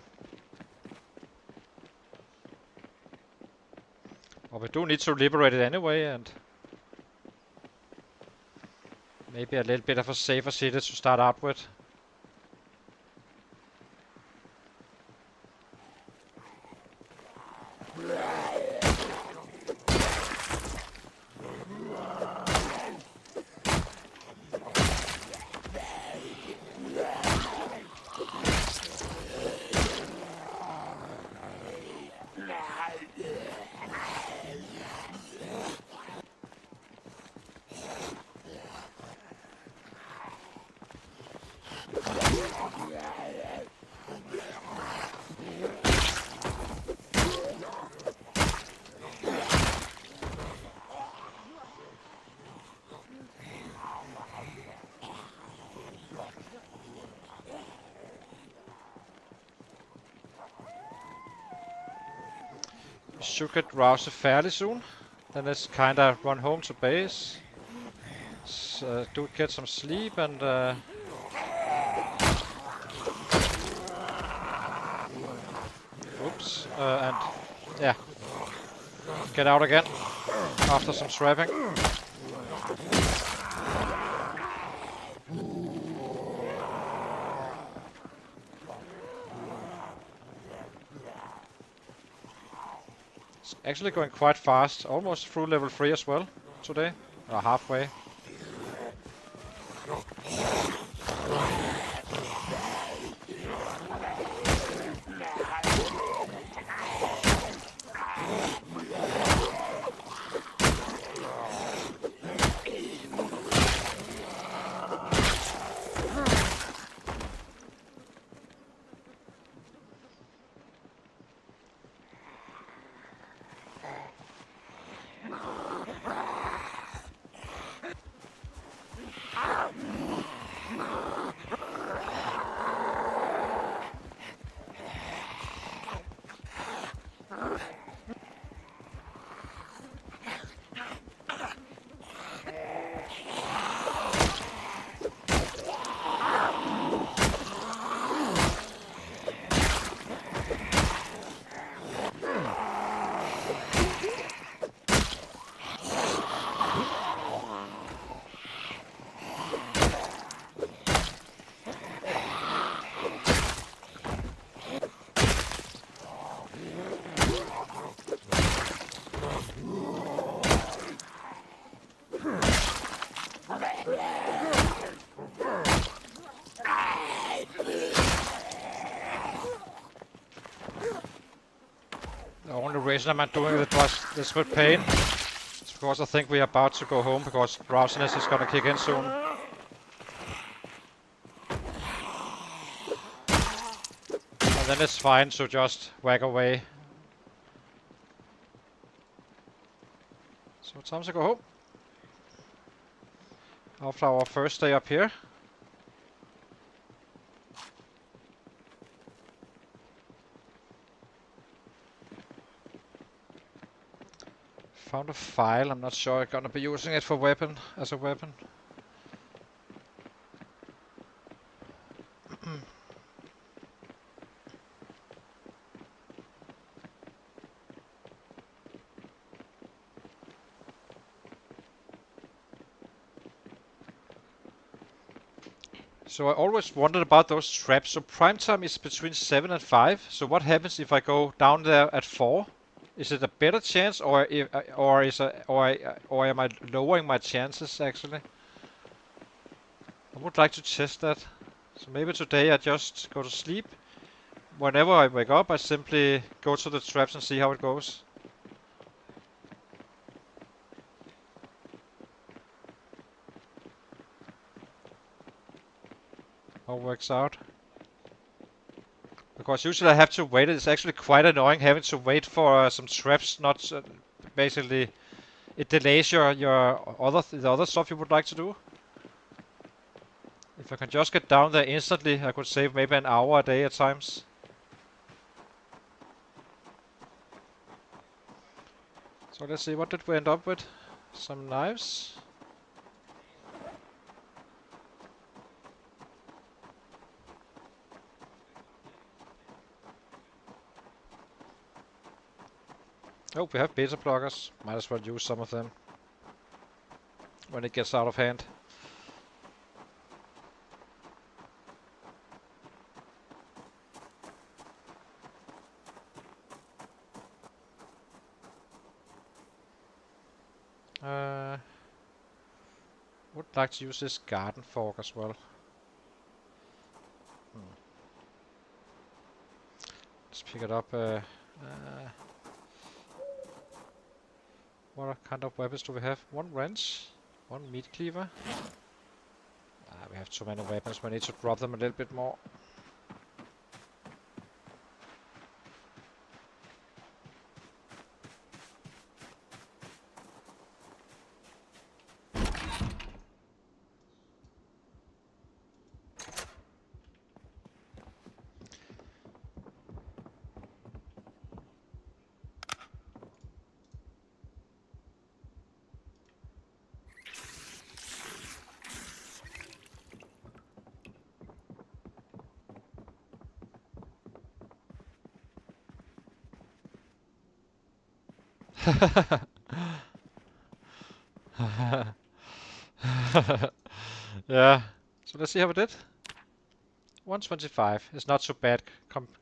Well, we do need to liberate it anyway, and maybe a little bit of a safer city to start out with. Should get roused fairly soon. Then let's kinda run home to base. Do get some sleep and oops. And yeah, get out again after some trapping. It's actually going quite fast, almost through level 3 as well today, or halfway. The only reason I'm not doing this with pain is because I think we're about to go home because drowsiness is gonna kick in soon. And then it's fine to just whack away. So time to go home. After our first day up here. Found a file, I'm not sure I'm gonna be using it for weapon, as a weapon. So I always wondered about those traps. So prime time is between 7 and 5. So what happens if I go down there at 4? Is it a better chance, or or am I lowering my chances actually? I would like to test that. So maybe today I just go to sleep. Whenever I wake up, I simply go to the traps and see how it goes. How it works out. Because usually I have to wait. It's actually quite annoying having to wait for some traps. Not basically, it delays the other stuff you would like to do. If I can just get down there instantly, I could save maybe an hour a day at times. So let's see, what did we end up with? Some knives. Oh, we have beta blockers. Might as well use some of them when it gets out of hand. Would like to use this garden fork as well. Let's pick it up. What kind of weapons do we have? One wrench, one meat cleaver. We have too many weapons. We need to drop them a little bit more. Yeah. So let's see how we did. 125 is not so bad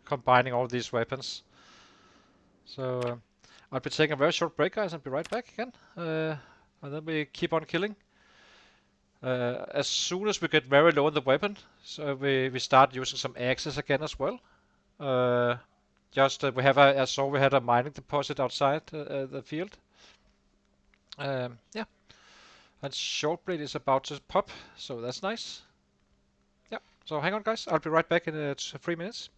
combining all these weapons. So I'll be taking a very short break, guys, and be right back again. And then we keep on killing. As soon as we get very low on the weapon, so we start using some axes again as well. We have I saw we had a mining deposit outside the field. Yeah, and short blade is about to pop, so that's nice. Yeah, so hang on, guys. I'll be right back in 3 minutes.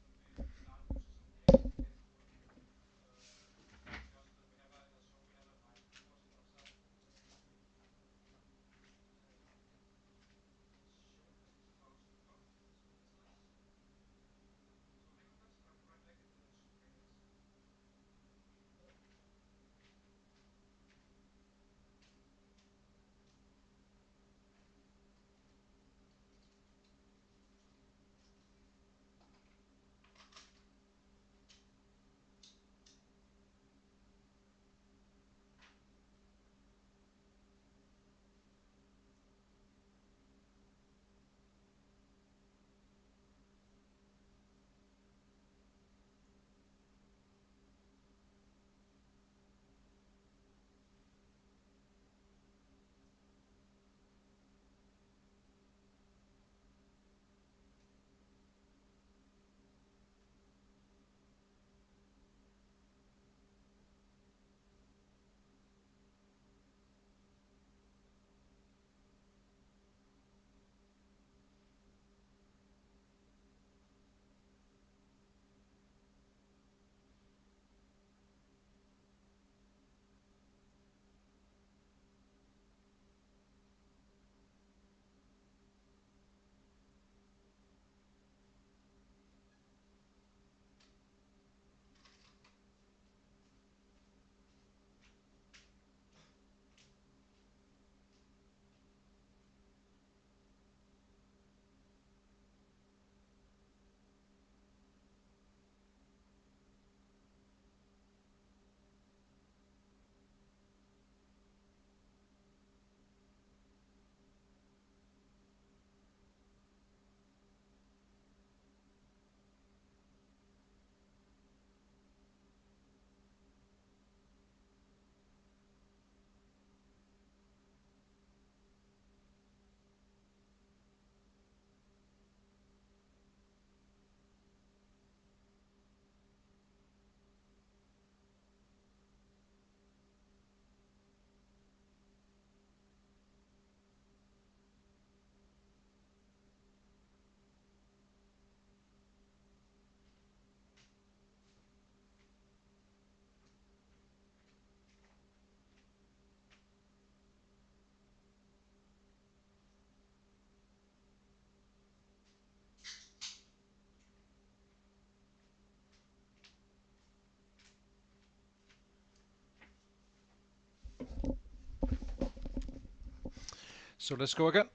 So let's go again.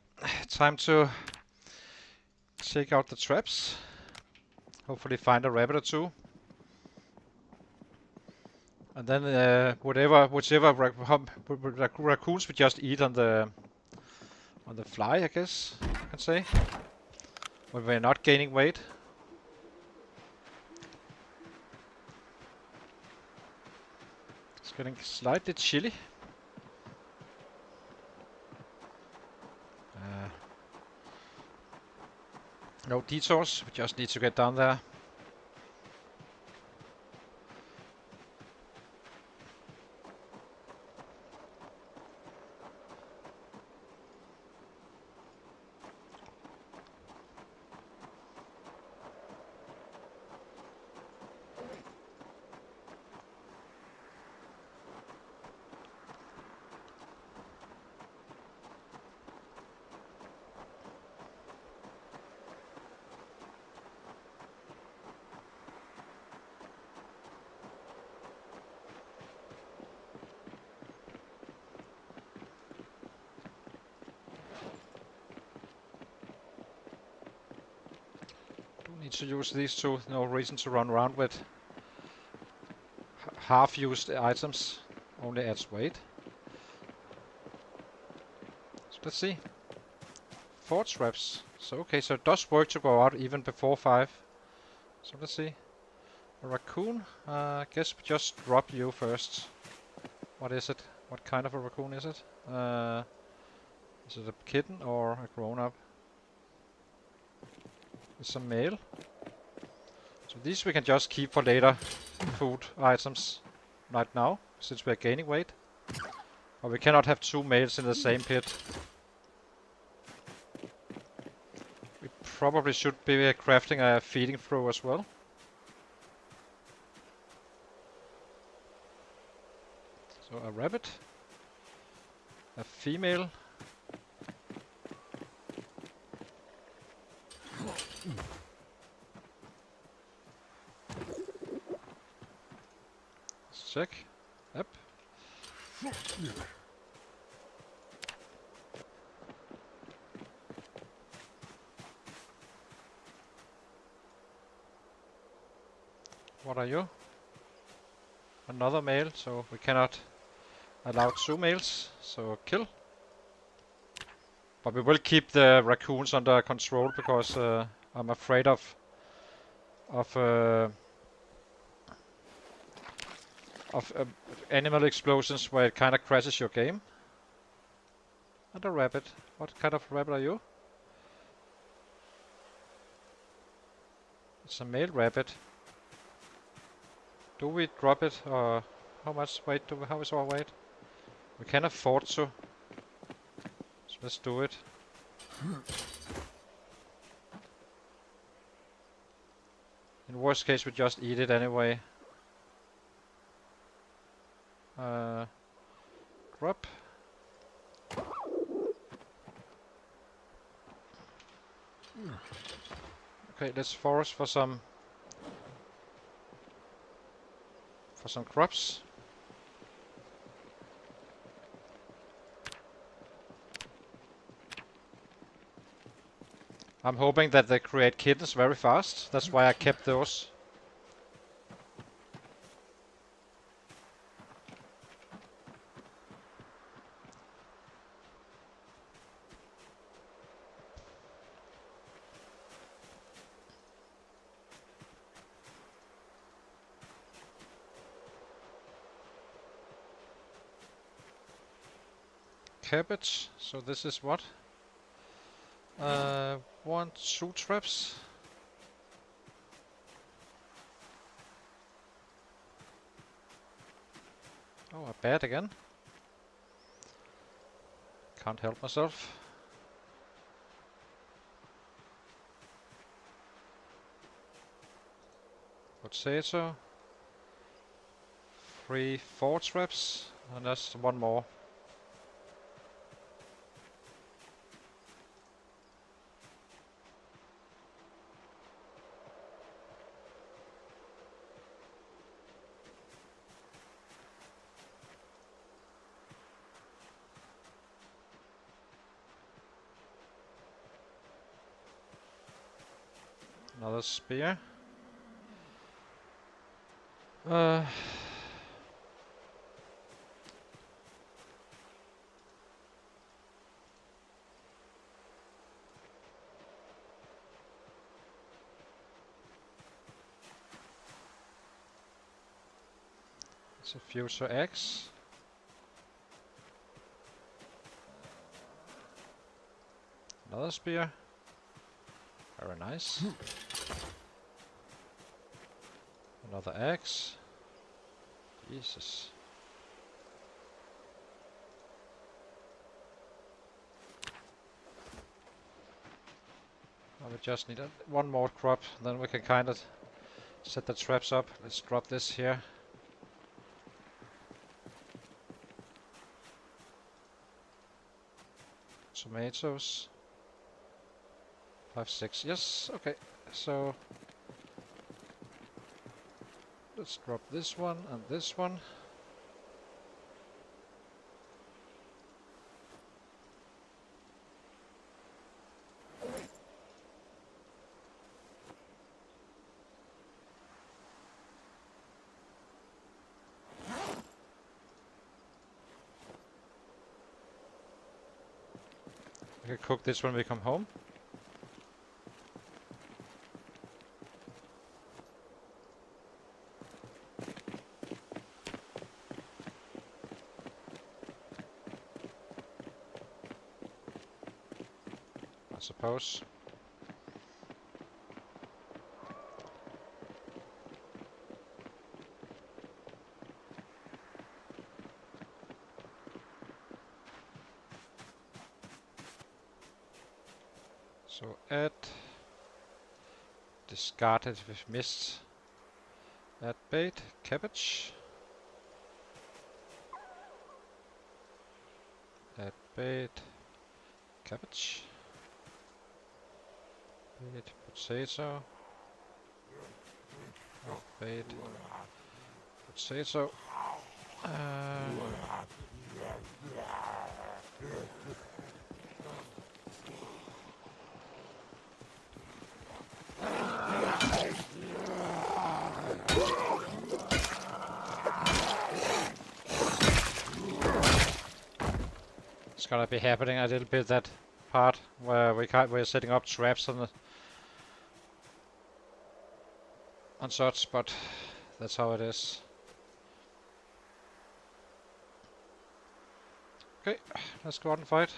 Time to take out the traps. Hopefully find a rabbit or two. And then whichever raccoons we just eat on the fly, I guess you can say, when we're not gaining weight. It's getting slightly chilly. No detours, we just need to get down there. Need to use these two, no reason to run around with half-used items only adds weight. So let's see. 4 traps. So okay, so it does work to go out even before 5. So let's see. A raccoon. Guess we just drop you first. What is it? What kind of a raccoon is it? Is it a kitten or a grown-up? It's a male. So these we can just keep for later food items right now, since we are gaining weight. But we cannot have 2 males in the same pit. We probably should be crafting a feeding throw as well. So a rabbit. A female. Let's check. Yep. What are you? Another male, so we cannot allow 2 males, so kill. But we will keep the raccoons under control because I'm afraid of animal explosions where it kind of crashes your game. And a rabbit. What kind of rabbit are you? It's a male rabbit. Do we drop it or how much weight do we? How is our weight? We can afford to. So let's do it. In worst case, we just eat it anyway. Drop. Okay, let's forest for some crops. I'm hoping that they create kittens very fast. That's why I kept those. Cabbage. So this is what? 1, 2 traps. Oh, a bat again. Can't help myself. Potato. 3, 4 traps. And that's 1 more. Another spear. It's a future X. Another spear. Very nice. Another axe. Jesus. Now we just need 1 more crop, then we can kind of set the traps up. Let's drop this here. Tomatoes. 5, 6. Yes, okay. So let's drop this one and this one. We can cook this when we come home. I suppose. So add, discard it with missed, add bait, cabbage, add bait, cabbage, bait, potato, add bait, potato, it's gonna be happening a little bit, that part where we're setting up traps on such, but that's how it is. Okay, let's go out and fight.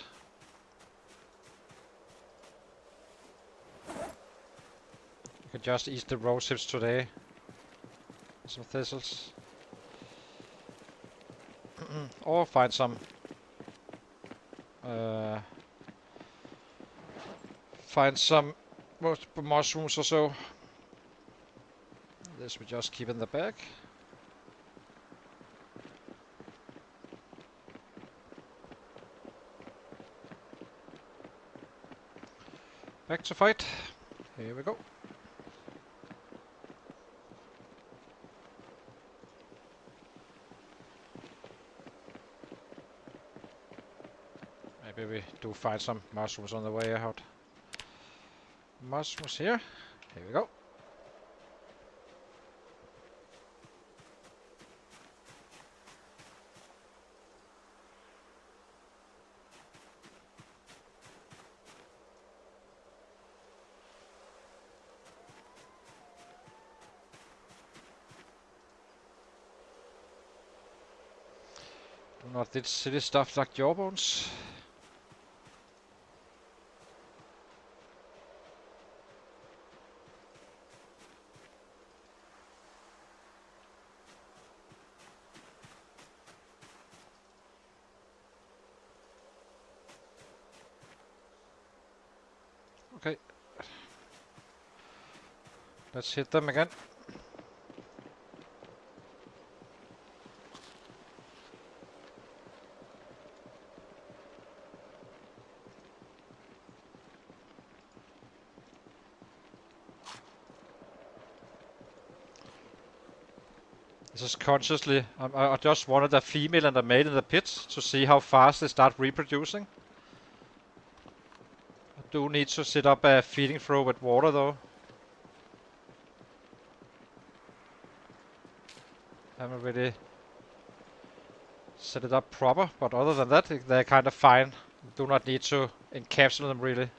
We can just eat the rose hips today. Some thistles. Or find some mushrooms or so. This we just keep in the bag. Back to fight. Here we go. Maybe we do find some mushrooms on the way out. Mushrooms here. Here we go. Do not this silly stuff like jawbones. Okay. Let's hit them again. This is consciously, I just wanted a female and a male in the pit to see how fast they start reproducing. I do need to set up a feeding throw with water though. Haven't really set it up proper, but other than that, they're kind of fine. Do not need to encapsulate them really.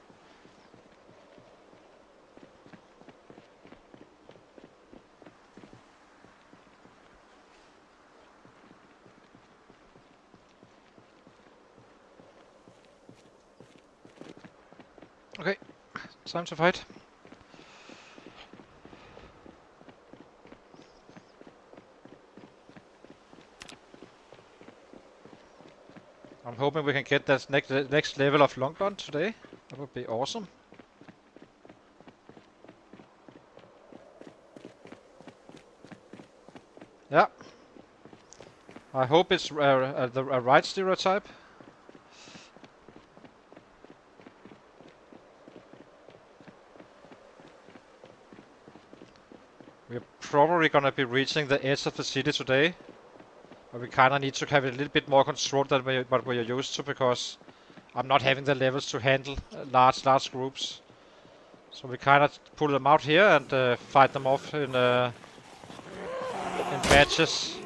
Okay, time to fight. I'm hoping we can get that next level of long gun today. That would be awesome. Yeah. I hope it's the right stereotype. We're probably gonna be reaching the edge of the city today. But we kinda need to have a little bit more control than what we are used to, because I'm not having the levels to handle large groups. So we kinda pull them out here and fight them off in batches.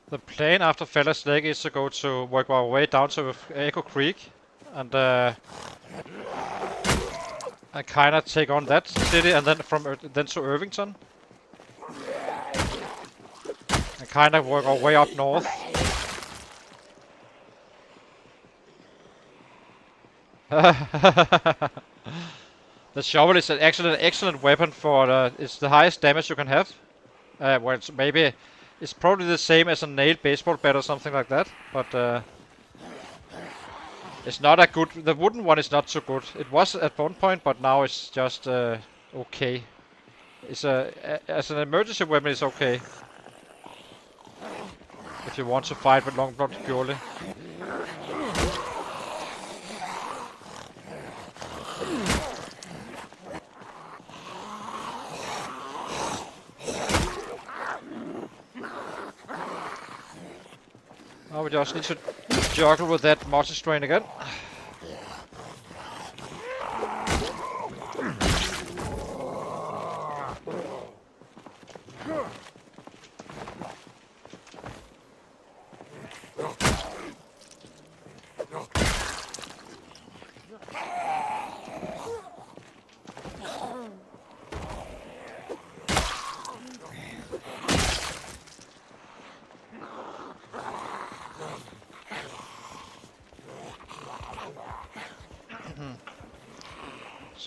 The plan after Fella's Lake is to go to work our way down to Echo Creek and kind of take on that city, and then then to Irvington, and kind of work our way up north. The shovel is actually an excellent weapon for it's the highest damage you can have. Well, it's probably the same as a nailed baseball bat or something like that, but it's not a good. The wooden one is not so good. It was at one point, but now it's just okay. It's as an emergency weapon, it's okay if you want to fight with long blood purely. Now we just need to juggle with that multi-strain again.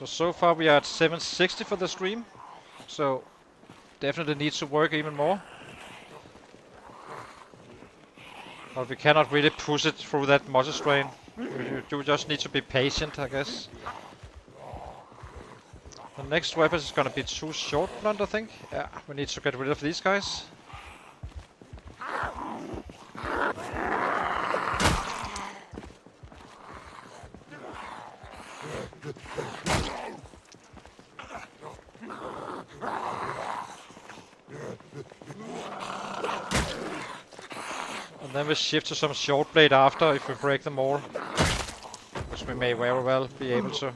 So far we are at 760 for the stream, so definitely needs to work even more. But we cannot really push it through that multi-strain. You do just need to be patient, I guess. The next weapon is gonna be 2 short blunt, I think. Yeah, we need to get rid of these guys. And then we shift to some short blade after if we break them all. Which we may very well be able to.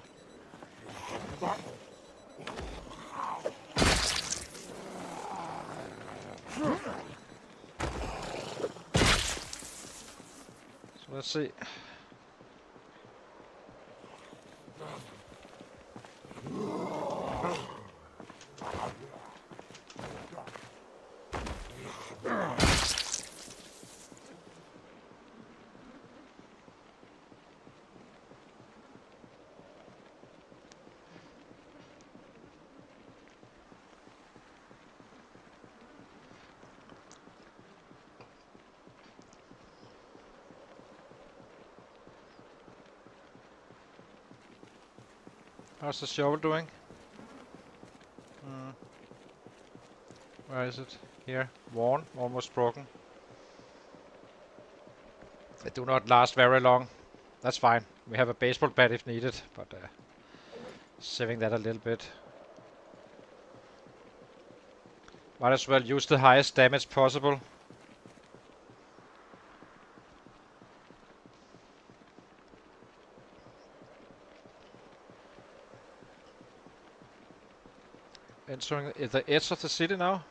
So let's see. How's the shovel doing? Where is it? Here. Worn. Almost broken. They do not last very long. That's fine. We have a baseball bat if needed, but saving that a little bit. Might as well use the highest damage possible. Entering the edge of the city now.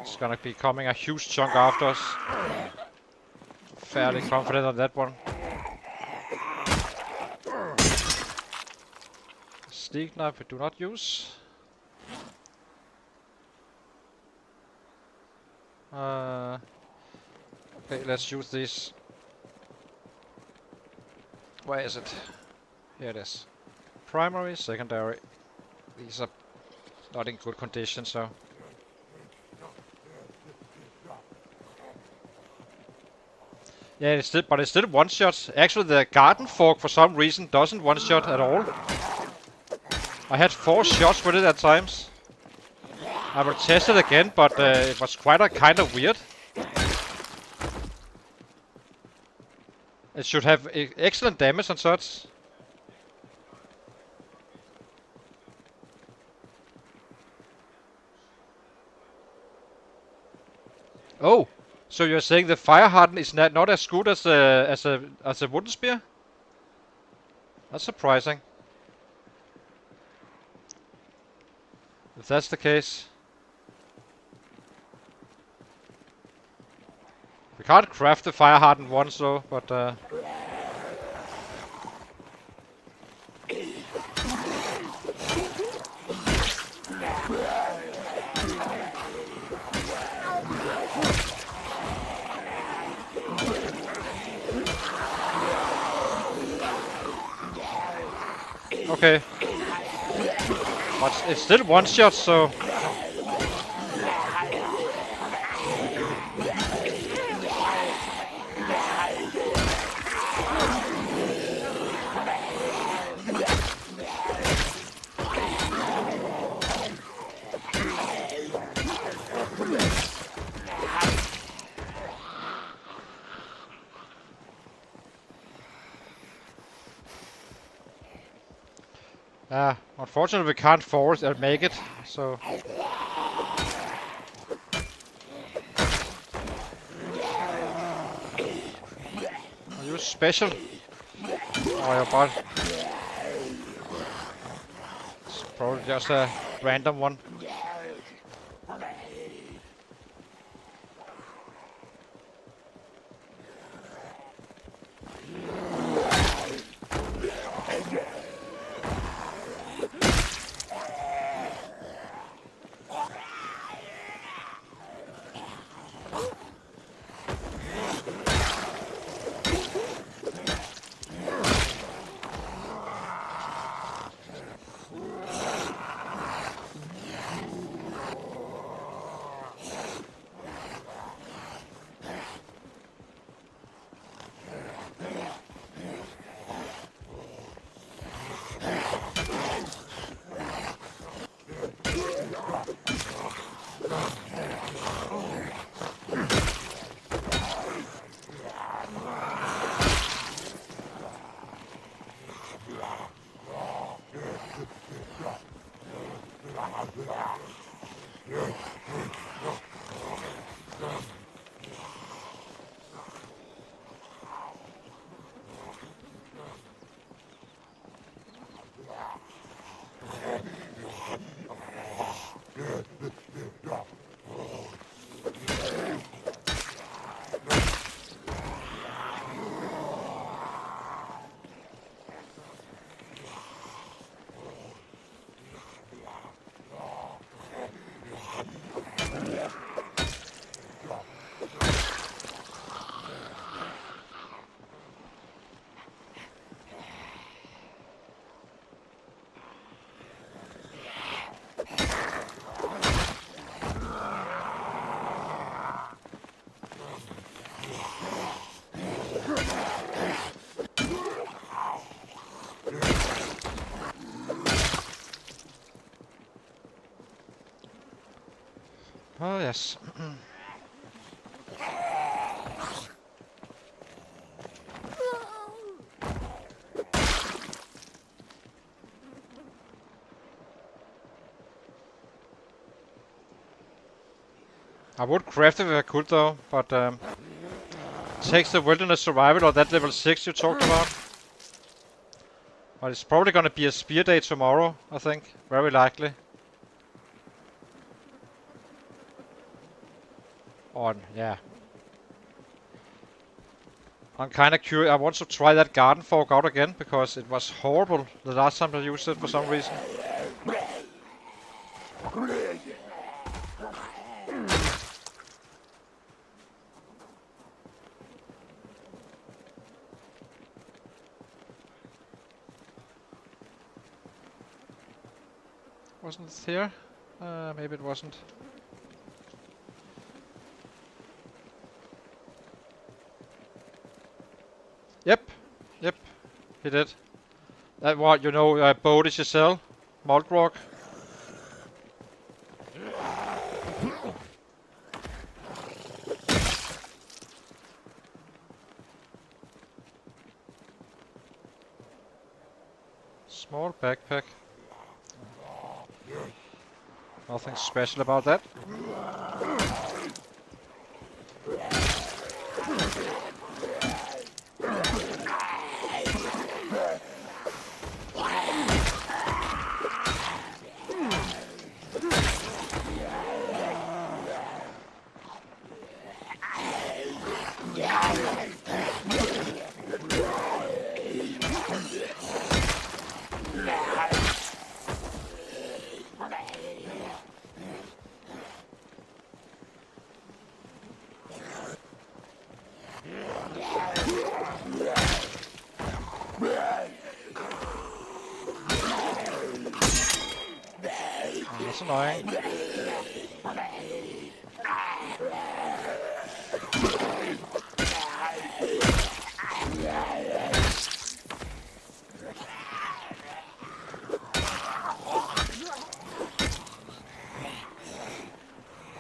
It's gonna be coming a huge chunk after us. Fairly confident on that one. Sneak knife we do not use. Okay, let's use this. Where is it? Here it is. Primary, secondary. These are not in good condition, so. Yeah, it's still one shot. Actually, the garden fork for some reason doesn't one shot at all. I had 4 shots with it at times. I will test it again, but it was quite a kind of weird. It should have excellent damage and such. Oh, so you're saying the fire harden is not as good as a wooden spear? That's surprising. If that's the case. can't craft the fire hardened ones though, but okay. But it's still one shot, so unfortunately we can't force or make it, so I'll use special. Oh, yeah, but it's probably just a random one. Oh yes. I would craft it if I could though, but takes the wilderness survival or that level 6 you talked about. But it's probably gonna be a spear day tomorrow, I think. Very likely. Yeah. I'm kinda curious. I want to try that garden fork out again because it was horrible the last time I used it for some reason. Wasn't it here? Maybe it wasn't. Yep, he did. That what you know, boat is yourself, malt rock. Small backpack. Nothing special about that. That's annoying.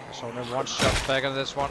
There's only one shot back in this one.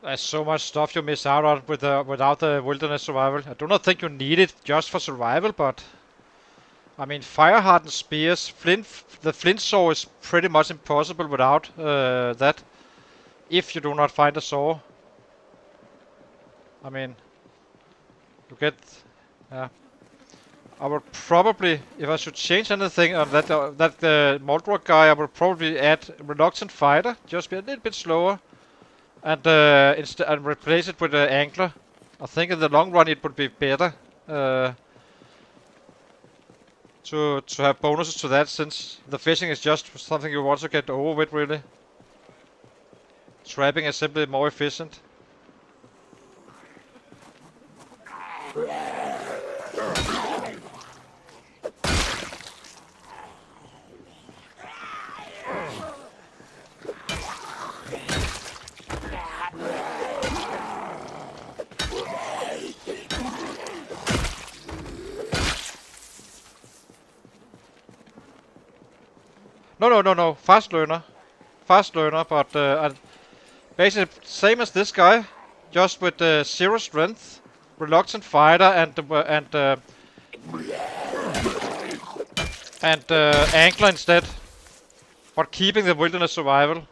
There's so much stuff you miss out on with without the wilderness survival. I do not think you need it just for survival, but I mean, fire-hardened spears, the flint saw is pretty much impossible without that. If you do not find a saw, I mean, you get. I would probably, if I should change anything on that Moldrock guy, I would probably add reluctant fighter, just be a little bit slower. And and replace it with an angler. I think in the long run it would be better to have bonuses to that, since the fishing is just something you want to get over with, really. Trapping is simply more efficient. No. Fast learner, but basically same as this guy, just with zero strength, reluctant fighter, and angler instead, but keeping the wilderness survival.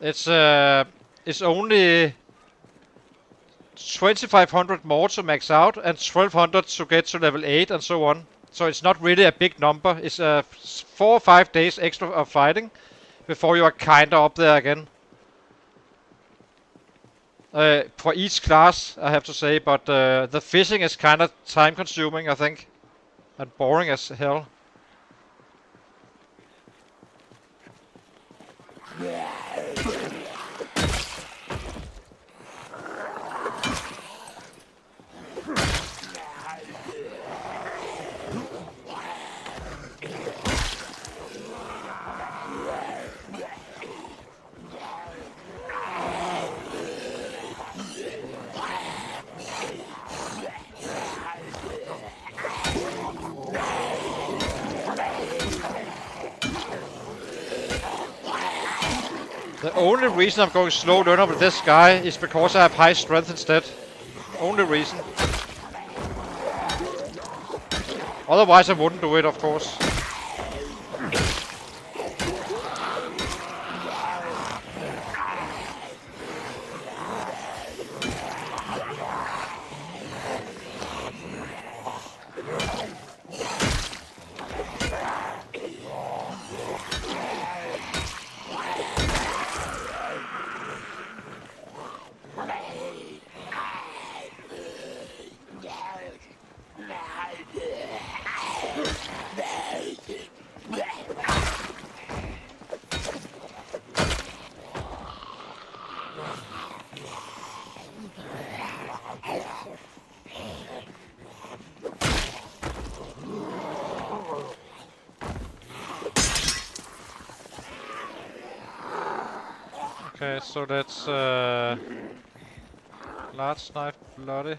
It's only 2,500 more to max out and 1,200 to get to level 8 and so on. So it's not really a big number. It's 4 or 5 days extra of fighting before you are kinda up there again. For each class, I have to say, but the fishing is kinda time consuming, I think, and boring as hell. The only reason I'm going slow learner with this guy is because I have high strength instead. Only reason. Otherwise I wouldn't do it, of course. Okay, so that's large knife bloody.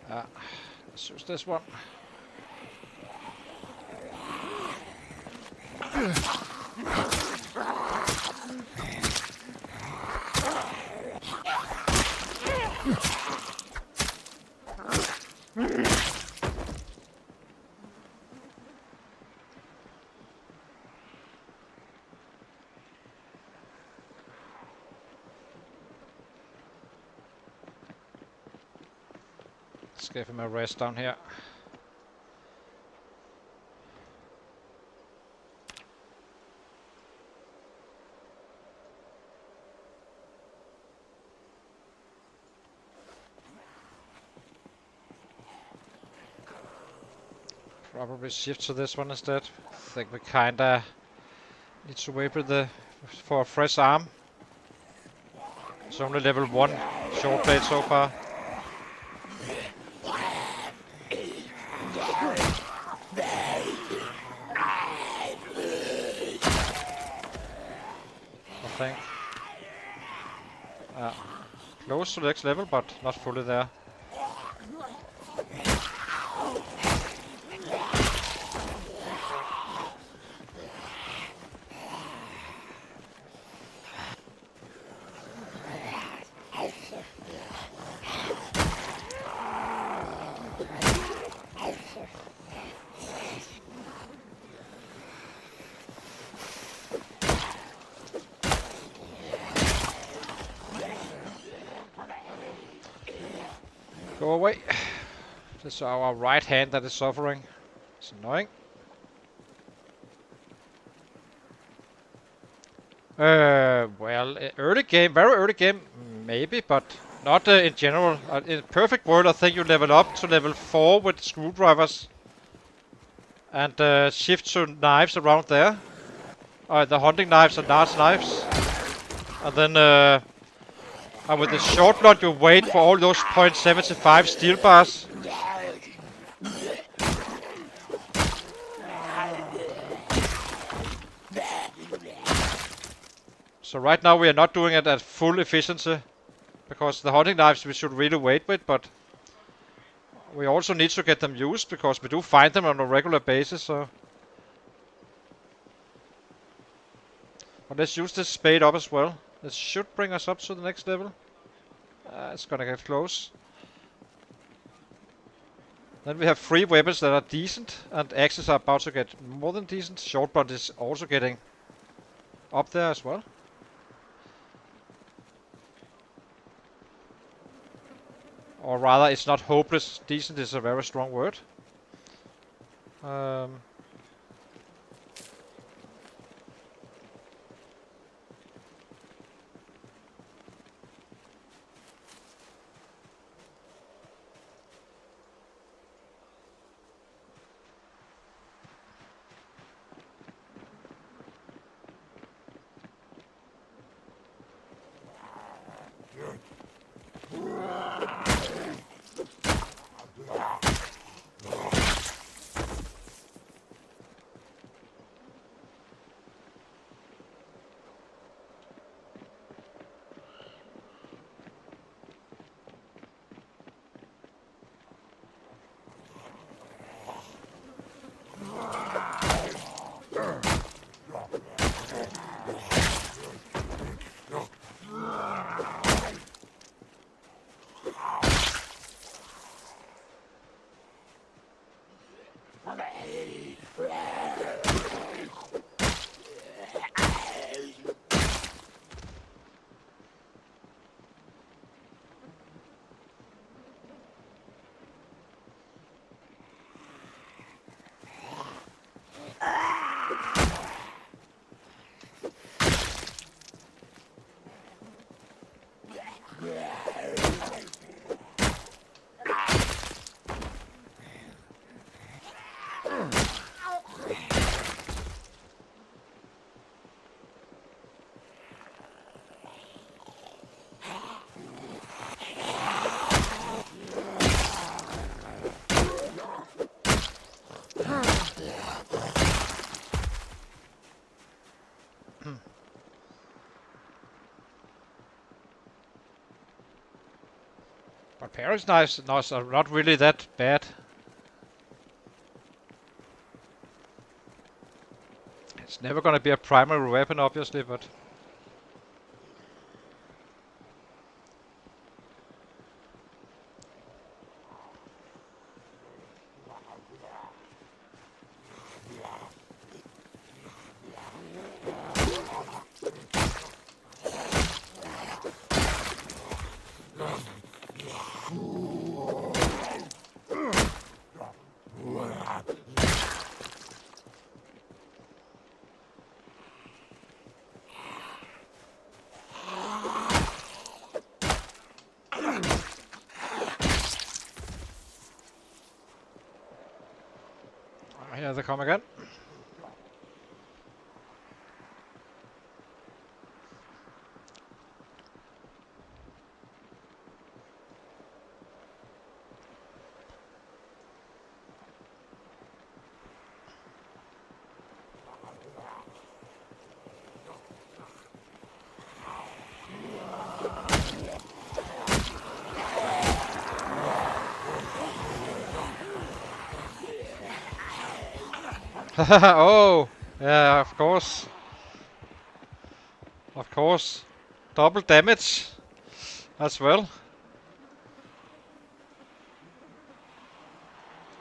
Let's use this one. Let's give him a rest down here. Probably shift to this one instead. I think we kinda need to wait with for a fresh arm. It's only level 1 short blade so far. I think. Close to the next level, but not fully there. Go away. This is our right hand that is suffering. It's annoying. Well, early game, very early game, maybe, but not in general. In a perfect world, I think you level up to level 4 with screwdrivers. And shift to knives around there. The hunting knives and large knives. And then with the short blood, you wait for all those .75 steel bars. So right now we are not doing it at full efficiency, because the hunting knives we should really wait with, but we also need to get them used, because we do find them on a regular basis, so... But let's use this spade up as well. This should bring us up to the next level. It's gonna get close. Then we have 3 weapons that are decent, and axes are about to get more than decent. Shortbolt is also getting up there as well. Or rather, it's not hopeless. Decent is a very strong word. But Parrot's knives are not really that bad. It's never gonna be a primary weapon, obviously, but... Here they come again. Oh, yeah, of course. Of course. Double damage as well.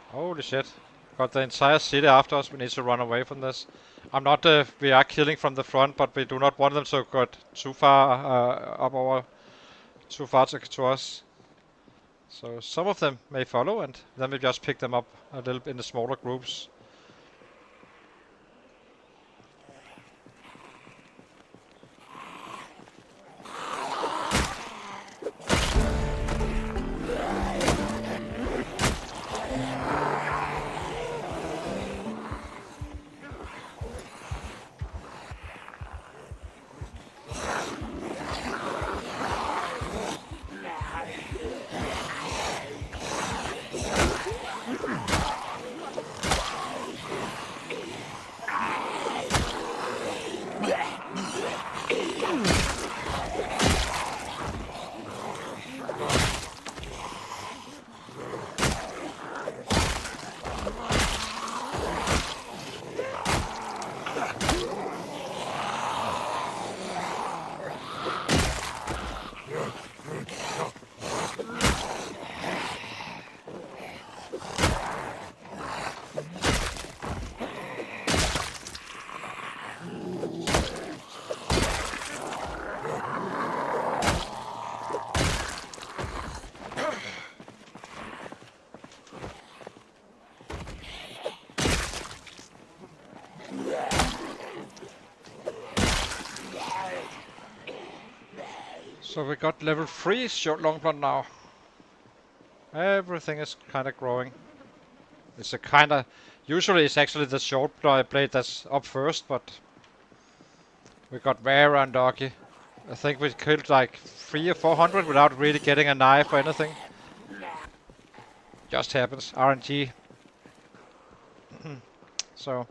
Holy shit. Got the entire city after us. We need to run away from this. I'm not, we are killing from the front, but we do not want them to get too far too far to us. So some of them may follow, and then we just pick them up a little in the smaller groups. So we got level 3 short long blade now. Everything is kind of growing. It's a kind of... Usually it's actually the short blade that's up first, but... We got very unlucky. I think we killed like 300 or 400 without really getting a knife or anything. Just happens. RNG. So...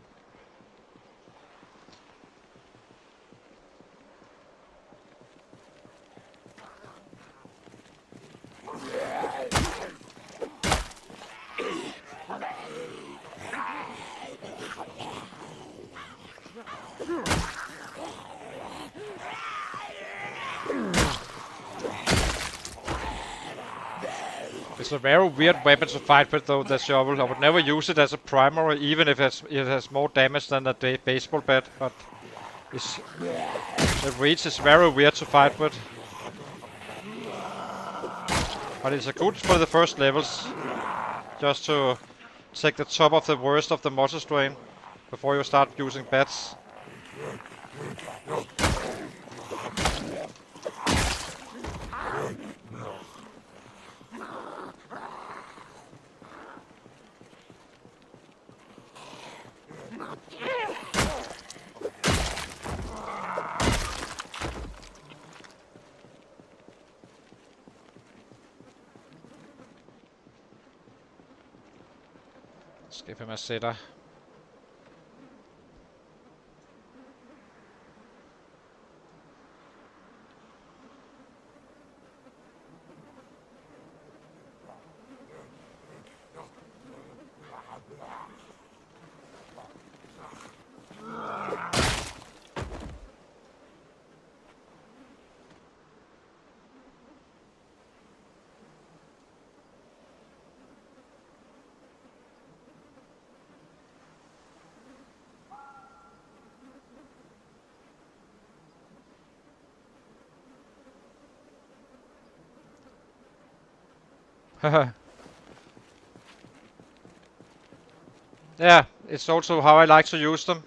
It's a very weird weapon to fight with though, the shovel. I would never use it as a primary, even if it has more damage than a baseball bat, but the reach is very weird to fight with. But it's a good for the first levels, just to take the top of the worst of the muscle strain before you start using bats. Let's give him a sitter. Yeah, it's also how I like to use them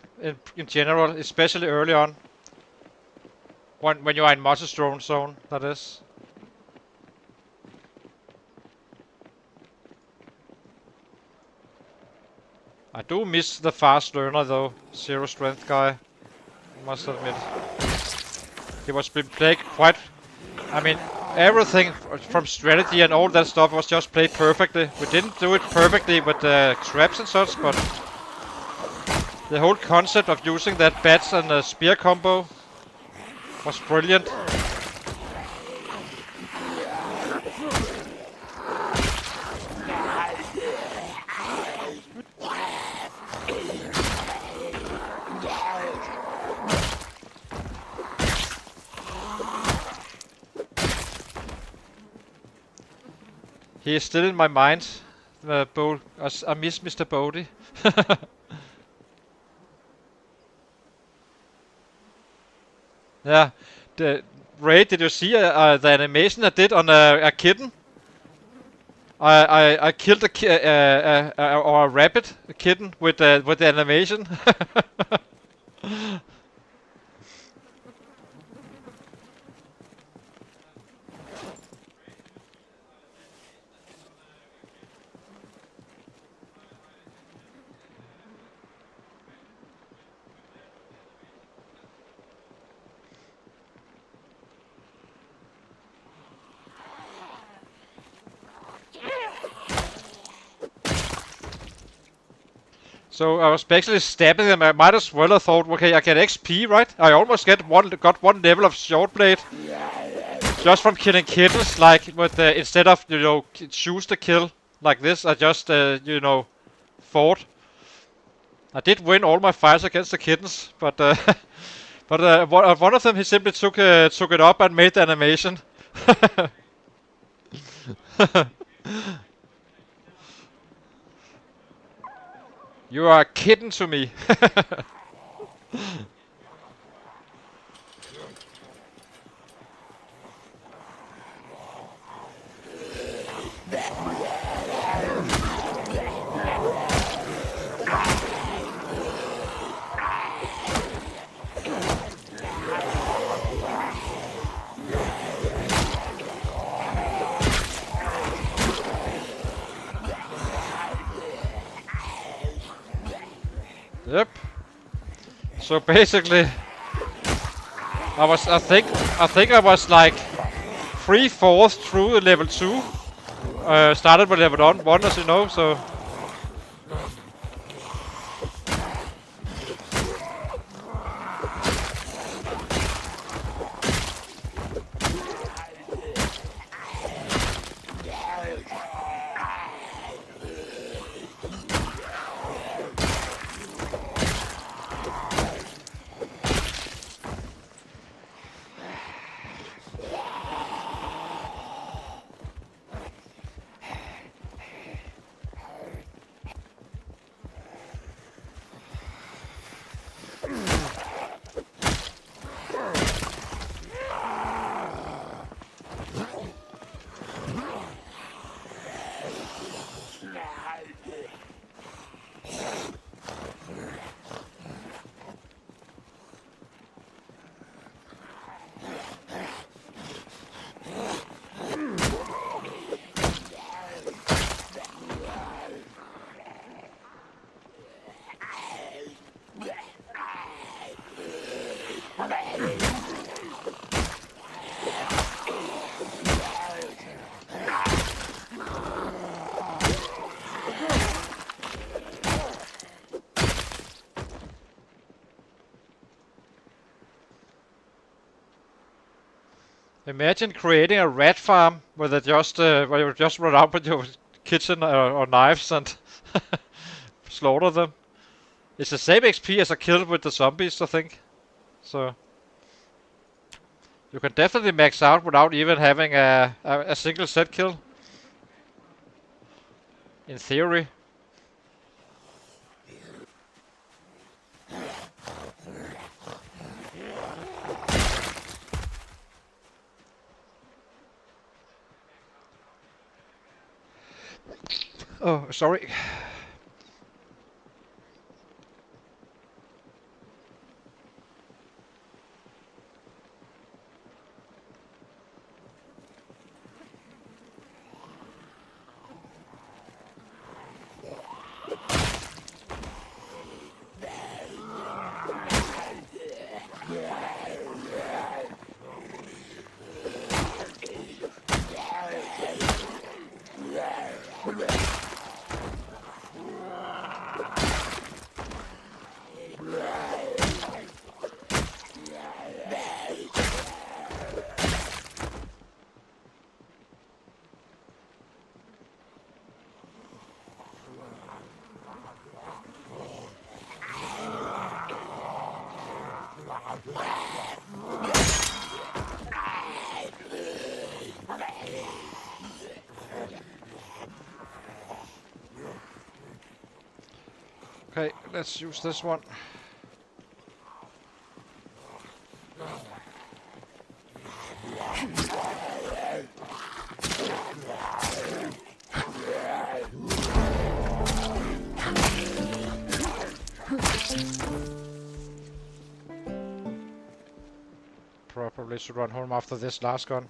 in general, especially early on. When you are in muscle drone zone, that is. I do miss the fast learner though, 0 strength guy, I must admit. He was been played quite... I mean, everything from strategy and all that stuff was just played perfectly. We didn't do it perfectly with the traps and such, but the whole concept of using that bats and spear combo was brilliant. He is still in my mind, I miss Mr. Bodhi. Yeah, Ray, did you see the animation I did on a kitten? I killed or a rabbit, a kitten with the animation. So I was basically stabbing them. I might as well have thought, okay, I get XP, right? I almost got one level of short blade just from killing kittens. Like with instead of choose the kill like this, I just fought. I did win all my fights against the kittens, but one of them he simply took it up and made the animation. You are a kitten to me. Yep. So basically, I think I was like 3/4 through level 2. Started with level 1, as you know. So. Imagine creating a rat farm where they just where you just run out with your kitchen or knives and slaughter them. It's the same XP as a kill with the zombies, I think. So you can definitely max out without even having a single set kill. In theory. Oh, sorry. Okay, let's use this one. Probably should run home after this last gun.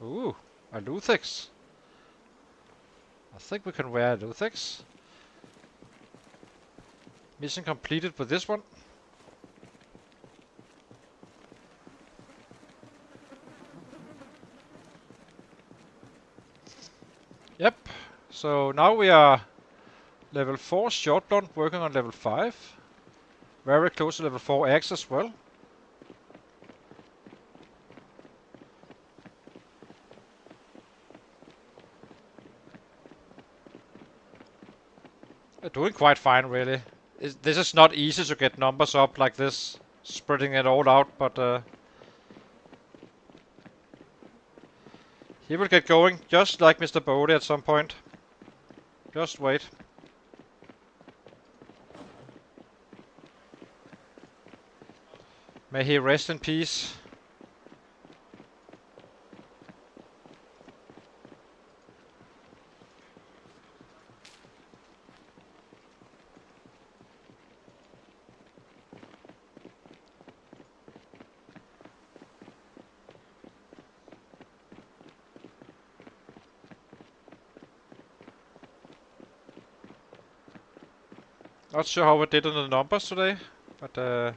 Ooh, a Luthix. I think we can wear a Luthix. Mission completed with this one. Yep. So now we are level 4 short blunt, working on level 5. Very close to level 4 axe as well. Doing quite fine, really. This is not easy to get numbers up like this, spreading it all out, but he will get going, just like Mr. Bodie at some point. Just wait. May he rest in peace. Not sure how we did on the numbers today, but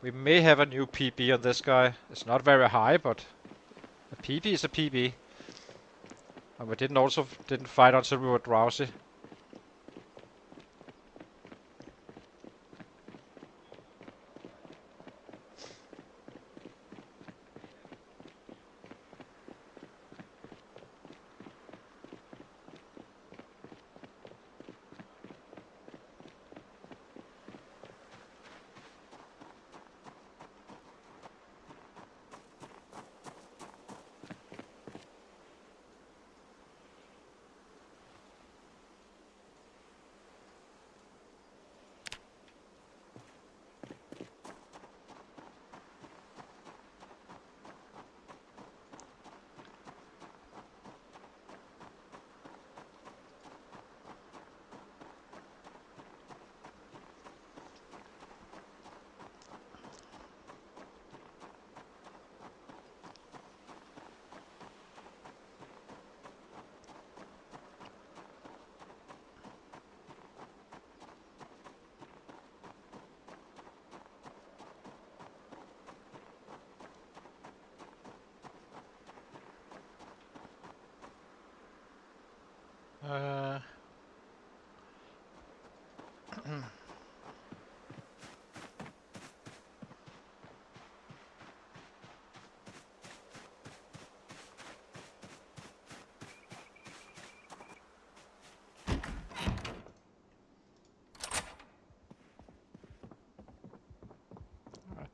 we may have a new PB on this guy. It's not very high, but a PB is a PB. And we didn't fight until we were drowsy. I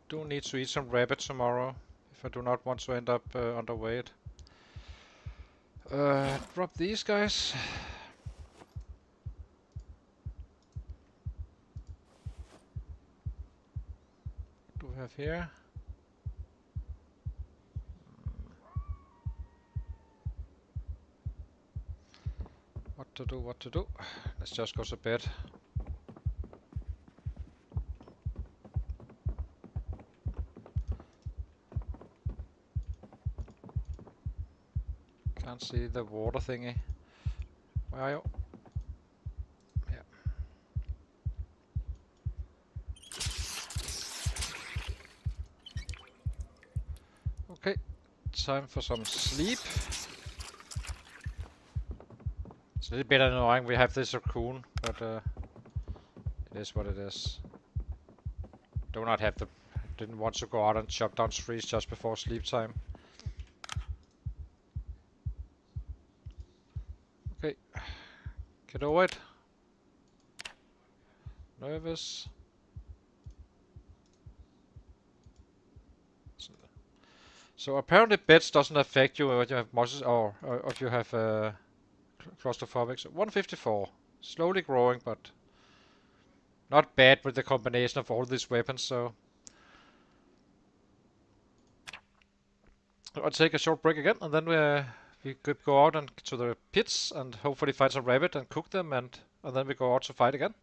do need to eat some rabbit tomorrow if I do not want to end up underweight. Drop these guys. What do we have here? What to do, what to do? Let's just go to bed. Can't see the water thingy. Where are you? Yeah. Okay, time for some sleep. It's a little bit annoying we have this raccoon, but it is what it is. Do not have the... Didn't want to go out and chop down trees just before sleep time. Okay, get over it. Nervous. So apparently beds doesn't affect you if you have muscles or if you have claustrophobic. So 154, slowly growing, but not bad with the combination of all these weapons. So I'll take a short break again, and then we could go out and to the pits and hopefully find some rabbit and cook them, and then we go out to fight again.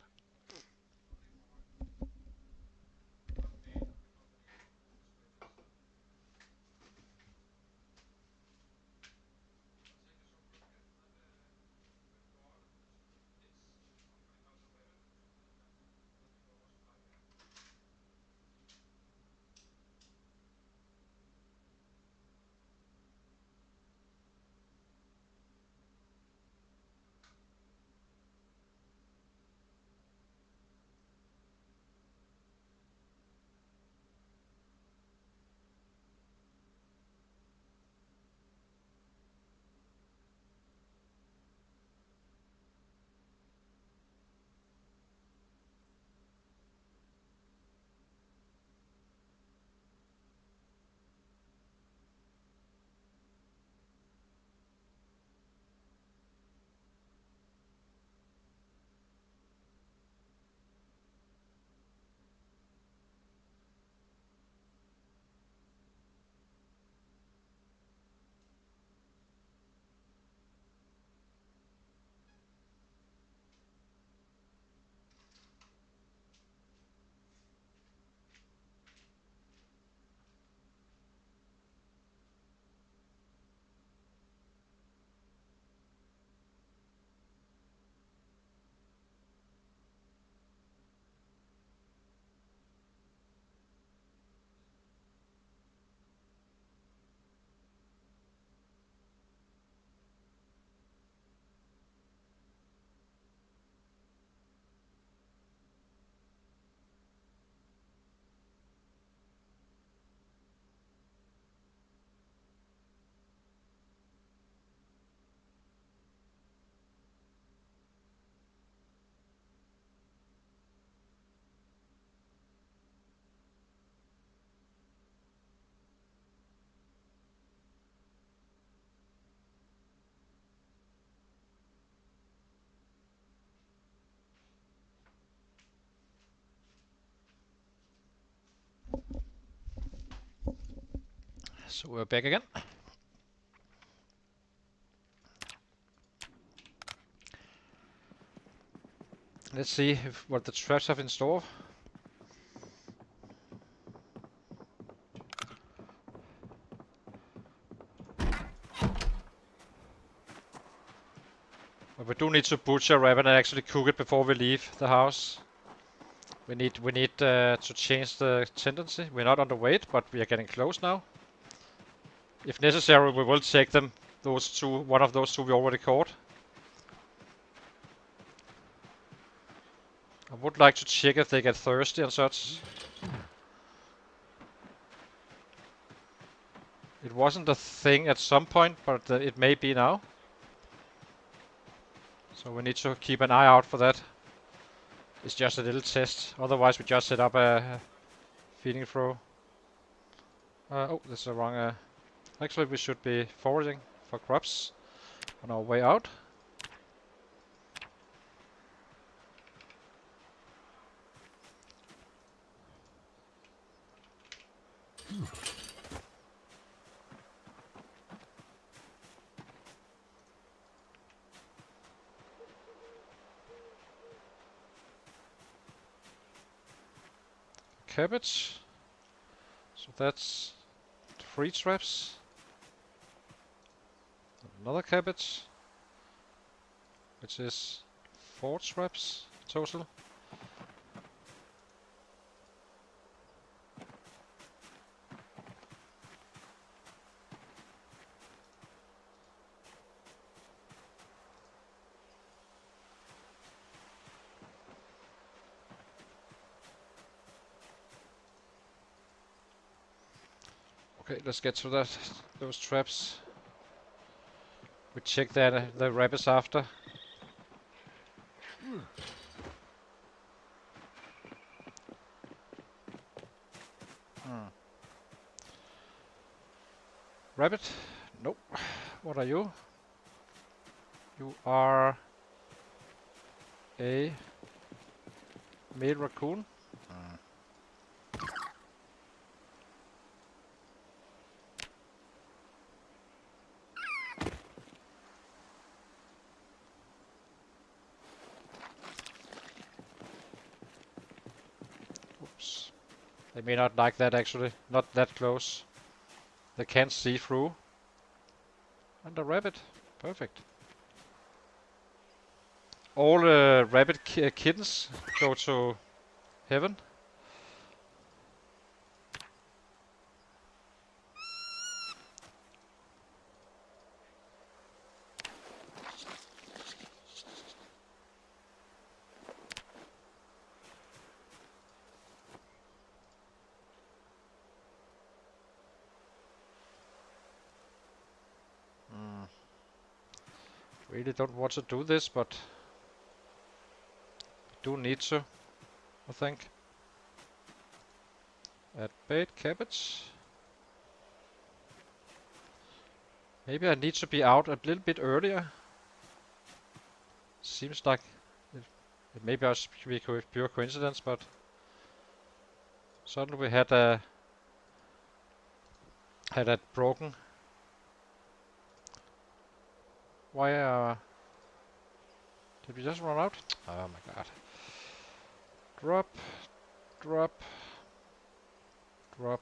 So we're back again. Let's see what the traps have in store. But we do need to butcher a rabbit and actually cook it before we leave the house. We need to change the tendency. We're not underweight, but we are getting close now. If necessary, we will take them. Those two, one of those two we already caught. would like to check if they get thirsty and such. It wasn't a thing at some point, but it may be now. So we need to keep an eye out for that. It's just a little test. Otherwise, we just set up a feeding throw. Oh, that's the wrong. Actually, we should be foraging for crops on our way out. Cabbage. So that's 3 traps. Another cabbage, which is 4 traps total. Okay, let's get to those traps. We check the rabbits after. Rabbit? Nope. What are you? You are a male raccoon. Oops. They may not like that actually. Not that close. They can't see through. And a rabbit. Perfect. All rabbit kittens go to heaven. Really don't want to do this, but do need to, I think. Add bait, cabbage. Maybe I need to be out a little bit earlier. Seems like it may be pure coincidence, but suddenly we had a broken. Why did we just run out? Oh my god. Drop, drop, drop.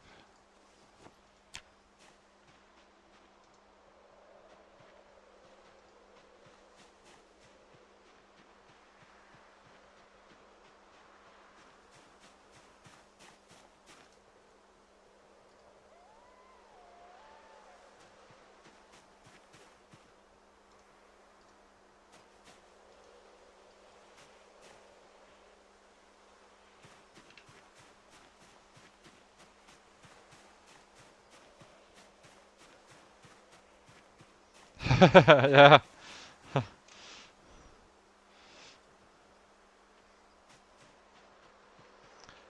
Yeah.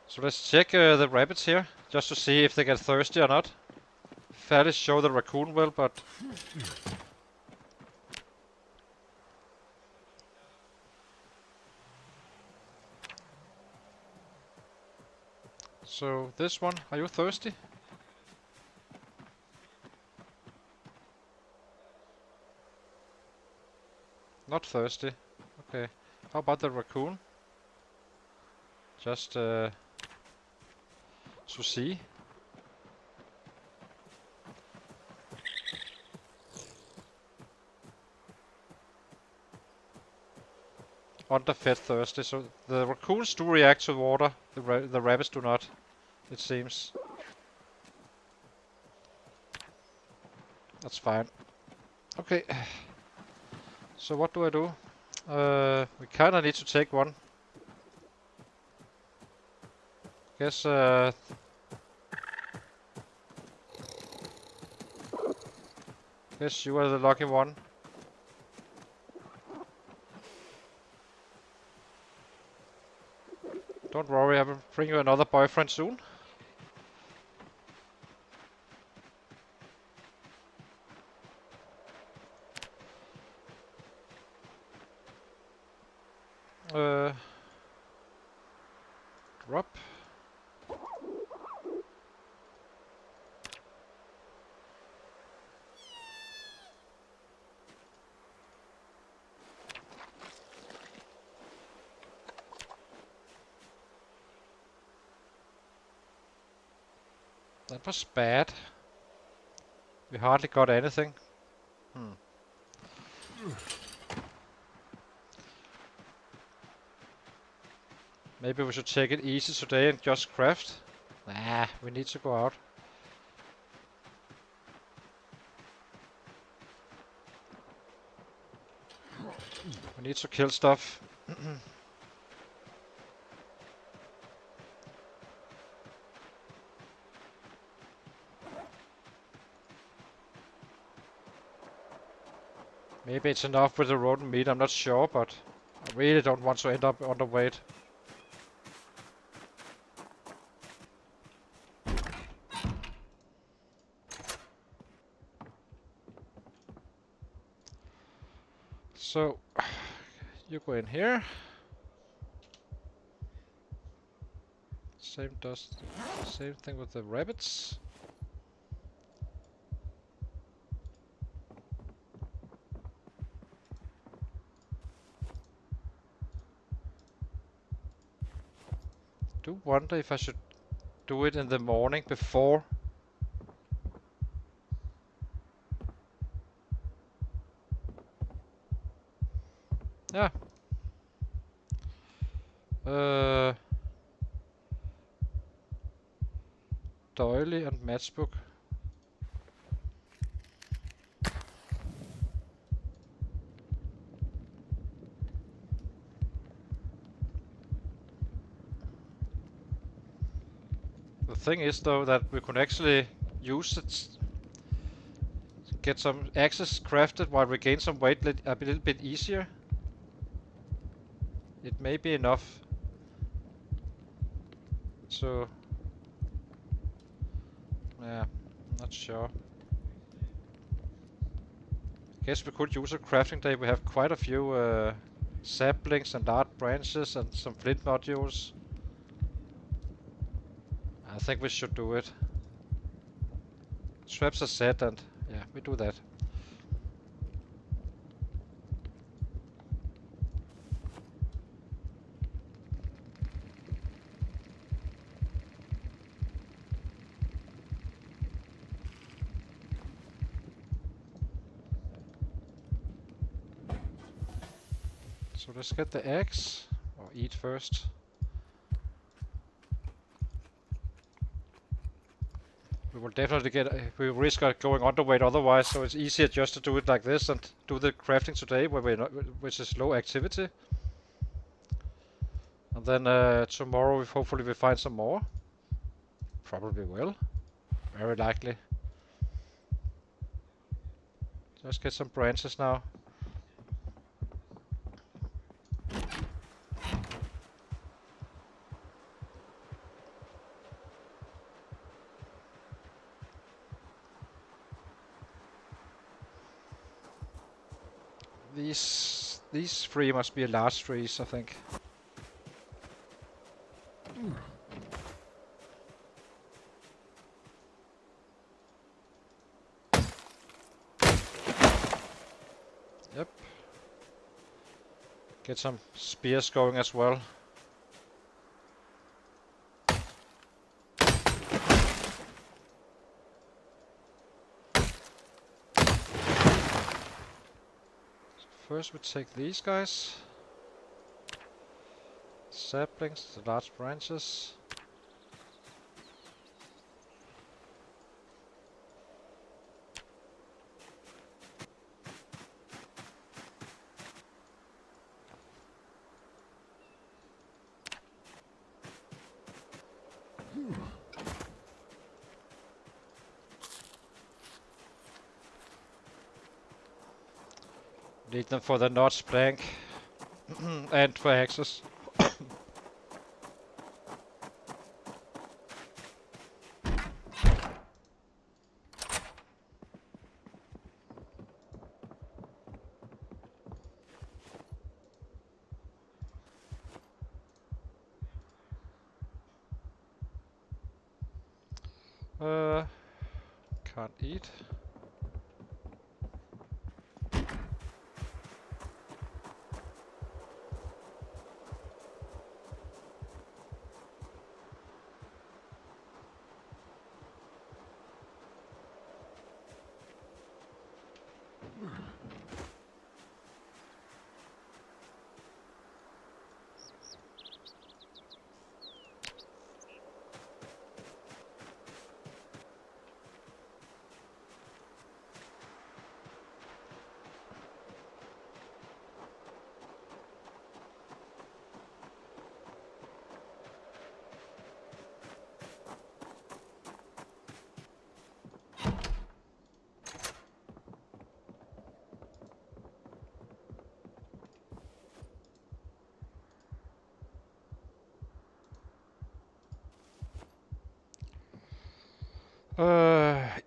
So let's check the rabbits here, just to see if they get thirsty or not. Fairly sure the raccoon will, but... So, this one, are you thirsty? Not thirsty. Okay. How about the raccoon? Just to see. Underfed thirsty. So the raccoons do react to water. The rabbits do not, it seems. That's fine. Okay. So what do I do? We kinda need to take one. Guess guess you are the lucky one. Don't worry, I will bring you another boyfriend soon. Drop. That was bad. We hardly got anything. Maybe we should take it easy today and just craft. Nah, we need to go out. We need to kill stuff. Maybe it's enough with the rodent meat, I'm not sure, but I really don't want to end up underweight. So, you go in here. Same thing with the rabbits. Do wonder if I should do it in the morning before. Yeah. Doily and matchbook. The thing is though that we could actually use it, get some axes crafted while we gain some weight a little bit easier. It may be enough. So, yeah, I'm not sure. Guess we could use a crafting day. We have quite a few saplings and large branches and some flint modules. I think we should do it. Traps are set and yeah, we do that. So let's get the eggs, or eat first. We will definitely we risk going underweight otherwise, so it's easier just to do it like this and do the crafting today, which is low activity. And then tomorrow, hopefully we find some more. Probably will. Very likely. Just get some branches now. These three must be large trees, I think. Yep. Get some spears going as well. First we take these guys. Saplings, the large branches. Need them for the notch plank and for access. Can't eat.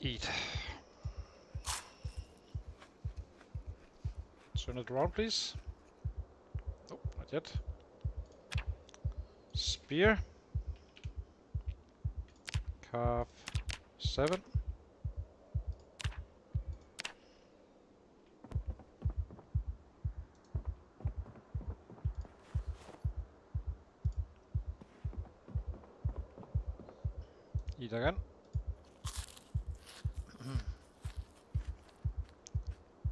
Eat. Turn it around, please. Nope, not yet. Spear. Carve 7. Eat again.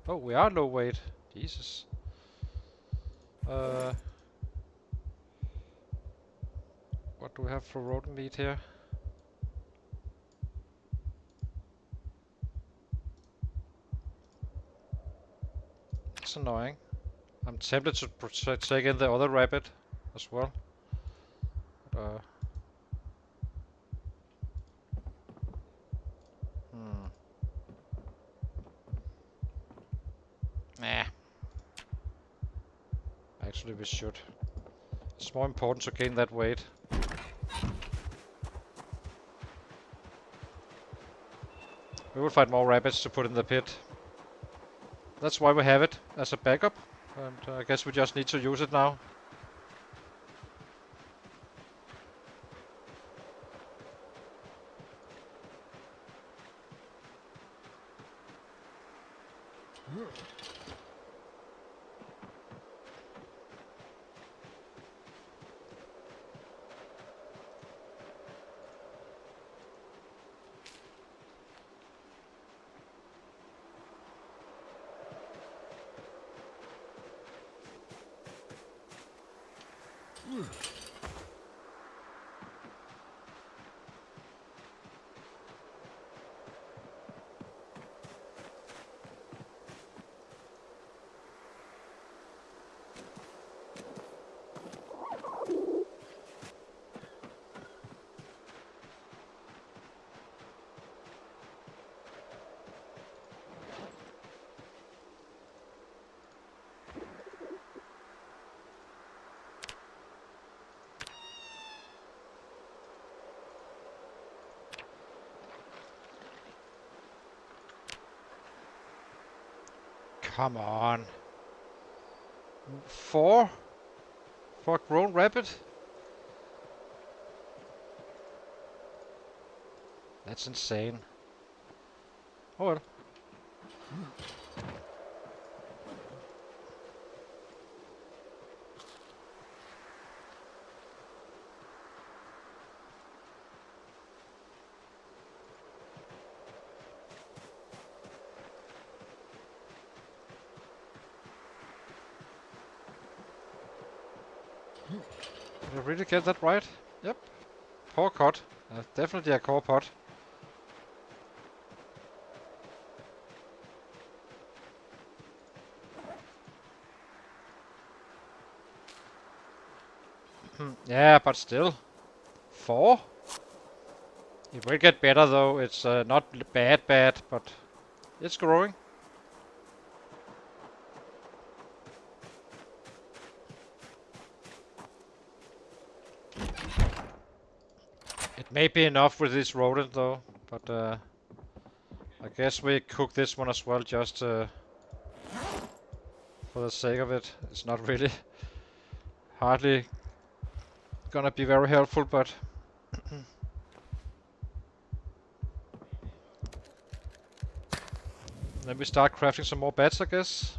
Oh, we are low weight. Jesus. What do we have for rodent meat here? It's annoying. I'm tempted to take in the other rabbit as well. But, Nah. Actually, we should. It's more important to gain that weight. We will find more rabbits to put in the pit. That's why we have it as a backup. And I guess we just need to use it now. Come on. 4? For a grown rabbit? That's insane. Oh well. Did I really get that right? Yep. Poor cod. Definitely a core pot. Yeah, but still. 4? It will get better though. It's not bad, but it's growing. It may be enough with this rodent though, but I guess we cook this one as well, just for the sake of it. It's not really hardly gonna be very helpful, but then we start crafting some more beds, I guess.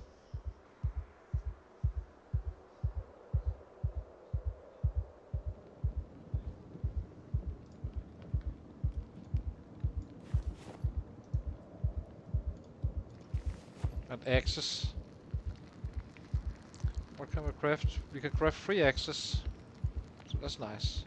And axes. What can we craft? We can craft 3 axes. So that's nice.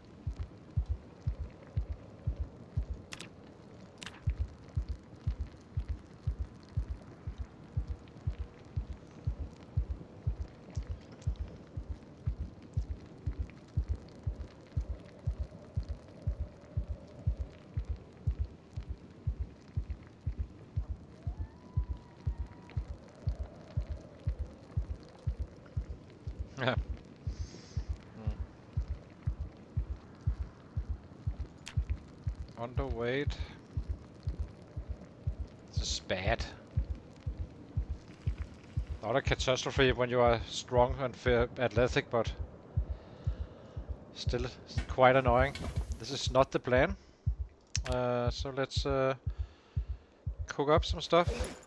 Yeah. Underweight. This is bad. Not a catastrophe when you are strong and athletic, but still quite annoying. This is not the plan. So let's cook up some stuff.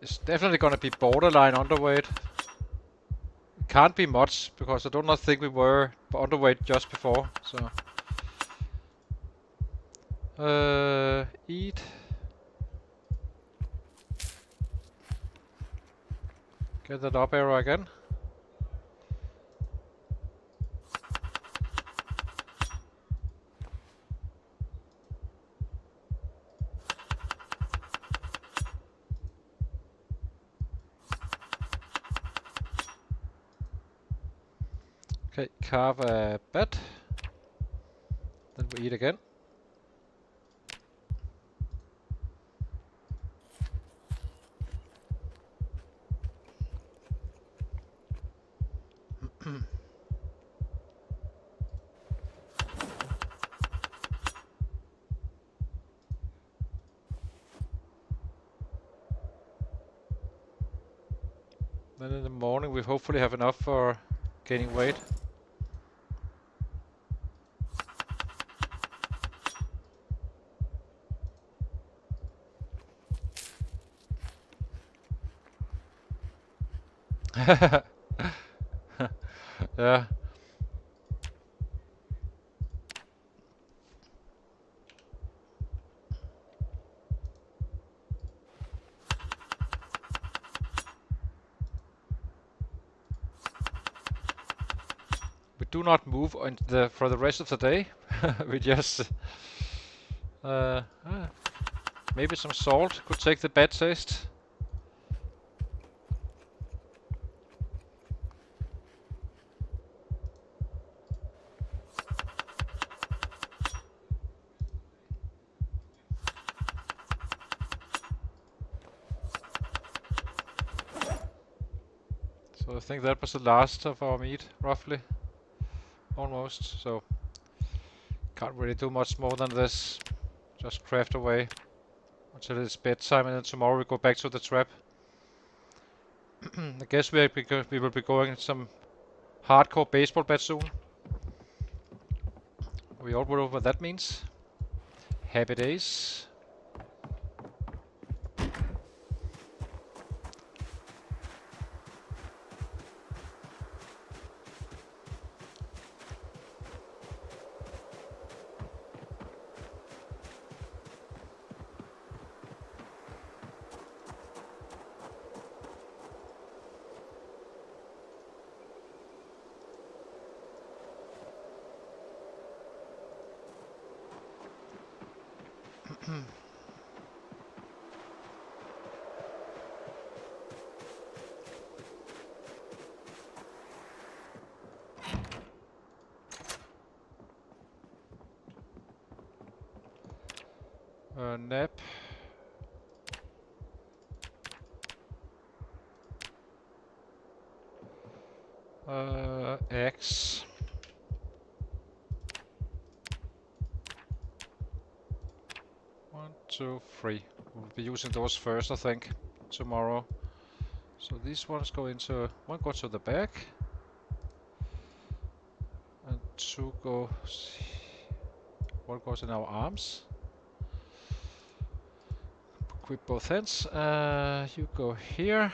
It's definitely gonna be borderline underweight. It can't be much, because I do not think we were underweight just before, so... Eat. Get that up arrow again. Okay, carve a bed. Then we eat again. Then in the morning we hopefully have enough for gaining weight. Yeah. We do not move on for the rest of the day. We just maybe some salt could take the bad taste. So I think that was the last of our meat, roughly. Almost, so can't really do much more than this. Just craft away until it's bedtime, and then tomorrow we go back to the trap. I guess we will be going some hardcore baseball bet soon. We all know what that means. Happy days. Nap. X. One, two, three. We'll be using those first, I think, tomorrow. So these ones go into, one goes to the back, and two goes, one goes in our arms. Equip both hands. You go here.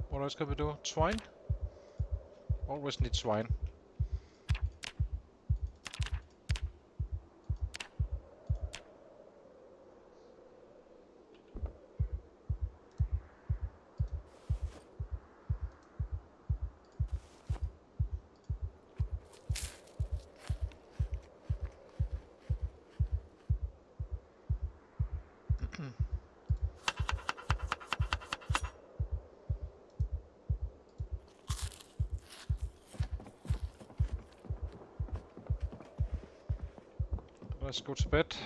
What else can we do? Twine? Always need twine. Let's go to bed.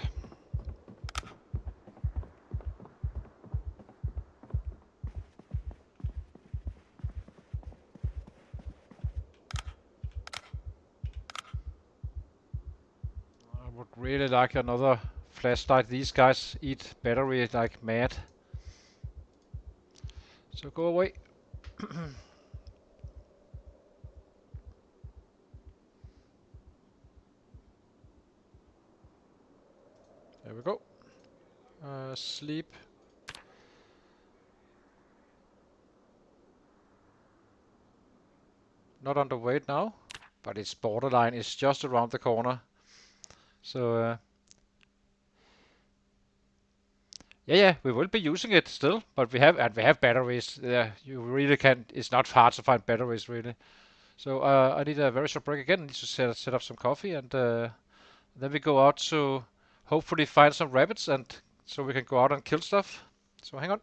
I would really like another flashlight. These guys eat battery like mad. So go away. There we go. Sleep. Not underweight now, but it's borderline. It's just around the corner. So yeah, we will be using it still, but we have batteries. Yeah, you really can. It's not hard to find batteries really. So I need a very short break again. I need to set up some coffee, and then we go out to hopefully find some rabbits, and so we can go out and kill stuff. So hang on.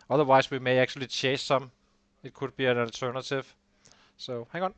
Otherwise, we may actually chase some. It could be an alternative. So hang on.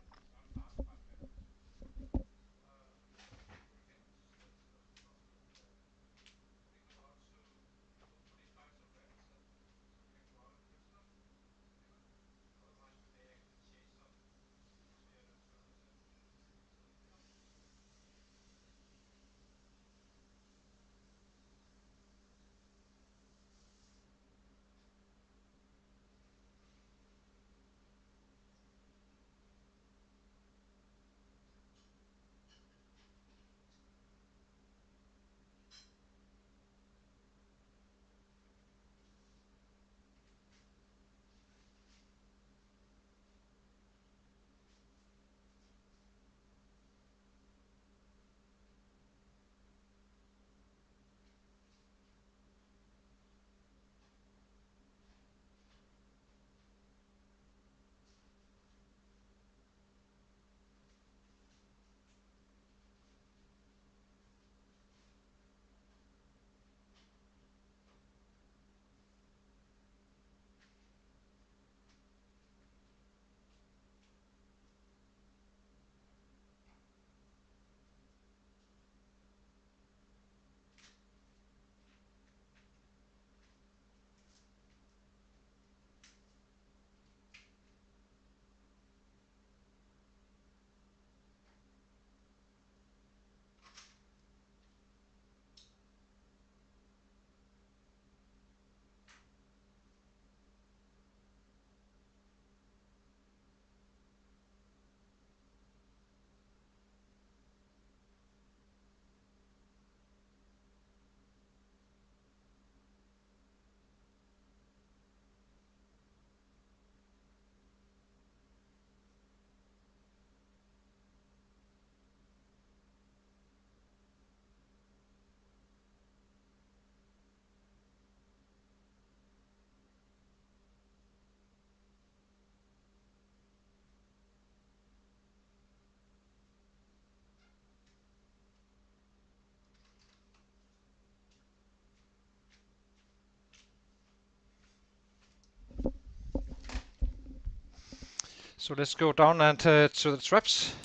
So let's go down and to the traps.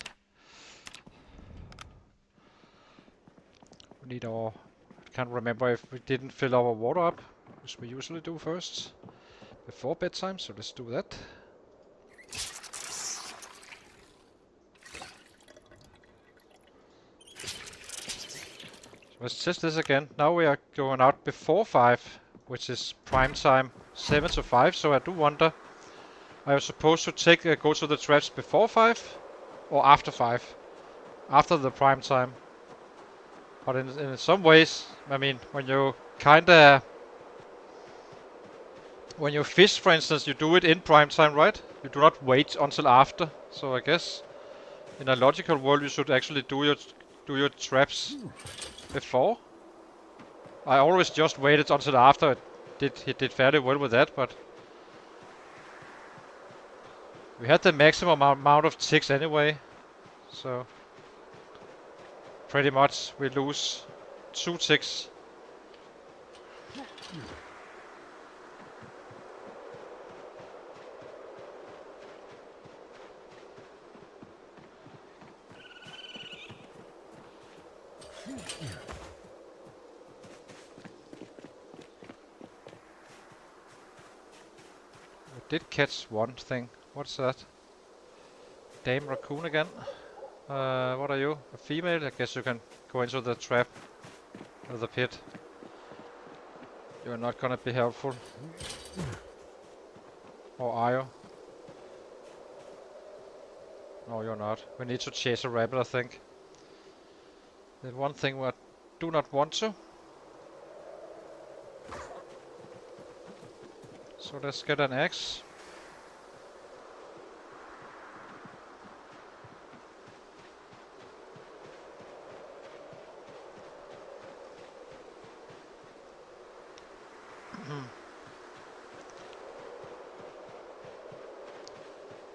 We need our... I can't remember if we didn't fill our water up, which we usually do first, before bedtime, so let's do that. So let's test this again. Now we are going out before 5, which is prime time 7 to 5, so I do wonder, are you supposed to go to the traps before 5 or after 5? After the prime time. But in some ways, I mean, when you fish, for instance, you do it in prime time, right? You do not wait until after. So I guess in a logical world, you should actually do your traps before. I always just waited until after. It did fairly well with that, but we had the maximum amount of ticks anyway, so pretty much we lose 2 ticks. We did catch one thing. What's that? Damn raccoon again. What are you? A female? I guess you can go into the trap or the pit. You're not gonna be helpful. Or are you? No, you're not. We need to chase a rabbit, I think. The one thing we do not want to. So let's get an axe.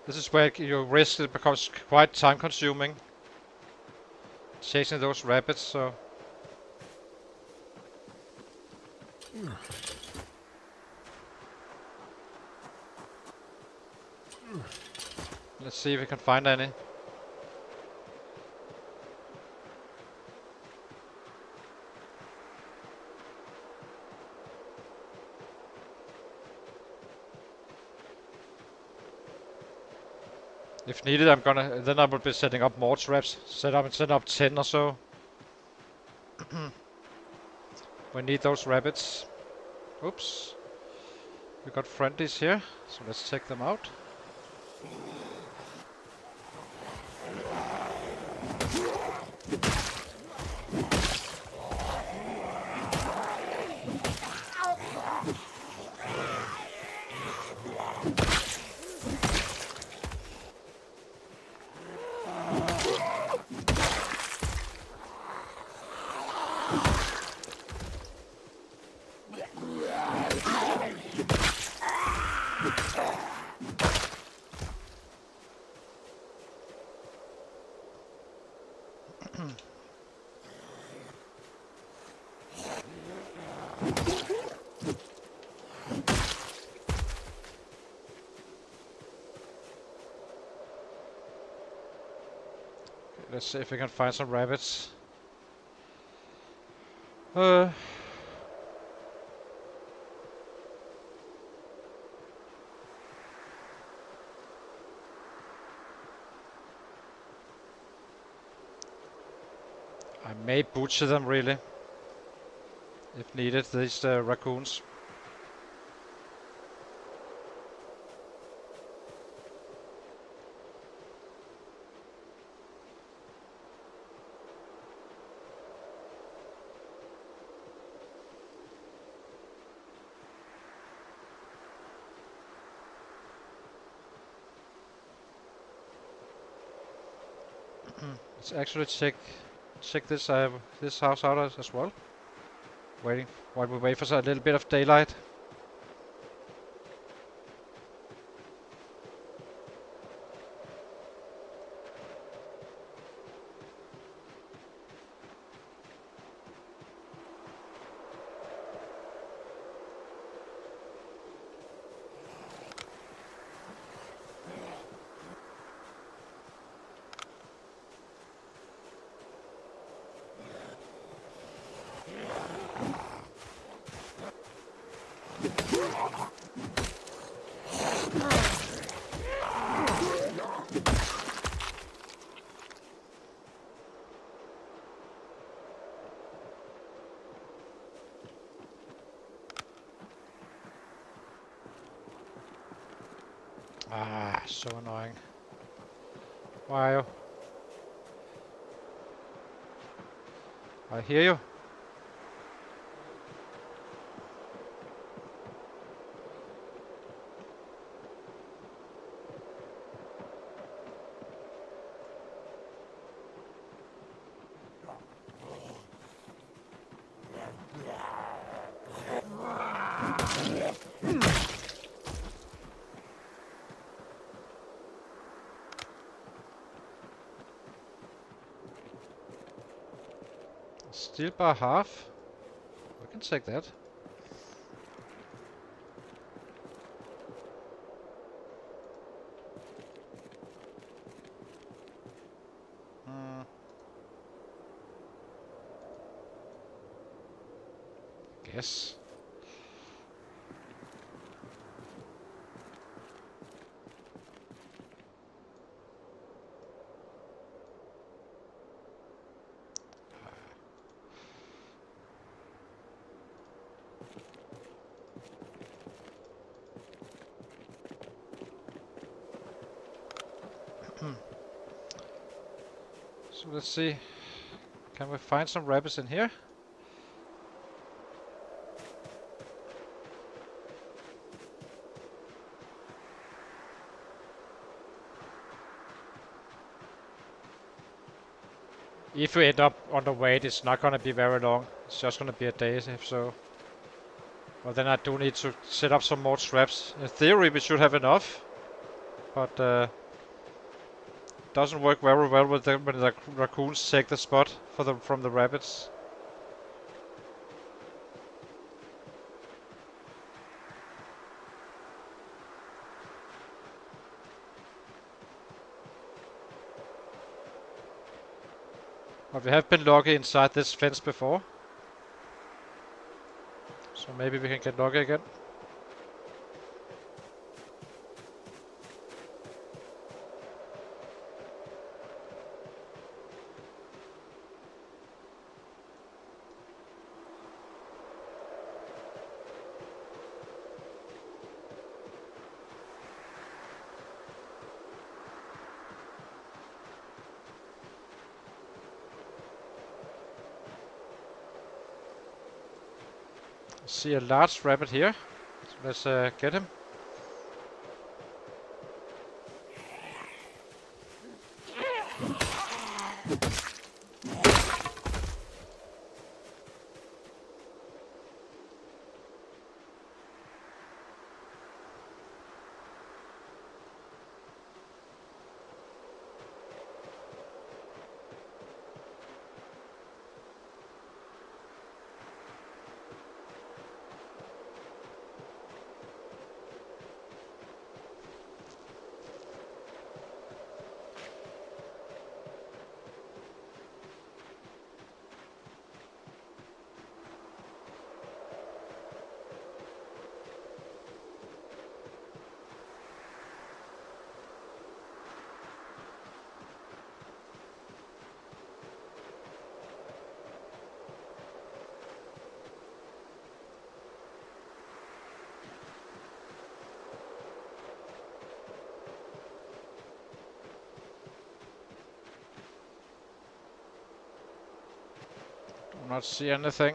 This is where your risk it becomes quite time consuming. Chasing those rabbits, so... Let's see if we can find any. If needed, then I will be setting up more traps. Set up 10 or so. We need those rabbits. Oops. We got friendlies here, so let's check them out. Let's see if we can find some rabbits. I may butcher them really, if needed, these raccoons. Let's actually check this house out as well. While we wait for a little bit of daylight. So annoying. Why are you? I hear you. Steel bar half. We can take that. Guess. So let's see. Can we find some rabbits in here? If we end up underweight, it's not gonna be very long. It's just gonna be a day, if so. But then I do need to set up some more traps. In theory, we should have enough, but doesn't work very well with when the raccoons take the spot from the rabbits. But we have been lucky inside this fence before. So maybe we can get lucky again. See a large rabbit here. So let's get him. Do not see anything.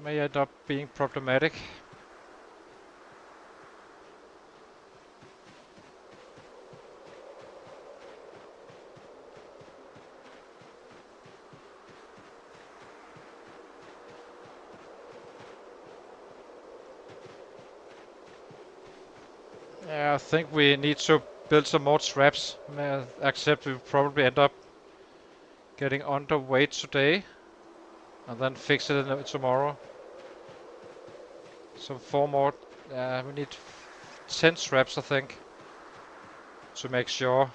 May end up being problematic. Yeah, I think we need to build some more traps. Except we probably end up getting underweight today. And then fix it tomorrow. So 4 more. We need 10 traps, I think. To make sure.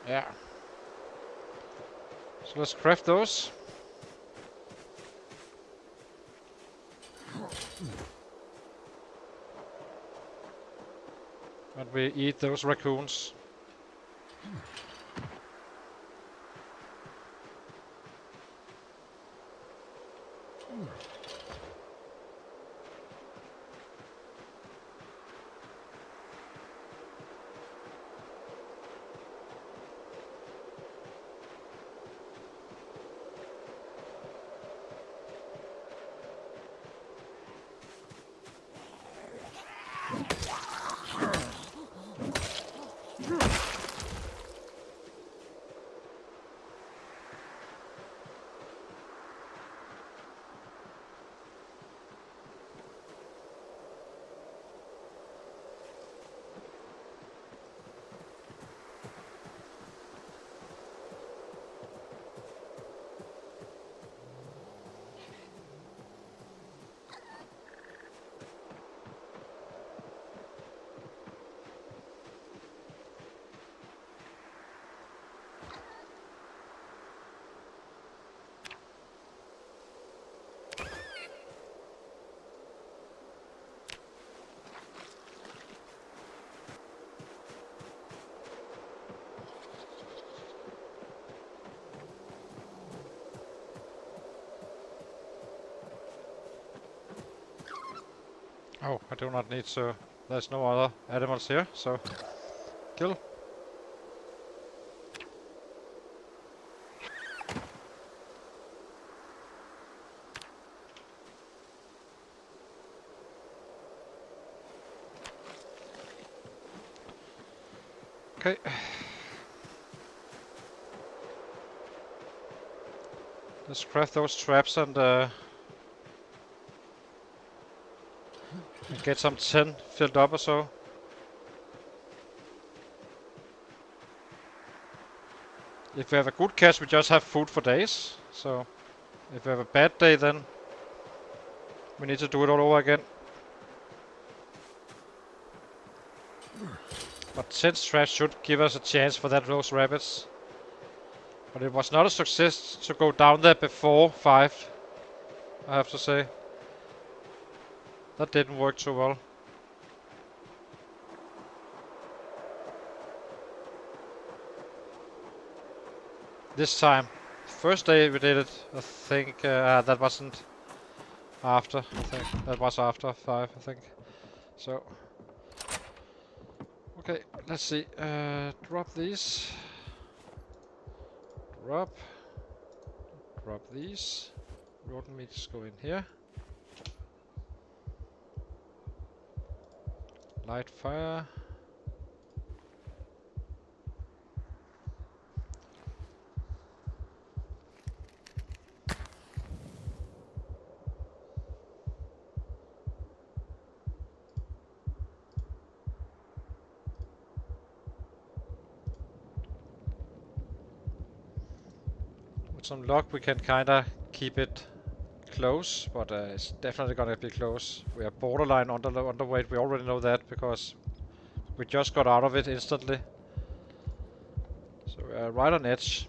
Yeah. So let's craft those. And we eat those raccoons. Oh, I do not need to. There's no other animals here, so kill. Okay. Let's craft those traps and get some tin filled up or so. If we have a good catch, we just have food for days. So if we have a bad day, then we need to do it all over again. But 10 traps should give us a chance for those rabbits. But it was not a success to go down there before 5, I have to say. That didn't work too well. This time. First day we did it, I think that wasn't after, I think. That was after 5, I think. So. Okay, let's see. Drop these. Drop these. Rotten meats go in here. Light fire. With some luck we can kinda keep it close, but it's definitely gonna be close. We are borderline underweight, we already know that because we just got out of it instantly. So we are right on edge.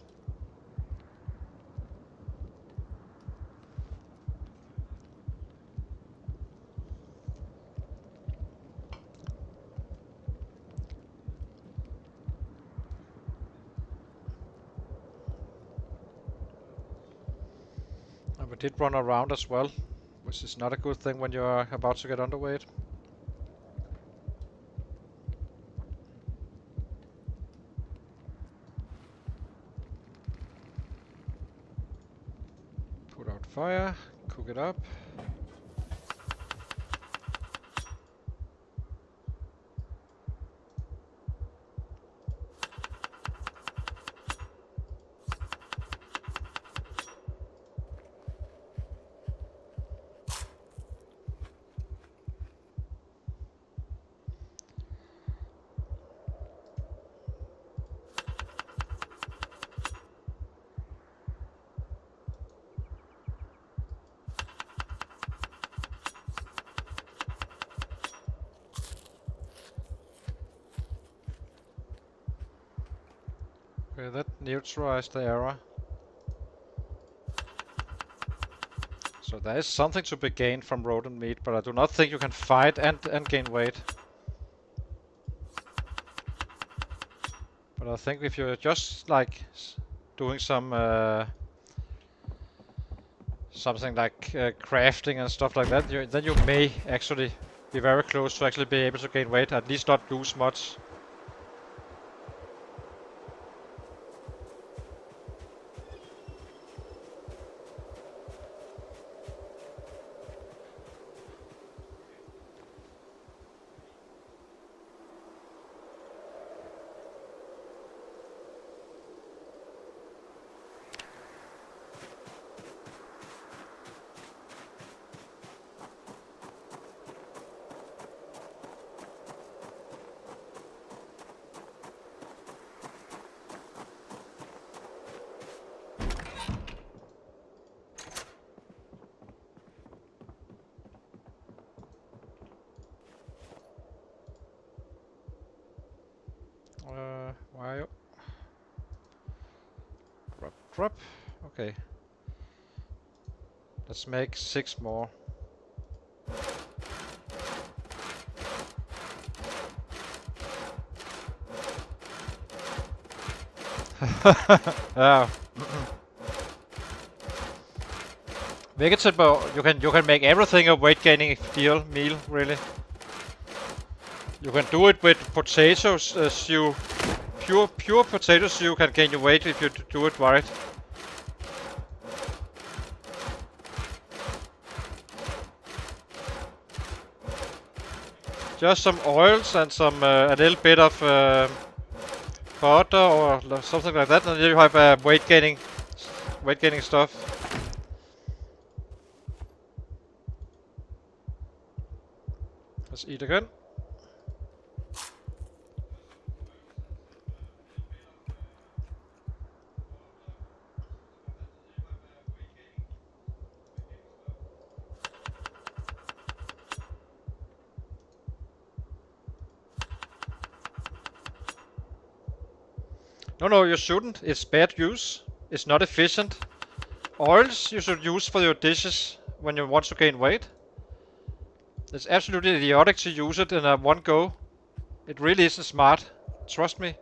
And we did run around as well, which is not a good thing when you're about to get underweight. Put out fire, cook it up. Okay, that neutralized the error. So there is something to be gained from rodent meat, but I do not think you can fight and gain weight. But I think if you're just like doing some something like crafting and stuff like that, then you may actually be very close to actually be able to gain weight, at least not lose much. Why? Drop. Okay. Let's make 6 more. Yeah. Vegetable, you can make everything a weight gaining meal really. You can do it with potatoes stew. Pure potato stew can gain your weight if you do it right. Just some oils and some a little bit of butter or something like that, and then you have weight gaining stuff. Let's eat again. No, you shouldn't. It's bad use. It's not efficient. Oils you should use for your dishes when you want to gain weight. It's absolutely idiotic to use it in a one go. It really isn't smart. Trust me.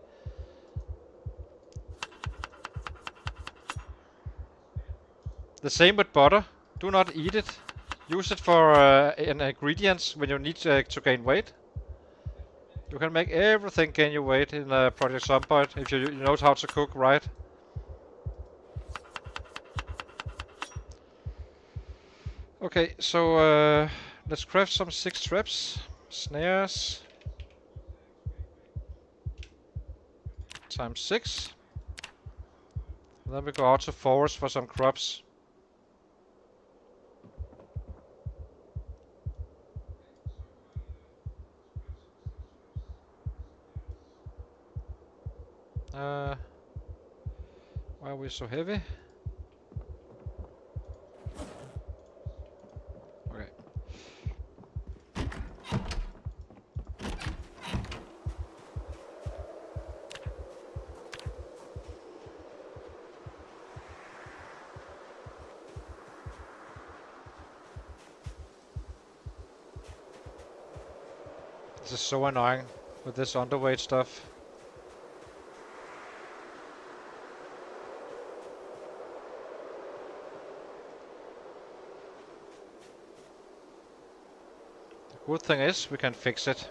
The same with butter. Do not eat it. Use it for ingredients when you need to gain weight. You can make everything gain your weight in Project Zomboid if you know how to cook right. Okay, so let's craft some 6 traps. Snares. Times 6. And then we go out to forest for some crops. Why are we so heavy? Okay. This is so annoying with this underweight stuff. The good thing is we can fix it.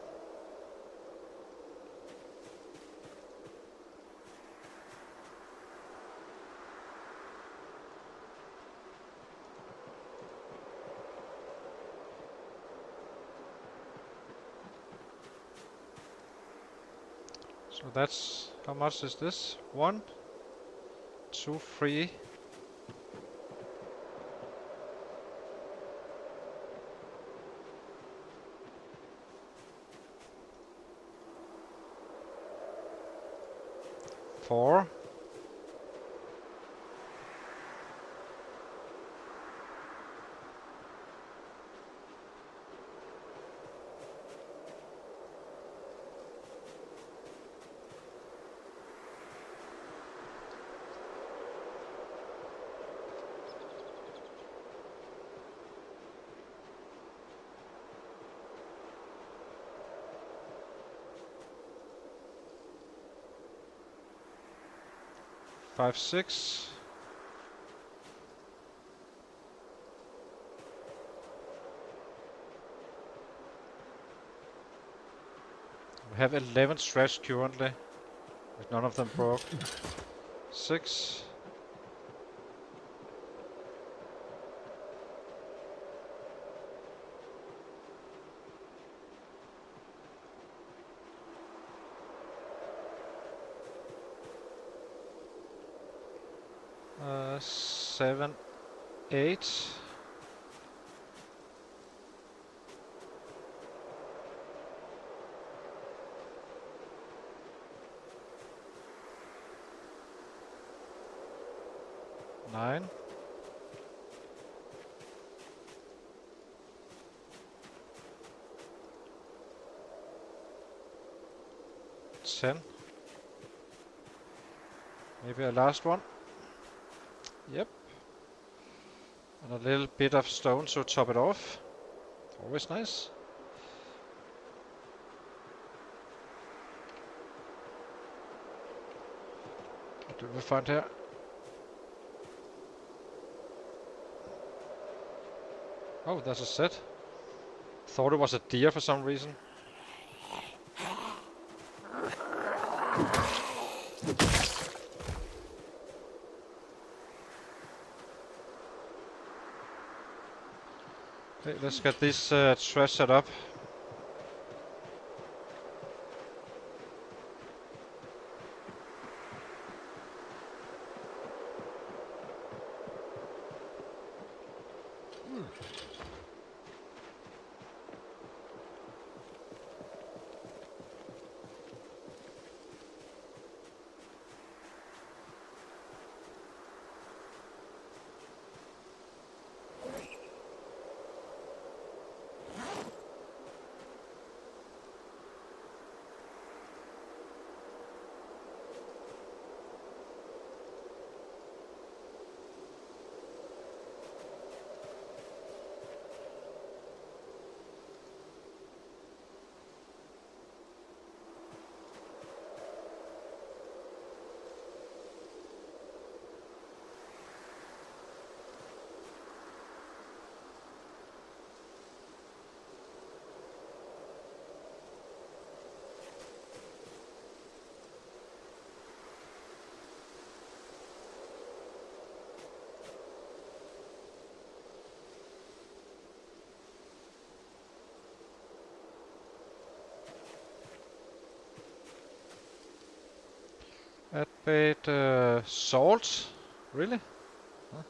So that's, how much is this? 1, 2, 3. Four. Five, 6. We have 11 trash currently, but none of them broke. 6. Seven, 8. Nine. 10. Maybe a last one. Yep. And a little bit of stone to top it off. Always nice. What do we find here? Oh, there's a set. Thought it was a deer for some reason. Okay, let's get this trash set up. Add bait, salt? Really? Huh?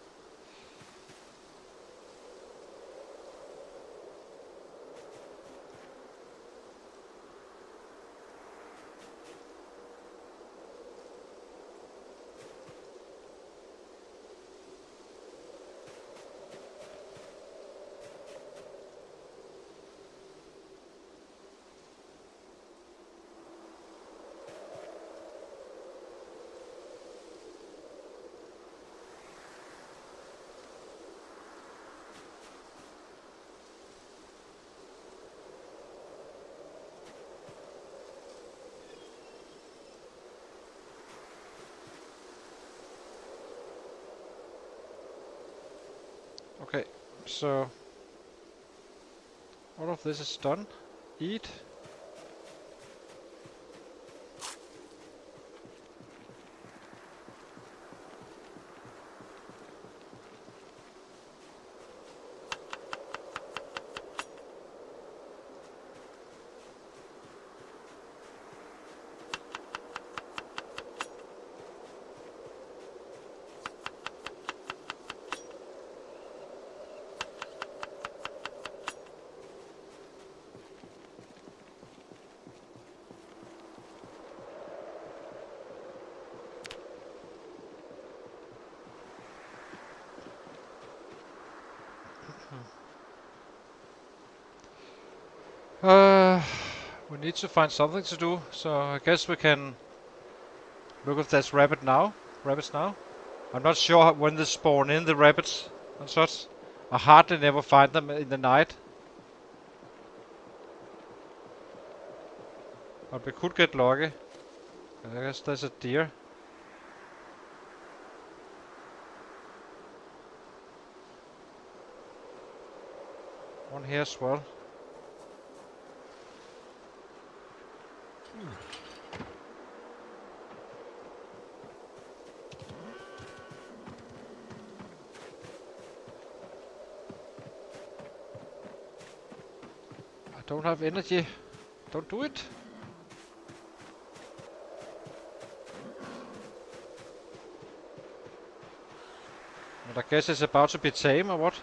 Okay, so all of this is done. Eat. We need to find something to do, so I guess we can look if there's rabbits now. I'm not sure when they spawn in, the rabbits and such. I hardly never find them in the night. But we could get lucky. I guess there's a deer. One here as well. I don't have energy. Don't do it. And I guess it's about to be tame or what?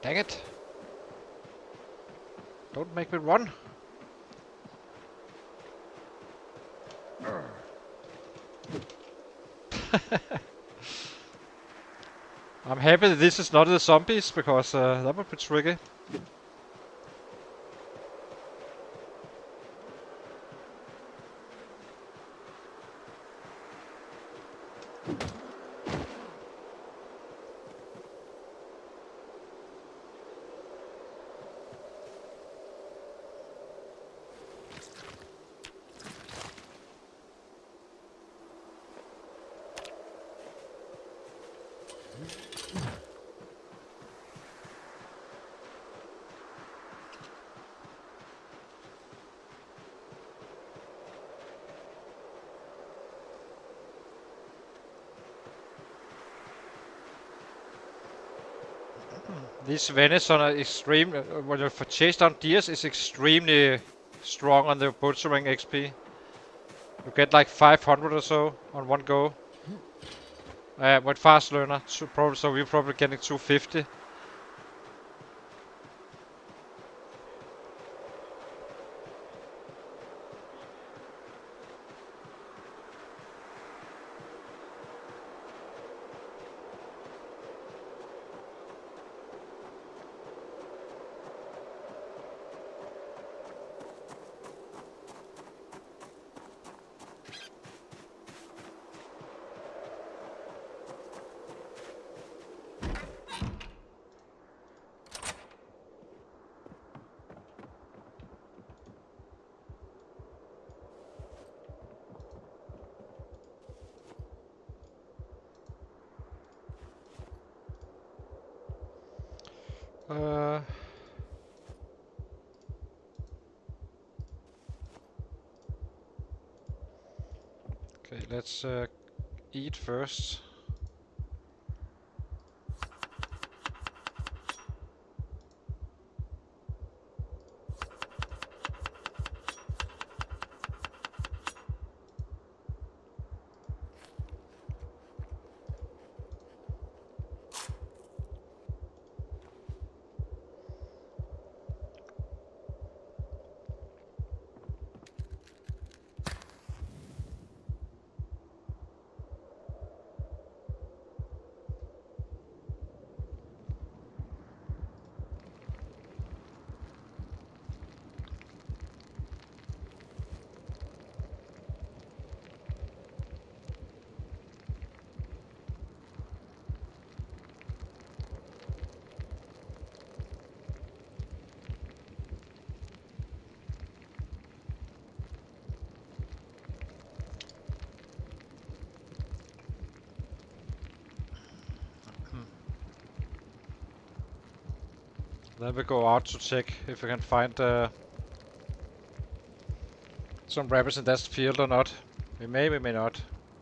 Dang it. Don't make me run. I'm happy that this is not the zombies, because that would be tricky. This Venice on an extreme, when you chase down deers, is extremely strong on the butchering XP. You get like 500 or so on one go. With fast learner, so we're probably getting 250. Okay, let's eat first. Then we go out to check if we can find some rabbits in that field or not. We may not.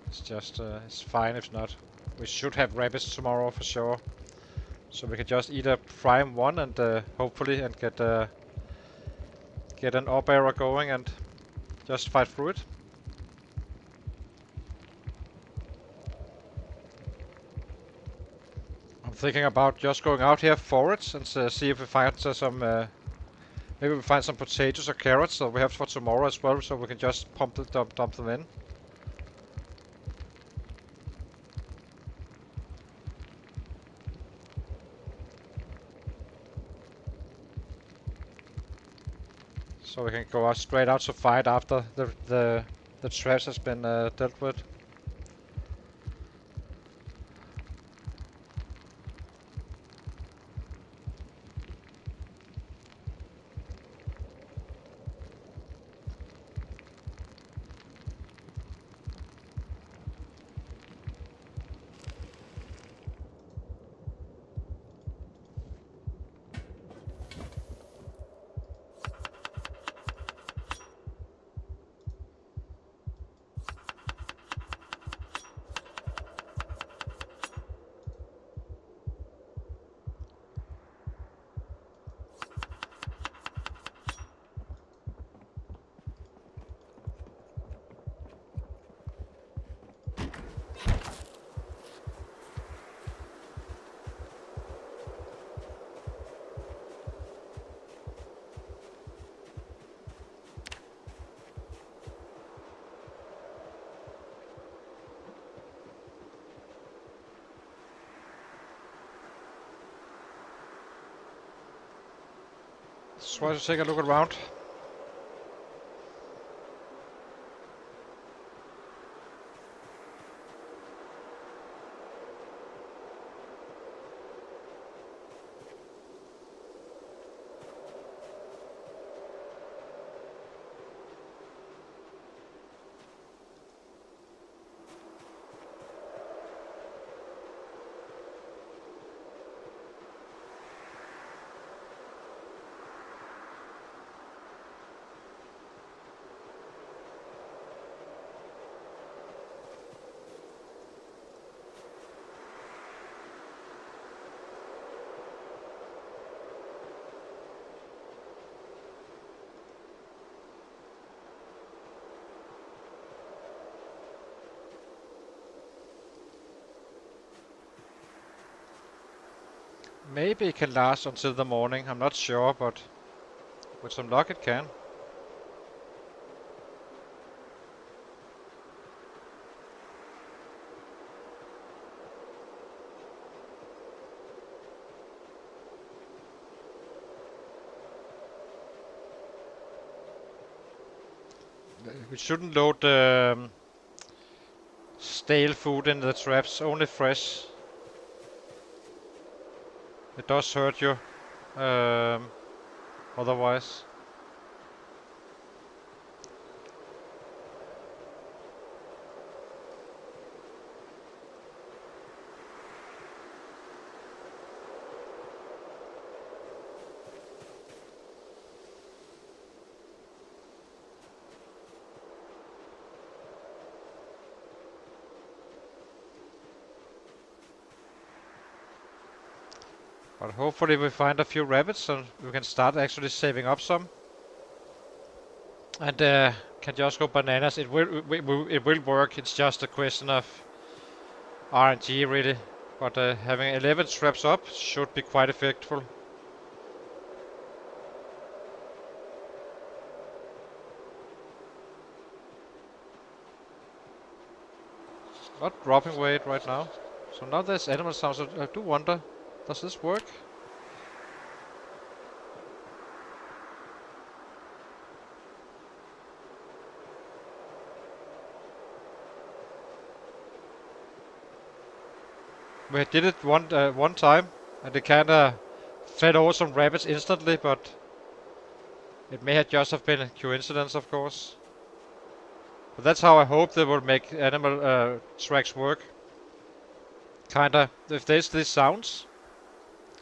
It's just, it's fine if not. We should have rabbits tomorrow for sure. So we can just either prime one and hopefully and get an up arrow going and just fight through it. I'm thinking about just going out here forwards and see if we find some. Maybe we find some potatoes or carrots that we have for tomorrow as well, so we can just dump them in. So we can go out straight out to fight after the trash has been dealt with. Just want to take a look around. Maybe it can last until the morning, I'm not sure, but with some luck it can. We shouldn't load stale food in the traps, only fresh. It does hurt you otherwise. But hopefully we find a few rabbits and we can start actually saving up some. And can just go bananas. It will work. It's just a question of RNG really. But having 11 traps up should be quite effective. Not dropping weight right now. So now there's animal sounds. I do wonder, does this work? We did it one time, and it kinda fed over some rabbits instantly, but it may have just have been a coincidence, of course. But that's how I hope they will make animal tracks work. Kinda, if there's these sounds,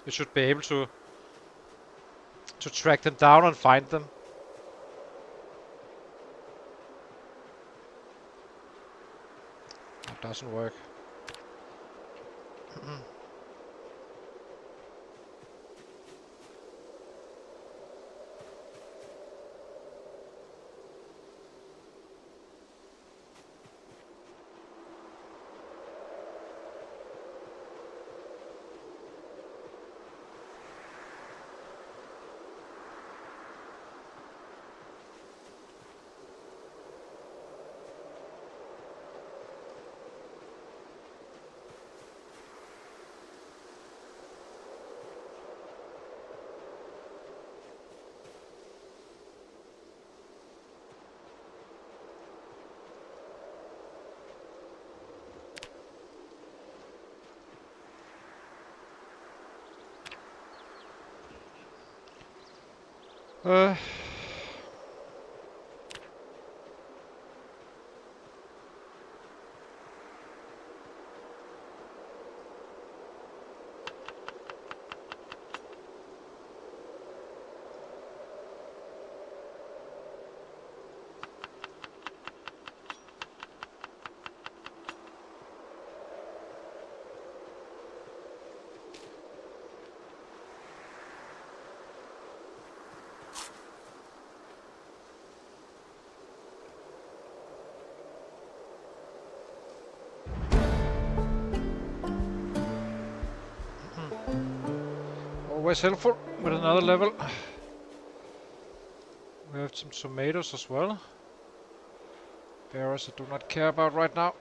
we should be able to track them down and find them. It doesn't work. Uh, Always helpful with another level. We have some tomatoes as well. Berries I do not care about right now.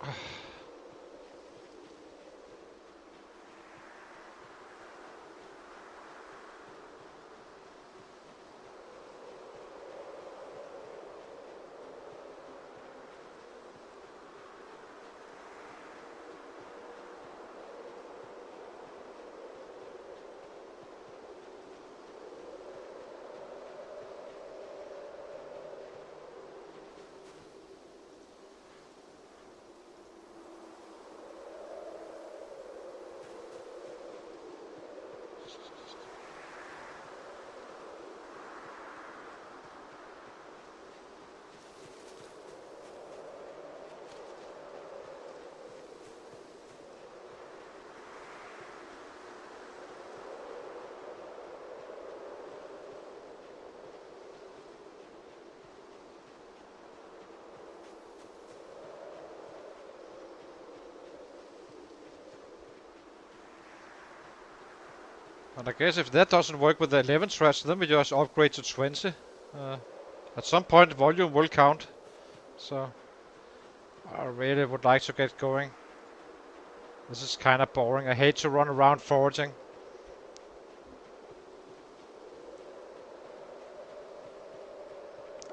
And I guess if that doesn't work with the 11 trash, then we just upgrade to 20. At some point volume will count. So I really would like to get going. This is kind of boring. I hate to run around foraging.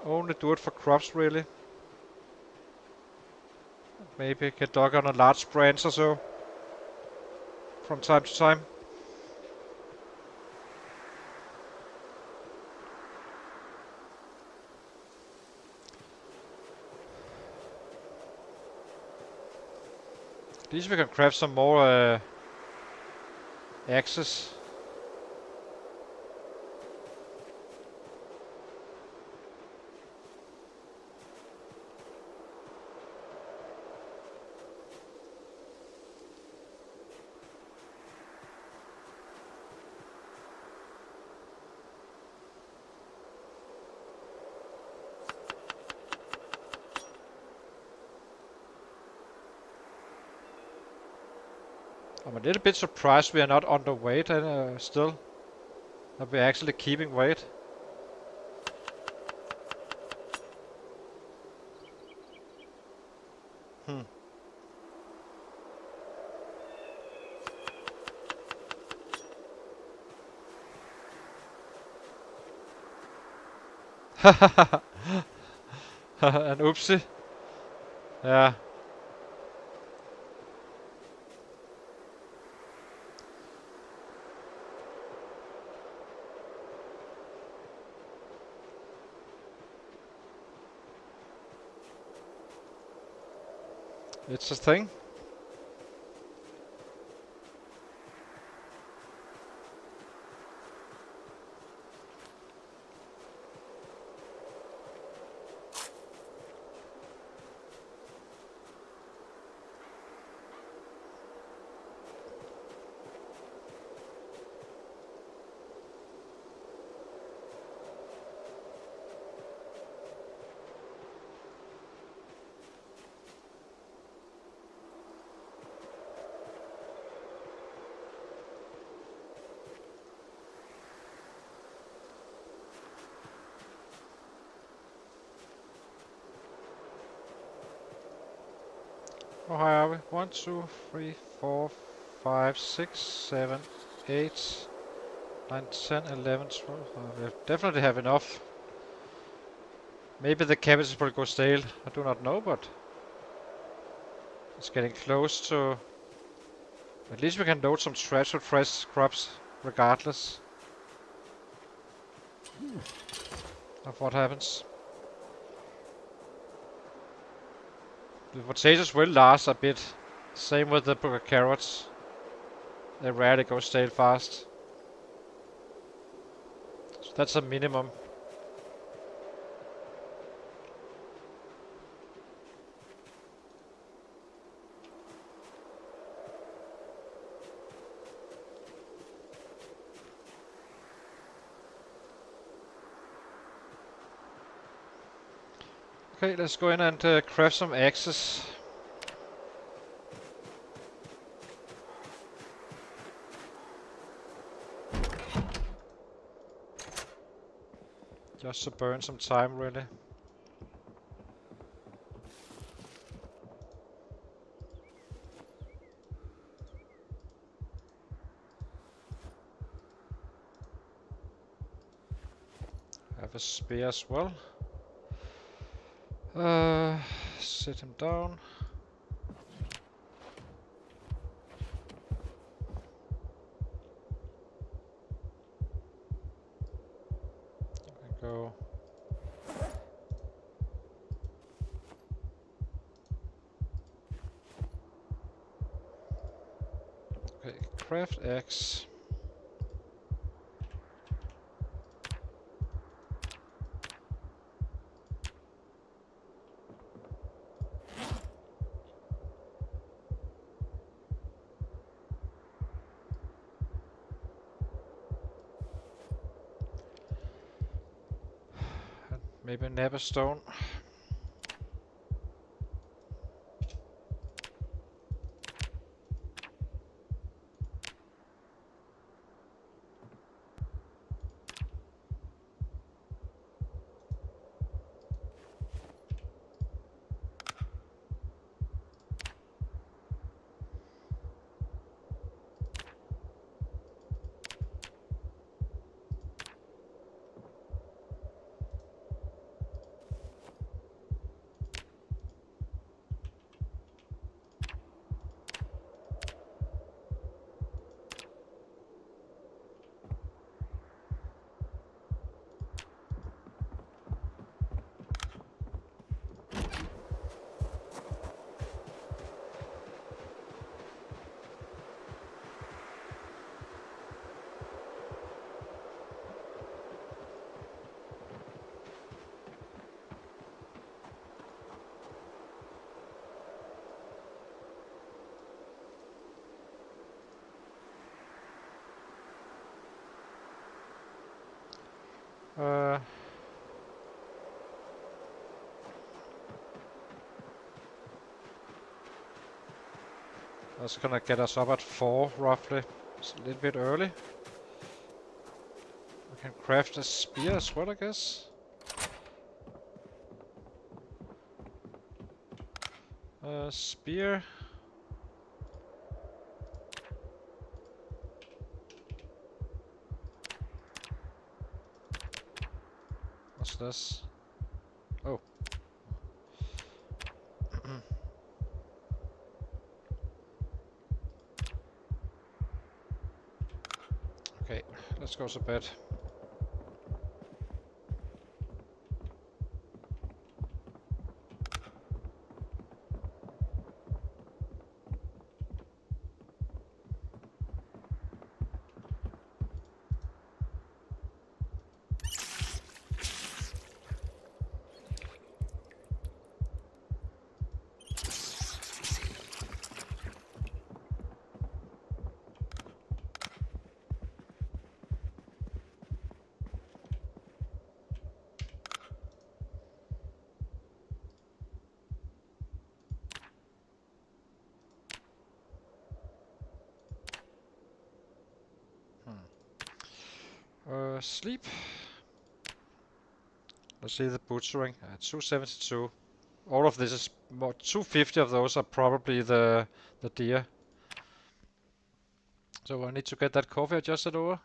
Only do it for crops really. Maybe get dug on a large branch or so. From time to time. At least we can craft some more axes. I'm a little bit surprised we are not underweight still. That we're actually keeping weight. Hmm. An oopsie. Yeah. It's a thing. How high are we? 1, 2, 3, 4, 5, 6, 7, 8, 9, 10, 11, 12. We definitely have enough. Maybe the cabbage will go stale. I do not know, but it's getting close to. At least we can load some trash with fresh crops, regardless of what happens. The potatoes will last a bit. Same with the carrots. They rarely go stale fast. So that's a minimum. Okay, let's go in and craft some axes. Just to burn some time, really. Have a spear as well. Sit him down. Go. Okay, craft axe. And maybe nab stone. Uh, that's gonna get us up at 4 roughly. It's a little bit early. We can craft a spear as well, I guess. Spear. What's this? Oh. Okay, let's go to bed. Sleep. Let's see the butchering. 272. All of this is more. 250 of those are probably the deer. So I need to get that coffee adjusted over.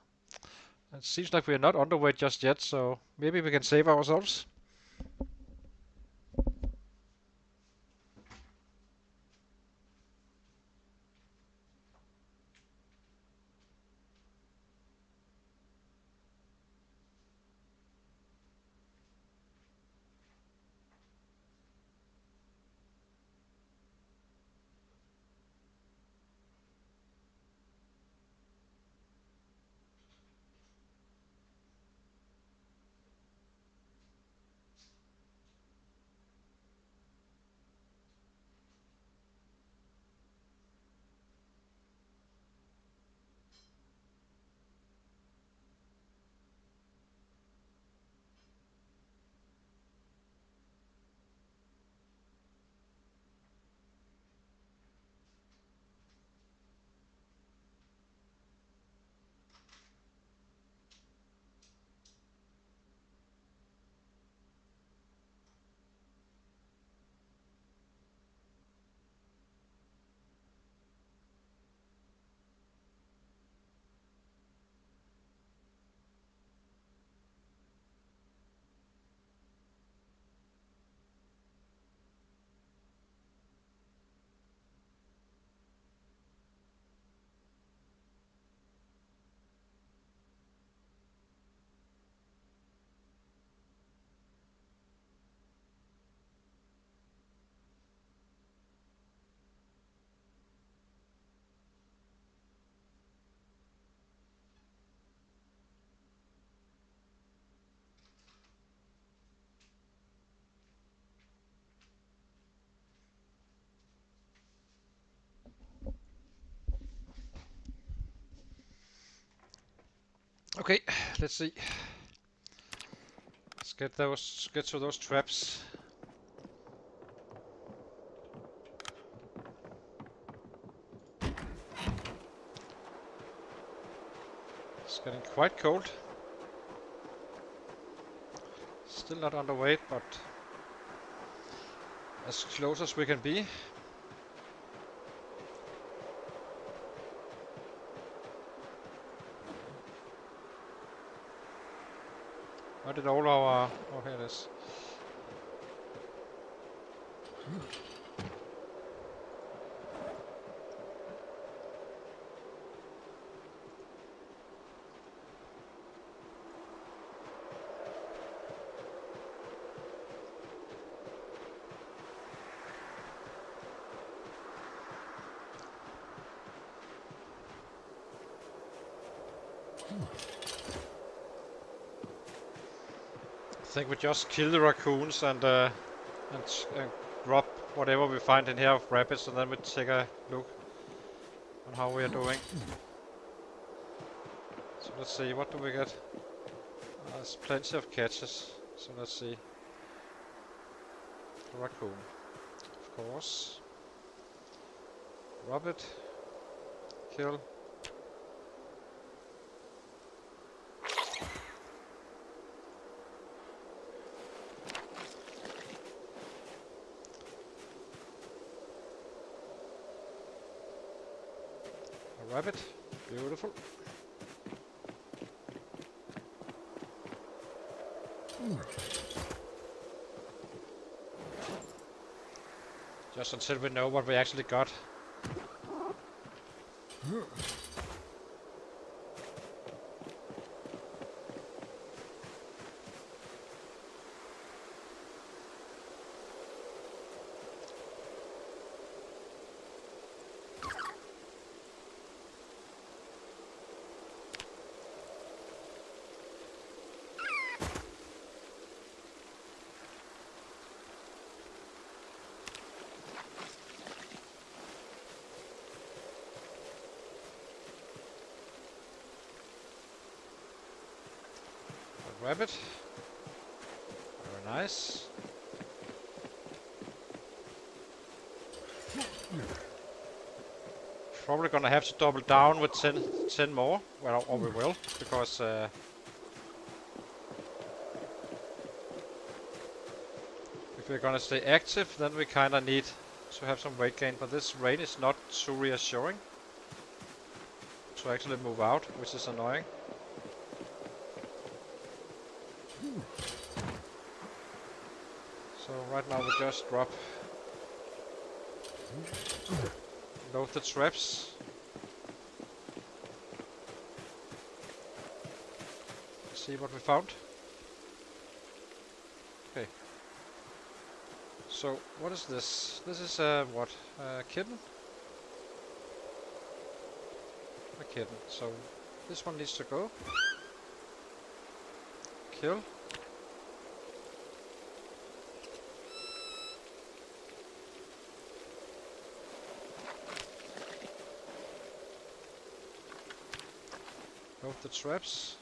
It seems like we're not underweight just yet, so maybe we can save ourselves. Okay, let's see. Let's get to those traps. It's getting quite cold. Still not underweight, but as close as we can be. Where did all our... Oh, here it is. I think we just kill the raccoons and drop whatever we find in here of rabbits, and then we take a look on how we are doing. So let's see, what do we get? There's plenty of catches, so let's see. Raccoon, of course. Rabbit. Kill. A rabbit. Beautiful. Just until we know what we actually got. Rabbit. Very nice. Probably gonna have to double down with 10 more. Well, or we will, because if we're gonna stay active, then we kinda need to have some weight gain. But this rain is not too reassuring to actually move out, which is annoying. So right now we just drop, load the traps. See what we found. Okay. So what is this? This is what? A kitten? A kitten. So this one needs to go. Kill. Load the traps.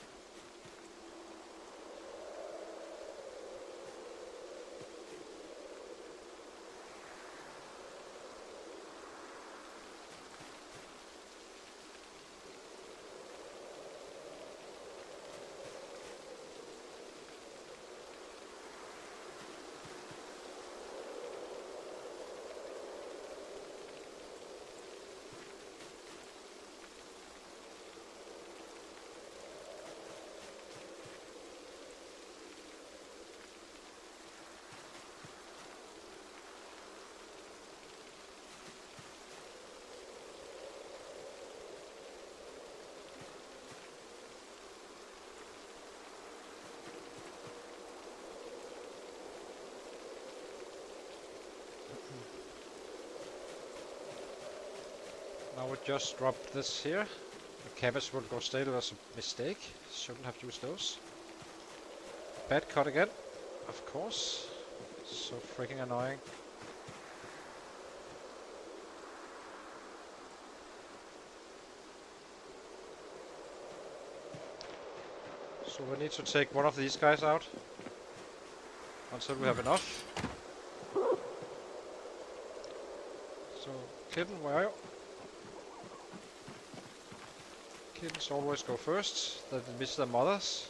Now we just drop this here. The cabbage will go stale. It was a mistake. Shouldn't have used those. Bad cut again, of course. So freaking annoying. So we need to take one of these guys out until we have enough. So, kitten, where are you? Kittens always go first, then they miss their mothers.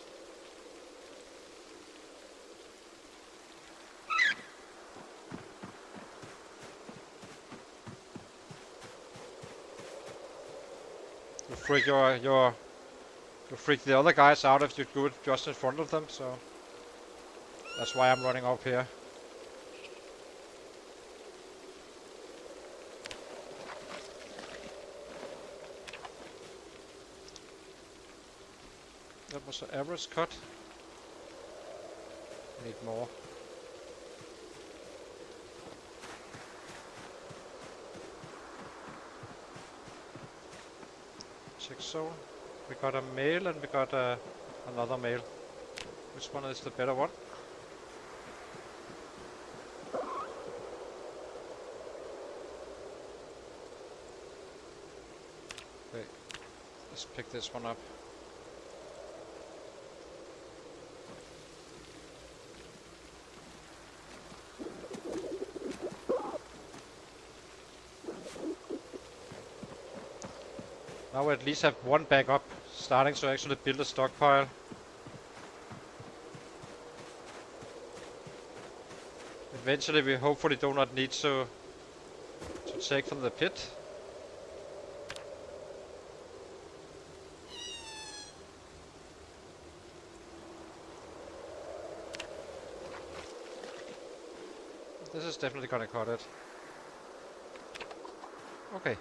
You freak you freak the other guys out if you do it just in front of them, so that's why I'm running up here. That was an average cut. Need more. Check soul. We got a male and we got another male. Which one is the better one? Okay, let's pick this one up. Now we at least have one backup, starting to actually build a stockpile. Eventually we hopefully do not need to take from the pit. This is definitely gonna cut it. Okay.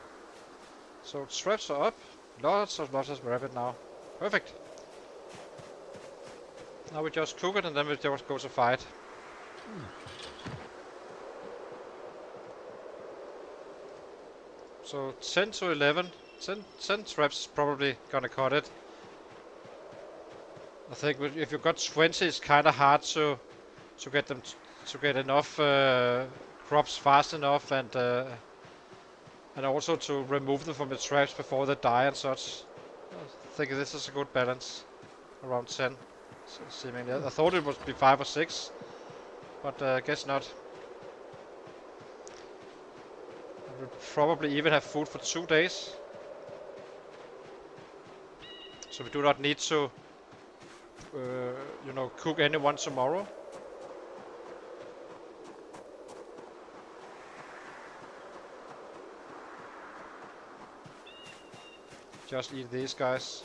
So traps are up. Lots of rabbit now. Perfect. Now we just cook it and then we just go to fight. So 10 to 11. 10 traps is probably gonna cut it. I think if you've got 20, it's kind of hard to get them to get enough crops fast enough, and also to remove them from the traps before they die and such. I think this is a good balance, around 10. Seemingly, I thought it would be 5 or 6, but I guess not. We'll probably even have food for 2 days, so we do not need to, cook anyone tomorrow. Just eat these guys.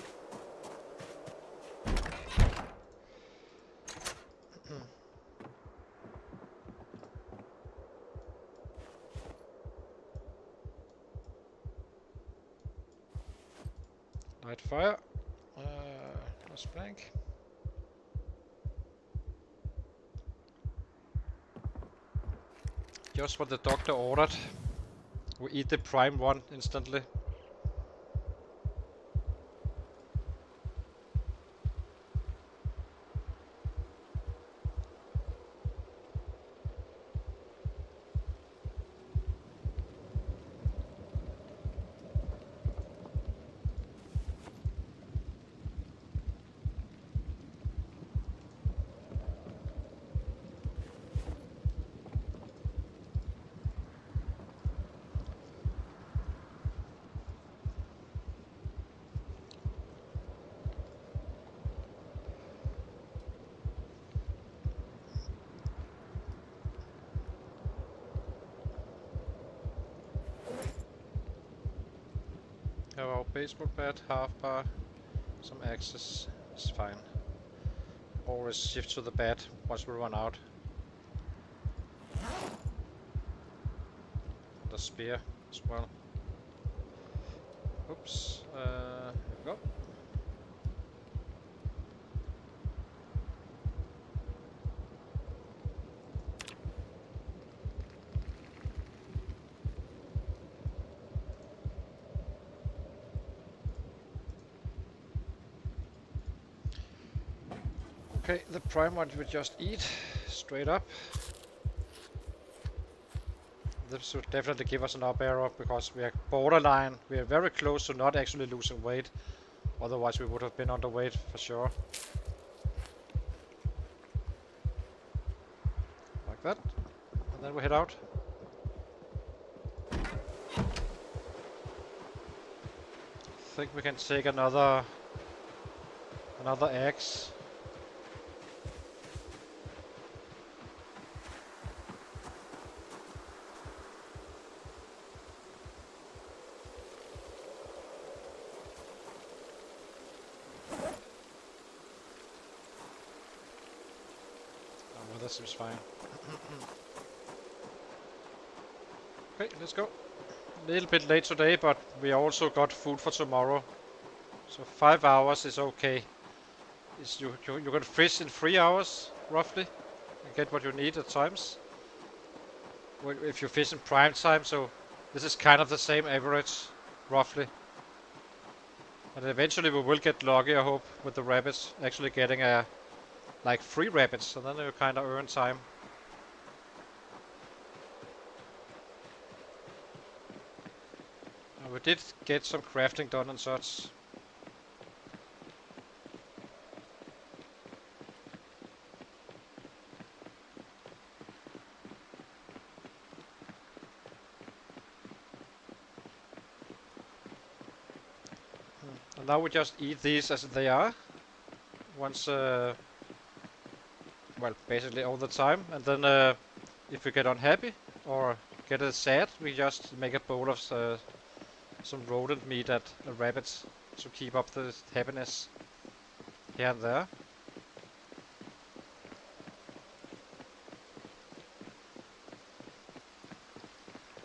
Light fire. Let's blank. Just what the doctor ordered. We eat the prime one instantly. Have our baseball bat, half bar, some axes. It's fine. Always shift to the bat once we run out. The spear as well. Oops. Here we go. Okay, the prime one we just eat straight up. This should definitely give us an up arrow because we are borderline. We are very close to not actually losing weight. Otherwise we would have been underweight for sure. Like that. And then we head out. I think we can take another axe. That seems fine. Okay, let's go. A little bit late today, but we also got food for tomorrow. So 5 hours is okay. You can fish in 3 hours, roughly, and get what you need at times. If you fish in prime time, so this is kind of the same average, roughly. And eventually we will get lucky, I hope, with the rabbits actually getting like 3 rabbits, so then you kind of earn time. We did get some crafting done and such. Now we just eat these as they are. Once, well, basically all the time. And then if we get unhappy or get sad, we just make a bowl of some rodent meat at rabbits to keep up the happiness here and there.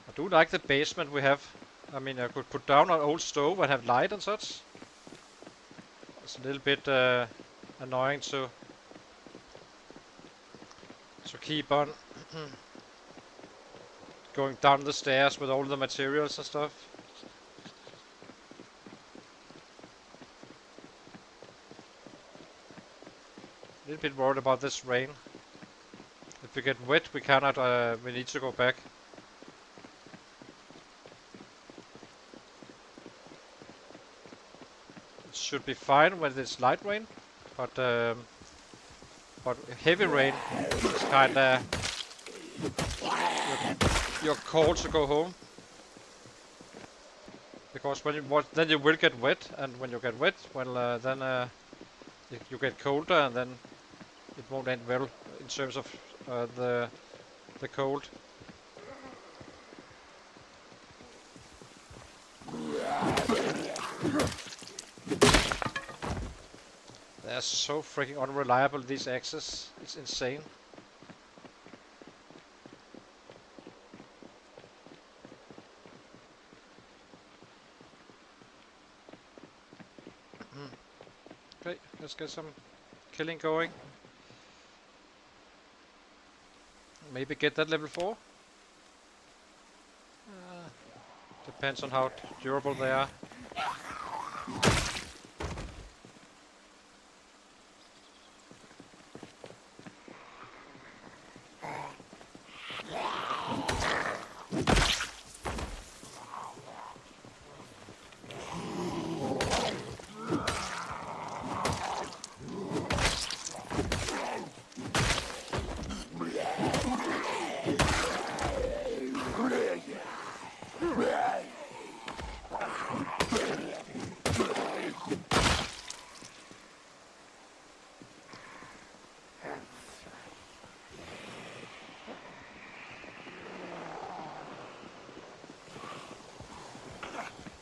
I do like the basement we have. I mean, I could put down an old stove and have light and such. It's a little bit annoying to keep on going down the stairs with all the materials and stuff. A little bit worried about this rain. If we get wet, we cannot. We need to go back. It should be fine when it's light rain, but heavy rain is kinda you're called to go home, because when then you will get wet, and when you get wet, well then you get colder, and then it won't end well in terms of the cold. They're so freaking unreliable, these axes. It's insane. Okay, let's get some killing going. Maybe get that level 4. Depends on how durable they are.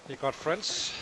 You got friends.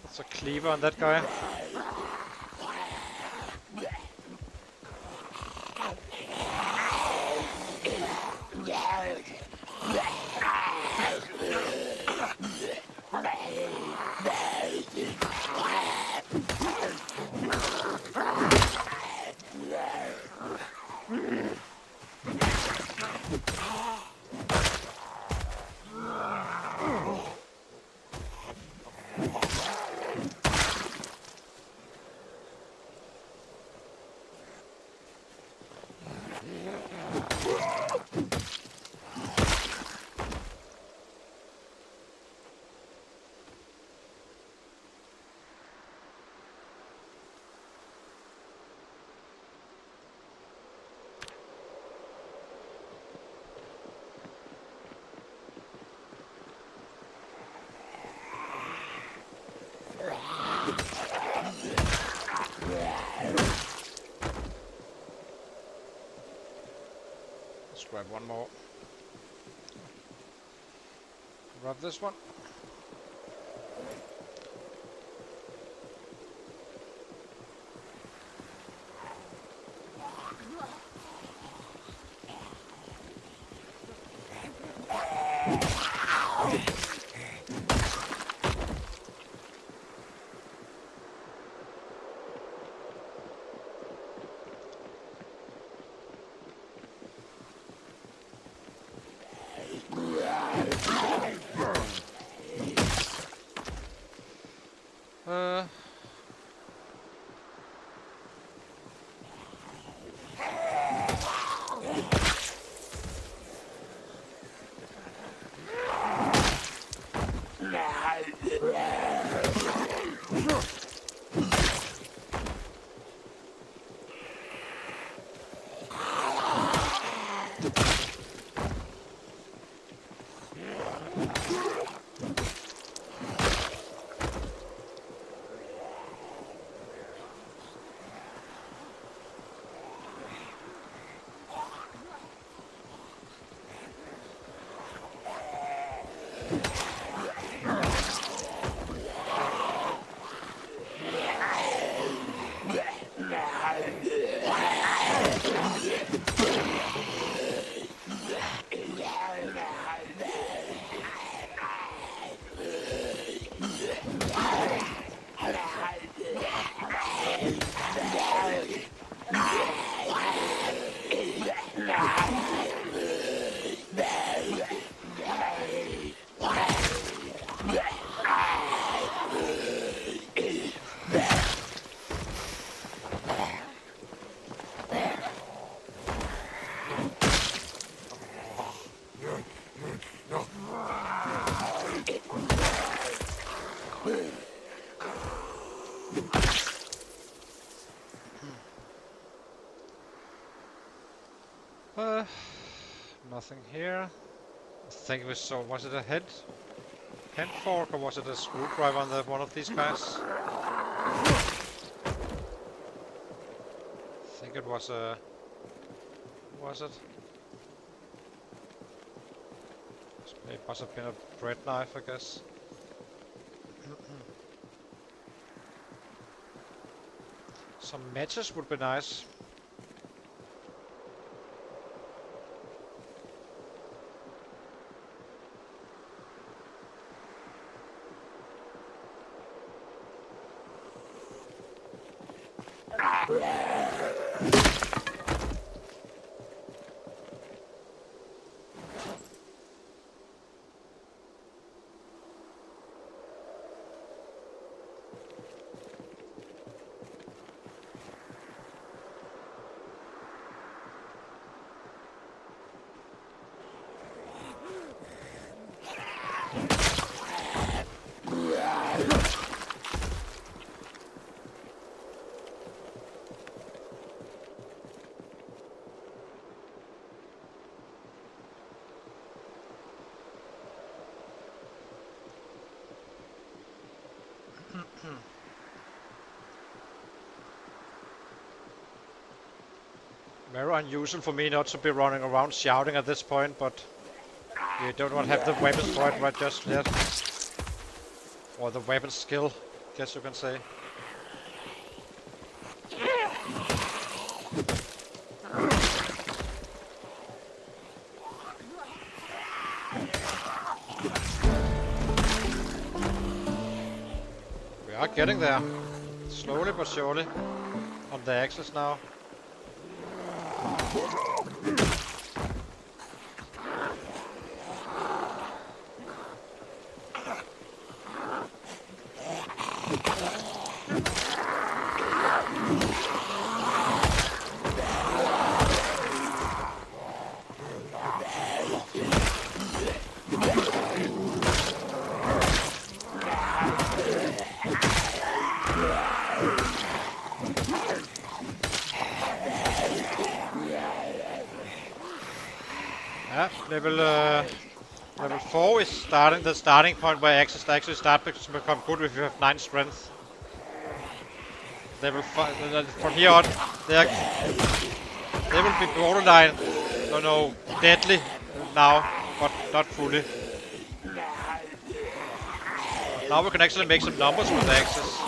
It's a cleaver on that guy. grab one more. Grab this one. Nothing here. I think we saw, was it a hand fork or was it a screwdriver on one of these guys? I think it was a... was it? It must have been a bread knife, I guess. Some matches would be nice. Very unusual for me not to be running around shouting at this point, but you don't want to have the weapons for it right just yet. Or the weapon skill, guess you can say. We are getting there, slowly but surely, on the axis now. Level 4 is the starting point where axes actually start to become good if you have 9 strength. Level 5, from here on, they will be borderline No, deadly now, but not fully. Now we can actually make some numbers with the axes.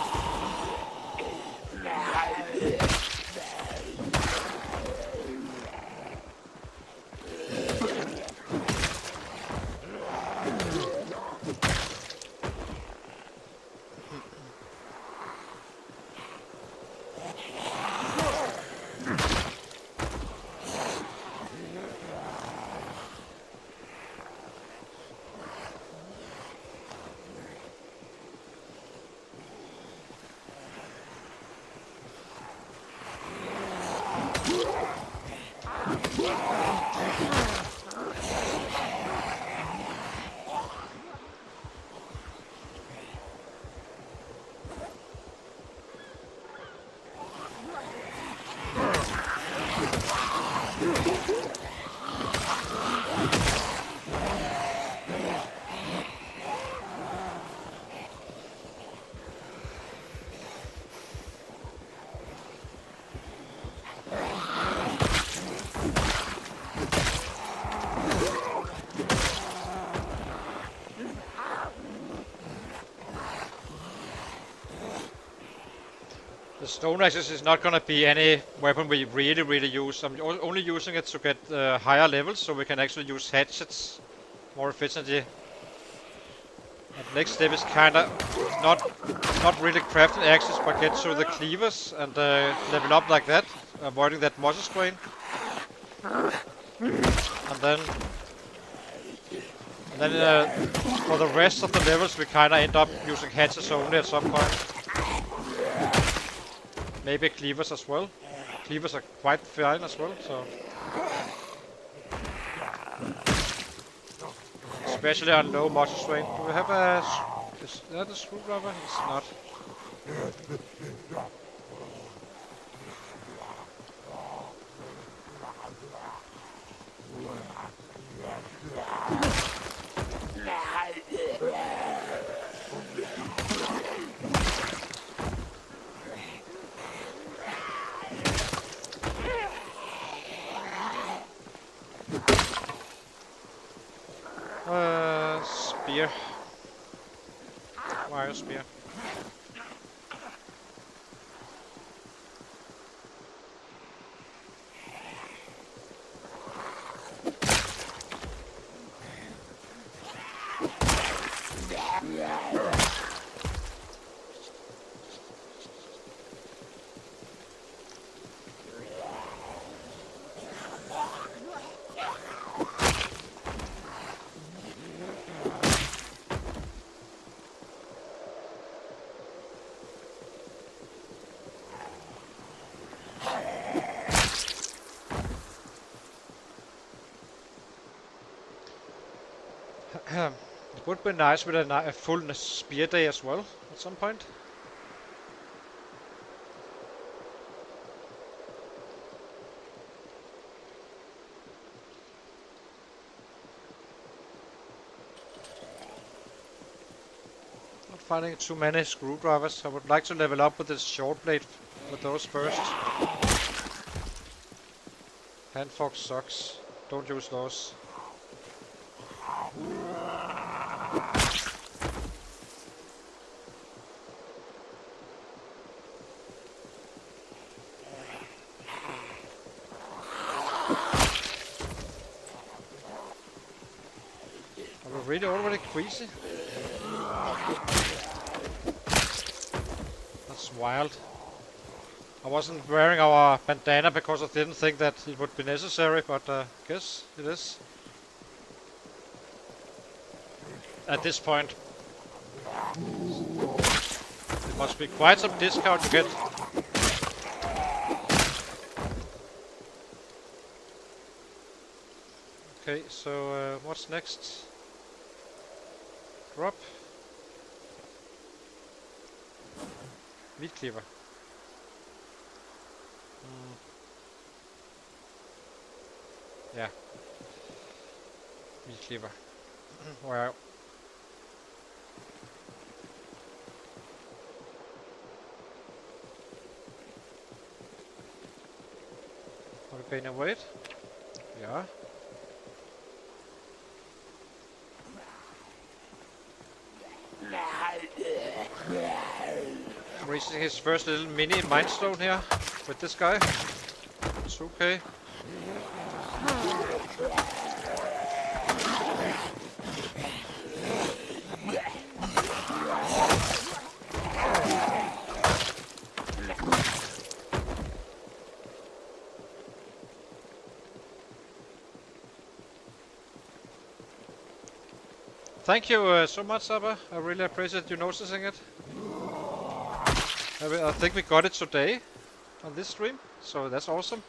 The stone axes is not gonna be any weapon we really use. I'm only using it to get higher levels, so we can actually use hatchets more efficiently. And next step is kinda not really crafting axes, but get to the cleavers and level up like that, avoiding that muscle strain. And then for the rest of the levels, we kinda end up using hatchets only at some point. Maybe cleavers as well. Cleavers are quite fine as well, so. Especially on low muscle strain. Do we have a... Is that a screwdriver? It's not. Spear. Wire spear. It would be nice with a full spear day as well at some point. Not finding too many screwdrivers. I would like to level up with this short blade with those first. Handfork sucks. Don't use those. Are we really already queasy? That's wild. I wasn't wearing our bandana because I didn't think that it would be necessary, but I guess it is. At this point. It must be quite some discount to get. Okay, so what's next? Drop. Meat cleaver. Yeah. Meat cleaver. Wow. Are we paying a weight? Yeah. Reaching his first little mini milestone here with this guy. It's okay. Thank you so much, Abba. I really appreciate you noticing it. I think we got it today on this stream, so that's awesome.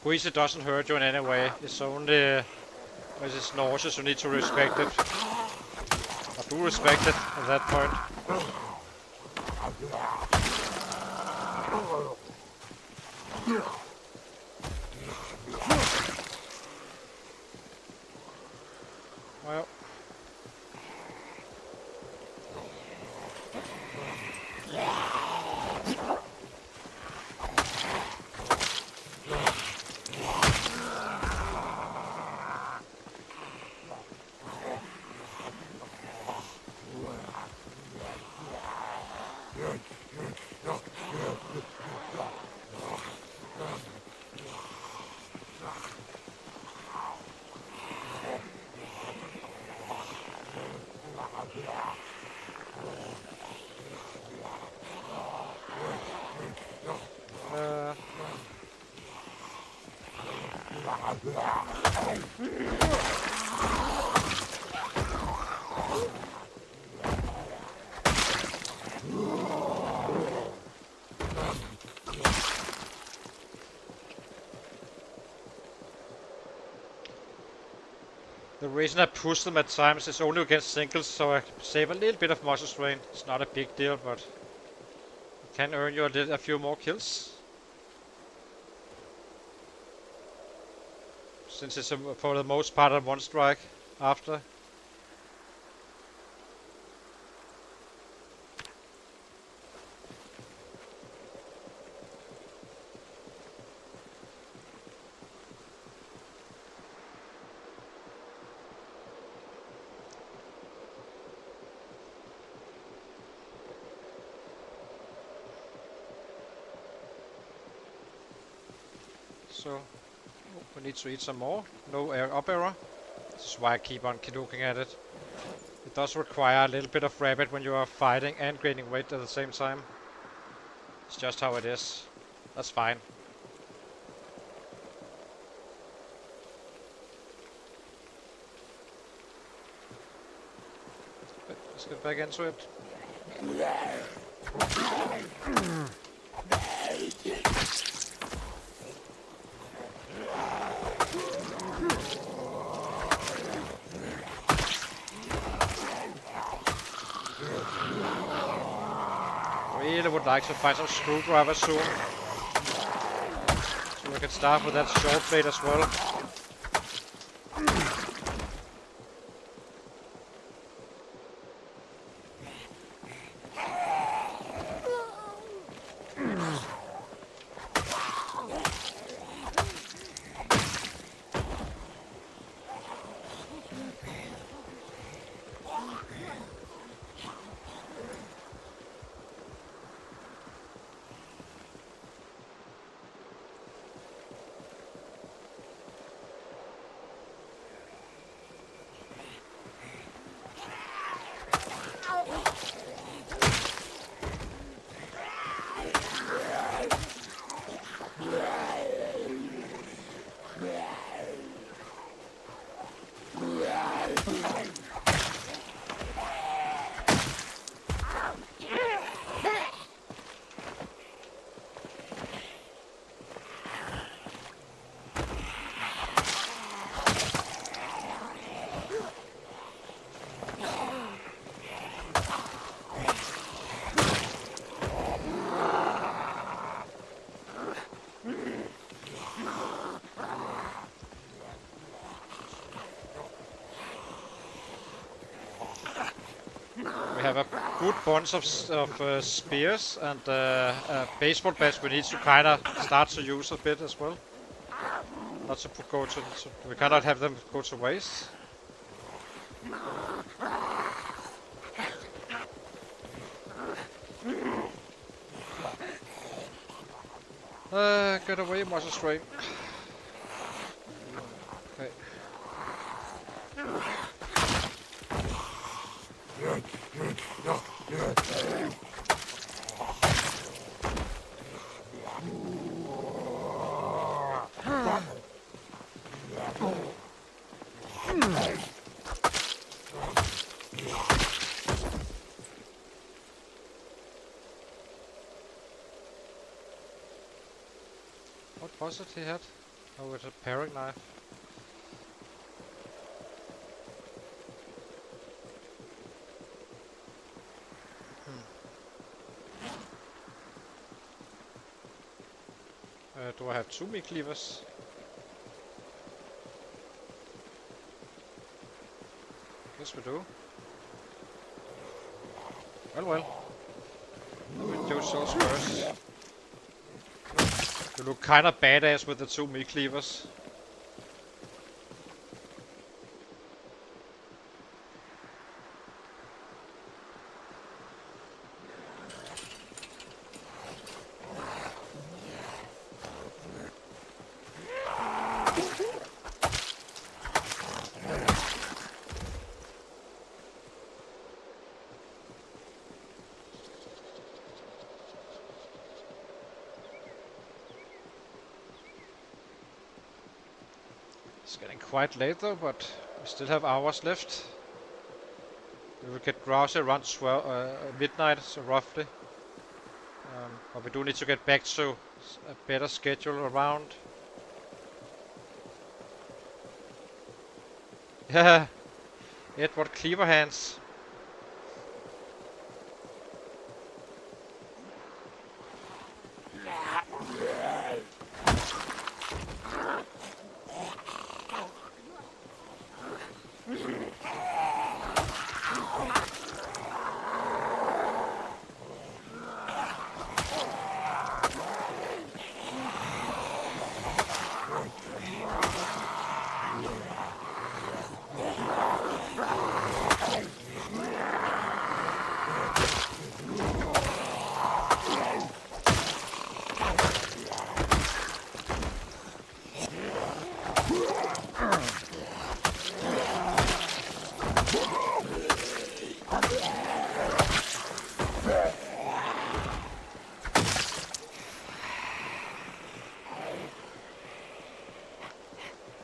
Guise doesn't hurt you in any way. It's only when it's nauseous you need to respect it. I do respect it at that point. Well. The reason I push them at times is only against singles, so I save a little bit of muscle strain. It's not a big deal, but it can earn you a few more kills. Since it's for the most part a one strike after. So we need to eat some more. No up error. This is why I keep on looking at it. It does require a little bit of rabbit when you are fighting and gaining weight at the same time. It's just how it is. That's fine. But let's get back into it. Really would like to find some screwdrivers soon. So we can start with that short blade as well. have a good bunch of spears and baseball bats we need to kind of start to use a bit as well. Not to go to we cannot have them go to waste. Get away, Muscle Strain. Okay. What was it he had? Oh, it's a paring knife. Do I have 2 meat cleavers? Yes, we do. Well. With those souls first. You look kinda badass with the 2 meat cleavers. It's getting quite late though, but we still have hours left. We will get drowsy around midnight, so roughly. But we do need to get back to a better schedule around. Yeah, Edward Cleaver Hands.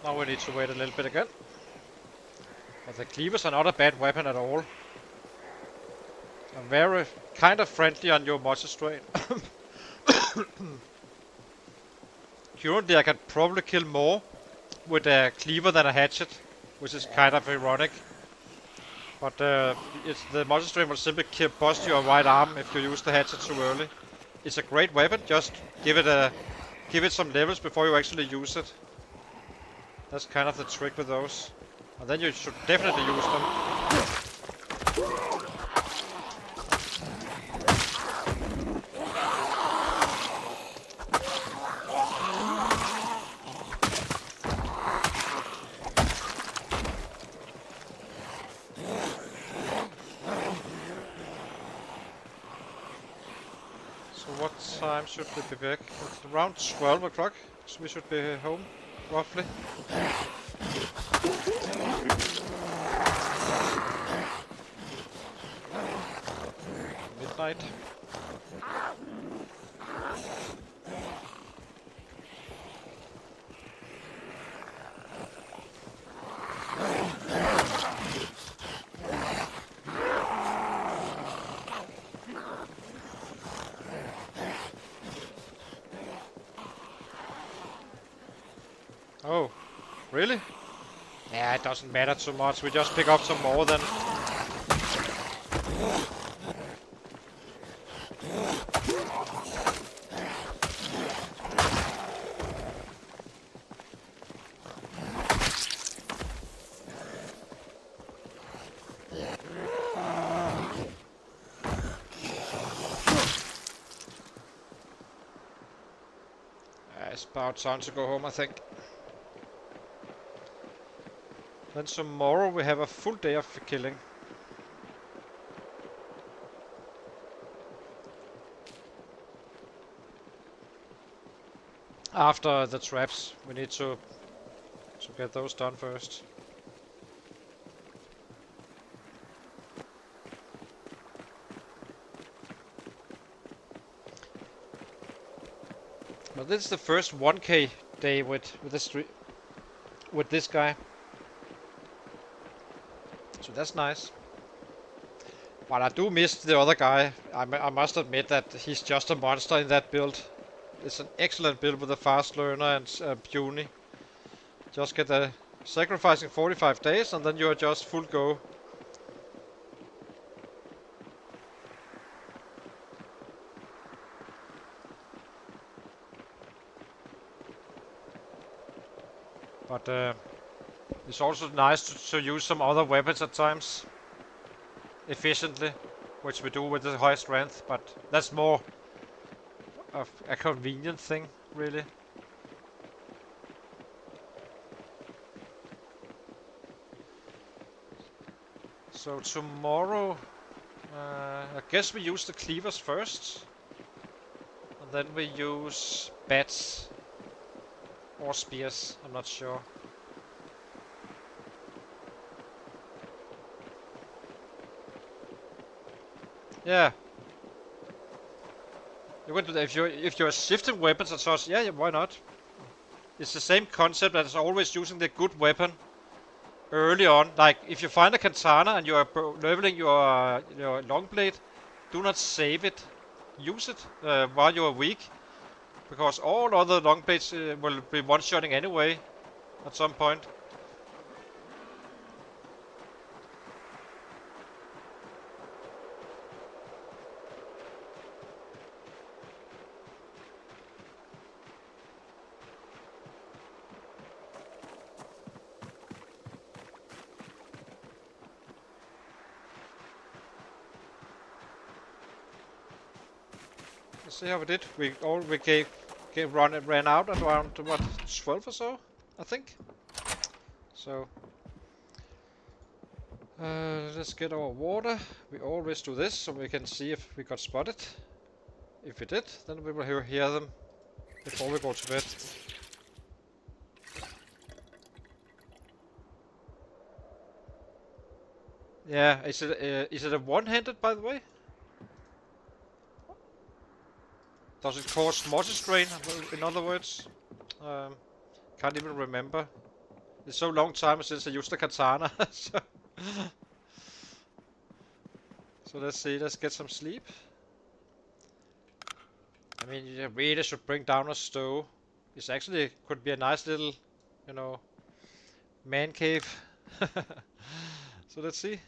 Now we need to wait a little bit again. But the cleavers are not a bad weapon at all. I'm very kind of friendly on your muscle strain. Currently I can probably kill more with a cleaver than a hatchet, which is kind of ironic. But it's the muscle strain will simply bust your right arm if you use the hatchet too early. It's a great weapon, just give it some levels before you actually use it. That's kind of the trick with those. And then you should definitely use them. So what time should we be back? It's around 12 o'clock, so we should be home, roughly. Midnight. Oh, really? Yeah, it doesn't matter too much. We just pick up some more then. it's about time to go home, I think. Then tomorrow we have a full day of killing. After the traps, we need to get those done first. But this is the first 1k day with this guy. So that's nice. But I do miss the other guy. I must admit that he's just a monster in that build. It's an excellent build with a fast learner and puny. Just get a sacrificing 45 days and then you are just full go. But it's also nice to use some other weapons at times efficiently, which we do with the high strength, but that's more of a convenient thing, really. So tomorrow, I guess we use the cleavers first, and then we use bats or spears, I'm not sure. Yeah. You can do that if you're shifting weapons and such. Yeah, why not? It's the same concept as always using the good weapon early on. Like if you find a katana and you are leveling your long blade, do not save it. Use it while you are weak, because all other long blades will be one-shotting anyway at some point. Let's see how we did. We ran out at around what 12 or so, I think. So let's get our water. We always do this so we can see if we got spotted. If we did, then we will hear them before we go to bed. Yeah, is it a one-handed, by the way? Does it cause multi-strain, in other words? Can't even remember. It's so long time since I used the katana. So let's see, let's get some sleep. I mean, you really should bring down a stove. It's actually could be a nice little, you know, man cave. So let's see.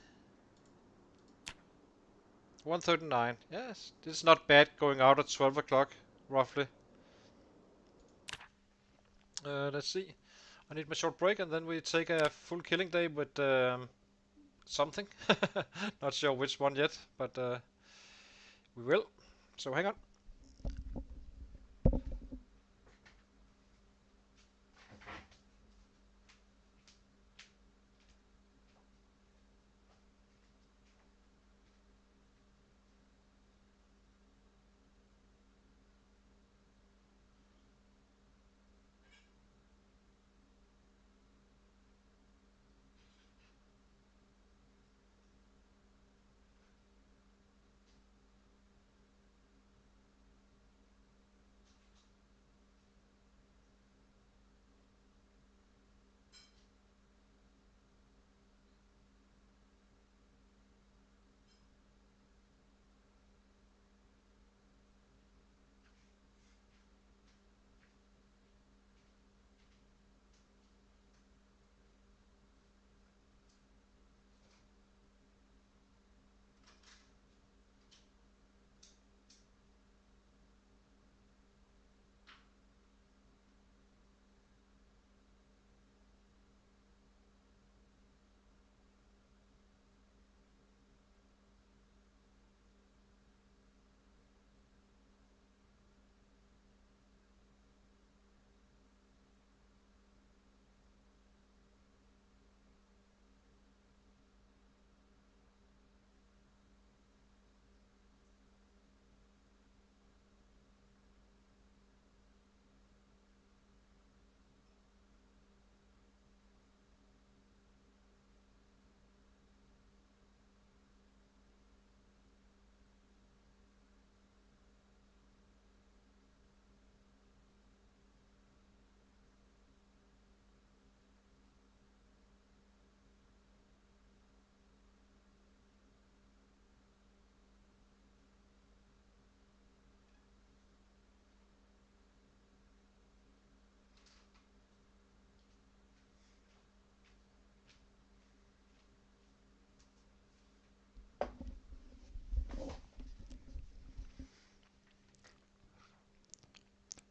1:39. Yes, this is not bad going out at 12 o'clock, roughly. Let's see. I need my short break and then we take a full killing day with something. Not sure which one yet, but we will. So hang on.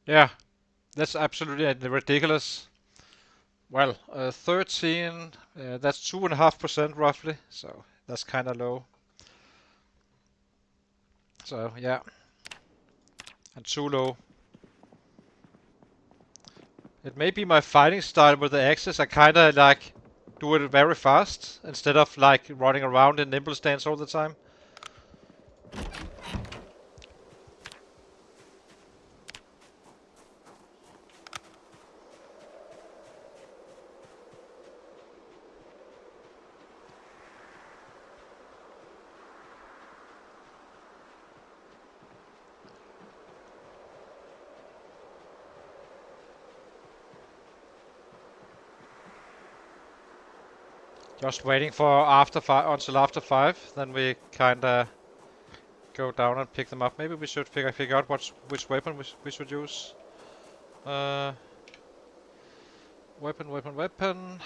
Yeah, that's absolutely ridiculous. Well, 13, that's 2.5% roughly, so that's kind of low. So yeah, and too low. It may be my fighting style with the axes. I kind of like do it very fast instead of like running around in nimble stance all the time. Just waiting for after five until after 5, then we kind of go down and pick them up. Maybe we should figure out which weapon we should use. Weapon.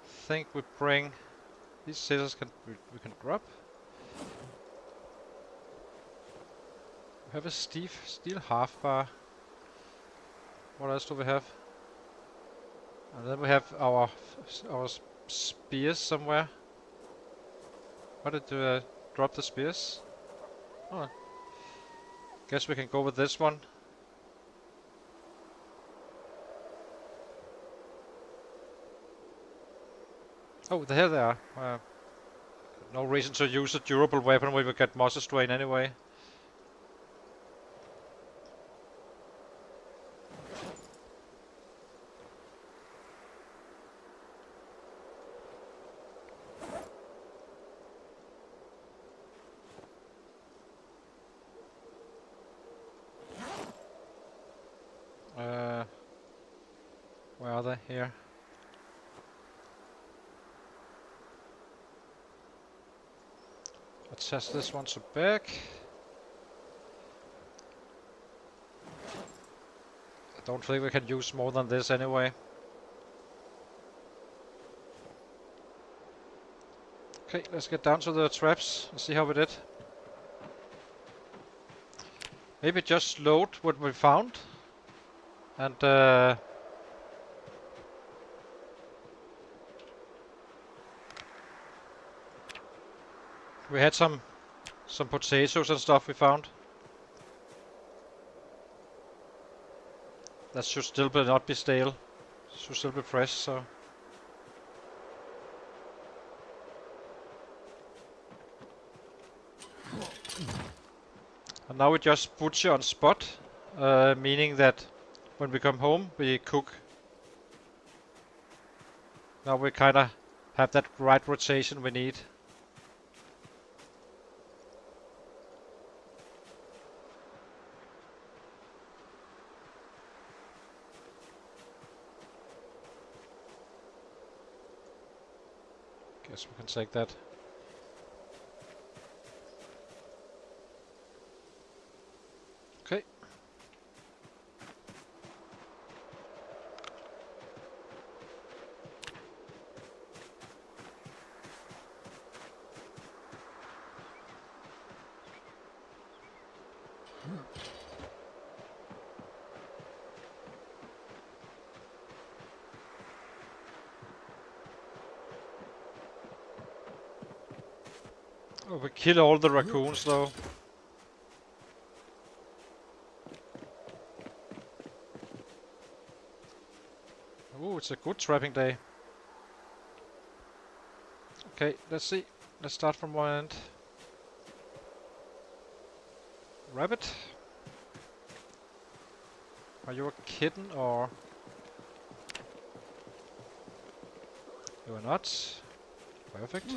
Think we bring these scissors. We can drop. We have a steel half bar. What else do we have? And then we have our spears somewhere. Why did you drop the spears? Oh, guess we can go with this one. Oh, here they are. No reason to use a durable weapon when we get muscle strain anyway. Where are they? Here. Attach this one to back. I don't think we can use more than this anyway. Okay, let's get down to the traps and see how we did. Maybe just load what we found. And we had some potatoes and stuff we found. That should still not be stale. Should still be fresh, so. And now we just butcher on spot, meaning that when we come home we cook. Now we kinda have that right rotation we need. Guess we can take that. Okay. Oh, we kill all the raccoons though. Oh, it's a good trapping day. Okay, let's see. Let's start from one end. Rabbit? Are you a kitten or? You are not. Perfect.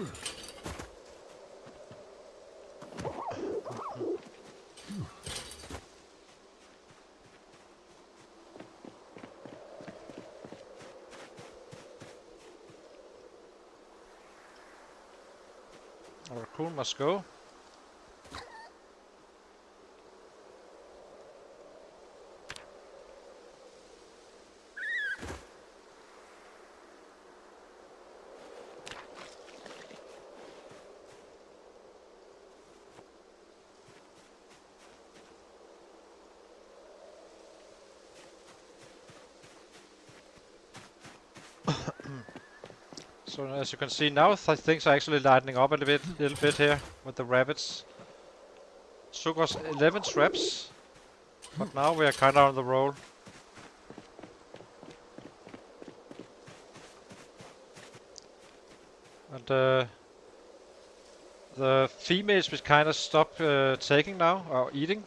Our raccoon must go. So as you can see now, things are actually lightening up a little bit here with the rabbits. Took us 11 traps, but now we are kind of on the roll. And the females will kind of stop taking now, or eating,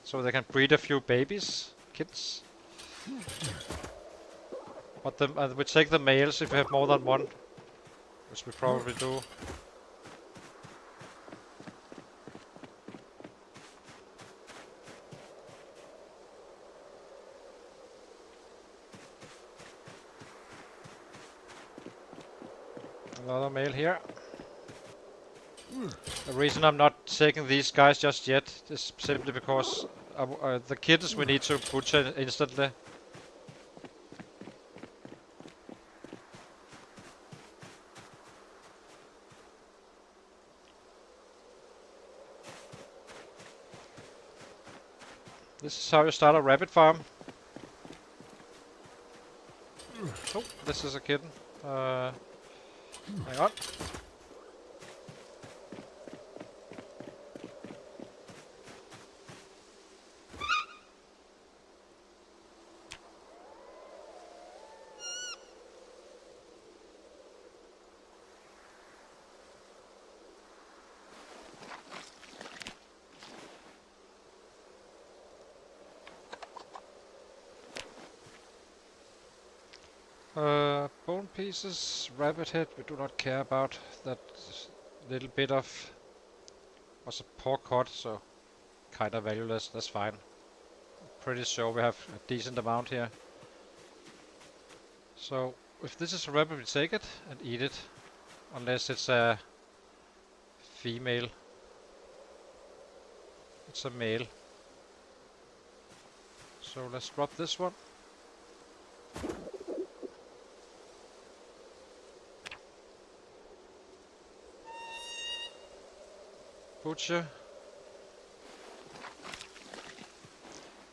so they can breed a few babies, kids. But we take the males if we have more than one, which we probably do. Another male here. The reason I'm not taking these guys just yet is simply because the kittens we need to butcher instantly. This is how you start a rabbit farm. Oh, this is a kitten. Hang on. Bone pieces, rabbit head, we do not care about. That little bit of was a pork cut, so kinda valueless, that's fine. Pretty sure we have a decent amount here. So if this is a rabbit, we take it and eat it, unless it's a female. It's a male. So let's drop this one. Butcher.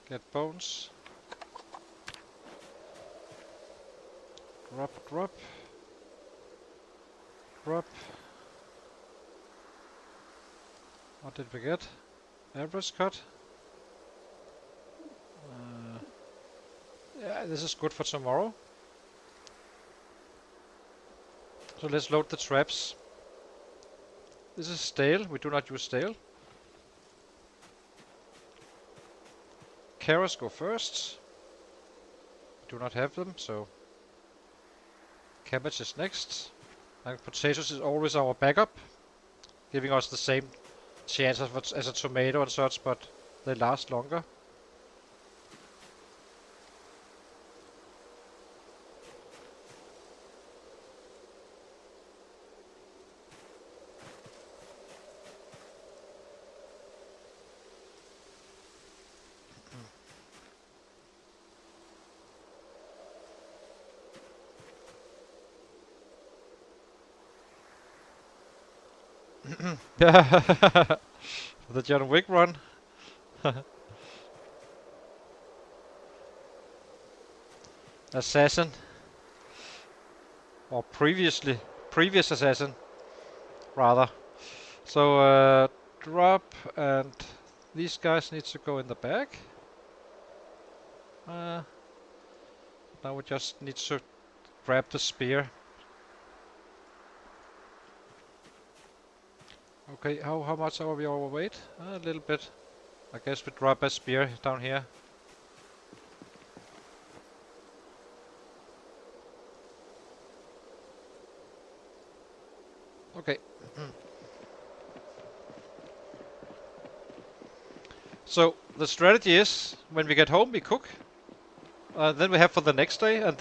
Get bones. Drop, drop. Drop. What did we get? Average cut. Yeah, this is good for tomorrow. So let's load the traps. This is stale, we do not use stale. Carrots go first. We do not have them, so cabbage is next. And potatoes is always our backup, giving us the same chance as a tomato and such, but they last longer. Yeah, the John Wick run. Assassin, or previous assassin, rather. So drop, and these guys need to go in the back. Now we just need to grab the spear. Okay, how much are we overweight? A little bit. I guess we drop a spear down here. Okay. So the strategy is, when we get home, we cook. Then we have for the next day, and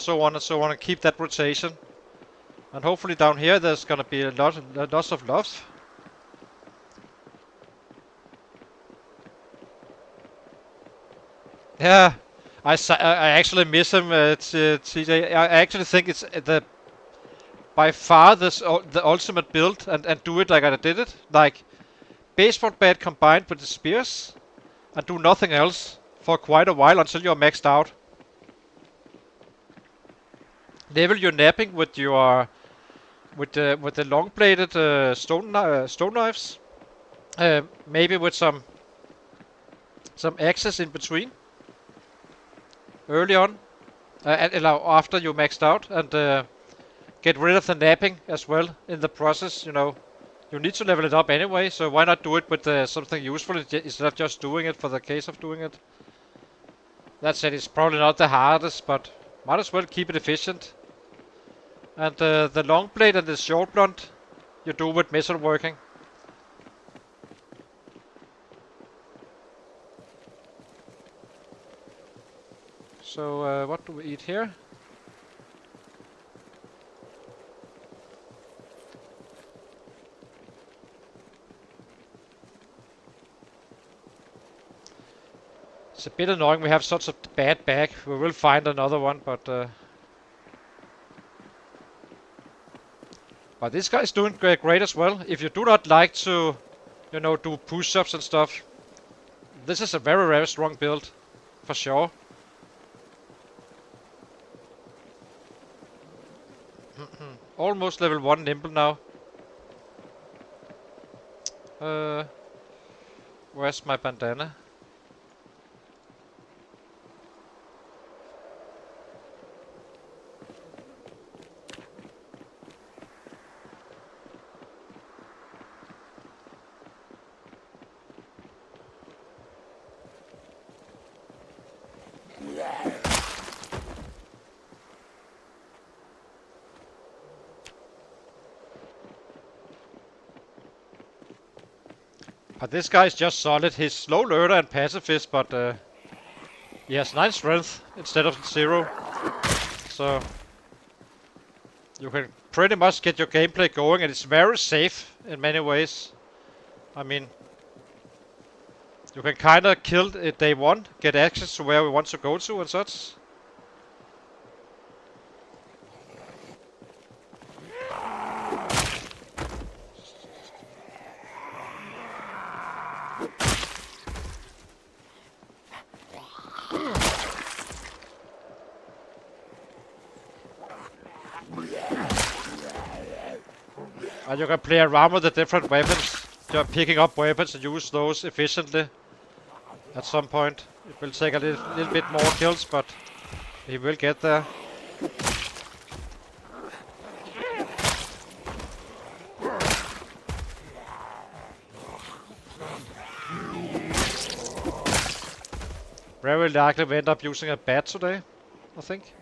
so on and so on, and keep that rotation. And hopefully down here there's gonna be lots of loves. Yeah, I actually miss him, TJ. I actually think it's by far the ultimate build, and do it like I did it, like baseball bat combined with the spears, and do nothing else for quite a while until you're maxed out. level your napping with your with the long-bladed stone knives. Maybe with some access in between early on, and after you maxed out, and get rid of the napping as well in the process. You know, you need to level it up anyway, so why not do it with something useful instead of just doing it for the case of doing it. That said, it's probably not the hardest, but might as well keep it efficient. And the long blade and the short blunt you do with metalworking. So what do we eat here? It's a bit annoying we have such a bad bag. We will find another one, but this guy is doing great as well. If you do not like to, you know, do push-ups and stuff, this is a very, very strong build, for sure. Almost level 1 nimble now. Where's my bandana? But this guy is just solid. He's slow learner and pacifist, but he has 9 strength instead of 0. So you can pretty much get your gameplay going, and it's very safe in many ways. I mean, you can kinda kill it day 1, get access to where we want to go to and such. And you can play around with the different weapons, just picking up weapons and use those efficiently. At some point, it will take a little bit more kills, but he will get there. Very likely we end up using a bat today, I think.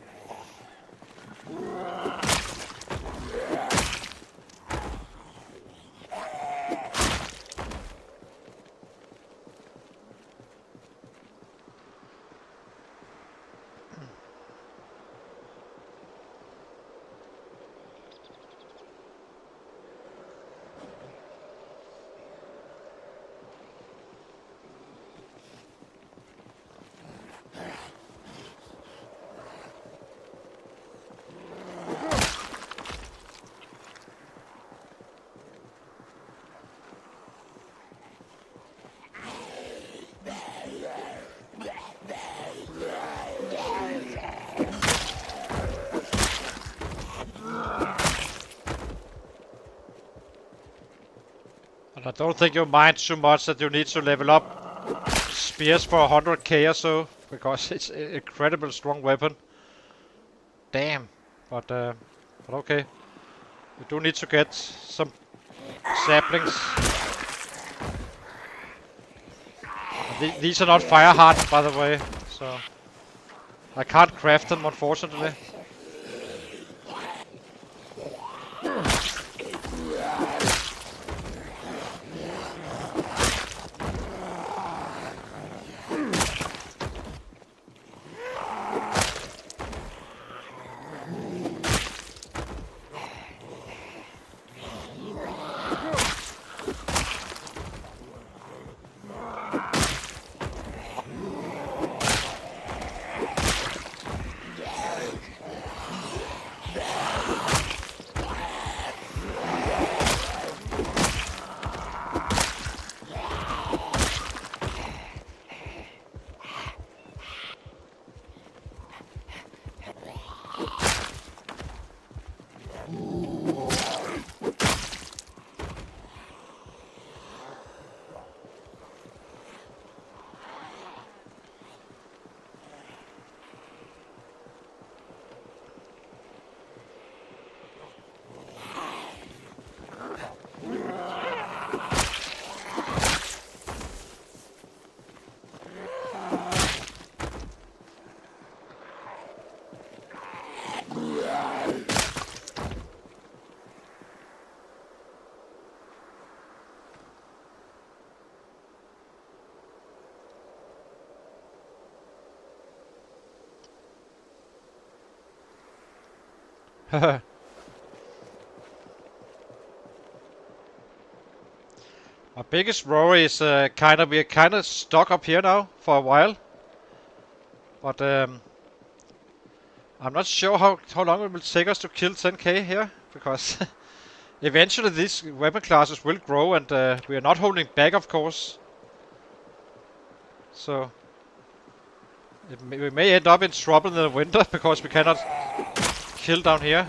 I don't think you mind too much that you need to level up spears for 100k or so, because it's an incredibly strong weapon. Damn, but okay. You do need to get some saplings. These are not fire hardened, by the way, so I can't craft them, unfortunately. My biggest worry is we're kind of stuck up here now for a while, but I'm not sure how long it will take us to kill 10k here, because eventually these weapon classes will grow, and we are not holding back, of course. So we may end up in trouble in the winter because we cannot kill down here.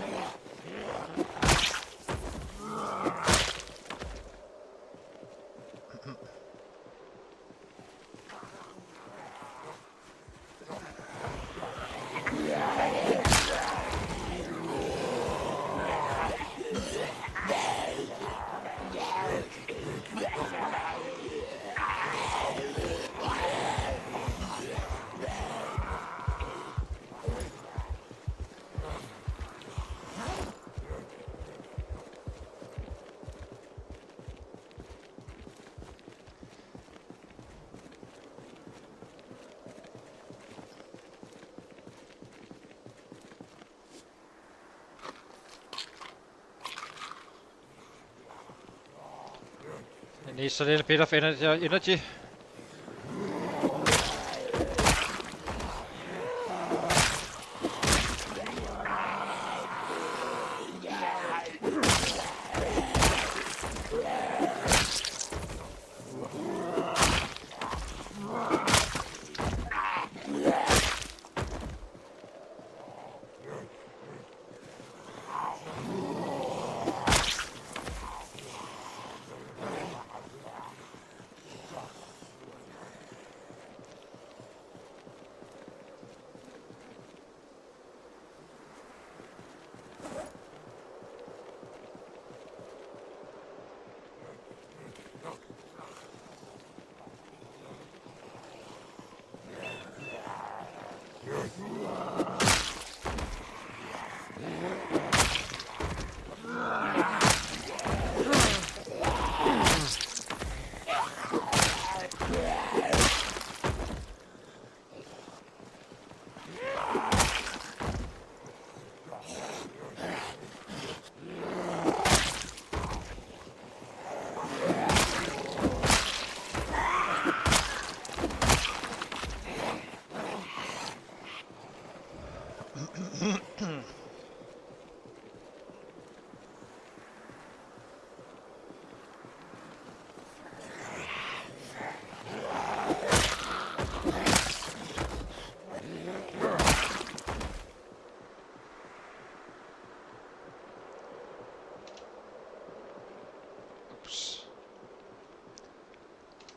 It needs a little bit of energy.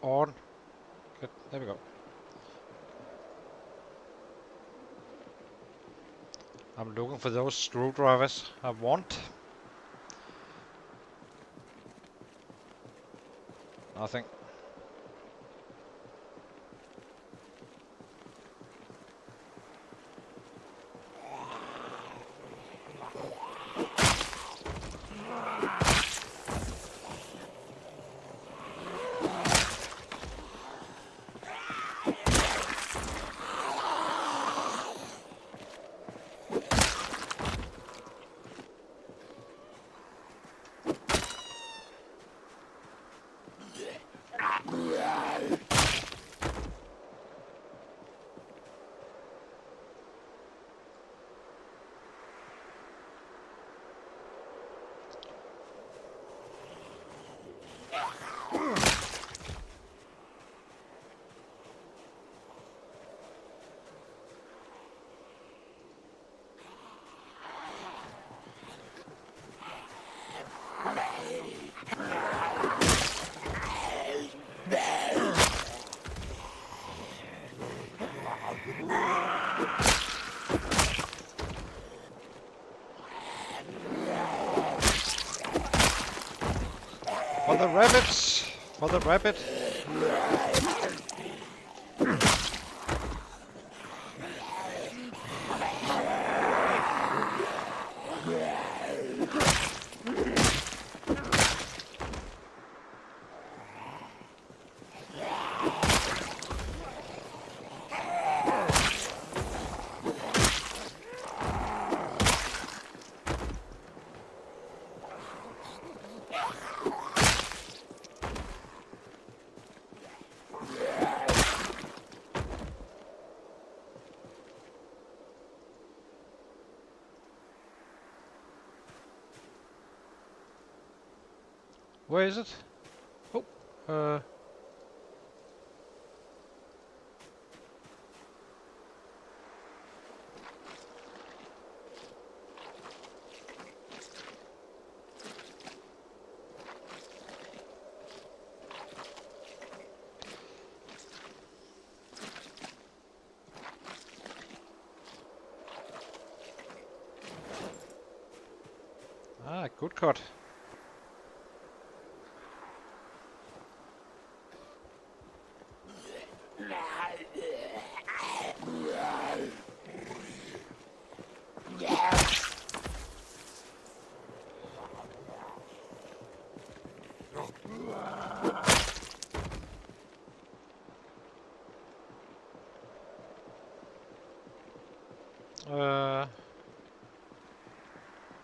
On. Good. There we go. I'm looking for those screwdrivers I want. Nothing. For the rabbits! For the rabbit! Where is it? Oh, good cut.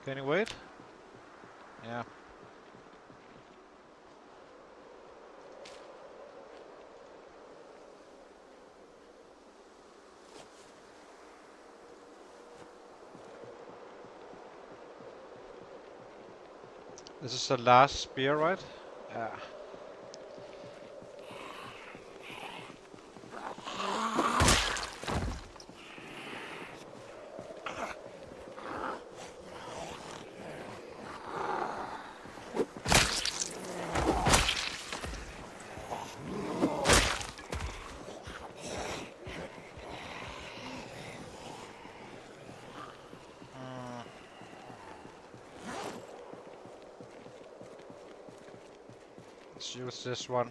Can you wait? Yeah. This is the last spear, right? Yeah. Let's use this one.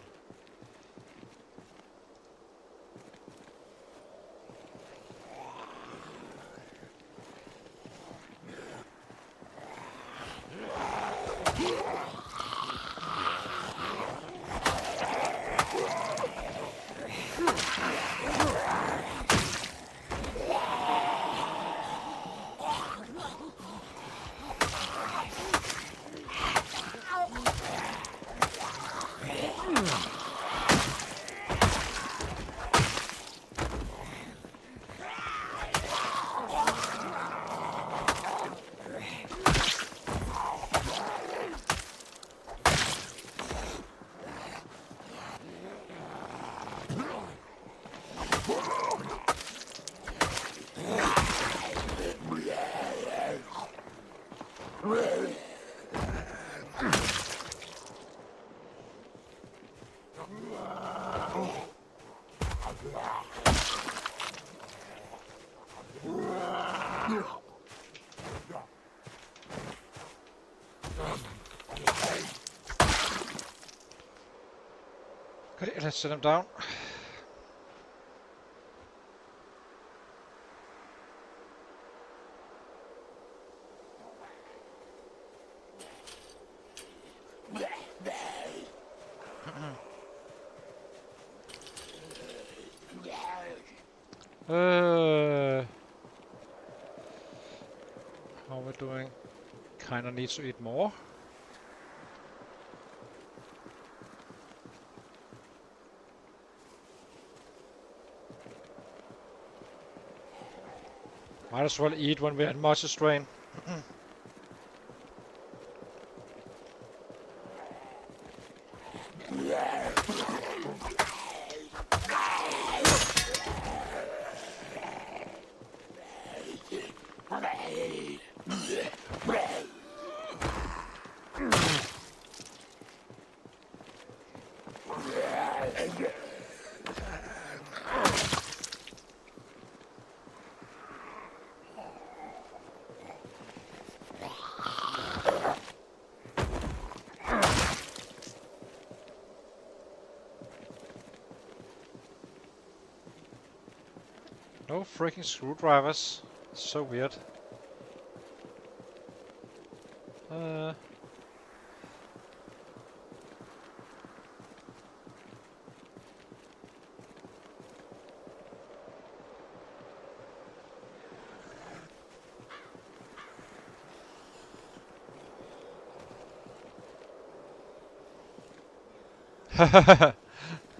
Okay, let's set him down. How are we doing? Kinda need to eat more. Might as well eat when we're in much strain. No freaking screwdrivers. So weird.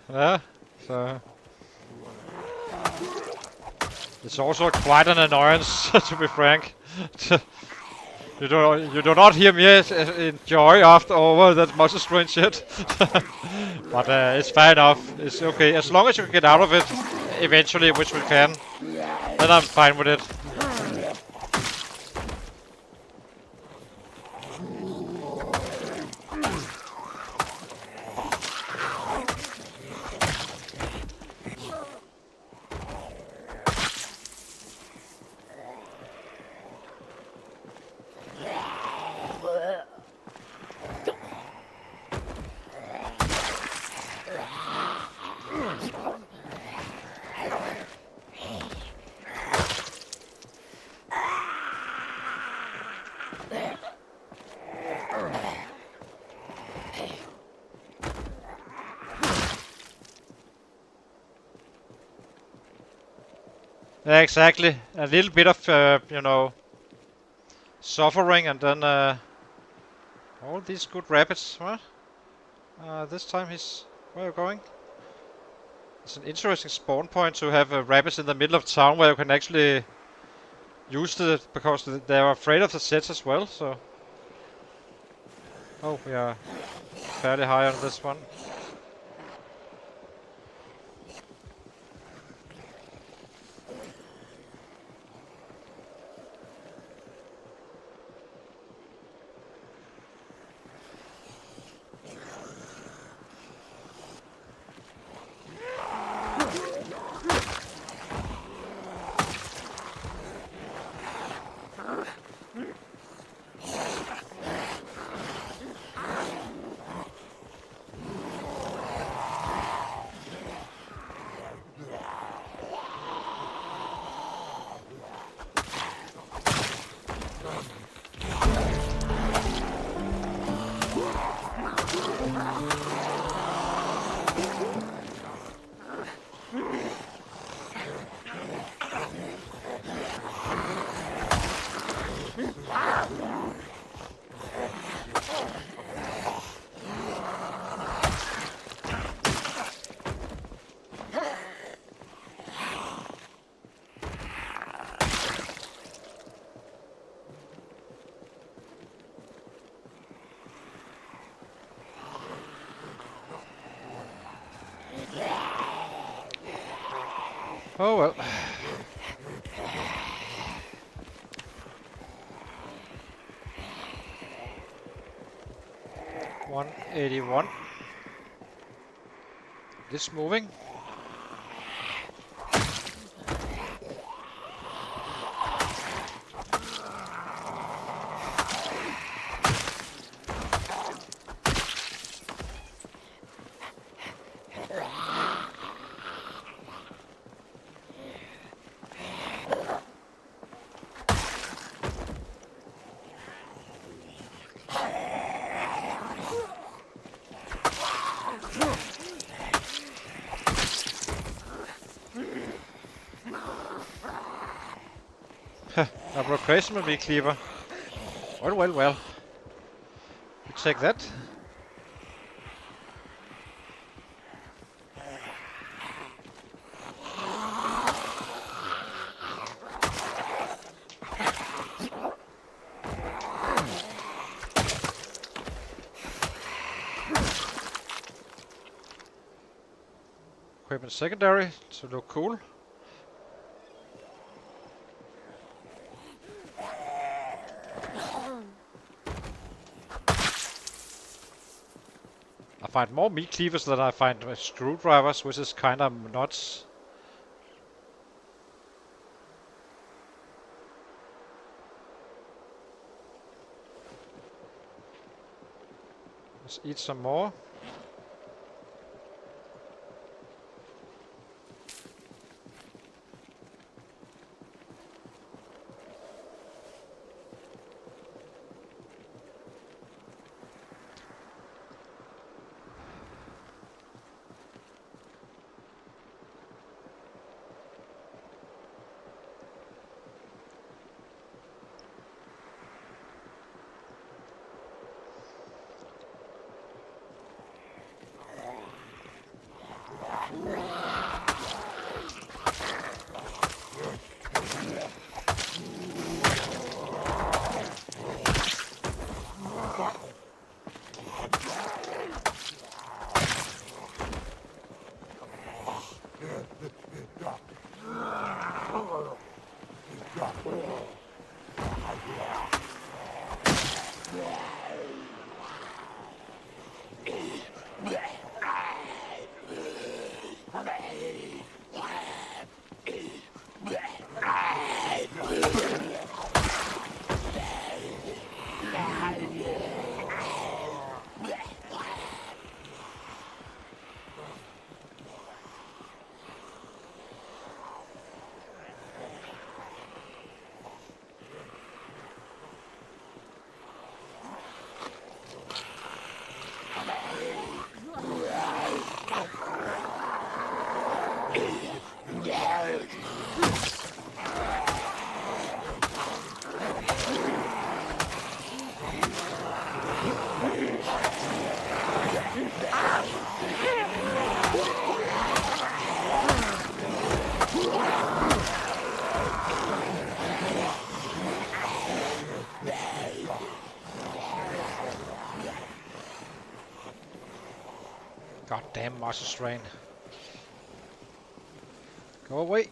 Yeah, so it's also quite an annoyance, to be frank. You do not hear me enjoy after over that much strange shit. But it's fair enough. It's okay. As long as you can get out of it eventually, which we can, then I'm fine with it. Yeah, exactly. A little bit of, suffering, and then all these good rabbits. What? This time he's... Where are you going? It's an interesting spawn point to have rabbits in the middle of town where you can actually use it because they're afraid of the sets as well, so... Oh, we are fairly high on this one. Oh well. 181. This moving. A replacement meat cleaver. Well, well, well. We take that. Equipment secondary to look cool. I find more meat cleavers than I find screwdrivers, which is kind of nuts. Let's eat some more. Goddamn muscle strain. Go away.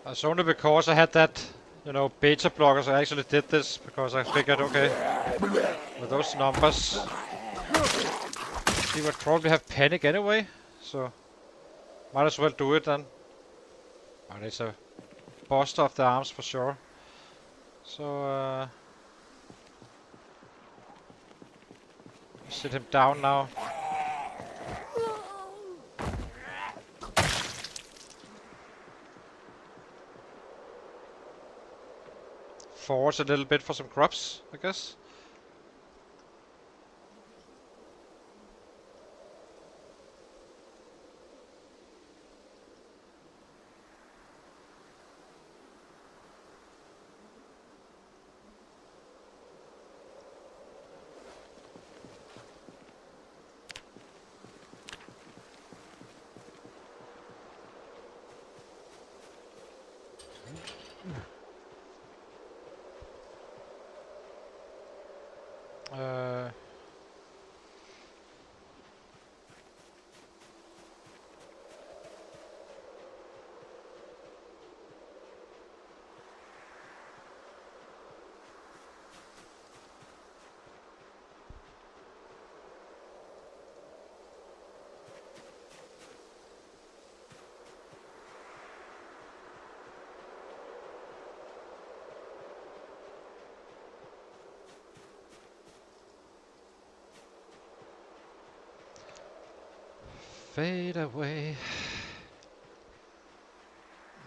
It's only because I had that, you know, beta blockers I actually did this, because I figured, okay, with those numbers, he would probably have panic anyway, so might as well do it then. But it's a buster of the arms for sure. So, sit him down now. Force a little bit for some crops, I guess. Fade away.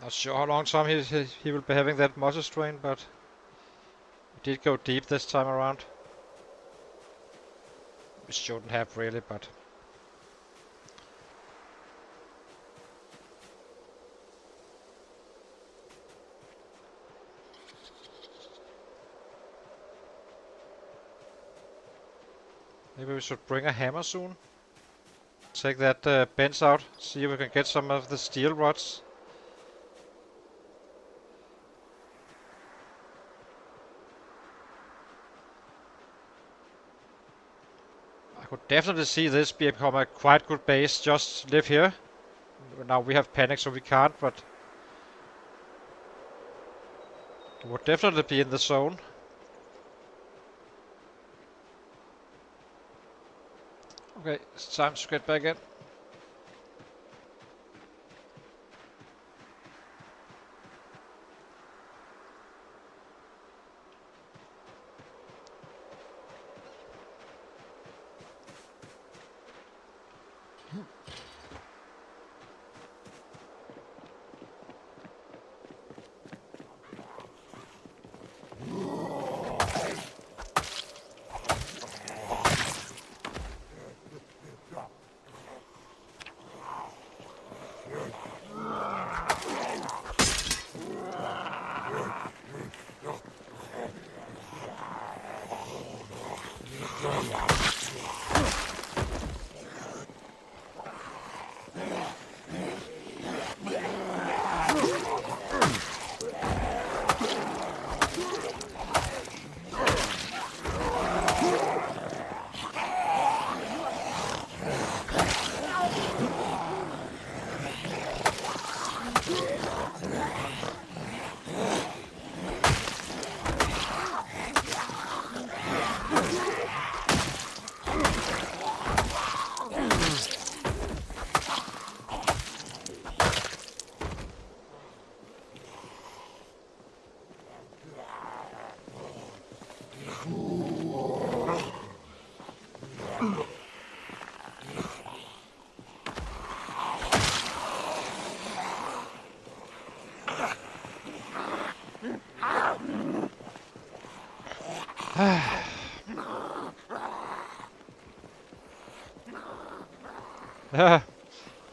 Not sure how long time he will be having that muscle strain, but he did go deep this time around. We shouldn't have really, but maybe we should bring a hammer soon. Take that bench out, see if we can get some of the steel rods. I could definitely see this become a quite good base, just live here. Now we have panic so we can't, but it would definitely be in the zone. Okay, it's time to get back in.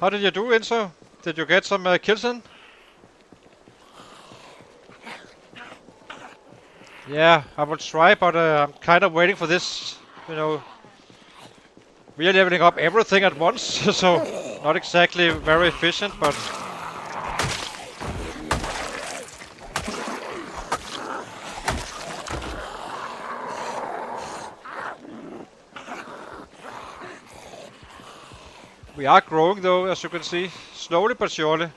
How did you do, Enzo? Did you get some kills in? Yeah, I will try, but I'm kind of waiting for this, you know, really leveling up everything at once, so not exactly very efficient, but we are growing though, as you can see, slowly but surely.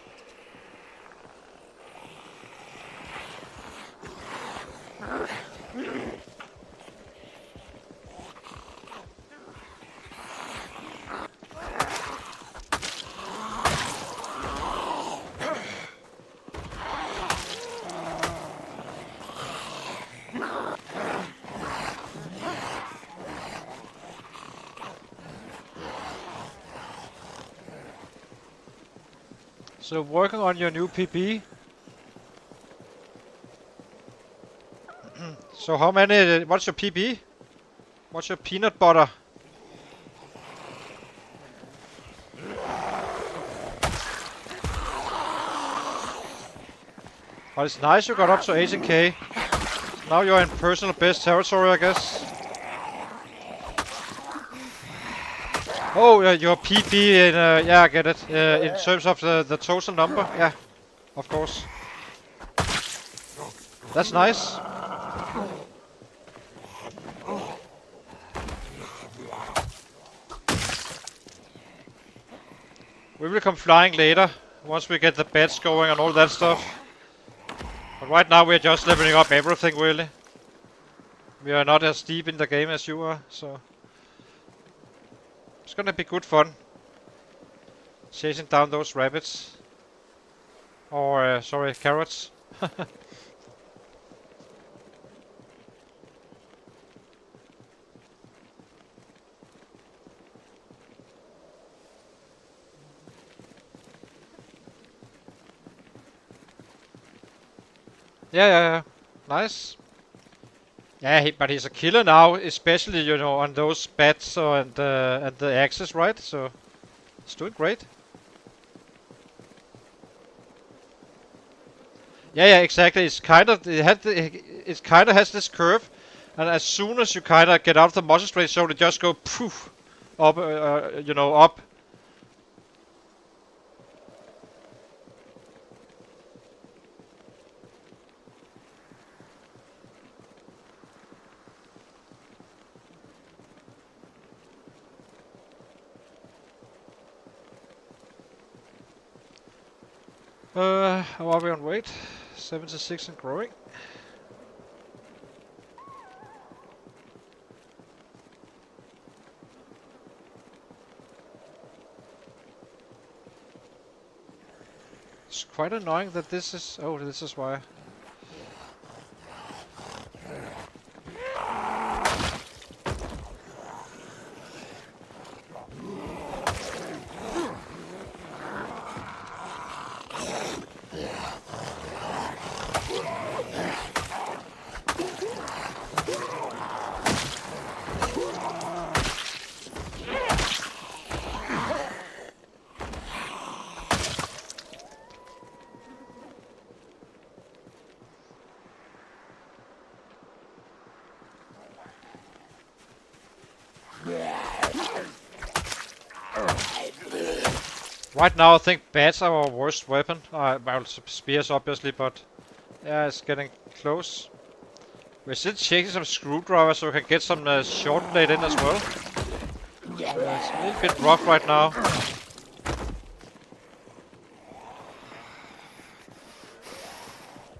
So working on your new PB. So how many, what's your PB? What's your peanut butter? But it's nice you got up to 18k. Now you're in personal best territory, I guess. Oh, your PB in, yeah, I get it. In terms of the total number, yeah, of course. That's nice. We will come flying later, once we get the beds going and all that stuff. But right now we're just leveling up everything, really. We are not as deep in the game as you are, so... It's gonna be good fun. Chasing down those rabbits. Or, sorry, carrots. Yeah. Nice. Yeah, but he's a killer now, especially, you know, on those bats and the axes, right? So, it's doing great. Yeah, exactly. It's kind of it kind of has this curve, and as soon as you kind of get out of the muscle straight zone, it just go poof up, you know, up. How are we on weight? 76 and growing. It's quite annoying that this is... Oh, this is why. Right now I think bats are our worst weapon. Well, spears obviously, but yeah, it's getting close. We're still chasing some screwdrivers so we can get some short blade in as well. It's a little bit rough right now.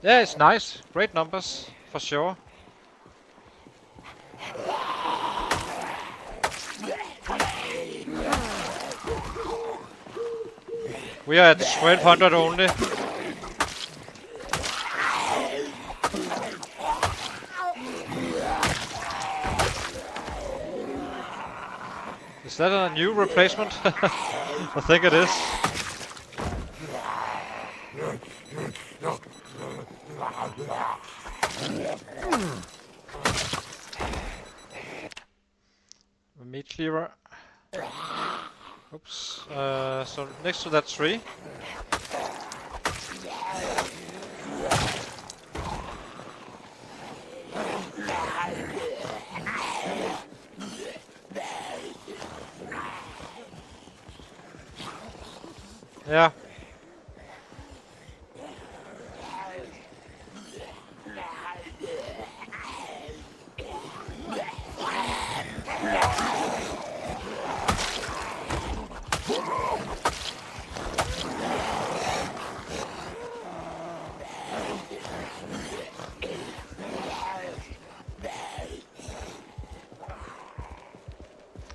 Yeah, it's nice. Great numbers, for sure. We are at 1200 only. Is that a new replacement? I think it is. Meat cleaver. Oops. So next to that tree. Yeah.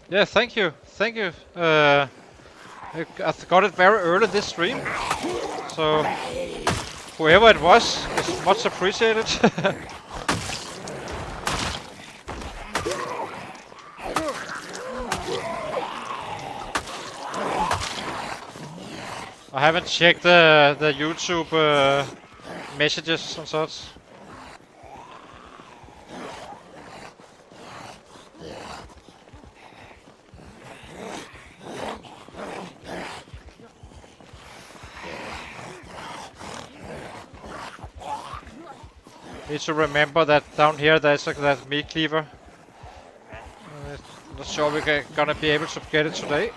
Yeah, thank you. Thank you. I got it very early this stream. So, whoever it was, is much appreciated. I haven't checked the YouTube messages and such. Need to remember that down here there's that meat cleaver. Not sure we're gonna be able to get it today.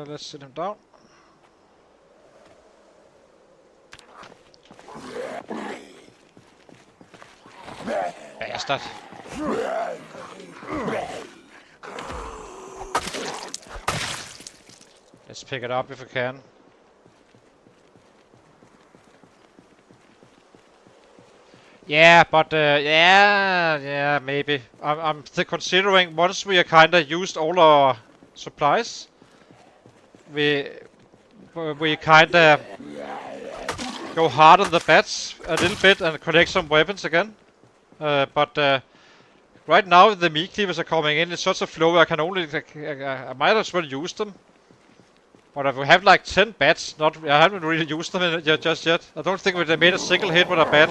Let's sit him down. Bastard. Let's pick it up if we can. Yeah, but yeah, maybe. I'm considering once we are kinda used all our supplies, we kinda go hard on the bats a little bit and collect some weapons again. But right now the meat cleavers are coming in. It's such a flow. I can only I might as well use them. But if we have like 10 bats, I haven't really used them just yet. I don't think we made a single hit with a bat.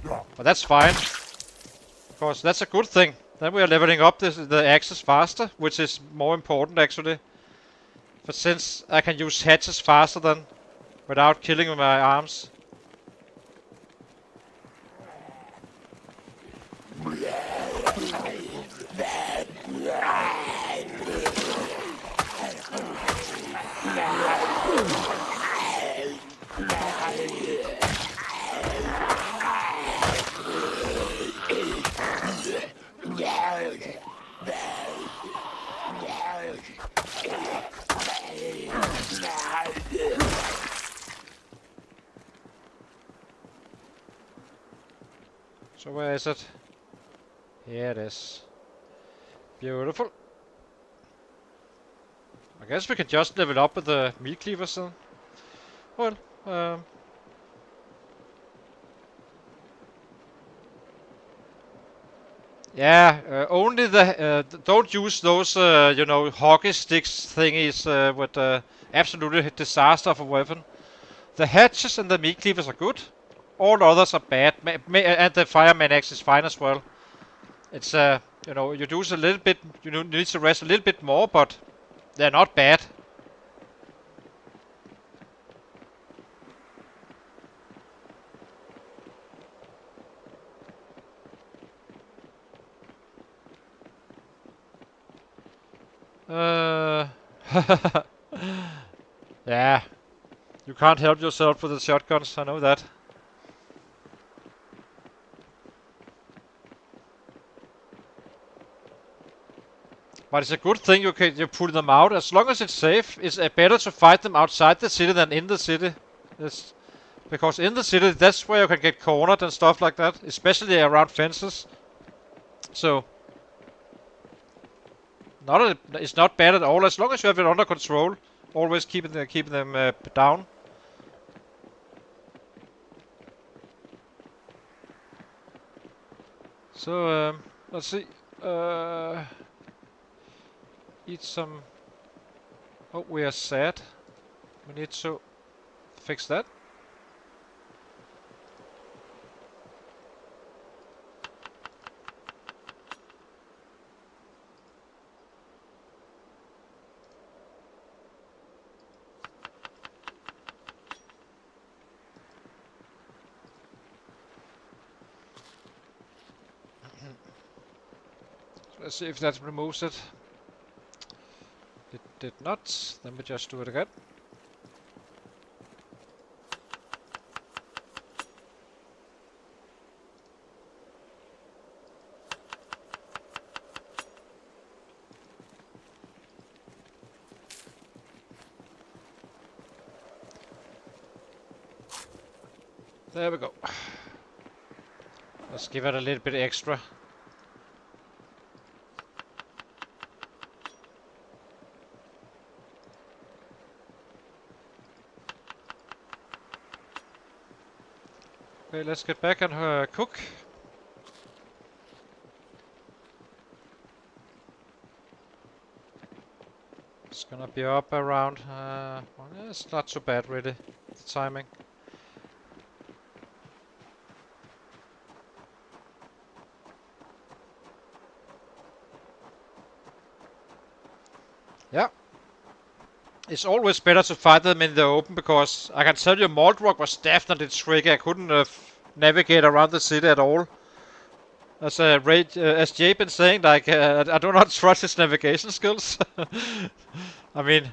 But that's fine. Of course, that's a good thing. Then we are leveling up the axes faster, which is more important actually. But since I can use hatches faster than without killing with my arms. So where is it? Here it is. Beautiful. I guess we can just level up with the meat cleavers then. Well, yeah, only don't use those, you know, hockey sticks thingies with absolutely disaster of a weapon. The hatches and the meat cleavers are good. All others are bad, and the fireman axe is fine as well. It's you know, you use a little bit, you need to rest a little bit more, but they're not bad. Yeah, you can't help yourself with the shotguns, I know that. But it's a good thing you pull them out. As long as it's safe, it's better to fight them outside the city than in the city. It's because in the city, that's where you can get cornered and stuff like that, especially around fences. So It's not bad at all as long as you have it under control. Always keeping them down. So let's see. Eat some. Oh, we are sad. We need to fix that. Let's see if that removes it. It did not. Then we just do it again. There we go. Let's give it a little bit extra. Okay, let's get back and cook. It's gonna be up around. Well, it's not too bad really. The timing. Yeah. It's always better to fight them in the open because I can tell you Malt Rock was definitely tricky. I couldn't navigate around the city at all. As as Jay been saying, like I do not trust his navigation skills. I mean,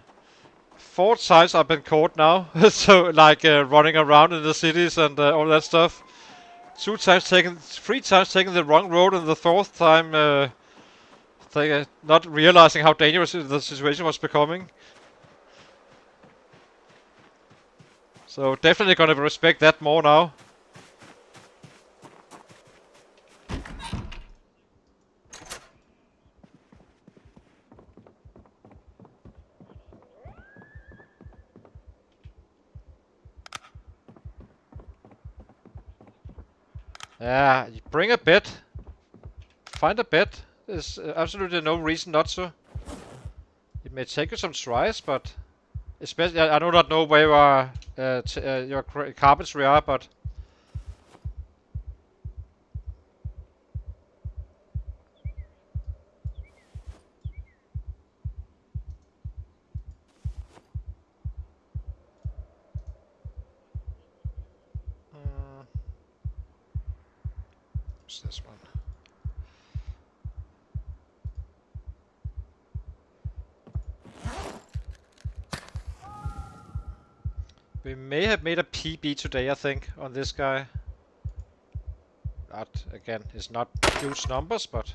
4 times I've been caught now, so like running around in the cities and all that stuff. 3 times taking the wrong road, and the 4th time not realizing how dangerous the situation was becoming. So definitely gonna respect that more now. Yeah, bring a bed. Find a bed. There's absolutely no reason not to. It may take you some tries, but especially I do not know where your carpentry are, but what's this one? We may have made a PB today, I think, on this guy. That, again, is not huge numbers, but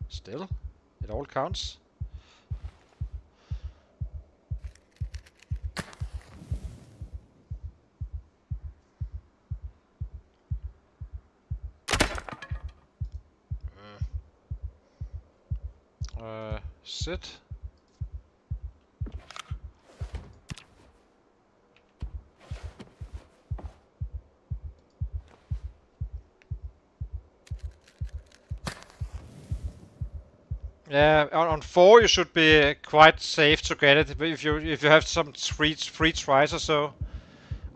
still, it all counts. Sit. Yeah, on 4 you should be quite safe to get it. If you have some free tries or so.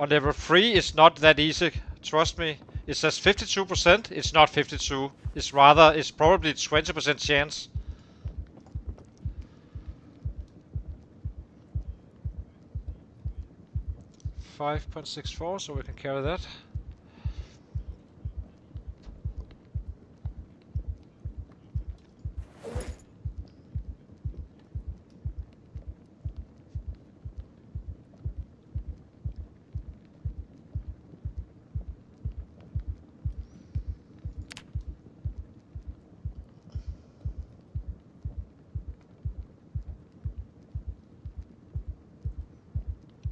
On level 3 it's not that easy. Trust me. It says 52%. It's not 52. It's probably 20% chance. $5.64, so we can carry that.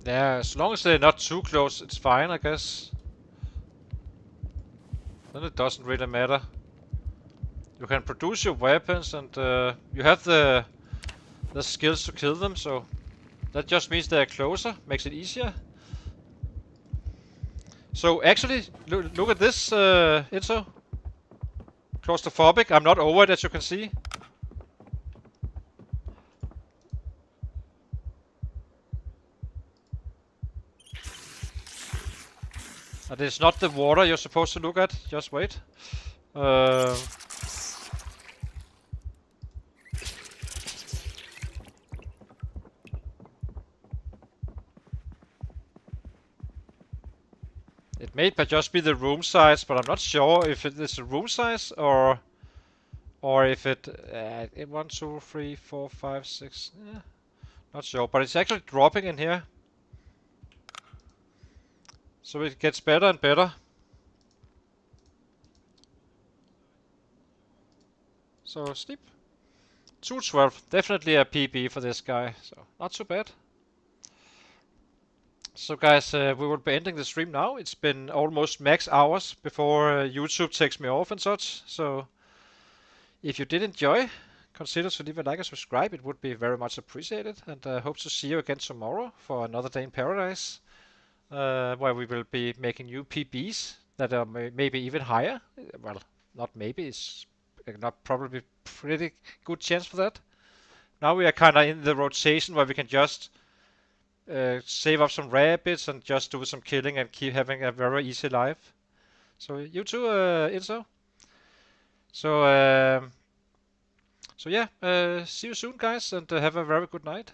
Yeah, as long as they're not too close, it's fine, I guess. Then it doesn't really matter. You can produce your weapons, and you have the the skills to kill them, so that just means they're closer, makes it easier. So actually, look at this, Enzo. Claustrophobic. I'm not over it, as you can see. And it's not the water you're supposed to look at. Just wait. It may just be the room size, but I'm not sure if it is the room size or if it 1, 2, 3, 4, 5, 6. Not sure, but it's actually dropping in here, so it gets better and better. So sleep. 212, definitely a PB for this guy, so not too bad. So guys, we will be ending the stream now. It's been almost max hours before YouTube takes me off and such. So if you did enjoy, consider to leave a like and subscribe. It would be very much appreciated. And hope to see you again tomorrow for another day in paradise, where we will be making new PBs that are maybe even higher. Well, not maybe, it's not probably pretty good chance for that. Now we are kind of in the rotation where we can just save up some rabbits and just do some killing and keep having a very easy life. So you too, Enzo. So yeah, see you soon, guys, and have a very good night.